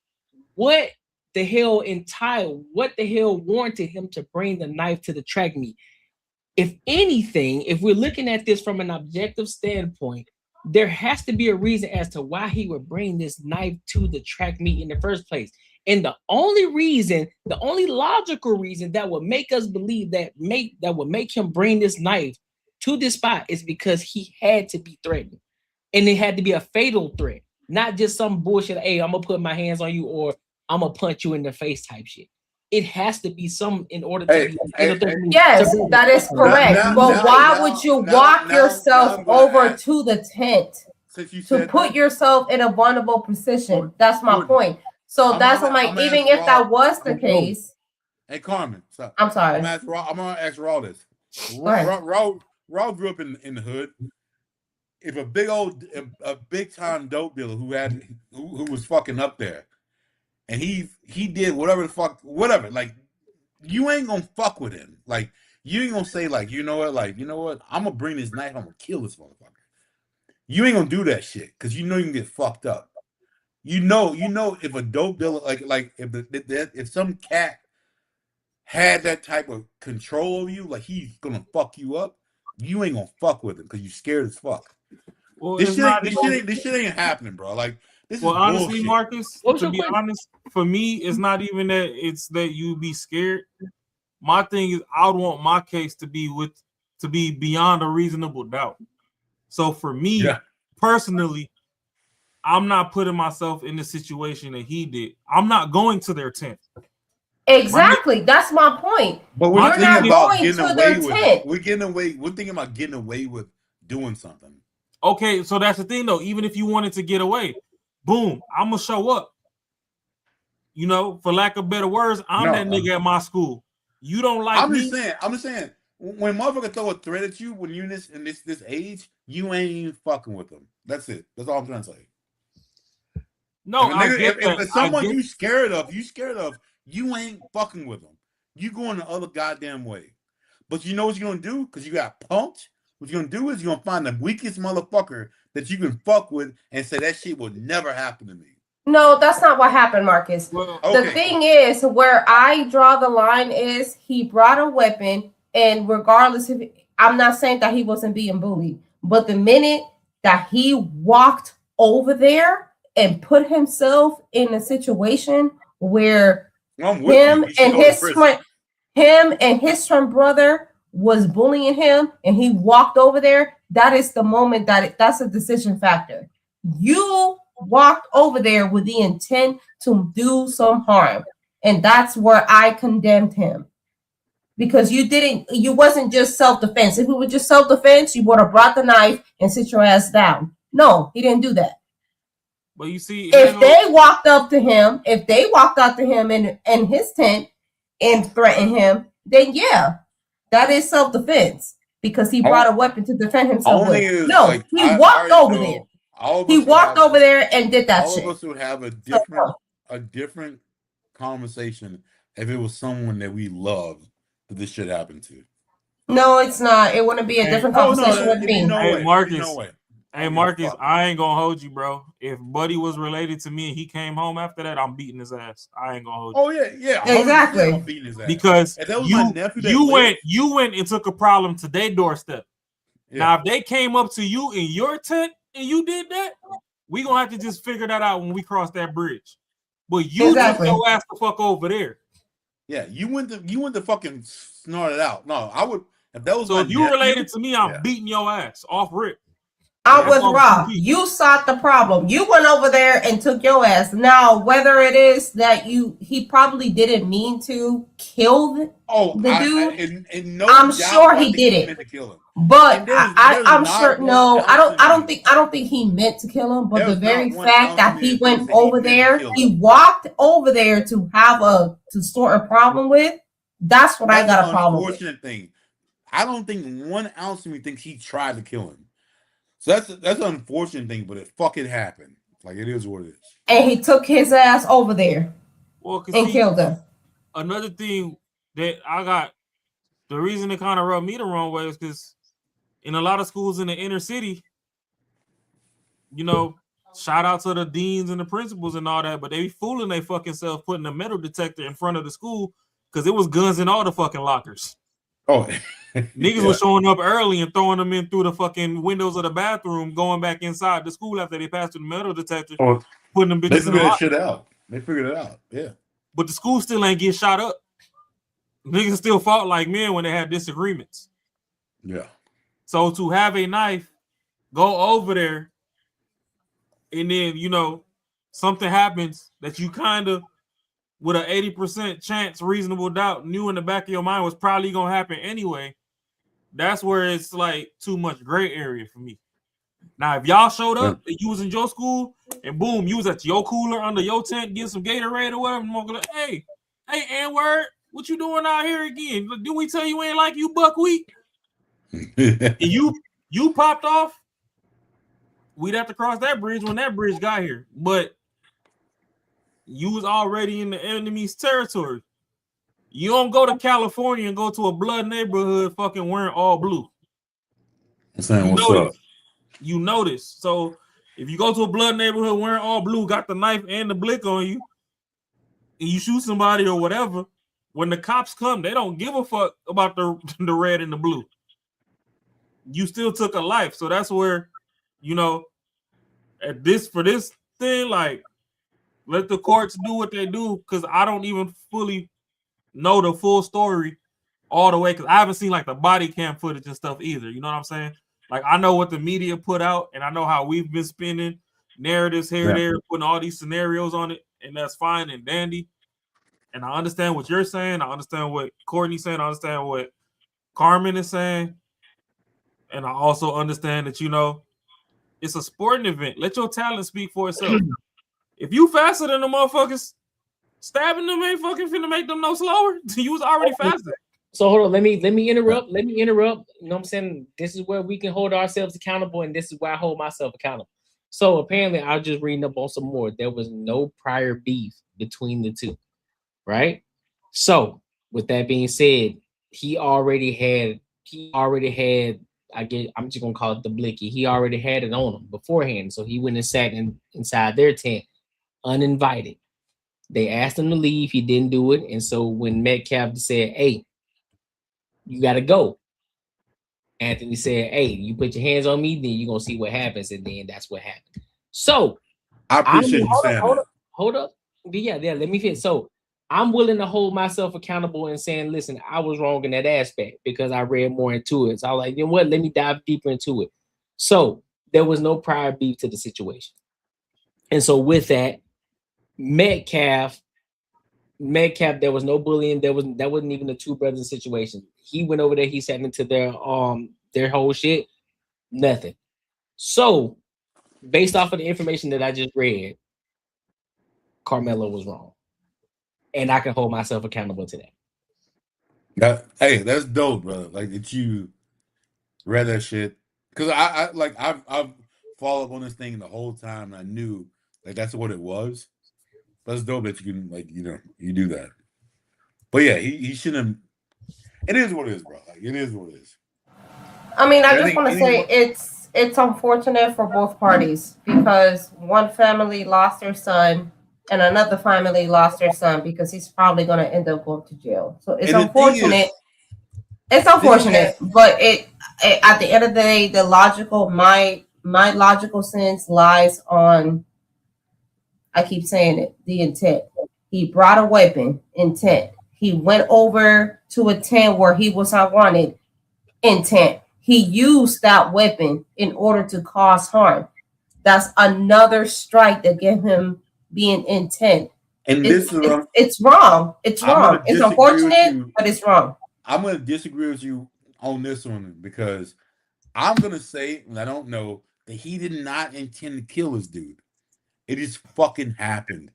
what the hell warranted him to bring the knife to the track meet. If anything, if we're looking at this from an objective standpoint, there has to be a reason as to why he would bring this knife to the track meet in the first place. And the only logical reason that would make us believe that would make him bring this knife to this spot is because he had to be threatened. And it had to be a fatal threat, not just some bullshit, hey, I'm gonna put my hands on you or I'm gonna punch you in the face type shit. It has to be some in order to yes, that is correct. But why would you walk yourself over to the tent to put yourself in a vulnerable position? That's my point. So that's what I'm like, even if that was the case. Hey, Carmen. I'm sorry. I'm gonna ask Raw this. Raw grew up in the hood. If a big time dope dealer who was fucking up there, and he did whatever the fuck, whatever, like, you ain't gonna fuck with him. Like, you ain't gonna say, like, you know what, I'm gonna bring this knife, I'm gonna kill this motherfucker. You ain't gonna do that shit, because you know you can get fucked up. You know, if a dope dealer, like if some cat had that type of control over you, like, he's gonna fuck you up, you ain't gonna fuck with him because you scared as fuck. Well, this shit ain't happening, bro. Like, this is honestly, bullshit. Marcus, to be honest, for me, it's not even that it's that you be scared. My thing is, I would want my case to be beyond a reasonable doubt. So for me, personally, I'm not putting myself in the situation that he did. I'm not going to their tent. Exactly. That's my point. But we're thinking about getting away with it. We're thinking about getting away with doing something. Okay, so that's the thing, though. Even if you wanted to get away, boom, I'm going to show up. You know, for lack of better words, I'm that nigga at my school. You don't like me? I'm just saying, when motherfucker throw a threat at you when you're in this age, you ain't even fucking with them. That's it. That's all I'm trying to say. No, if someone you scared of, you ain't fucking with them. You going the other goddamn way. But you know what you're gonna do? Because you got punked. What you're gonna do is you're gonna find the weakest motherfucker that you can fuck with and say that shit will never happen to me. No, that's not what happened, Marcus. Well, okay. The thing is, where I draw the line is he brought a weapon, and regardless of, I'm not saying that he wasn't being bullied, but the minute that he walked over there and put himself in a situation where I'm with him you. He should and go to his prison. twin, him and his twin brother was bullying him, and he walked over there. That is the moment that's a decision factor. You walked over there with the intent to do some harm, and that's where I condemned him. Because you wasn't just self-defense. If it was just self-defense, you would have brought the knife and sit your ass down. No, he didn't do that. But you see, If they walked up to him in his tent and threatened him, then yeah, that is self-defense because he brought a weapon to defend himself with. No, he walked over there. He walked over there and did that shit. All of us would have a different conversation if it was someone that we loved that this shit happened to. No, it's not. It wouldn't be a different conversation with me. Hey, Marcus. Hey, Marcus, I ain't gonna hold you, bro. If Buddy was related to me and he came home after that, I'm beating his ass. I ain't gonna hold you. Oh yeah, exactly. I'm beating his ass. Because if that was my nephew that you went and took a problem to their doorstep. Yeah. Now, if they came up to you in your tent and you did that, we gonna have to just figure that out when we cross that bridge. But you took your ass the fuck over there. Yeah, you went to fucking snort it out. No, I would if that was so my if you nephew, related to me, I'm beating your ass off rip. I was robbed. You sought the problem. You went over there and took your ass. Now, whether it is that he probably didn't mean to kill the dude, I'm sure he did it. But I'm sure I don't think he meant to kill him. But the very fact that he went over there, he walked over there to sort a problem with. That's what I got a problem with. Unfortunate thing. I don't think 1 ounce of me thinks he tried to kill him. So that's an unfortunate thing, but it fucking happened. Like it is what it is. And he took his ass over there and killed him. Another thing that I got, the reason it kind of rubbed me the wrong way is because in a lot of schools in the inner city, shout out to the deans and the principals and all that, but they be fooling their fucking self putting a metal detector in front of the school because it was guns in all the fucking lockers. Oh, niggas was showing up early and throwing them in through the fucking windows of the bathroom, going back inside the school after they passed through the metal detector, putting them bitches in the shit out. They figured it out. Yeah. But the school still ain't get shot up. Niggas still fought like men when they had disagreements. Yeah. So to have a knife, go over there, and then, something happens that you kind of, with an 80% chance, reasonable doubt, knew in the back of your mind was probably going to happen anyway. That's where it's like too much gray area for me. Now, if y'all showed up and you was in your school and boom, you was at your cooler under your tent getting some Gatorade or whatever, and like, hey, N-word, what you doing out here again? Did we tell you ain't like you buckwheat? And you popped off, we'd have to cross that bridge when that bridge got here. But you was already in the enemy's territory. You don't go to California and go to a blood neighborhood fucking wearing all blue. I'm saying what's up. You notice. So if you go to a blood neighborhood wearing all blue, got the knife and the blick on you, and you shoot somebody or whatever, when the cops come, they don't give a fuck about the red and the blue. You still took a life. So that's where, for this thing, like, let the courts do what they do, because I don't even fully know the full story all the way, because I haven't seen like the body cam footage and stuff either. You know what I'm saying? Like, I know what the media put out, and I know how we've been spinning narratives here, there, putting all these scenarios on it, and that's fine and dandy. And I understand what you're saying. I understand what Courtney's saying. I understand what Carmen is saying. And I also understand that, it's a sporting event. Let your talent speak for itself. If you faster than the motherfuckers, stabbing them ain't fucking finna make them no slower. You was already faster. So hold on, let me interrupt. You know what I'm saying? This is where we can hold ourselves accountable, and this is where I hold myself accountable. So apparently, I was just reading up on some more. There was no prior beef between the two, right? So with that being said, he already had. I'm just gonna call it the blicky. He already had it on him beforehand, so he went and sat inside their tent, uninvited. They asked him to leave. He didn't do it, and so when Metcalf said, "Hey, you gotta go," Anthony said, "Hey, you put your hands on me, then you're gonna see what happens," and then that's what happened. So I appreciate you saying that. Hold up. Yeah, let me finish. So I'm willing to hold myself accountable and saying, listen, I was wrong in that aspect because I read more into it. So I was like, you know what? Let me dive deeper into it. So there was no prior beef to the situation. And so with that, Metcalf, there was no bullying. That wasn't even a two brothers situation. He went over there, he sat into their whole shit, nothing. So based off of the information that I just read, Carmelo was wrong. And I can hold myself accountable to that. Hey, that's dope, brother. Like that you read that shit. Cause I've followed up on this thing the whole time and I knew like that's what it was. That's dope that you can you do that. But yeah, he shouldn't. It is what it is, bro. Like it is what it is. I mean, I just want to say it's unfortunate for both parties because one family lost their son and another family lost their son because he's probably going to end up going to jail. So it's unfortunate. It's unfortunate, but it at the end of the day, the logical my logical sense lies on. I keep saying it. The intent. He brought a weapon. Intent. He went over to a tent where he was unwanted. Intent. He used that weapon in order to cause harm. That's another strike that gave him being intent. And it's wrong. It's wrong. It's unfortunate, but it's wrong. I'm going to disagree with you on this one because I'm going to say, and I don't know, that he did not intend to kill this dude. It just fucking happened.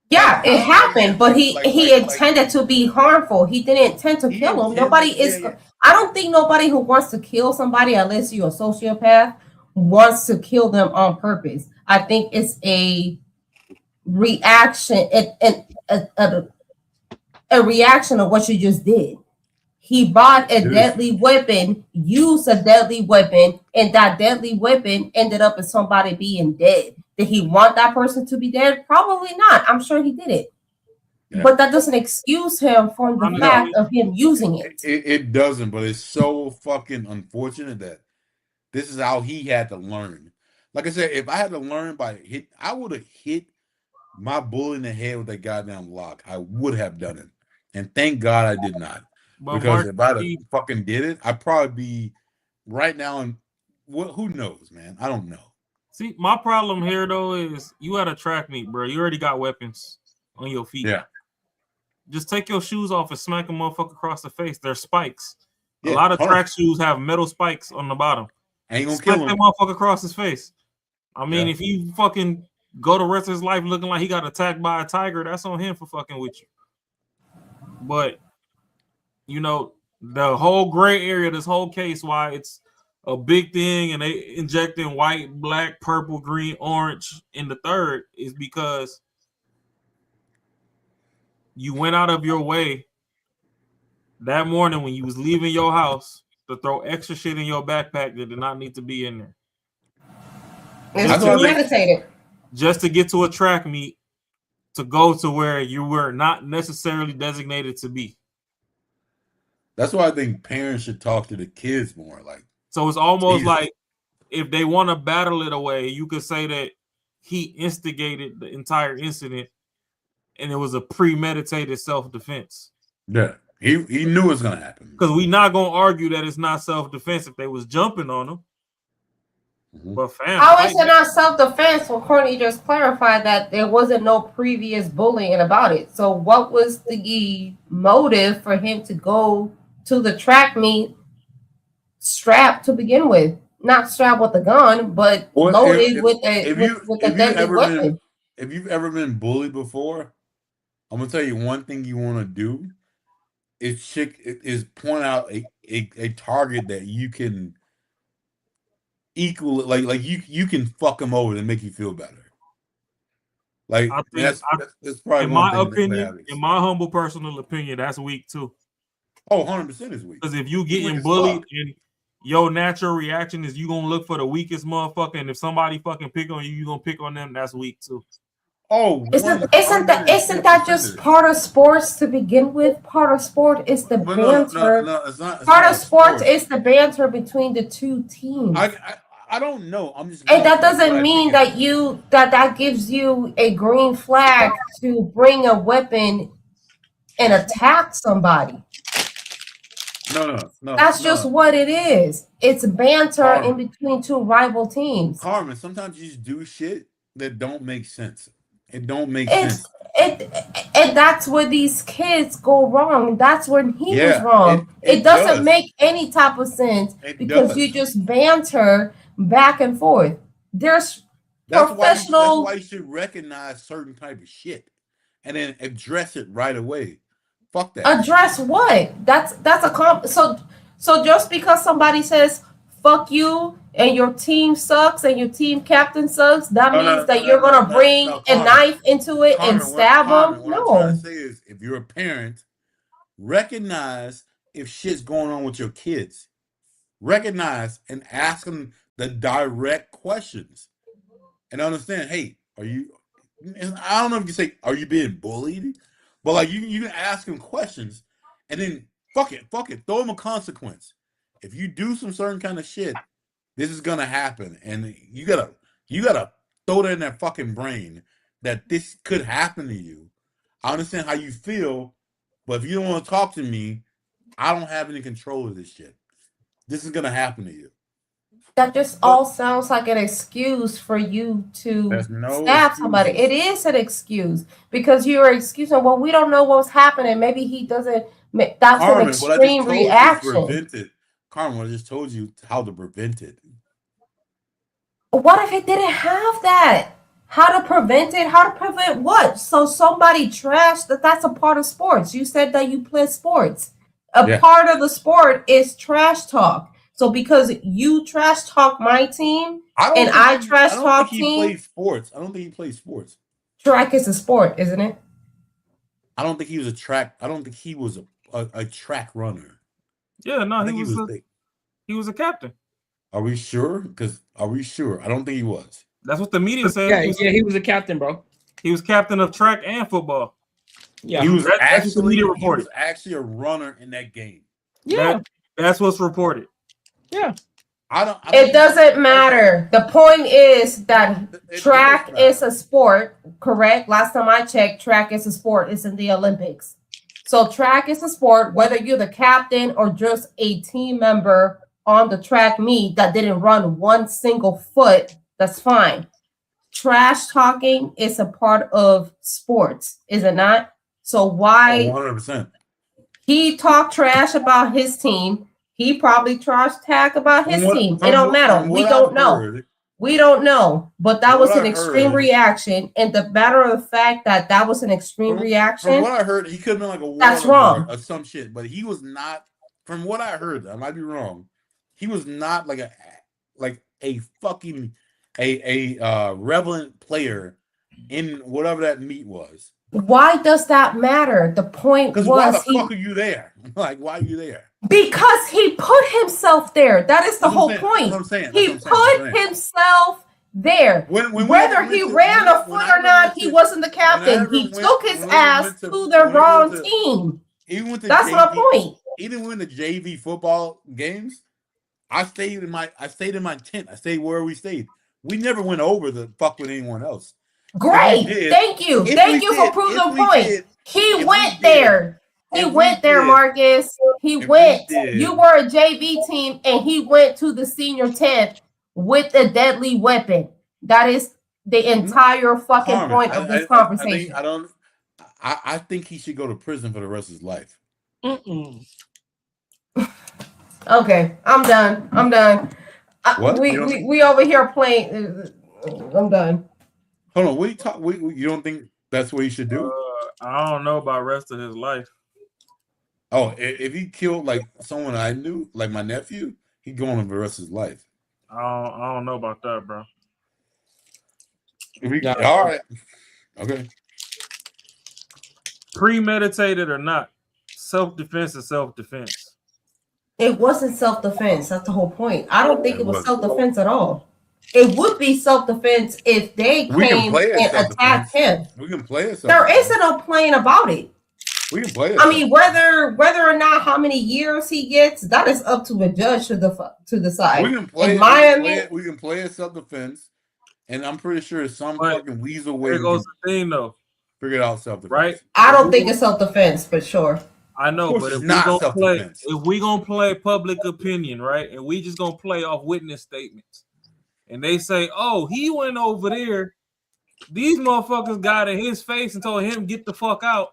Yeah, it happened, but he intended to be harmful. He didn't intend to kill him. I don't think nobody who wants to kill somebody, unless you're a sociopath, wants to kill them on purpose. I think it's a reaction, a reaction of what you just did. He bought a deadly weapon, used a deadly weapon, and that deadly weapon ended up in somebody being dead. Did he want that person to be dead? Probably not. I'm sure he did it. Yeah. But that doesn't excuse him from the fact of him using it. It doesn't, but it's so fucking unfortunate that this is how he had to learn. Like I said, if I had to learn I would have hit my bull in the head with that goddamn lock. I would have done it. And thank God I did not. But because if I'd have fucking did it, I'd probably be right now in who knows, man? I don't know. See, my problem here though is you at a track meet, bro. You already got weapons on your feet. Yeah. Just take your shoes off and smack a motherfucker across the face. They're spikes. Yeah, a lot of track shoes have metal spikes on the bottom. Ain't gonna kill him. That motherfucker across his face. I mean, if he fucking go the rest of his life looking like he got attacked by a tiger, that's on him for fucking with you. But you know, the whole gray area, this whole case, why it's a big thing and they injecting white, black, purple, green, orange in the third is because you went out of your way that morning when you was leaving your house to throw extra shit in your backpack that did not need to be in there. It's premeditated. Just to get to a track meet to go to where you were not necessarily designated to be. That's why I think parents should talk to the kids more. Like, so it's almost like if they want to battle it away, you could say that he instigated the entire incident and it was a premeditated self-defense. Yeah, he knew it was going to happen. Because we're not going to argue that it's not self-defense if they was jumping on him. Mm-hmm. But fam, how is it not self-defense when Courtney just clarified that there wasn't no previous bullying about it? So what was the motive for him to go to the track meet strapped to begin with? Not strapped with a gun, but loaded with a deadly weapon. If you've ever been bullied before, I'm gonna tell you one thing you want to do is point out a target that you can equal, like you can fuck them over and make you feel better. Like that's probably in my opinion, in my humble personal opinion, that's weak too. Oh, 100% is weak. Because if you getting bullied and your natural reaction is you gonna look for the weakest motherfucker, and if somebody fucking pick on you, you gonna pick on them. That's weak too. Oh, isn't that just part of sports to begin with? Part of sport is the banter. No, it's not. Part of sports is the banter between the two teams. I don't know. I'm just. And that doesn't mean that that gives you a green flag to bring a weapon and attack somebody. No. That's just what it is. It's banter in between two rival teams. Carmen, sometimes you just do shit that don't make sense. It don't make sense. And that's where these kids go wrong. That's when he was wrong. It doesn't make any type of sense because you just banter back and forth. There's professional. That's why you should recognize certain type of shit and then address it right away. Fuck that. Address what? That's a so just because somebody says fuck you and your team sucks and your team captain sucks, that means that you're gonna bring a knife into it and stab them? No. What I'm trying to say is, if you're a parent, recognize if shit's going on with your kids. Recognize and ask them the direct questions, and understand. Hey, are you? I don't know if you say, are you being bullied? But like you can ask them questions, and then fuck it, throw them a consequence. If you do some certain kind of shit, this is gonna happen, and you gotta throw that in that fucking brain that this could happen to you. I understand how you feel, but if you don't want to talk to me, I don't have any control of this shit. This is gonna happen to you. That just all sounds like an excuse for you to stab somebody. It is an excuse because you're excusing. Well, we don't know what's happening. Maybe he doesn't. That's Carmen, an extreme reaction. Carmen, I just told you how to prevent it. What if it didn't have that? How to prevent it? How to prevent what? So somebody trashed that's a part of sports. You said that you play sports. A part of the sport is trash talk. So because you trash talk my team and I trash talk team. I don't think he plays sports. Track is a sport, isn't it? I don't think he was a track. I don't think he was a track runner. Yeah, no, he was a captain. Are we sure? Are we sure? I don't think he was. That's what the media said. Yeah, he was a captain, bro. He was captain of track and football. Yeah, he was actually a runner in that game. Yeah, that's what's reported. Yeah. It doesn't matter. The point is that track is a sport, correct? Last time I checked, track is a sport. It's in the Olympics. So track is a sport, whether you're the captain or just a team member on the track meet that didn't run one single foot, that's fine. Trash talking is a part of sports, is it not? So why 100%. He talked trash about his team. He probably trash talk about his team. It don't matter. We don't know. We don't know. But that was an extreme reaction. And the matter of the fact that was an extreme reaction. From what I heard, he could have been like a that's wrong or some shit. But he was not. From what I heard, I might be wrong. He was not like a fucking relevant player in whatever that meet was. Why does that matter? The point was, why the fuck are you there? Like, why are you there? Because he put himself there. That is the whole point. He put himself there. Whether he ran a foot or not, he wasn't the captain. He took his ass to the wrong team. That's my point. Even when the JV football games, I stayed in my tent. I stayed where we stayed. We never went over the fuck with anyone else. Great. Thank you. Thank you for proving the point. He went there. He went there, Marcus. He went. You were a JV team, and he went to the senior tent with a deadly weapon. That is the entire fucking point of this conversation. I think he should go to prison for the rest of his life. Okay, I'm done. What? We over here playing. I'm done. Hold on. You don't think that's what he should do? I don't know about the rest of his life. Oh, if he killed like someone I knew, like my nephew, he'd go on for the rest of his life. I don't know about that, bro. All right. Okay. Premeditated or not, self-defense is self-defense. It wasn't self-defense. That's the whole point. I don't think it was self-defense at all. It would be self-defense if they came and attacked him. We can play it. There isn't no playing about it. We can play it. I mean, whether or not how many years he gets, that is up to a judge to decide. We can play we can play it self-defense, and I'm pretty sure it's some fucking weasel way. There goes the thing, though. Figure it out self-defense. Right? I don't think it's self-defense, but sure. I know, but if we gonna play public opinion, right, and we just gonna play off witness statements, and they say, "Oh, he went over there. These motherfuckers got in his face and told him get the fuck out,"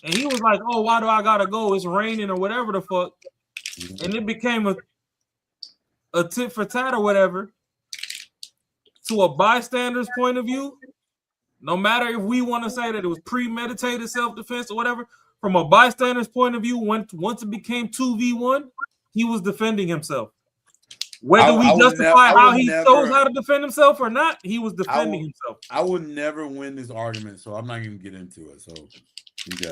and he was like, "Oh, why do I gotta go? It's raining or whatever the fuck," and it became a tit for tat or whatever. To a bystander's point of view, no matter if we want to say that it was premeditated self-defense or whatever. From a bystander's point of view, once it became 2v1, he was defending himself. Whether we justify how he shows how to defend himself or not, he was defending himself. I would never win this argument, so I'm not going to get into it. So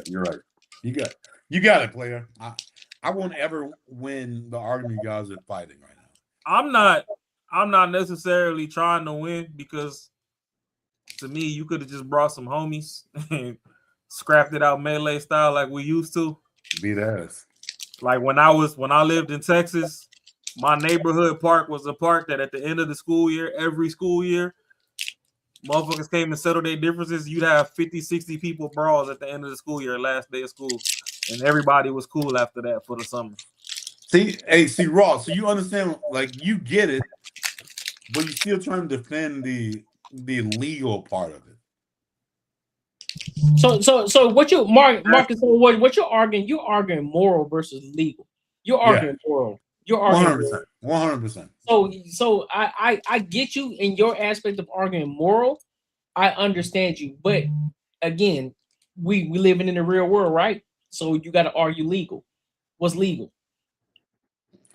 you're right. You got it, player. I won't ever win the argument you guys are fighting right now. I'm not necessarily trying to win because to me, you could have just brought some homies and scrapped it out melee style like we used to. Beat ass. Like when I lived in Texas, my neighborhood park was a park that at the end of the school year, every school year, motherfuckers came and settled their differences. You'd have 50, 60 people brawls at the end of the school year, last day of school. And everybody was cool after that for the summer. See, Ross, so you understand, like you get it, but you're still trying to defend the legal part of it. So what you Marcus? So what you're arguing? You're arguing moral versus legal. You're arguing moral. You're arguing 100%. So I get you in your aspect of arguing moral. I understand you, but again, we living in the real world, right? So you got to argue legal. What's legal?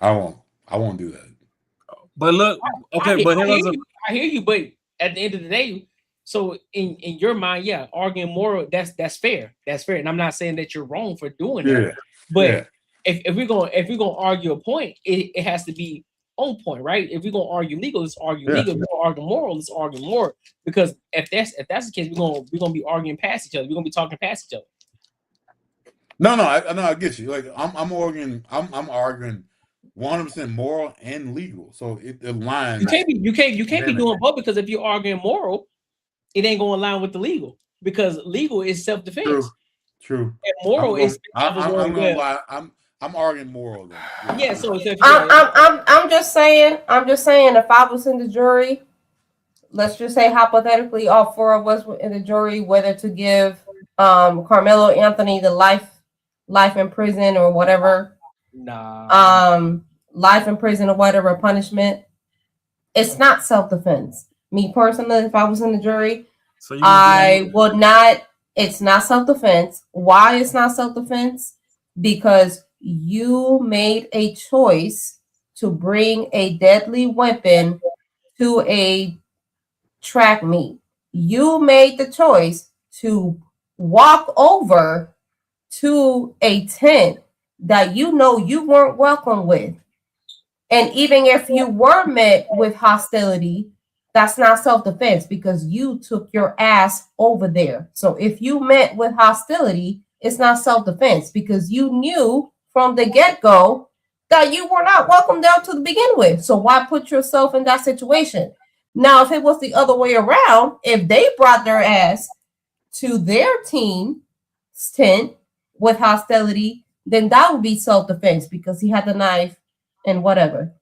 I won't do that. But look, okay, I hear you, but at the end of the day. So in your mind, yeah, arguing moral, that's fair. That's fair. And I'm not saying that you're wrong for doing that. But if we're gonna argue a point, it has to be on point, right? If we're gonna argue legal, let's argue legal. If we're gonna argue moral, let's argue moral. Because if that's the case, we're gonna be arguing past each other. We're gonna be talking past each other. No, I get you. Like I'm arguing 100% moral and legal. So it aligns. You can't be doing both, because if you're arguing moral, it ain't going to align with the legal, because legal is self-defense. True. And moral is. I'm gonna lie. I'm arguing moral then. Yeah. So I'm just saying. If I was in the jury, let's just say hypothetically, all four of us were in the jury, whether to give Carmelo Anthony the life in prison or whatever. Life in prison or whatever punishment. It's not self-defense. Me personally, if I was in the jury, I would not. It's not self-defense. Why it's not self-defense? Because you made a choice to bring a deadly weapon to a track meet. You made the choice to walk over to a tent that you know you weren't welcome with. And even if you were met with hostility, that's not self-defense, because you took your ass over there. So if you met with hostility, it's not self-defense, because you knew from the get-go that you were not welcome there to begin with. So why put yourself in that situation? Now, if it was the other way around, if they brought their ass to their team's tent with hostility, then that would be self-defense, because he had the knife and whatever.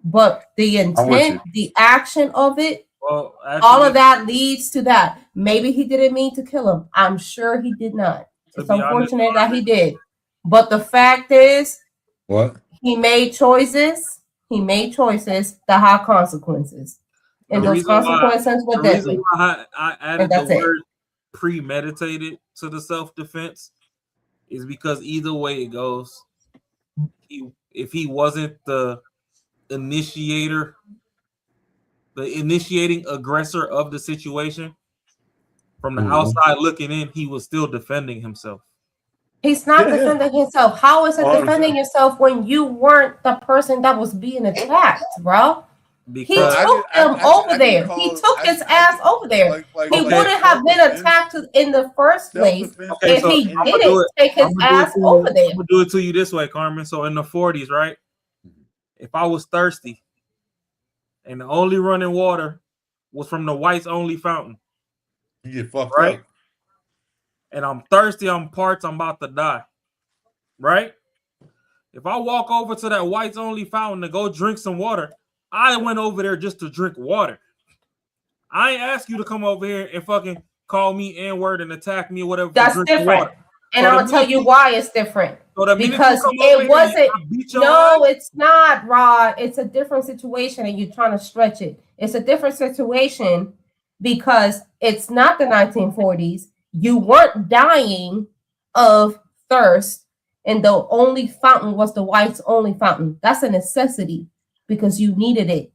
But the intent, the action of it, all of that leads to that. Maybe he didn't mean to kill him. I'm sure he did not. It's unfortunate that he did. But the fact is, he made choices. He made choices that have consequences. And those consequences were deadly. I added the word premeditated to the self-defense is because either way it goes, if he wasn't the initiating aggressor of the situation, from the outside looking in, he was still defending himself. He's not defending himself. How is it defending yourself when you weren't the person that was being attacked, bro? He took him over there. He took his ass over there. He wouldn't have been attacked in the first place if he didn't take his ass over there. I'm gonna do it to you this way, Carmen. So in the 40s, right? If I was thirsty and the only running water was from the whites only fountain, you get fucked right? up. And I'm thirsty, I'm about to die, right? If I walk over to that whites only fountain to go drink some water, I went over there just to drink water. I ain't ask you to come over here and fucking call me N-word and attack me or whatever. That's different. Water. And I'm gonna tell you why it's different. Because it wasn't. No, it's not, Rod. It's a different situation, and you're trying to stretch it. It's a different situation because it's not the 1940s. You weren't dying of thirst, and the only fountain was the whites only fountain. That's a necessity because you needed it.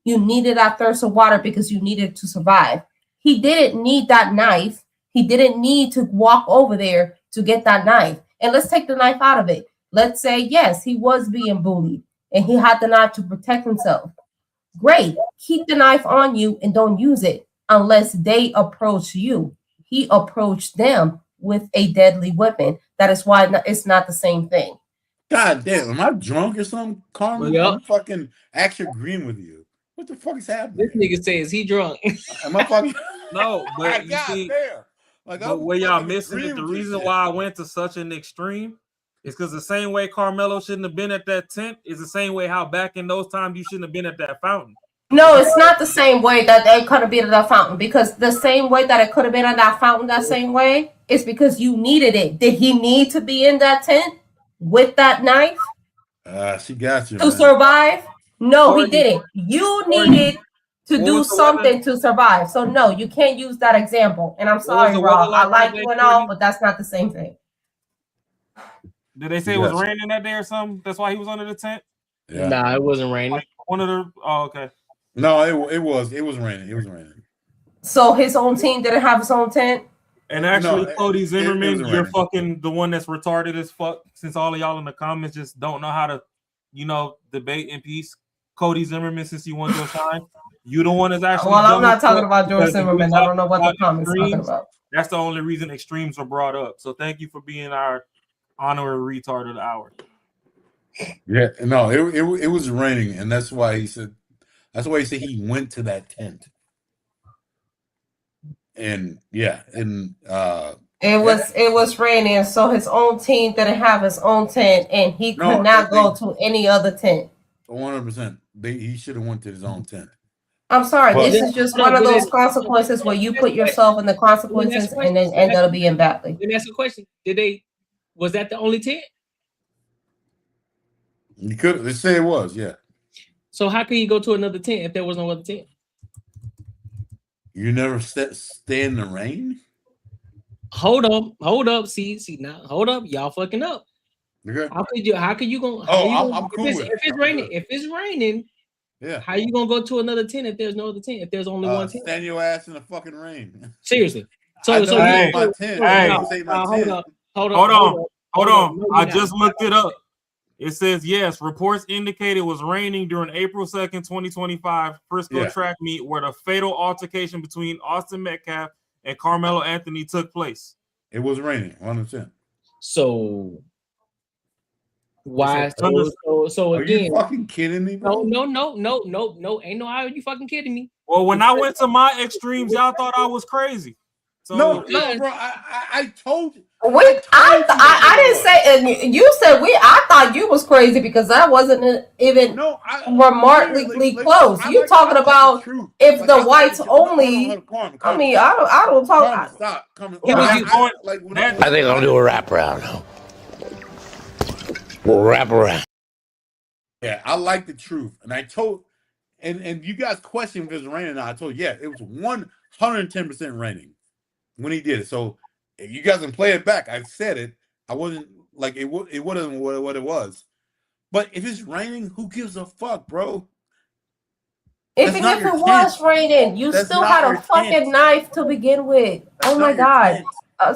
You needed that thirst of water because you needed to survive. He didn't need that knife. He didn't need to walk over there to get that knife. And let's take the knife out of it. Let's say, yes, he was being bullied and he had the knife to protect himself. Great. Keep the knife on you and don't use it unless they approach you. He approached them with a deadly weapon. That is why it's not the same thing. God damn, am I drunk or something, Carmen? Yep. I'm fucking actually agreeing with you. What the fuck is happening? This nigga says he drunk. Am I fucking? No, but you see, like, but where y'all missing it, the reason why I went to such an extreme is because the same way Carmelo shouldn't have been at that tent is the same way how back in those times you shouldn't have been at that fountain. No, it's not the same way that they could have been at that fountain, because the same way that it could have been at that fountain that same way is because you needed it. Did he need to be in that tent with that knife She got you to man. survive? No, he didn't. You needed to do something to survive. So no, you can't use that example. And I'm sorry, Rob. I like you and all, but that's not the same thing. Did they say it was raining that day or something? That's why he was under the tent? Yeah. Nah, it wasn't raining. Like one of the okay. No, it was raining. It was raining. So his own team didn't have his own tent? And actually, No, Cody Zimmerman, it you're raining. fucking the one that's retarded as fuck. Since all of y'all in the comments just don't know how to, debate in peace. Cody Zimmerman, since you want your shine, you the one that's actually. Well, I'm not talking about George Zimmerman. I don't know what the comments talking about. That's the only reason extremes are brought up. So thank you for being our honorary retard of the hour. Yeah, no, it was raining, and that's why he said he went to that tent. And it was raining, so his own team didn't have his own tent, and he could not go to any other tent. 100%. He should have went to his own tent. I'm sorry, this is just one of those consequences where you put yourself in the consequences and then end up being badly. Let me ask you a question. Was that the only tent? You could. They say it was, yeah. So how can you go to another tent if there was no other tent? You never stay in the rain? Hold up. See now. Hold up, y'all fucking up. Okay. How could you go? I'm cool with it. If it's raining, yeah. How you gonna go to another tent if there's no other tent? If there's only one tent? Stand your ass in the fucking rain. Seriously. Hold on. I just looked it up. It says, yes, reports indicate it was raining during April 2nd, 2025, Frisco track meet where the fatal altercation between Austin Metcalf and Carmelo Anthony took place. It was raining, 100%. So why? So are again, you fucking kidding me, bro? No. Ain't no how are you fucking kidding me? Well, when I went to my extremes, y'all thought I was crazy. So, no, bro. I told you. I didn't say, and you said I thought you was crazy because that wasn't even remarkably close. You talking about if the whites only? I mean, I don't talk. Stop. I think I'll do a wraparound now. We'll wrap around. Yeah, I like the truth, and I told, and you guys questioned if it was raining. I told you, yeah, it was 110% raining when he did it. So if you guys can play it back, I said it. I wasn't like it wasn't what it was. But if it's raining, who gives a fuck, bro? Even if it was raining, you still had a fucking knife to begin with. Oh my God.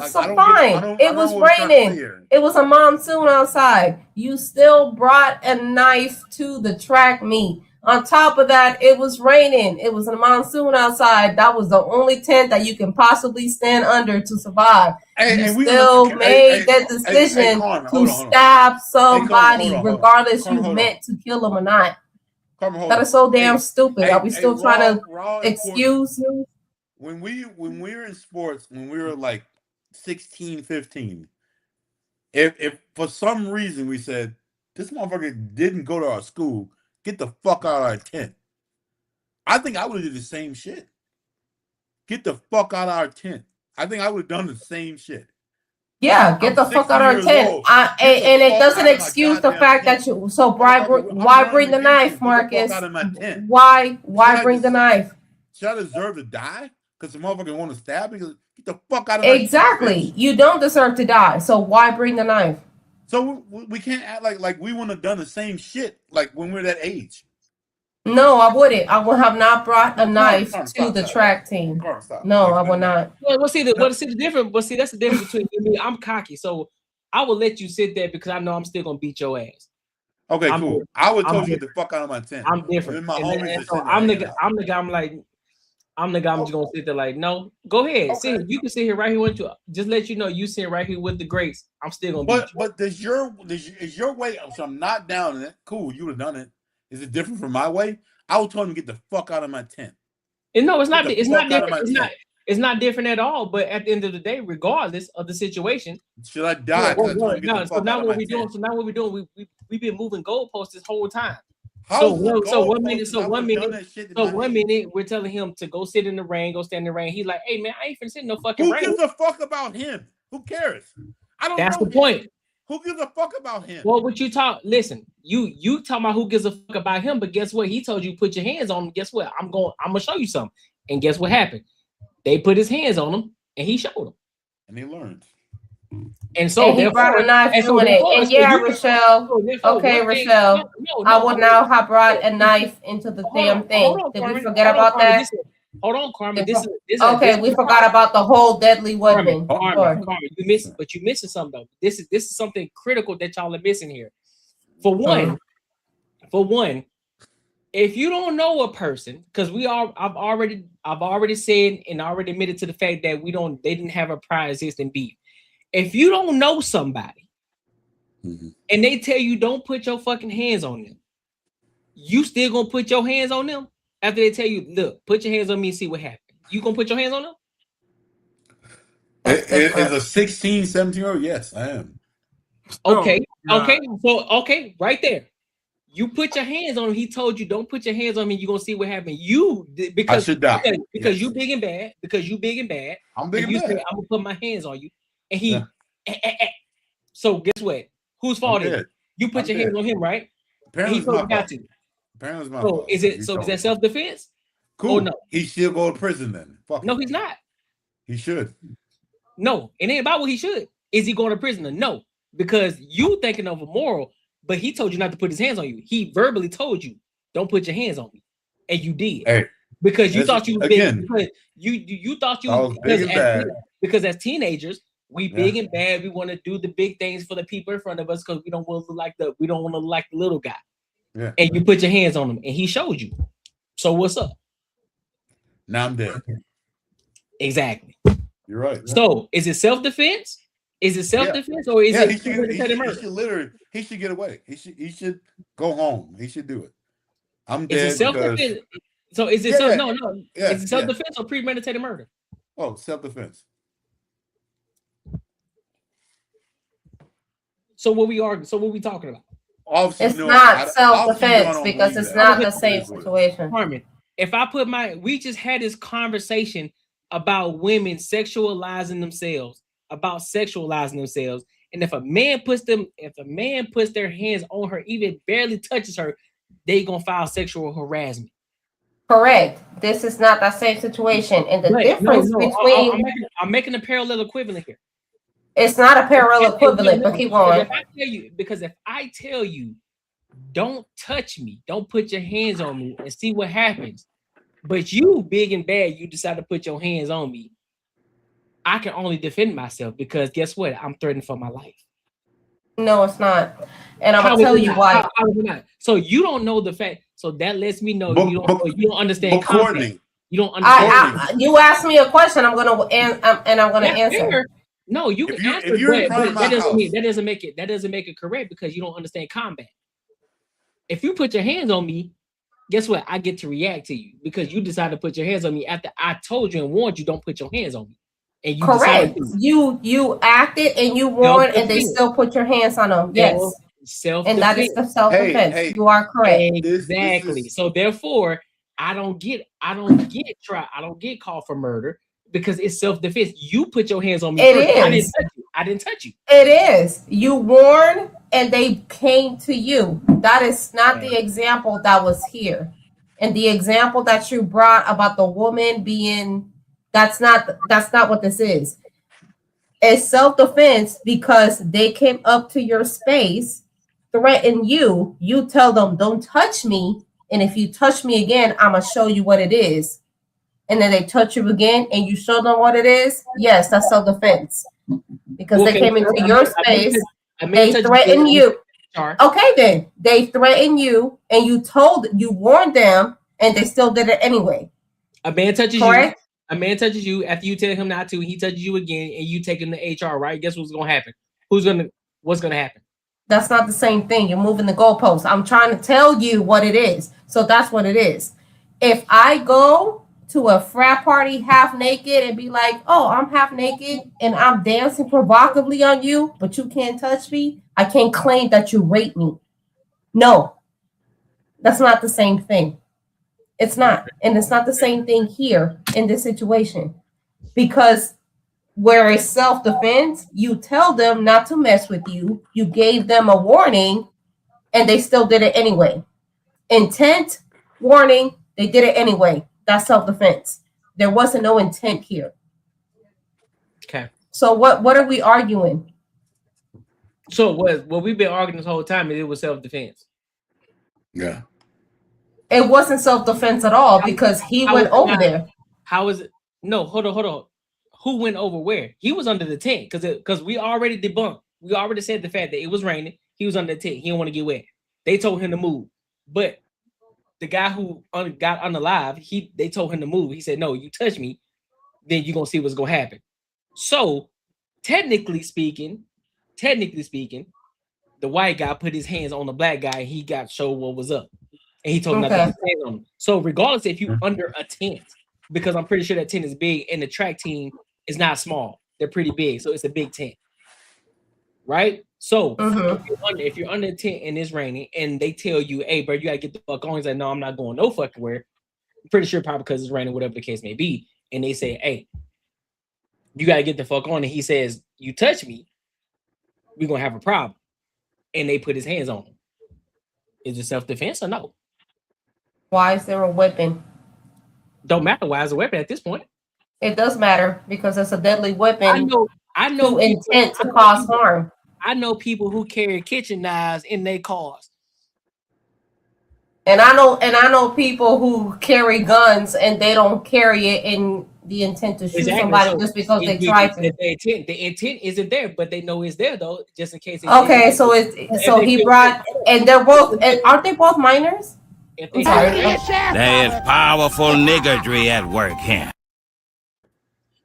So fine. It was raining. It was a monsoon outside. You still brought a knife to the track meet On top of that, it was raining. It was a monsoon outside. That was the only tent that you can possibly stand under to survive. You still made that decision to stab somebody, regardless you meant to kill them or not. That is so damn stupid. Are we still trying to excuse you? When we were in sports, when we were like 16, 15, if for some reason we said this motherfucker didn't go to our school, get the fuck out of our tent, I think I would have did the same shit. Get the fuck out of our tent. I think I would have done the same shit. Yeah, get the fuck out of our tent. And it doesn't excuse the fact that you. So why bring the knife, Marcus? Why bring the knife? Should I deserve to die because the motherfucker want to stab me? Get the fuck out of my Exactly. You don't deserve to die. So why bring the knife? So we can't act like we wouldn't have done the same shit like when we were that age. No, I wouldn't. I would have not brought a knife to the track team. No, I would not. Well, see the difference. But see, that's the difference between you and me. I'm cocky, so I will let you sit there because I know I'm still gonna beat your ass. Okay, cool. I would tell you get the fuck out of my tent. I'm different. My homies so I'm the guy. I'm just gonna sit there like, no, go ahead. Okay. You can sit here right here with you. Just let you know you sit right here with the greats. I'm still gonna beat you. But is your way? So I'm not down in it. Cool, you would have done it. Is it different from my way? I would tell him to get the fuck out of my tent. And no, it's not. It's not different. It's not different at all. But at the end of the day, regardless of the situation, should I die? So now what we're doing? We've been moving goalposts this whole time. So one minute we're telling him to go sit in the rain, go stand in the rain. He's like, hey man, I ain't finna sit in no fucking rain. Who gives a fuck about him? Who cares? I don't. That's the point. Who gives a fuck about him? Well, what you talk? Listen, you talking about who gives a fuck about him? But guess what? He told you put your hands on him. Guess what? I'm gonna show you something. And guess what happened? They put his hands on him, and he showed them. And he learned. And so he brought a knife doing it. And yeah, Rochelle. Okay, Rochelle. I would now have brought a knife into the damn thing. Did we forget about that? Hold on, Carmen. We forgot about the whole deadly weapon. Carmen, you're missing something though. This is something critical that y'all are missing here. For one, if you don't know a person, because I've already said and already admitted to the fact that they didn't have a prior existing beef. If you don't know somebody and they tell you don't put your fucking hands on them, you still gonna put your hands on them after they tell you, look, put your hands on me and see what happens. You gonna put your hands on them? As a 16, 17-year-old, yes, I am. Okay, okay, right there. You put your hands on him. He told you don't put your hands on me. You're gonna see what happens. I should die. Because you big and bad. I'm big and bad. Say, I'm gonna put my hands on you. And he so guess what? Whose fault is it? You put your hands on him, right? Apparently, it's my fault. Apparently, it's my fault. Is that self-defense? Cool. Oh, no. He should go to prison then. Fuck no, him. He's not. He should. No, it ain't about what he should. Is he going to prison? No, because you thinking of a moral, but he told you not to put his hands on you. He verbally told you, don't put your hands on me. And you did. Hey, because you thought you were big. You thought you was big and bad. Because as teenagers, we big and bad. We want to do the big things for the people in front of us because we don't want to look like the little guy. Yeah. And you put your hands on him, and he showed you. So what's up? Now I'm dead. Exactly. You're right. So is it self-defense? Is it self-defense or is it he should get away. He should go home. He should do it. I'm dead. Is it self-defense? So is it is it self-defense or premeditated murder? Oh, self-defense. So what we talking about? Obviously, it's not self-defense because it's not the same situation. Carmen, if I put we just had this conversation about women sexualizing themselves, and if a man puts their hands on her, even barely touches her, they gonna file sexual harassment. Correct. This is not that same situation, and the difference between I'm making a parallel equivalent here. It's not a parallel equivalent, but keep going. If I tell you, don't touch me, don't put your hands on me and see what happens, but you big and bad, you decide to put your hands on me, I can only defend myself because guess what? I'm threatened for my life. No, it's not. And I'm going to tell you why. How is it not? So you don't know the fact. So that lets me know you don't understand but combat. Courtney, You don't understand. You asked me a question. I'm gonna answer. Fair. No, you can answer, if you're in but front of my that doesn't make it correct because you don't understand combat. If you put your hands on me, guess what? I get to react to you because you decided to put your hands on me after I told you and warned you don't put your hands on me. And you correct. You acted and you warned, and they still put your hands on them. Yes, self-defense. And that is the self-defense. You are correct. Exactly. So therefore, I don't get called for murder because it's self-defense. You put your hands on me. First. I didn't touch you. It is. You warned and they came to you. That is not the example that was here. And the example that you brought about the woman being that's not what this is. It's self-defense because they came up to your space, threaten you. You tell them, don't touch me. And if you touch me again, I'm going to show you what it is. And then they touch you again and you show them what it is. Yes, that's self-defense. Because they came into your space. They threatened you. Okay, then. They threatened you and you warned them and they still did it anyway. A man touches Correct? A man touches you after you tell him not to, he touches you again, and you take him to HR, right? Guess what's gonna happen? What's gonna happen? That's not the same thing. You're moving the goalposts. I'm trying to tell you what it is. So that's what it is. If I go to a frat party half naked and be like, oh, I'm half naked and I'm dancing provocatively on you, but you can't touch me, I can't claim that you rape me. No, that's not the same thing. It's not. And it's not the same thing here in this situation. Because where it's self-defense, you tell them not to mess with you. You gave them a warning and they still did it anyway. Intent, warning, they did it anyway. That's self-defense. There wasn't no intent here. Okay. So what are we arguing? So what we've been arguing this whole time is it was self-defense. Yeah. It wasn't self-defense at all because he went over there. How is it? No, hold on. Who went over where? He was under the tent because we already debunked. We already said the fact that it was raining. He was under the tent. He didn't want to get wet. They told him to move. But the guy who got unalive, they told him to move. He said, no, you touch me, then you're going to see what's going to happen. So technically speaking, the white guy put his hands on the black guy and he got showed what was up. And he told him not to put his hands on him. So regardless if you under a tent, because I'm pretty sure that tent is big and the track team is not small. They're pretty big. So it's a big tent. Right? So if you're under a tent and it's raining and they tell you, hey, bro, you got to get the fuck on. He's like, no, I'm not going no fucking where. I'm pretty sure probably because it's raining, whatever the case may be. And they say, hey, you got to get the fuck on. And he says, you touch me, we're going to have a problem. And they put his hands on him. Is it self-defense or no? Why is there a weapon? Don't matter why it's a weapon at this point. It does matter because it's a deadly weapon. I know intent to cause harm. I know people who carry kitchen knives in their cars. And I know people who carry guns and they don't carry it in the intent to shoot somebody just because they try to. The intent isn't there, but they know it's there though, just in case. Okay, so he brought, and they're both, aren't they both minors? There is powerful niggardry at work here.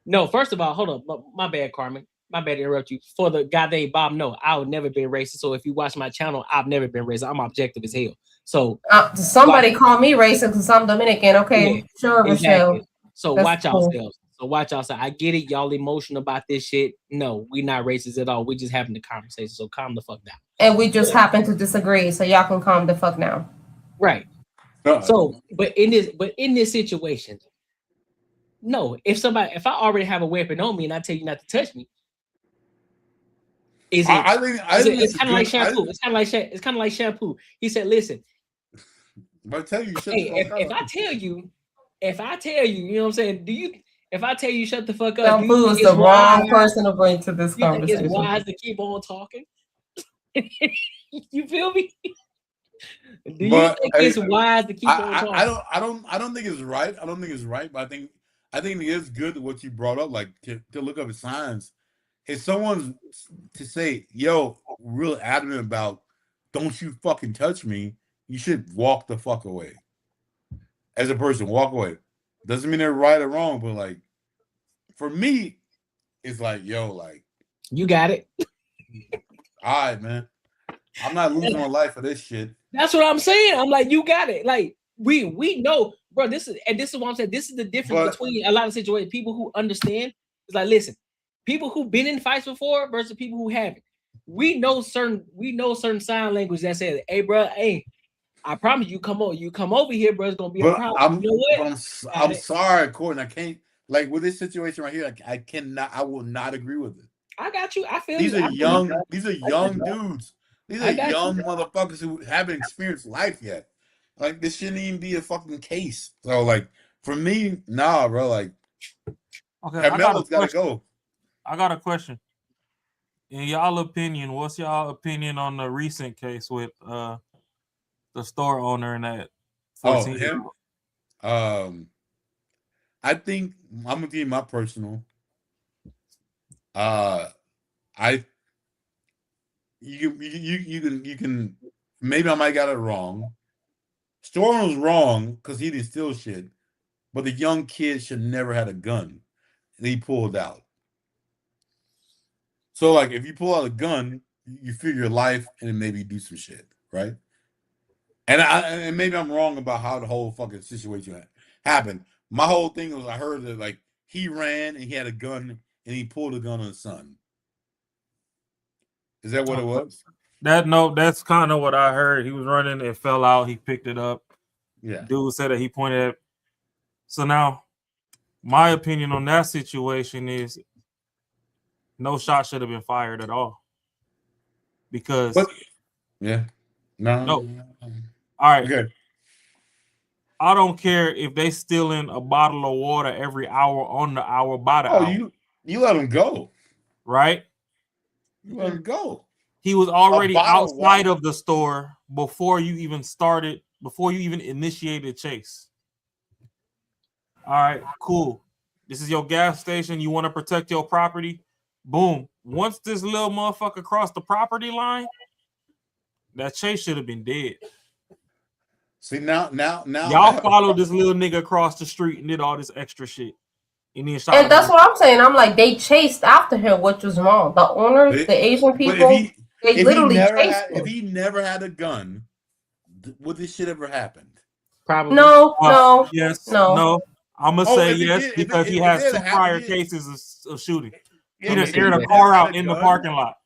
No, first of all, hold on. My bad, Carmen. My bad to interrupt you. For the guy named Bob, no, I would never be racist. So if you watch my channel, I've never been racist. I'm objective as hell. So somebody call me racist because I'm Dominican. Okay, yeah, sure, exactly. Michelle. So That's watch cool. ourselves. So watch yourself. I get it. Y'all emotional about this shit. No, we're not racist at all. We're just having the conversation. So calm the fuck down. And we just happen to disagree. So y'all can calm the fuck down. Right. So, but in this situation, no. If I already have a weapon on me and I tell you not to touch me, it's kind of like shampoo. It's kind of like shampoo. He said, "Listen, if I tell you, if I tell you, you know what I'm saying? If I tell you shut the fuck up, shampoo is the wrong person to bring to this conversation. Think it's wise to keep on talking? You feel me? Do you think it's wise to keep on talking? I don't think it's right. I don't think it's right, but I think it is good what you brought up, like to look up signs. If someone's to say, yo, real adamant about don't you fucking touch me, you should walk the fuck away. As a person, walk away. Doesn't mean they're right or wrong, but like for me, it's like, yo, like you got it. All right, man. I'm not losing my life for this shit. That's what I'm saying. I'm like, you got it. Like we know, bro. This is what I'm saying. This is the difference between a lot of situations. People who understand, it's like, listen, people who've been in fights before versus people who haven't. We know certain sign language that says, "Hey, bro, hey, I promise you come over here, bro. It's gonna be a problem." You know what? I'm sorry, Courtney. I can't like with this situation right here. I will not agree with it. I got you. I feel these you. are young dudes. These are young motherfuckers who haven't experienced life yet. Like this shouldn't even be a fucking case. So like for me, nah, bro. Like, okay, Carmelo's gotta go. I got a question. In y'all opinion, what's y'all opinion on the recent case with the store owner and that 14 him? I think I'm gonna give you my personal. You can maybe I might got it wrong. Store owner was wrong because he didn't steal shit, but the young kid should never had a gun, and he pulled out. So like if you pull out a gun, you fear your life and then maybe do some shit, right? And maybe I'm wrong about how the whole fucking situation happened. My whole thing was I heard that like he ran and he had a gun and he pulled a gun on his son. Is that what it was? That's kind of what I heard. He was running, it fell out, he picked it up. Yeah. Dude said that he pointed at. So now, my opinion on that situation is no shot should have been fired at all. Because No. All right. Okay. I don't care if they stealing a bottle of water every hour on the hour by the hour. You let them go. Right? You let him go. He was already outside of the store before you even initiated chase. All right, cool. This is your gas station. You want to protect your property. Boom. Once this little motherfucker crossed the property line, that chase should have been dead. See, now y'all followed this little nigga across the street and did all this extra shit. And shot And that's what I'm saying. I'm like, they chased after him, which was wrong. The owners, the Asian people, they literally chased him. If he never had a gun, would this shit ever happened? Probably. No. Yes. No. I'm gonna say yes because he has 2 prior cases of shooting. He just aired a car out in the parking lot.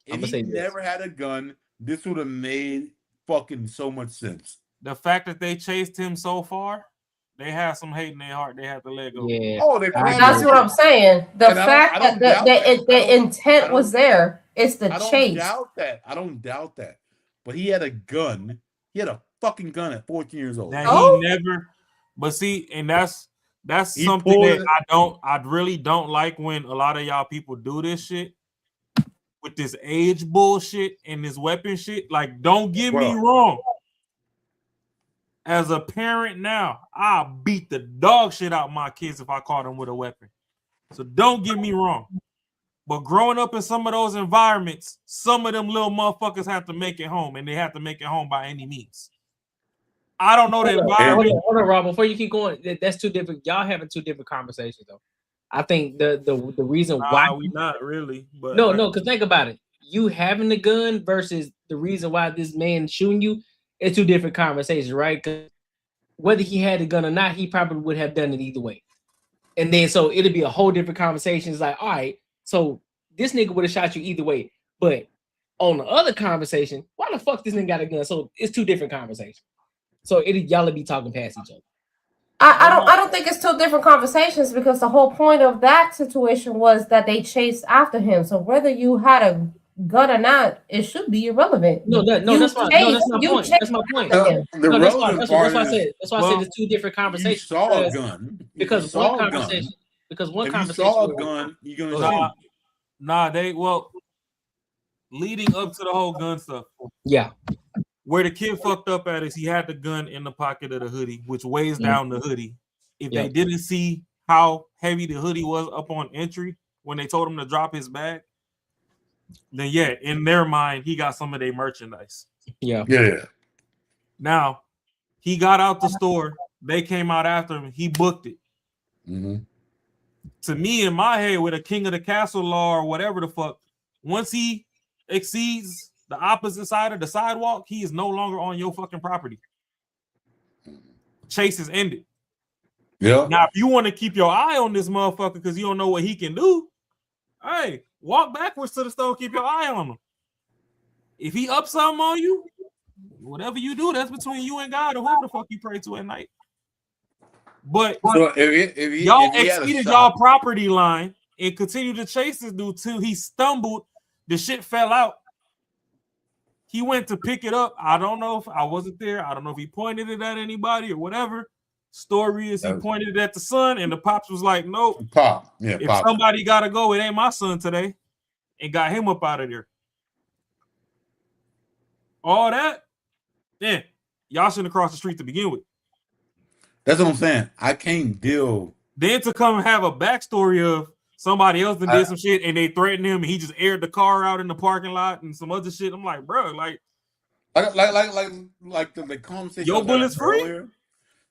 If he never had a gun, this would have made fucking so much sense. The fact that they chased him so far, they have some hate in their heart. They have to let go. Yeah. Oh, that's what I'm saying. The fact that the intent was there. It's the chase. I don't doubt that. But he had a gun. He had a fucking gun at 14 years old. He never. But see, and that's something that I really don't like when a lot of y'all people do this shit with this age bullshit and this weapon shit. Like, don't get me wrong. As a parent now, I'll beat the dog shit out my kids if I caught them with a weapon. So don't get me wrong. But growing up in some of those environments, some of them little motherfuckers have to make it home, and they have to make it home by any means. I don't know the environment. Hold on, Rob. Before you keep going, that's two different. Y'all having two different conversations, though. I think the reason why we not really, but no, because think about it. You having the gun versus the reason why this man shooting you. It's two different conversations, right? Because whether he had the gun or not, he probably would have done it either way. And then so it'll be a whole different conversation. It's like, all right, so this nigga would have shot you either way. But on the other conversation, why the fuck this nigga got a gun? So it's two different conversations. So y'all be talking past each other. I don't think it's two different conversations because the whole point of that situation was that they chased after him. So whether you had a gun or not, it should be irrelevant. That's my point. That's my point. That's why I said it's two different conversations. You saw a gun because one conversation. Because one conversation. You saw a gun, you're gonna leading up to the whole gun stuff. Yeah. Where the kid fucked up at is he had the gun in the pocket of the hoodie, which weighs down the hoodie. If they didn't see how heavy the hoodie was up on entry when they told him to drop his bag, then in their mind, he got some of their merchandise. Yeah. Yeah. Now, he got out the store. They came out after him. He booked it. To me, in my head, with a king of the castle law or whatever the fuck, once he exceeds the opposite side of the sidewalk, he is no longer on your fucking property. Chase is ended. Yeah. Now, if you want to keep your eye on this motherfucker because you don't know what he can do, hey, walk backwards to the store, keep your eye on him. If he up something on you, whatever you do, that's between you and God or whoever the fuck you pray to at night. But So y'all exceeded y'all property line and continued to chase this dude till he stumbled. The shit fell out. He went to pick it up. I don't know if I wasn't there. I don't know if he pointed it at anybody or whatever. Story is he pointed it at the son, and the pops was like, nope. Pop. Yeah, if pop. somebody gotta go, it ain't my son today. And got him up out of there. All that, then y'all shouldn't have crossed the street to begin with. That's what I'm saying. I can't deal. Then to come and have a backstory of somebody else that did some shit and they threatened him and he just aired the car out in the parking lot and some other shit. I'm like, bro, like the conversation. Your bullet's free. Earlier,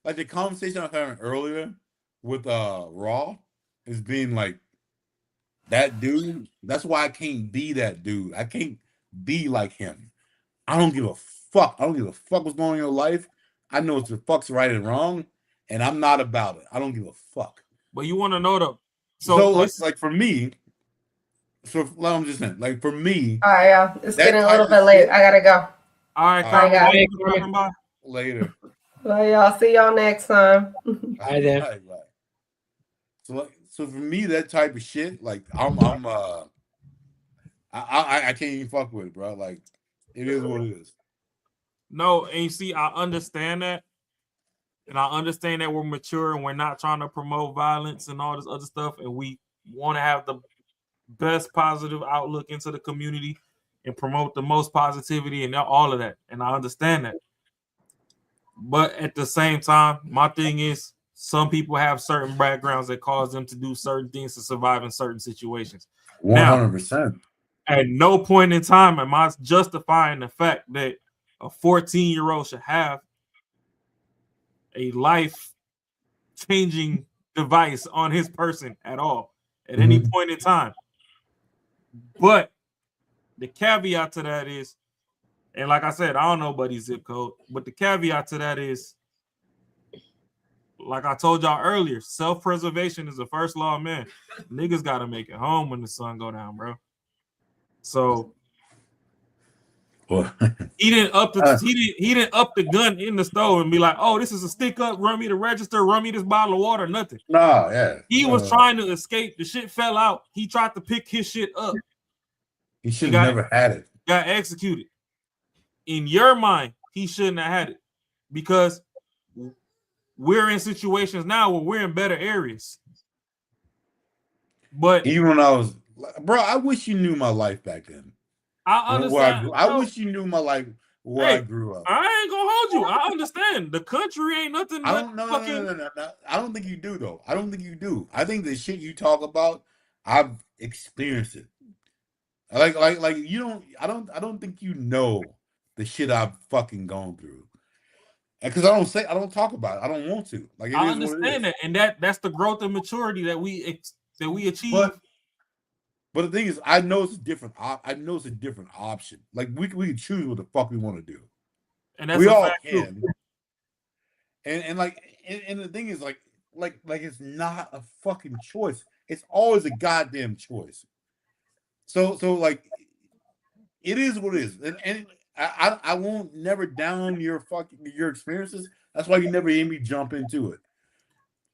like the conversation I was having earlier with Raw is being like that dude. That's why I can't be that dude. I can't be like him. I don't give a fuck. I don't give a fuck what's going on in your life. I know what the fuck's right and wrong, and I'm not about it. I don't give a fuck. But you want to know though. So like for me, I'm just saying, like for me. All right, y'all. It's getting a little bit late. I gotta go. All right, I later. Well, y'all see y'all next time. Bye then. Right. So for me, that type of shit, like I can't even fuck with it, bro. Like it is what it is. No, and you see, I understand that. And I understand that we're mature and we're not trying to promote violence and all this other stuff. And we want to have the best positive outlook into the community and promote the most positivity and all of that. And I understand that. But at the same time, my thing is some people have certain backgrounds that cause them to do certain things to survive in certain situations. 100%. At no point in time am I justifying the fact that a 14-year-old should have a life-changing device on his person at all, at any point in time. But the caveat to that is, and like I said, I don't know buddy's zip code, but the caveat to that is, like I told y'all earlier, self-preservation is the first law of man. Niggas got to make it home when the sun go down, bro. So he didn't up the gun in the stove and be like, oh, this is a stick up, run me the register, run me this bottle of water, nothing. Nah, yeah. He was trying to escape. The shit fell out. He tried to pick his shit up. He should have never had it. Got executed. In your mind, he shouldn't have had it because we're in situations now where we're in better areas. But even when I was, bro, I wish you knew my life back then. I understand. I wish you knew my life where I grew up. I ain't gonna hold you. I understand. The country ain't nothing. I don't know. No. I don't think you do though. I don't think you do. I think the shit you talk about, I've experienced it. Like you don't. I don't think you know the shit I've fucking gone through. Because I don't talk about it. I don't want to. Like I understand that, and that's the growth and maturity that we achieve. But the thing is, I know it's a different. I know it's a different option. Like we can choose what the fuck we want to do, and that's we all can. Too. And the thing is, like it's not a fucking choice. It's always a goddamn choice. So like, it is what it is, and I won't never down your experiences. That's why you never hear me jump into it.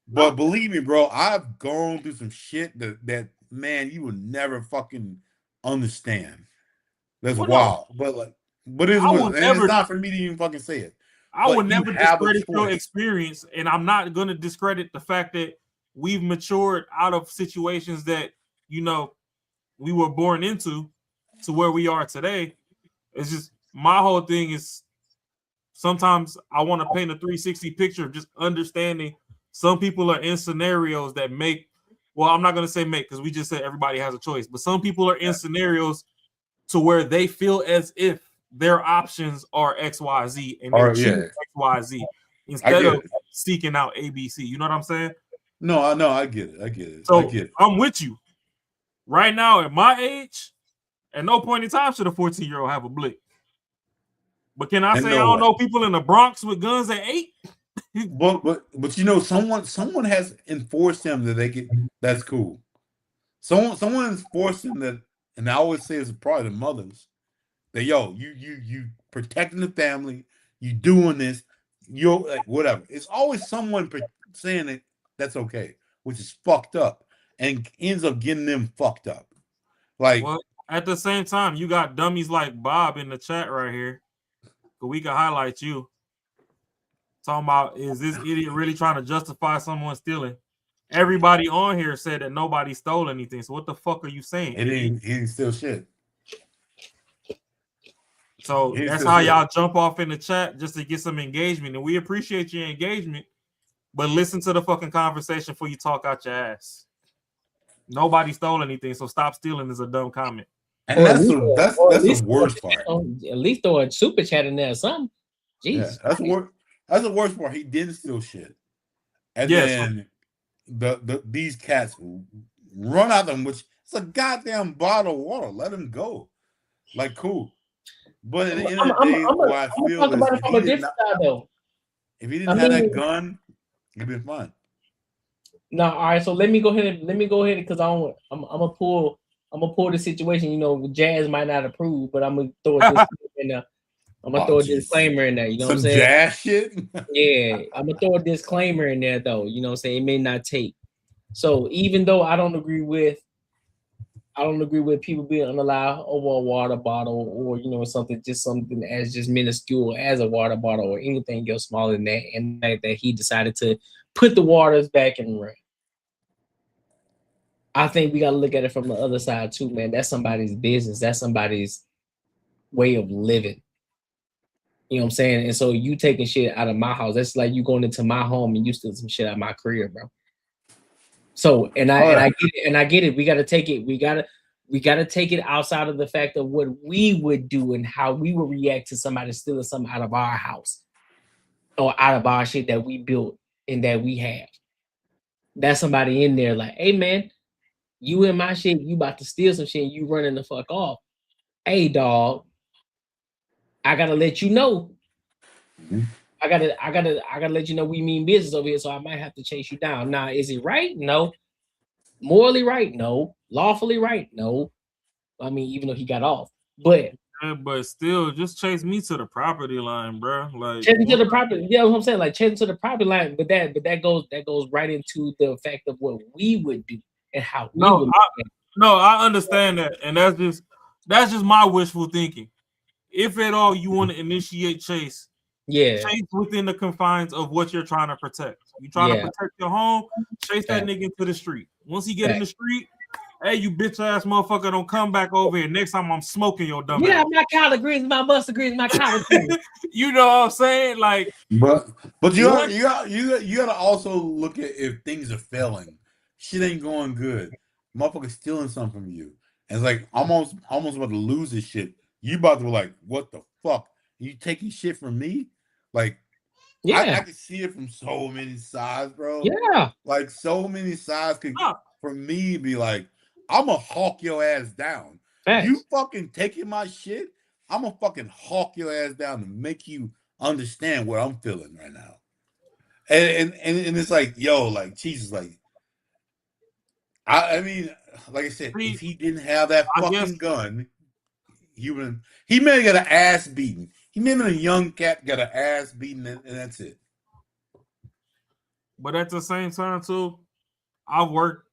But believe me, bro, I've gone through some shit that man, you would never fucking understand. That's wild. But it's not for me to even fucking say it. I would never discredit your experience, and I'm not going to discredit the fact that we've matured out of situations that, you know, we were born into to where we are today. It's just my whole thing is sometimes I want to paint a 360 picture of just understanding some people are in scenarios that make, well, I'm not going to say make because we just said everybody has a choice, but some people are in scenarios to where they feel as if their options are XYZ and they Or, choose yeah. XYZ I instead get of it. seeking out ABC. You know what I'm saying? No, I get it. I get it. So I get it. I'm with you. Right now, at my age, at no point in time should a 14-year-old have a blick. But can I And say no I don't way. know people in the Bronx with guns at 8? But you know, someone has enforced them that they get. That's cool. Someone has forced them that, and I always say it's probably the mothers. That you protecting the family, you doing this, you're like whatever. It's always someone saying that that's okay, which is fucked up, and ends up getting them fucked up. Like, well, at the same time, you got dummies like Bob in the chat right here. But we can highlight you. Talking about, is this idiot really trying to justify someone stealing? Everybody on here said that nobody stole anything. So what the fuck are you saying? he didn't steal shit. So that's how y'all jump off in the chat just to get some engagement. And we appreciate your engagement, but listen to the fucking conversation before you talk out your ass. Nobody stole anything, so stop stealing is a dumb comment. And that's the worst part. At least throw a super chat in there or something. Jeez. Yeah, that's the worst part. He didn't steal shit. And then these cats run out of them, which it's a goddamn bottle of water. Let him go. Like, cool. But at the end of the day, what I feel is if he didn't have that gun, it'd been fine. No, all right. So let me go ahead because I'm gonna pull the situation. You know, Jazz might not approve, but I'm gonna throw a disclaimer in there. I'm gonna throw a disclaimer in there. You know what I'm saying? Jazz shit. Yeah, I'm gonna throw a disclaimer in there though. You know what I'm saying? It may not take. So even though I don't agree with people being unallowed over a water bottle or something as just minuscule as a water bottle or anything else smaller than that, and that he decided to put the waters back in the ring. I think we gotta look at it from the other side too, man. That's somebody's business. That's somebody's way of living. You know what I'm saying? And so you taking shit out of my house. That's like you going into my home and you stealing some shit out of my career, bro. So I get it. We gotta take it. We gotta take it outside of the fact of what we would do and how we would react to somebody stealing something out of our house or out of our shit that we built and that we have. That's somebody in there like, hey man, you in my shit, you about to steal some shit, and you running the fuck off. Hey dog, I gotta let you know. I gotta let you know we mean business over here, so I might have to chase you down. Now, is it right? No. Morally right? No. Lawfully right? No. I mean, even though he got off, but still, just chase me to the property line, bro. Like chase me to the property. Yeah, what I'm saying, like chase me to the property line. But that goes right into the fact of what we would do and how. I understand that, and that's just my wishful thinking. If at all you want to initiate chase, chase within the confines of what you're trying to protect. You trying to protect your home, chase that nigga into the street. Once he get in the street, hey, you bitch ass motherfucker, don't come back over here. Next time I'm smoking your dumb ass. My collard greens, my mustard greens, my collard greens. You know what I'm saying? Like, but you gotta also look at if things are failing. Shit ain't going good. Motherfucker stealing something from you. And it's like almost about to lose this shit. You about to be like, what the fuck? You taking shit from me? Like, I can see it from so many sides, bro. Yeah. Like so many sides could for me be like, I'm gonna hawk your ass down. Thanks. You fucking taking my shit, I'm gonna fucking hawk your ass down to make you understand what I'm feeling right now. And it's like, yo, like Jesus, like I mean, like I said, if he didn't have that fucking gun, he may have got an ass beaten. He may have been a young cat, got an ass beaten, and that's it. But at the same time, too, I've worked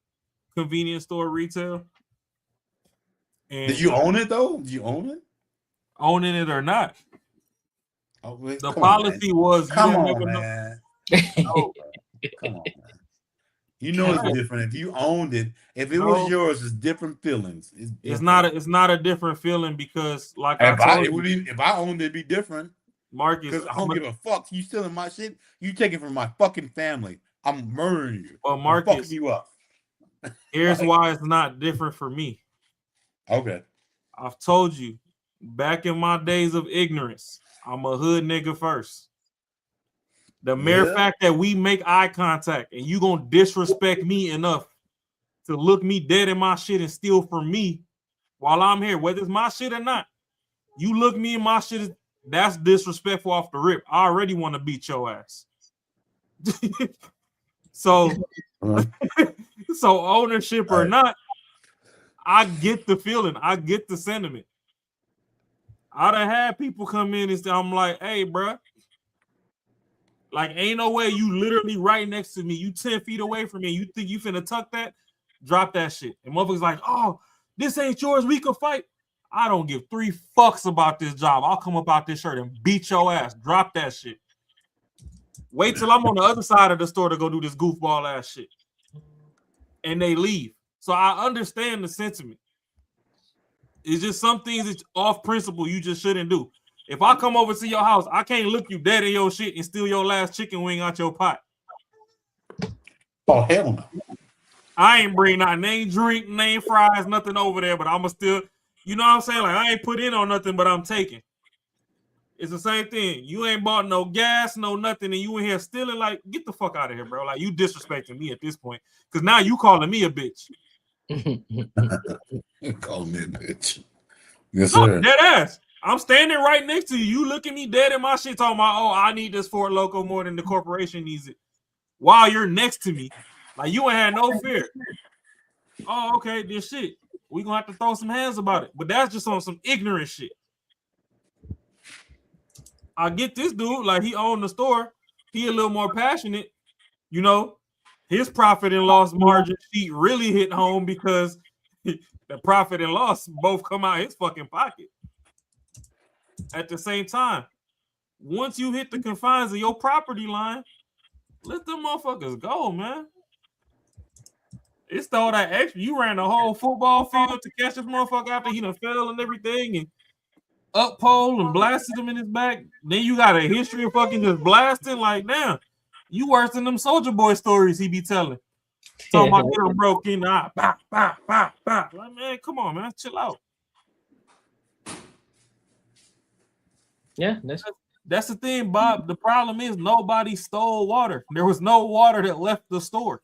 convenience store retail. And did you own it though? Did you own it? Owning it or not? Oh, wait, the policy was come on, man. Come on, man. You know it's different. If you owned it, if it was yours, it's different feelings. It's not a different feeling because, like if I owned it, it'd be different. Marcus, because I don't give a fuck. You stealing my shit? You taking from my fucking family? I'm murdering you. Well, Marcus, I'm fucking you up. Here's why it's not different for me. Okay. I've told you, back in my days of ignorance, I'm a hood nigga first. The mere fact that we make eye contact and you gonna disrespect me enough to look me dead in my shit and steal from me while I'm here, whether it's my shit or not, you look me in my shit, that's disrespectful off the rip. I already want to beat your ass. So ownership or not, I get the feeling. I get the sentiment. I done had people come in and say, I'm like, hey, bro, like, ain't no way you literally right next to me. You 10 feet away from me. You think you finna tuck that? Drop that shit. And motherfuckers like, oh, this ain't yours. We can fight. I don't give 3 fucks about this job. I'll come up out this shirt and beat your ass. Drop that shit. Wait till I'm on the other side of the store to go do this goofball ass shit. And they leave. So I understand the sentiment. It's just some things that's off principle you just shouldn't do. If I come over to your house, I can't look you dead in your shit and steal your last chicken wing out your pot. Oh, hell no. I ain't bring not name drink, name fries, nothing over there, but I'ma still, you know what I'm saying? Like, I ain't put in on nothing, but I'm taking. It's the same thing. You ain't bought no gas, no nothing, and you in here stealing. Like, get the fuck out of here, bro. Like, you disrespecting me at this point. Because now you calling me a bitch. Calling me a bitch. Yes, No, sir. dead ass. I'm standing right next to you. You looking me dead in my shit talking about, oh, I need this Ford Loco more than the corporation needs it. While you're next to me. Like, you ain't had no fear. Oh, okay, this shit. We gonna have to throw some hands about it. But that's just on some ignorant shit. I get this dude, like, he owned the store. He a little more passionate. You know, his profit and loss margin sheet really hit home because the profit and loss both come out his fucking pocket. At the same time, once you hit the confines of your property line, let them motherfuckers go, man. It's all that extra. You ran the whole football field to catch this motherfucker after he done fell and everything and up pole and blasted him in his back. Then you got a history of fucking just blasting. Like, damn, you worse than them Soldier Boy stories he be telling. Talking about getting broke in the eye. Bah, bah, bah, bah. Like, man, come on, man. Chill out. Yeah, that's the thing, Bob. The problem is nobody stole water. There was no water that left the store.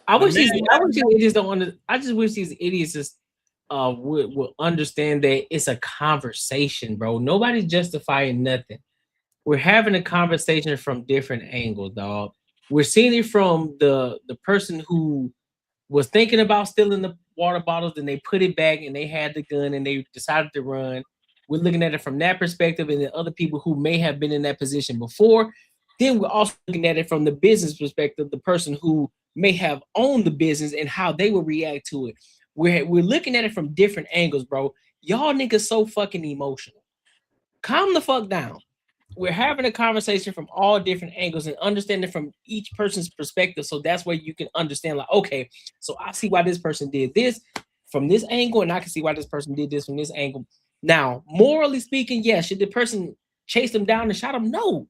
I wish these idiots don't I just wish these idiots just would understand that it's a conversation, bro. Nobody's justifying nothing. We're having a conversation from different angles, dog. We're seeing it from the person who was thinking about stealing the water bottles and they put it back and they had the gun and they decided to run. We're looking at it from that perspective, and then other people who may have been in that position before. Then we're also looking at it from the business perspective, the person who may have owned the business and how they will react to it. We're looking at it from different angles, bro. Y'all niggas so fucking emotional. Calm the fuck down. We're having a conversation from all different angles and understanding from each person's perspective. So that's where you can understand, like, okay, so I see why this person did this from this angle, and I can see why this person did this from this angle. Now, morally speaking, yes, should the person chase them down and shot them? No,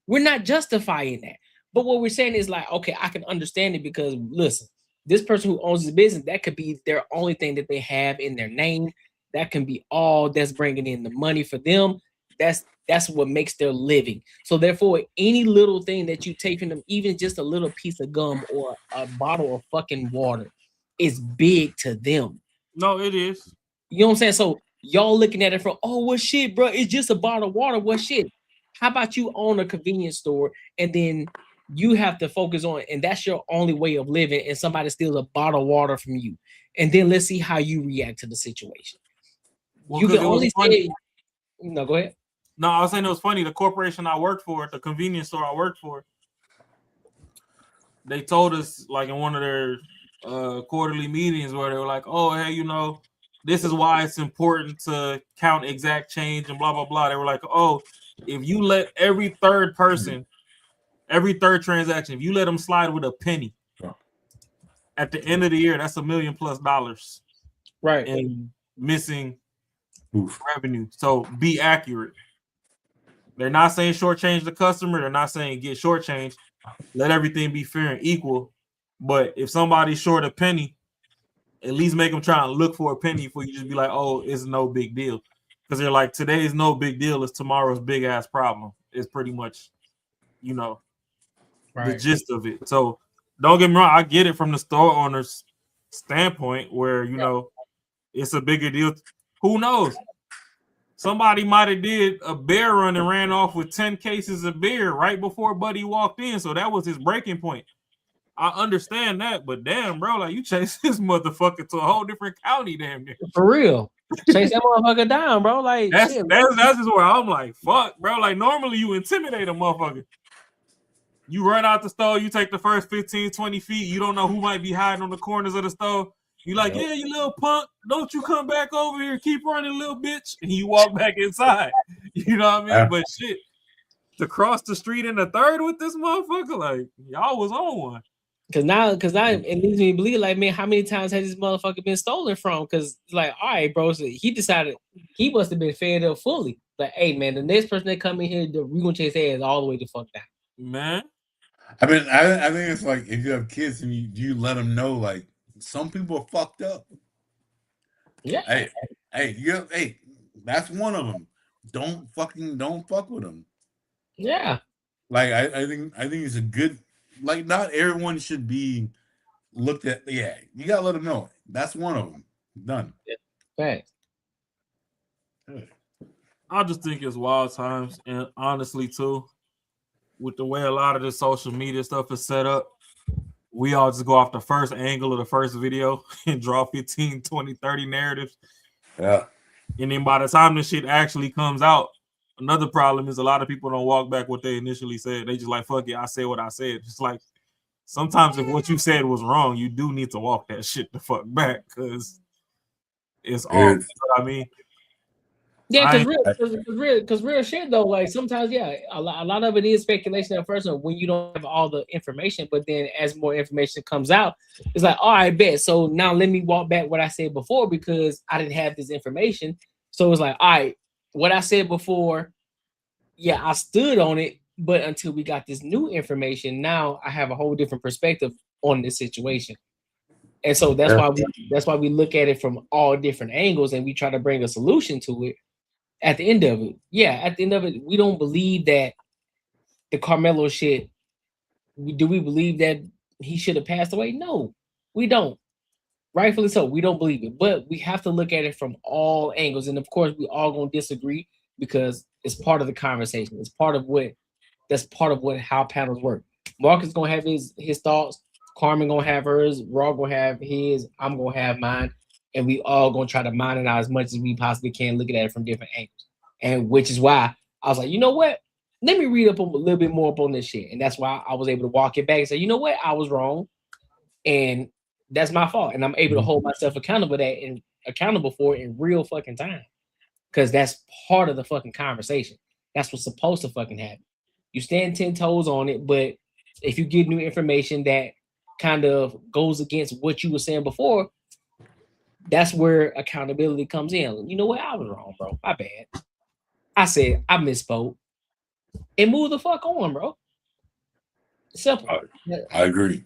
we're not justifying that. But what we're saying is like, okay, I can understand it because, listen, this person who owns the business, that could be their only thing that they have in their name. That can be all that's bringing in the money for them. That's what makes their living. So therefore, any little thing that you take from them, even just a little piece of gum or a bottle of fucking water, is big to them. No, it is. You know what I'm saying? So y'all looking at it from, oh, what shit, bro? It's just a bottle of water. What shit? How about you own a convenience store and then you have to focus on, and that's your only way of living, and somebody steals a bottle of water from you. And then let's see how you react to the situation. Well, you can only say, no, go ahead. No, I was saying it was funny. The corporation I worked for, the convenience store I worked for, they told us, like, in one of their quarterly meetings where they were like, oh, hey, you know, this is why it's important to count exact change and blah, blah, blah. They were like, oh, if you let every third person, every third transaction, if you let them slide with a penny, at the end of the year, that's $1 million+ right? And missing revenue. So be accurate. They're not saying shortchange the customer. They're not saying get shortchanged. Let everything be fair and equal. But if somebody's short a penny, at least make them try and look for a penny before you just be like, oh, it's no big deal. because they're like, today's no big deal, it's tomorrow's big ass problem. It's pretty much, you know, the gist of it. So don't get me wrong, I get it from the store owner's standpoint where, you know, it's a bigger deal. Who knows? Somebody might have did a bear run and ran off with 10 cases of beer right before Buddy walked in. So that was his breaking point. I understand that, but damn, bro, like you chased this motherfucker to a whole different county, damn near. For real. Chase that motherfucker down, bro. Like That's shit, just where I'm like, fuck, bro. Like normally you intimidate a motherfucker. You run out the store, you take the first 15, 20 feet, you don't know who might be hiding on the corners of the store. You like, yeah, you little punk, don't you come back over here, keep running, little bitch. And you walk back inside. You know what I mean? But shit, to cross the street in the third with this motherfucker, like y'all was on one. Cause now it leads me to believe, like, man, how many times has this motherfucker been stolen from? Cause like, all right, bro, so he decided he must have been fed up fully. Like, hey, man, the next person that come in here, we gonna chase their ass all the way to fuck down. Man, I mean, I think it's like if you have kids and you let them know, like some people are fucked up. Yeah. Hey, that's one of them. Don't fuck with them. Yeah. Like I think it's a good. Like, not everyone should be looked at. Yeah, you gotta let them know. That's one of them. Done. Right. I just think it's wild times, and honestly, too, with the way a lot of the social media stuff is set up, we all just go off the first angle of the first video and draw 15, 20, 30 narratives. Yeah. And then by the time this shit actually comes out, another problem is a lot of people don't walk back what they initially said. They just like, fuck it, I said what I said. It's like, sometimes if what you said was wrong, you do need to walk that shit the fuck back because it's all, you know what I mean? Yeah, because real shit though, like sometimes, yeah, a lot of it is speculation at first when you don't have all the information, but then as more information comes out, it's like, all right, bet. So now let me walk back what I said before because I didn't have this information. So it's like, all right, what I said before, yeah, I stood on it, but until we got this new information, now I have a whole different perspective on this situation. And so that's why we look at it from all different angles and we try to bring a solution to it. At the end of it, we don't believe that the Carmelo shit. Do we believe that he should have passed away? No, we don't. Rightfully so, we don't believe it. But we have to look at it from all angles, and of course, we all gonna disagree because it's part of the conversation. It's part of how panels work. Marcus gonna have his thoughts. Carmen gonna have hers. Raw gonna have his. I'm gonna have mine. And we all gonna try to mine it out as much as we possibly can, looking at it from different angles. And which is why I was like, you know what? Let me read up a little bit more up on this shit. And that's why I was able to walk it back and say, you know what? I was wrong. And that's my fault. And I'm able to hold myself accountable for it in real fucking time. Because that's part of the fucking conversation. That's what's supposed to fucking happen. You stand 10 toes on it, but if you get new information that kind of goes against what you were saying before, that's where accountability comes in. You know what? I was wrong, bro. My bad. I said I misspoke. And move the fuck on, bro. Simple. I agree.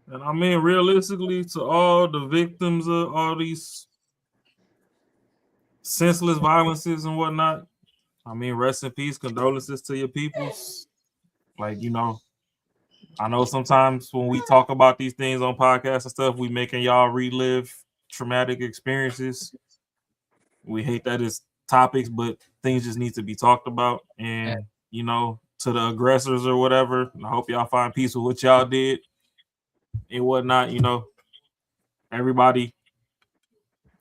And I mean, realistically, to all the victims of all these senseless violences and whatnot, I mean, rest in peace, condolences to your peoples. Like, you know, I know sometimes when we talk about these things on podcasts and stuff, we making y'all relive traumatic experiences. We hate that it's topics, but things just need to be talked about. And you know, to the aggressors or whatever, I hope y'all find peace with what y'all did and whatnot. You know, everybody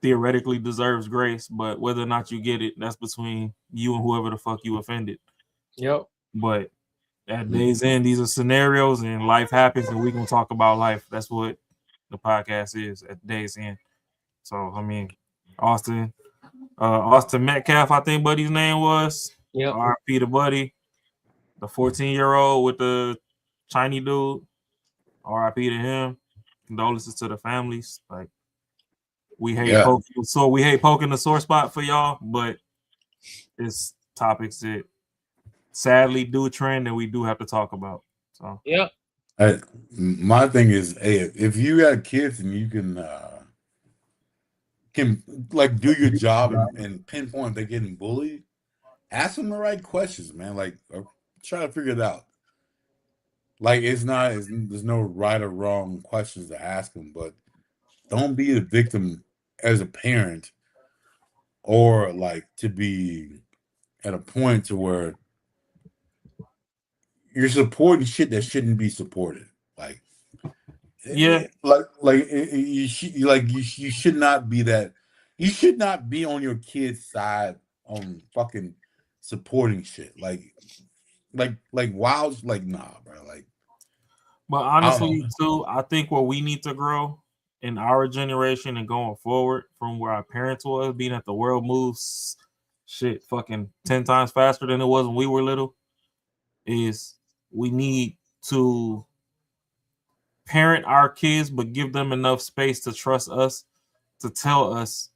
theoretically deserves grace, but whether or not you get it, that's between you and whoever the fuck you offended. Yep. But at day's end, these are scenarios and life happens, and we're gonna talk about life. That's what the podcast is at day's end. So I mean, Austin Metcalf, I think Buddy's name was. Yeah. R.I.P. to Buddy, the 14-year-old with the Chinese dude. R.I.P. to him. Condolences to the families. Like we hate poking the sore spot for y'all, but it's topics that sadly do trend and we do have to talk about. So yeah. My thing is, hey, if you got kids and you can can like do your job and pinpoint if they're getting bullied, ask them the right questions, man. Like try to figure it out. Like there's no right or wrong questions to ask them, but don't be a victim as a parent, or like to be at a point to where you're supporting shit that shouldn't be supported. Like, yeah, you should not be that. You should not be on your kid's side on fucking supporting shit. Like wow, like nah, bro. Like, but honestly, too, I think where we need to grow in our generation and going forward from where our parents was, being that the world moves shit fucking 10 times faster than it was when we were little, is we need to parent our kids, but give them enough space to trust us to tell us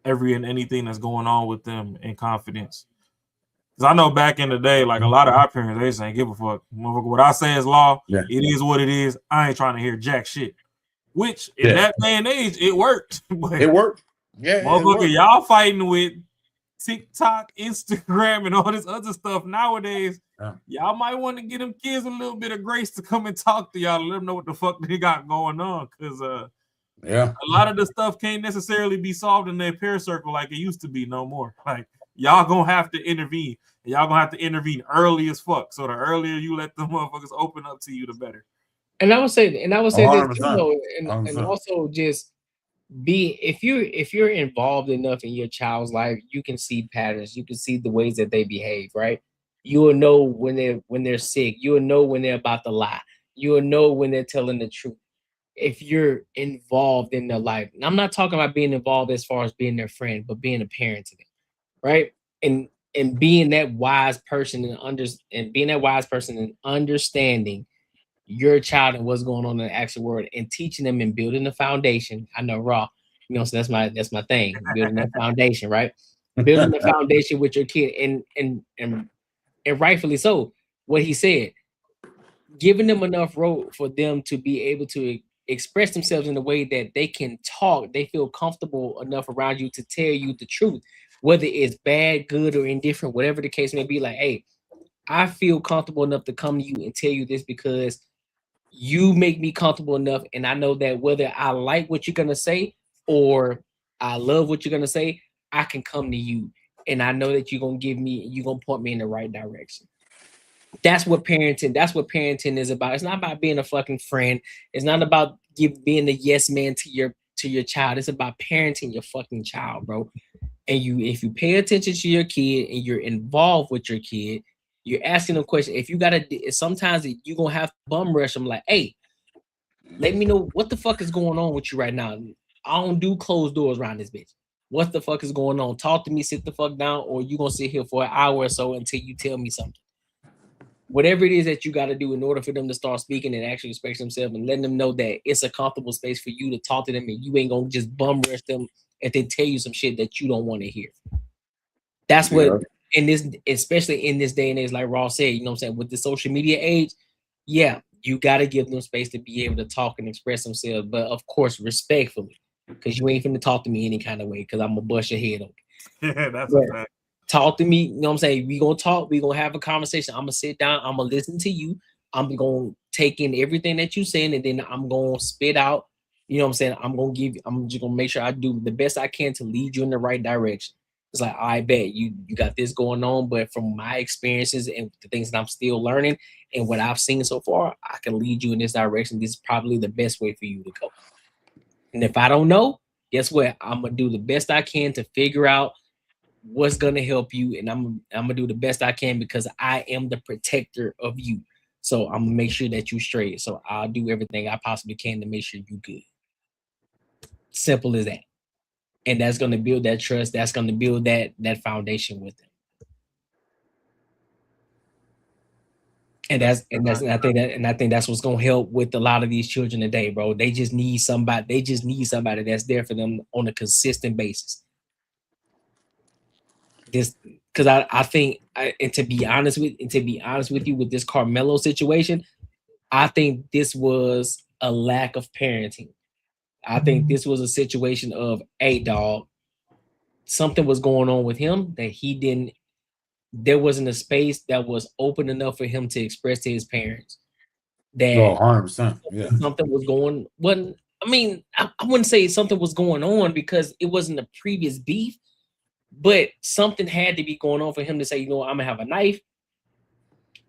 every and anything that's going on with them in confidence. Because I know back in the day, like a lot of our parents, they just ain't give a fuck. What I say is law. Yeah. It is what it is. I ain't trying to hear jack shit. Which in that day and age, it worked. But it worked. Yeah, motherfucker, y'all fighting with TikTok, Instagram, and all this other stuff nowadays. Yeah. Y'all might want to give them kids a little bit of grace to come and talk to y'all, let them know what the fuck they got going on. Because a lot of the stuff can't necessarily be solved in their peer circle like it used to be no more. Like y'all gonna have to intervene. And y'all gonna have to intervene early as fuck. So the earlier you let them motherfuckers open up to you, the better. And I would say this too, though, and 100%. also just be if you're involved enough in your child's life, you can see patterns, you can see the ways that they behave, right? You will know when they're sick, you will know when they're about to lie, you will know when they're telling the truth. If you're involved in their life, and I'm not talking about being involved as far as being their friend, but being a parent to them, right? And being that wise person and understanding your child and what's going on in the actual world, and teaching them and building the foundation. I know raw, so that's my thing. Building that foundation, right? Building the foundation with your kid, and rightfully so. What he said, giving them enough rope for them to be able to express themselves in a way that they can talk, they feel comfortable enough around you to tell you the truth, whether it's bad, good, or indifferent, whatever the case may be. Like, hey, I feel comfortable enough to come to you and tell you this because you make me comfortable enough, and I know that whether I like what you're gonna say or I love what you're gonna say, I can come to you, and I know that you're gonna point me in the right direction. That's what parenting is about. It's not about being a fucking friend. It's not about being the yes man to your child. It's about parenting your fucking child, bro. And if you pay attention to your kid and you're involved with your kid, you're asking them questions. If you gotta, sometimes you're gonna have to bum rush them. Like, hey, let me know what the fuck is going on with you right now. I don't do closed doors around this bitch. What the fuck is going on? Talk to me. Sit the fuck down, or you gonna sit here for an hour or so until you tell me something. Whatever it is that you got to do in order for them to start speaking and actually express themselves, and letting them know that it's a comfortable space for you to talk to them, and you ain't gonna just bum rush them and then tell you some shit that you don't want to hear. That's what in this, especially in this day and age, like Ross said, you know what I'm saying, with the social media age, yeah, you got to give them space to be able to talk and express themselves, but of course, respectfully, because you ain't finna talk to me any kind of way, because I'm gonna bust your head open. Yeah, that's a fact. Talk to me, you know what I'm saying? We gonna talk, we gonna have a conversation. I'm gonna sit down, I'm gonna listen to you, I'm gonna take in everything that you're saying, and then I'm gonna spit out, you know what I'm saying? I'm just gonna make sure I do the best I can to lead you in the right direction. It's like, I bet you got this going on, but from my experiences and the things that I'm still learning and what I've seen so far, I can lead you in this direction. This is probably the best way for you to go. And if I don't know, guess what? I'm gonna do the best I can to figure out what's gonna help you, and I'm gonna do the best I can because I am the protector of you. So I'm gonna make sure that you're straight. So I'll do everything I possibly can to make sure you're good. Simple as that. And that's gonna build that trust. That's gonna build that foundation with them. And I think that's what's gonna help with a lot of these children today, bro. They just need somebody. They just need somebody that's there for them on a consistent basis. This, because I think, and to be honest with you, with this Carmelo situation, I think this was a lack of parenting. I think this was a situation of, hey, dog, something was going on with him that he didn't. There wasn't a space that was open enough for him to express to his parents that 100%. Yeah. something was going. Wasn't. I mean, I wouldn't say something was going on because it wasn't a previous beef, but something had to be going on for him to say, you know, I'm gonna have a knife,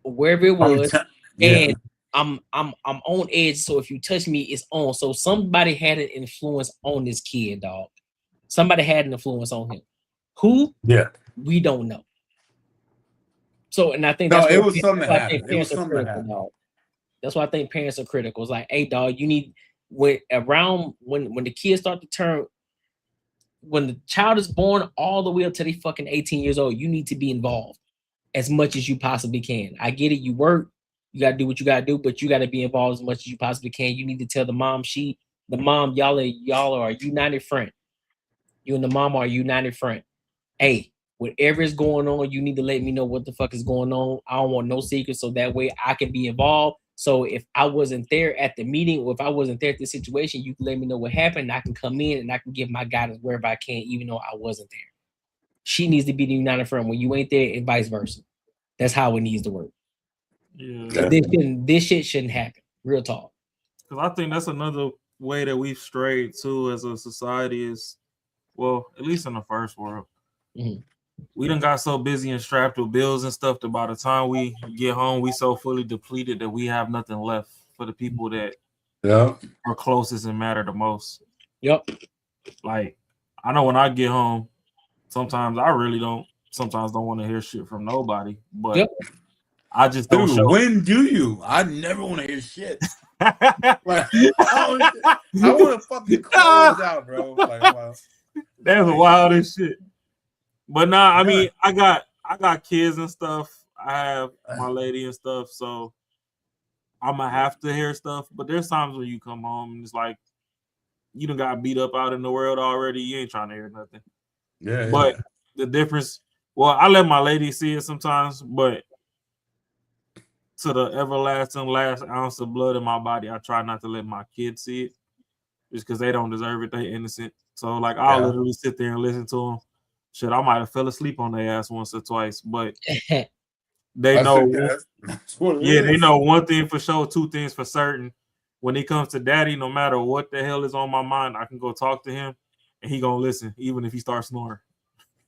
wherever it was, and I'm on edge. So if you touch me, it's on. So somebody had an influence on this kid, dog. Somebody had an influence on him. Who? Yeah. We don't know. So, and I think that's it was something that happened. It was something that happened. Dog. That's why I think parents are critical. It's like, hey, dog, you need when the kids start to turn, when the child is born all the way up to they fucking 18 years old, you need to be involved as much as you possibly can. I get it, you work, you gotta do what you gotta do, but you gotta be involved as much as you possibly can. You need to tell the mom, y'all are a united front. You and the mom are a united front. Hey, whatever is going on, you need to let me know what the fuck is going on. I don't want no secrets, so that way I can be involved. So if I wasn't there at the meeting, or if I wasn't there at the situation, you can let me know what happened, and I can come in and I can give my guidance wherever I can, even though I wasn't there. She needs to be the united front when you ain't there, and vice versa. That's how it needs to work. Yeah. This shit shouldn't happen. Real talk. Because I think that's another way that we've strayed too as a society is, well, at least in the first world. Mm-hmm. We done got so busy and strapped with bills and stuff that by the time we get home, we so fully depleted that we have nothing left for the people that are closest and matter the most. Yep. Like, I know when I get home, sometimes I really don't want to hear shit from nobody. But I just don't show. When do you? I never want to hear shit. Like, I want to fucking close out, bro. Like, wow. That's wild as shit. But nah, I mean, I got kids and stuff. I have my lady and stuff, so I'm gonna have to hear stuff. But there's times when you come home and it's like you done got beat up out in the world already. You ain't trying to hear nothing. Yeah. But the difference, well, I let my lady see it sometimes, but to the everlasting last ounce of blood in my body, I try not to let my kids see it, just because they don't deserve it. They innocent. So like I'll literally sit there and listen to them. Shit, I might have fell asleep on their ass once or twice, but they know. They know one thing for sure, two things for certain. When it comes to daddy, no matter what the hell is on my mind, I can go talk to him, and he gonna listen, even if he starts snoring.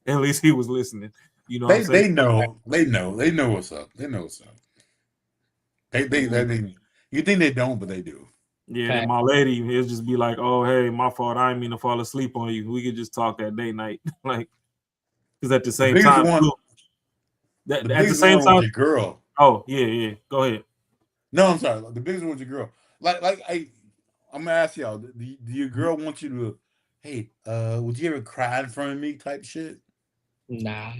At least he was listening. You know, they know what's up. They know what's up. They you think they don't, but they do. Yeah, and my lady, it'll just be like, "Oh, hey, my fault. I didn't mean to fall asleep on you. We could just talk that day night." Like, because at the same time, at the same time, with your girl. Oh yeah. Go ahead. No, I'm sorry. The biggest one with your girl. I'm gonna ask y'all. Do your girl want you to? Hey, would you ever cry in front of me? Type shit. Nah.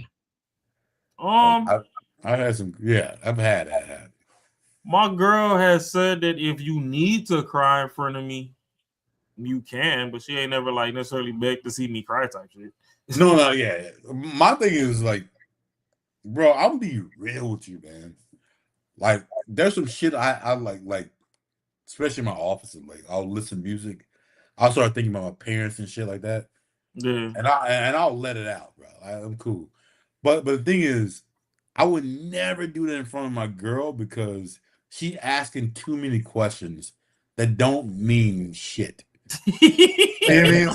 I had some. Yeah, I've had that happen. My girl has said that if you need to cry in front of me, you can, but she ain't never like necessarily begged to see me cry type shit. No, yeah. My thing is like, bro, I'll be real with you, man. Like, there's some shit I like, especially in my office. Like, I'll listen to music. I'll start thinking about my parents and shit like that. Yeah, and I'll let it out, bro. I'm cool. But the thing is, I would never do that in front of my girl because she asking too many questions that don't mean shit. You know what I mean?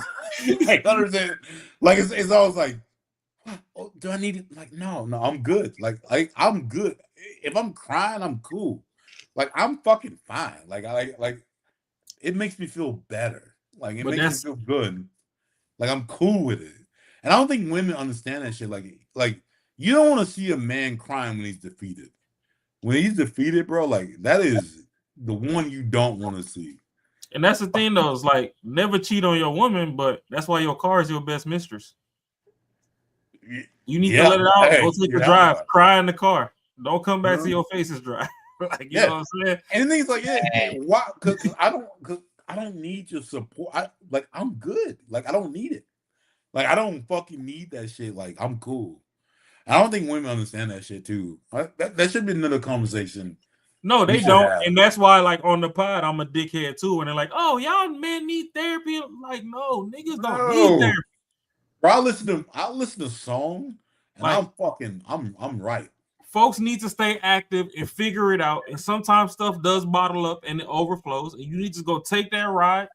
Like, understand? Like it's always like, oh, do I need it? Like, no, I'm good. Like I'm good. If I'm crying, I'm cool. Like I'm fucking fine. Like it makes me feel better. Like it makes me feel good. Like I'm cool with it. And I don't think women understand that shit. Like you don't want to see a man crying when he's defeated. When he's defeated, bro, like that is the one you don't want to see. And that's the thing, though. It's like never cheat on your woman, but that's why your car is your best mistress. You need to let it out. Go take a drive. Cry in the car. Don't come back to your face is dry. Like, you know what I'm saying? And things like, why? Because I don't need your support. I'm good. Like I don't need it. Like I don't fucking need that shit. Like I'm cool. I don't think women understand that shit too. That should be another conversation. No, they You should don't, have. and that's why, like on the pod, I'm a dickhead too. And they're like, "Oh, y'all men need therapy." I'm like, no, niggas don't need therapy. Bro, I listen to song, and Like- I'm right. Folks need to stay active and figure it out. And sometimes stuff does bottle up and it overflows, and you need to go take that ride,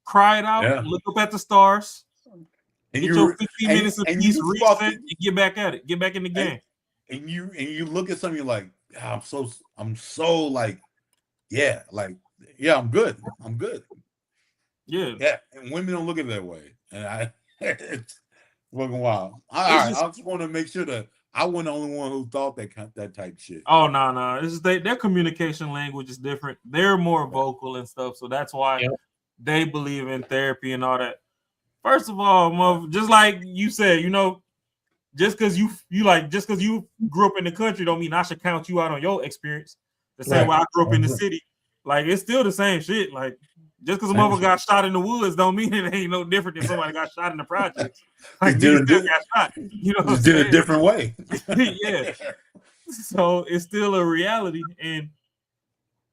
cry it out, Yeah. look up at the stars, And get you your 15 minutes of and peace, you reset, fucking- and get back at it. Get back in the game. And you look at something, you're like, I'm so like, yeah, I'm good. I'm good. Yeah. And women don't look at it that way. And it's fucking wild. I just want to make sure that I wasn't the only one who thought that type shit. Oh no. It's just their communication language is different. They're more vocal and stuff, so that's why they believe in therapy and all that. First of all, just like you said, just because you grew up in the country don't mean I should count you out on your experience. The same way I grew up in the city. Like, it's still the same shit. Like, just because a mother got shot in the woods don't mean it ain't no different than somebody got shot in the projects. Like, Did niggas still got shot. You know what I'm just did saying? a different way. Yeah. So it's still a reality. And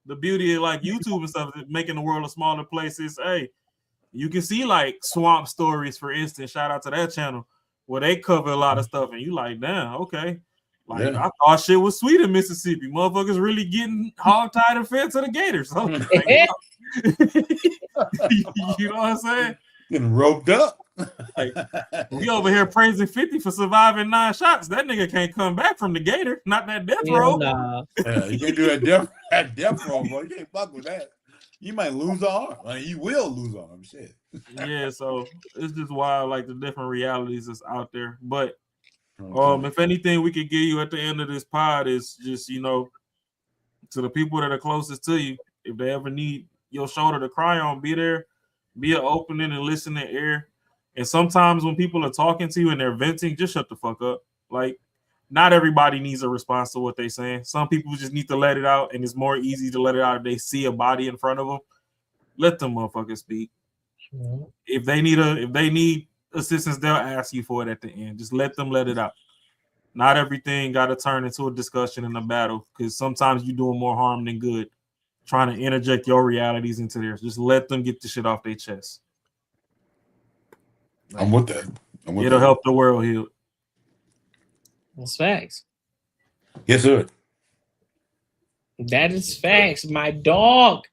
the beauty of like YouTube and stuff is making the world a smaller place is, hey, you can see like swamp stories, for instance. Shout out to that channel where they cover a lot of stuff, and you like, damn, okay. Like, I thought shit was sweet in Mississippi. Motherfuckers really getting hog-tied and fed to the gators. So, like, you know what I'm saying? Getting roped up. Like, we over here praising 50 for surviving 9 shots. That nigga can't come back from the gator. Not that death row. Yeah, you can't do that death row, bro. You can't fuck with that. You might lose an arm. You will lose an arm. Shit. Yeah, so it's just wild, like the different realities that's out there. But if anything we could give you at the end of this pod is just, to the people that are closest to you, if they ever need your shoulder to cry on, be there, be an opening and listening ear. And sometimes when people are talking to you and they're venting, just shut the fuck up. Like, not everybody needs a response to what they're saying. Some people just need to let it out, and it's more easy to let it out if they see a body in front of them. Let them motherfuckers speak. If they need assistance, they'll ask you for it at the end. Just let them let it out. Not everything got to turn into a discussion and a battle, because sometimes you're doing more harm than good trying to interject your realities into theirs. Just let them get the shit off their chest. I'm with that. It'll help the world heal. That's facts. Yes, sir. That is facts, my dog.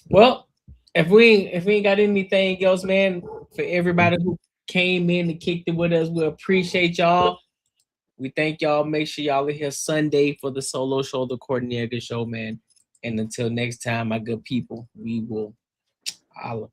Well, if we ain't got anything else, man, for everybody who came in and kicked it with us, we appreciate y'all. We thank y'all. Make sure y'all are here Sunday for the solo show, the Cornelia Show, man. And until next time, my good people, we will holla.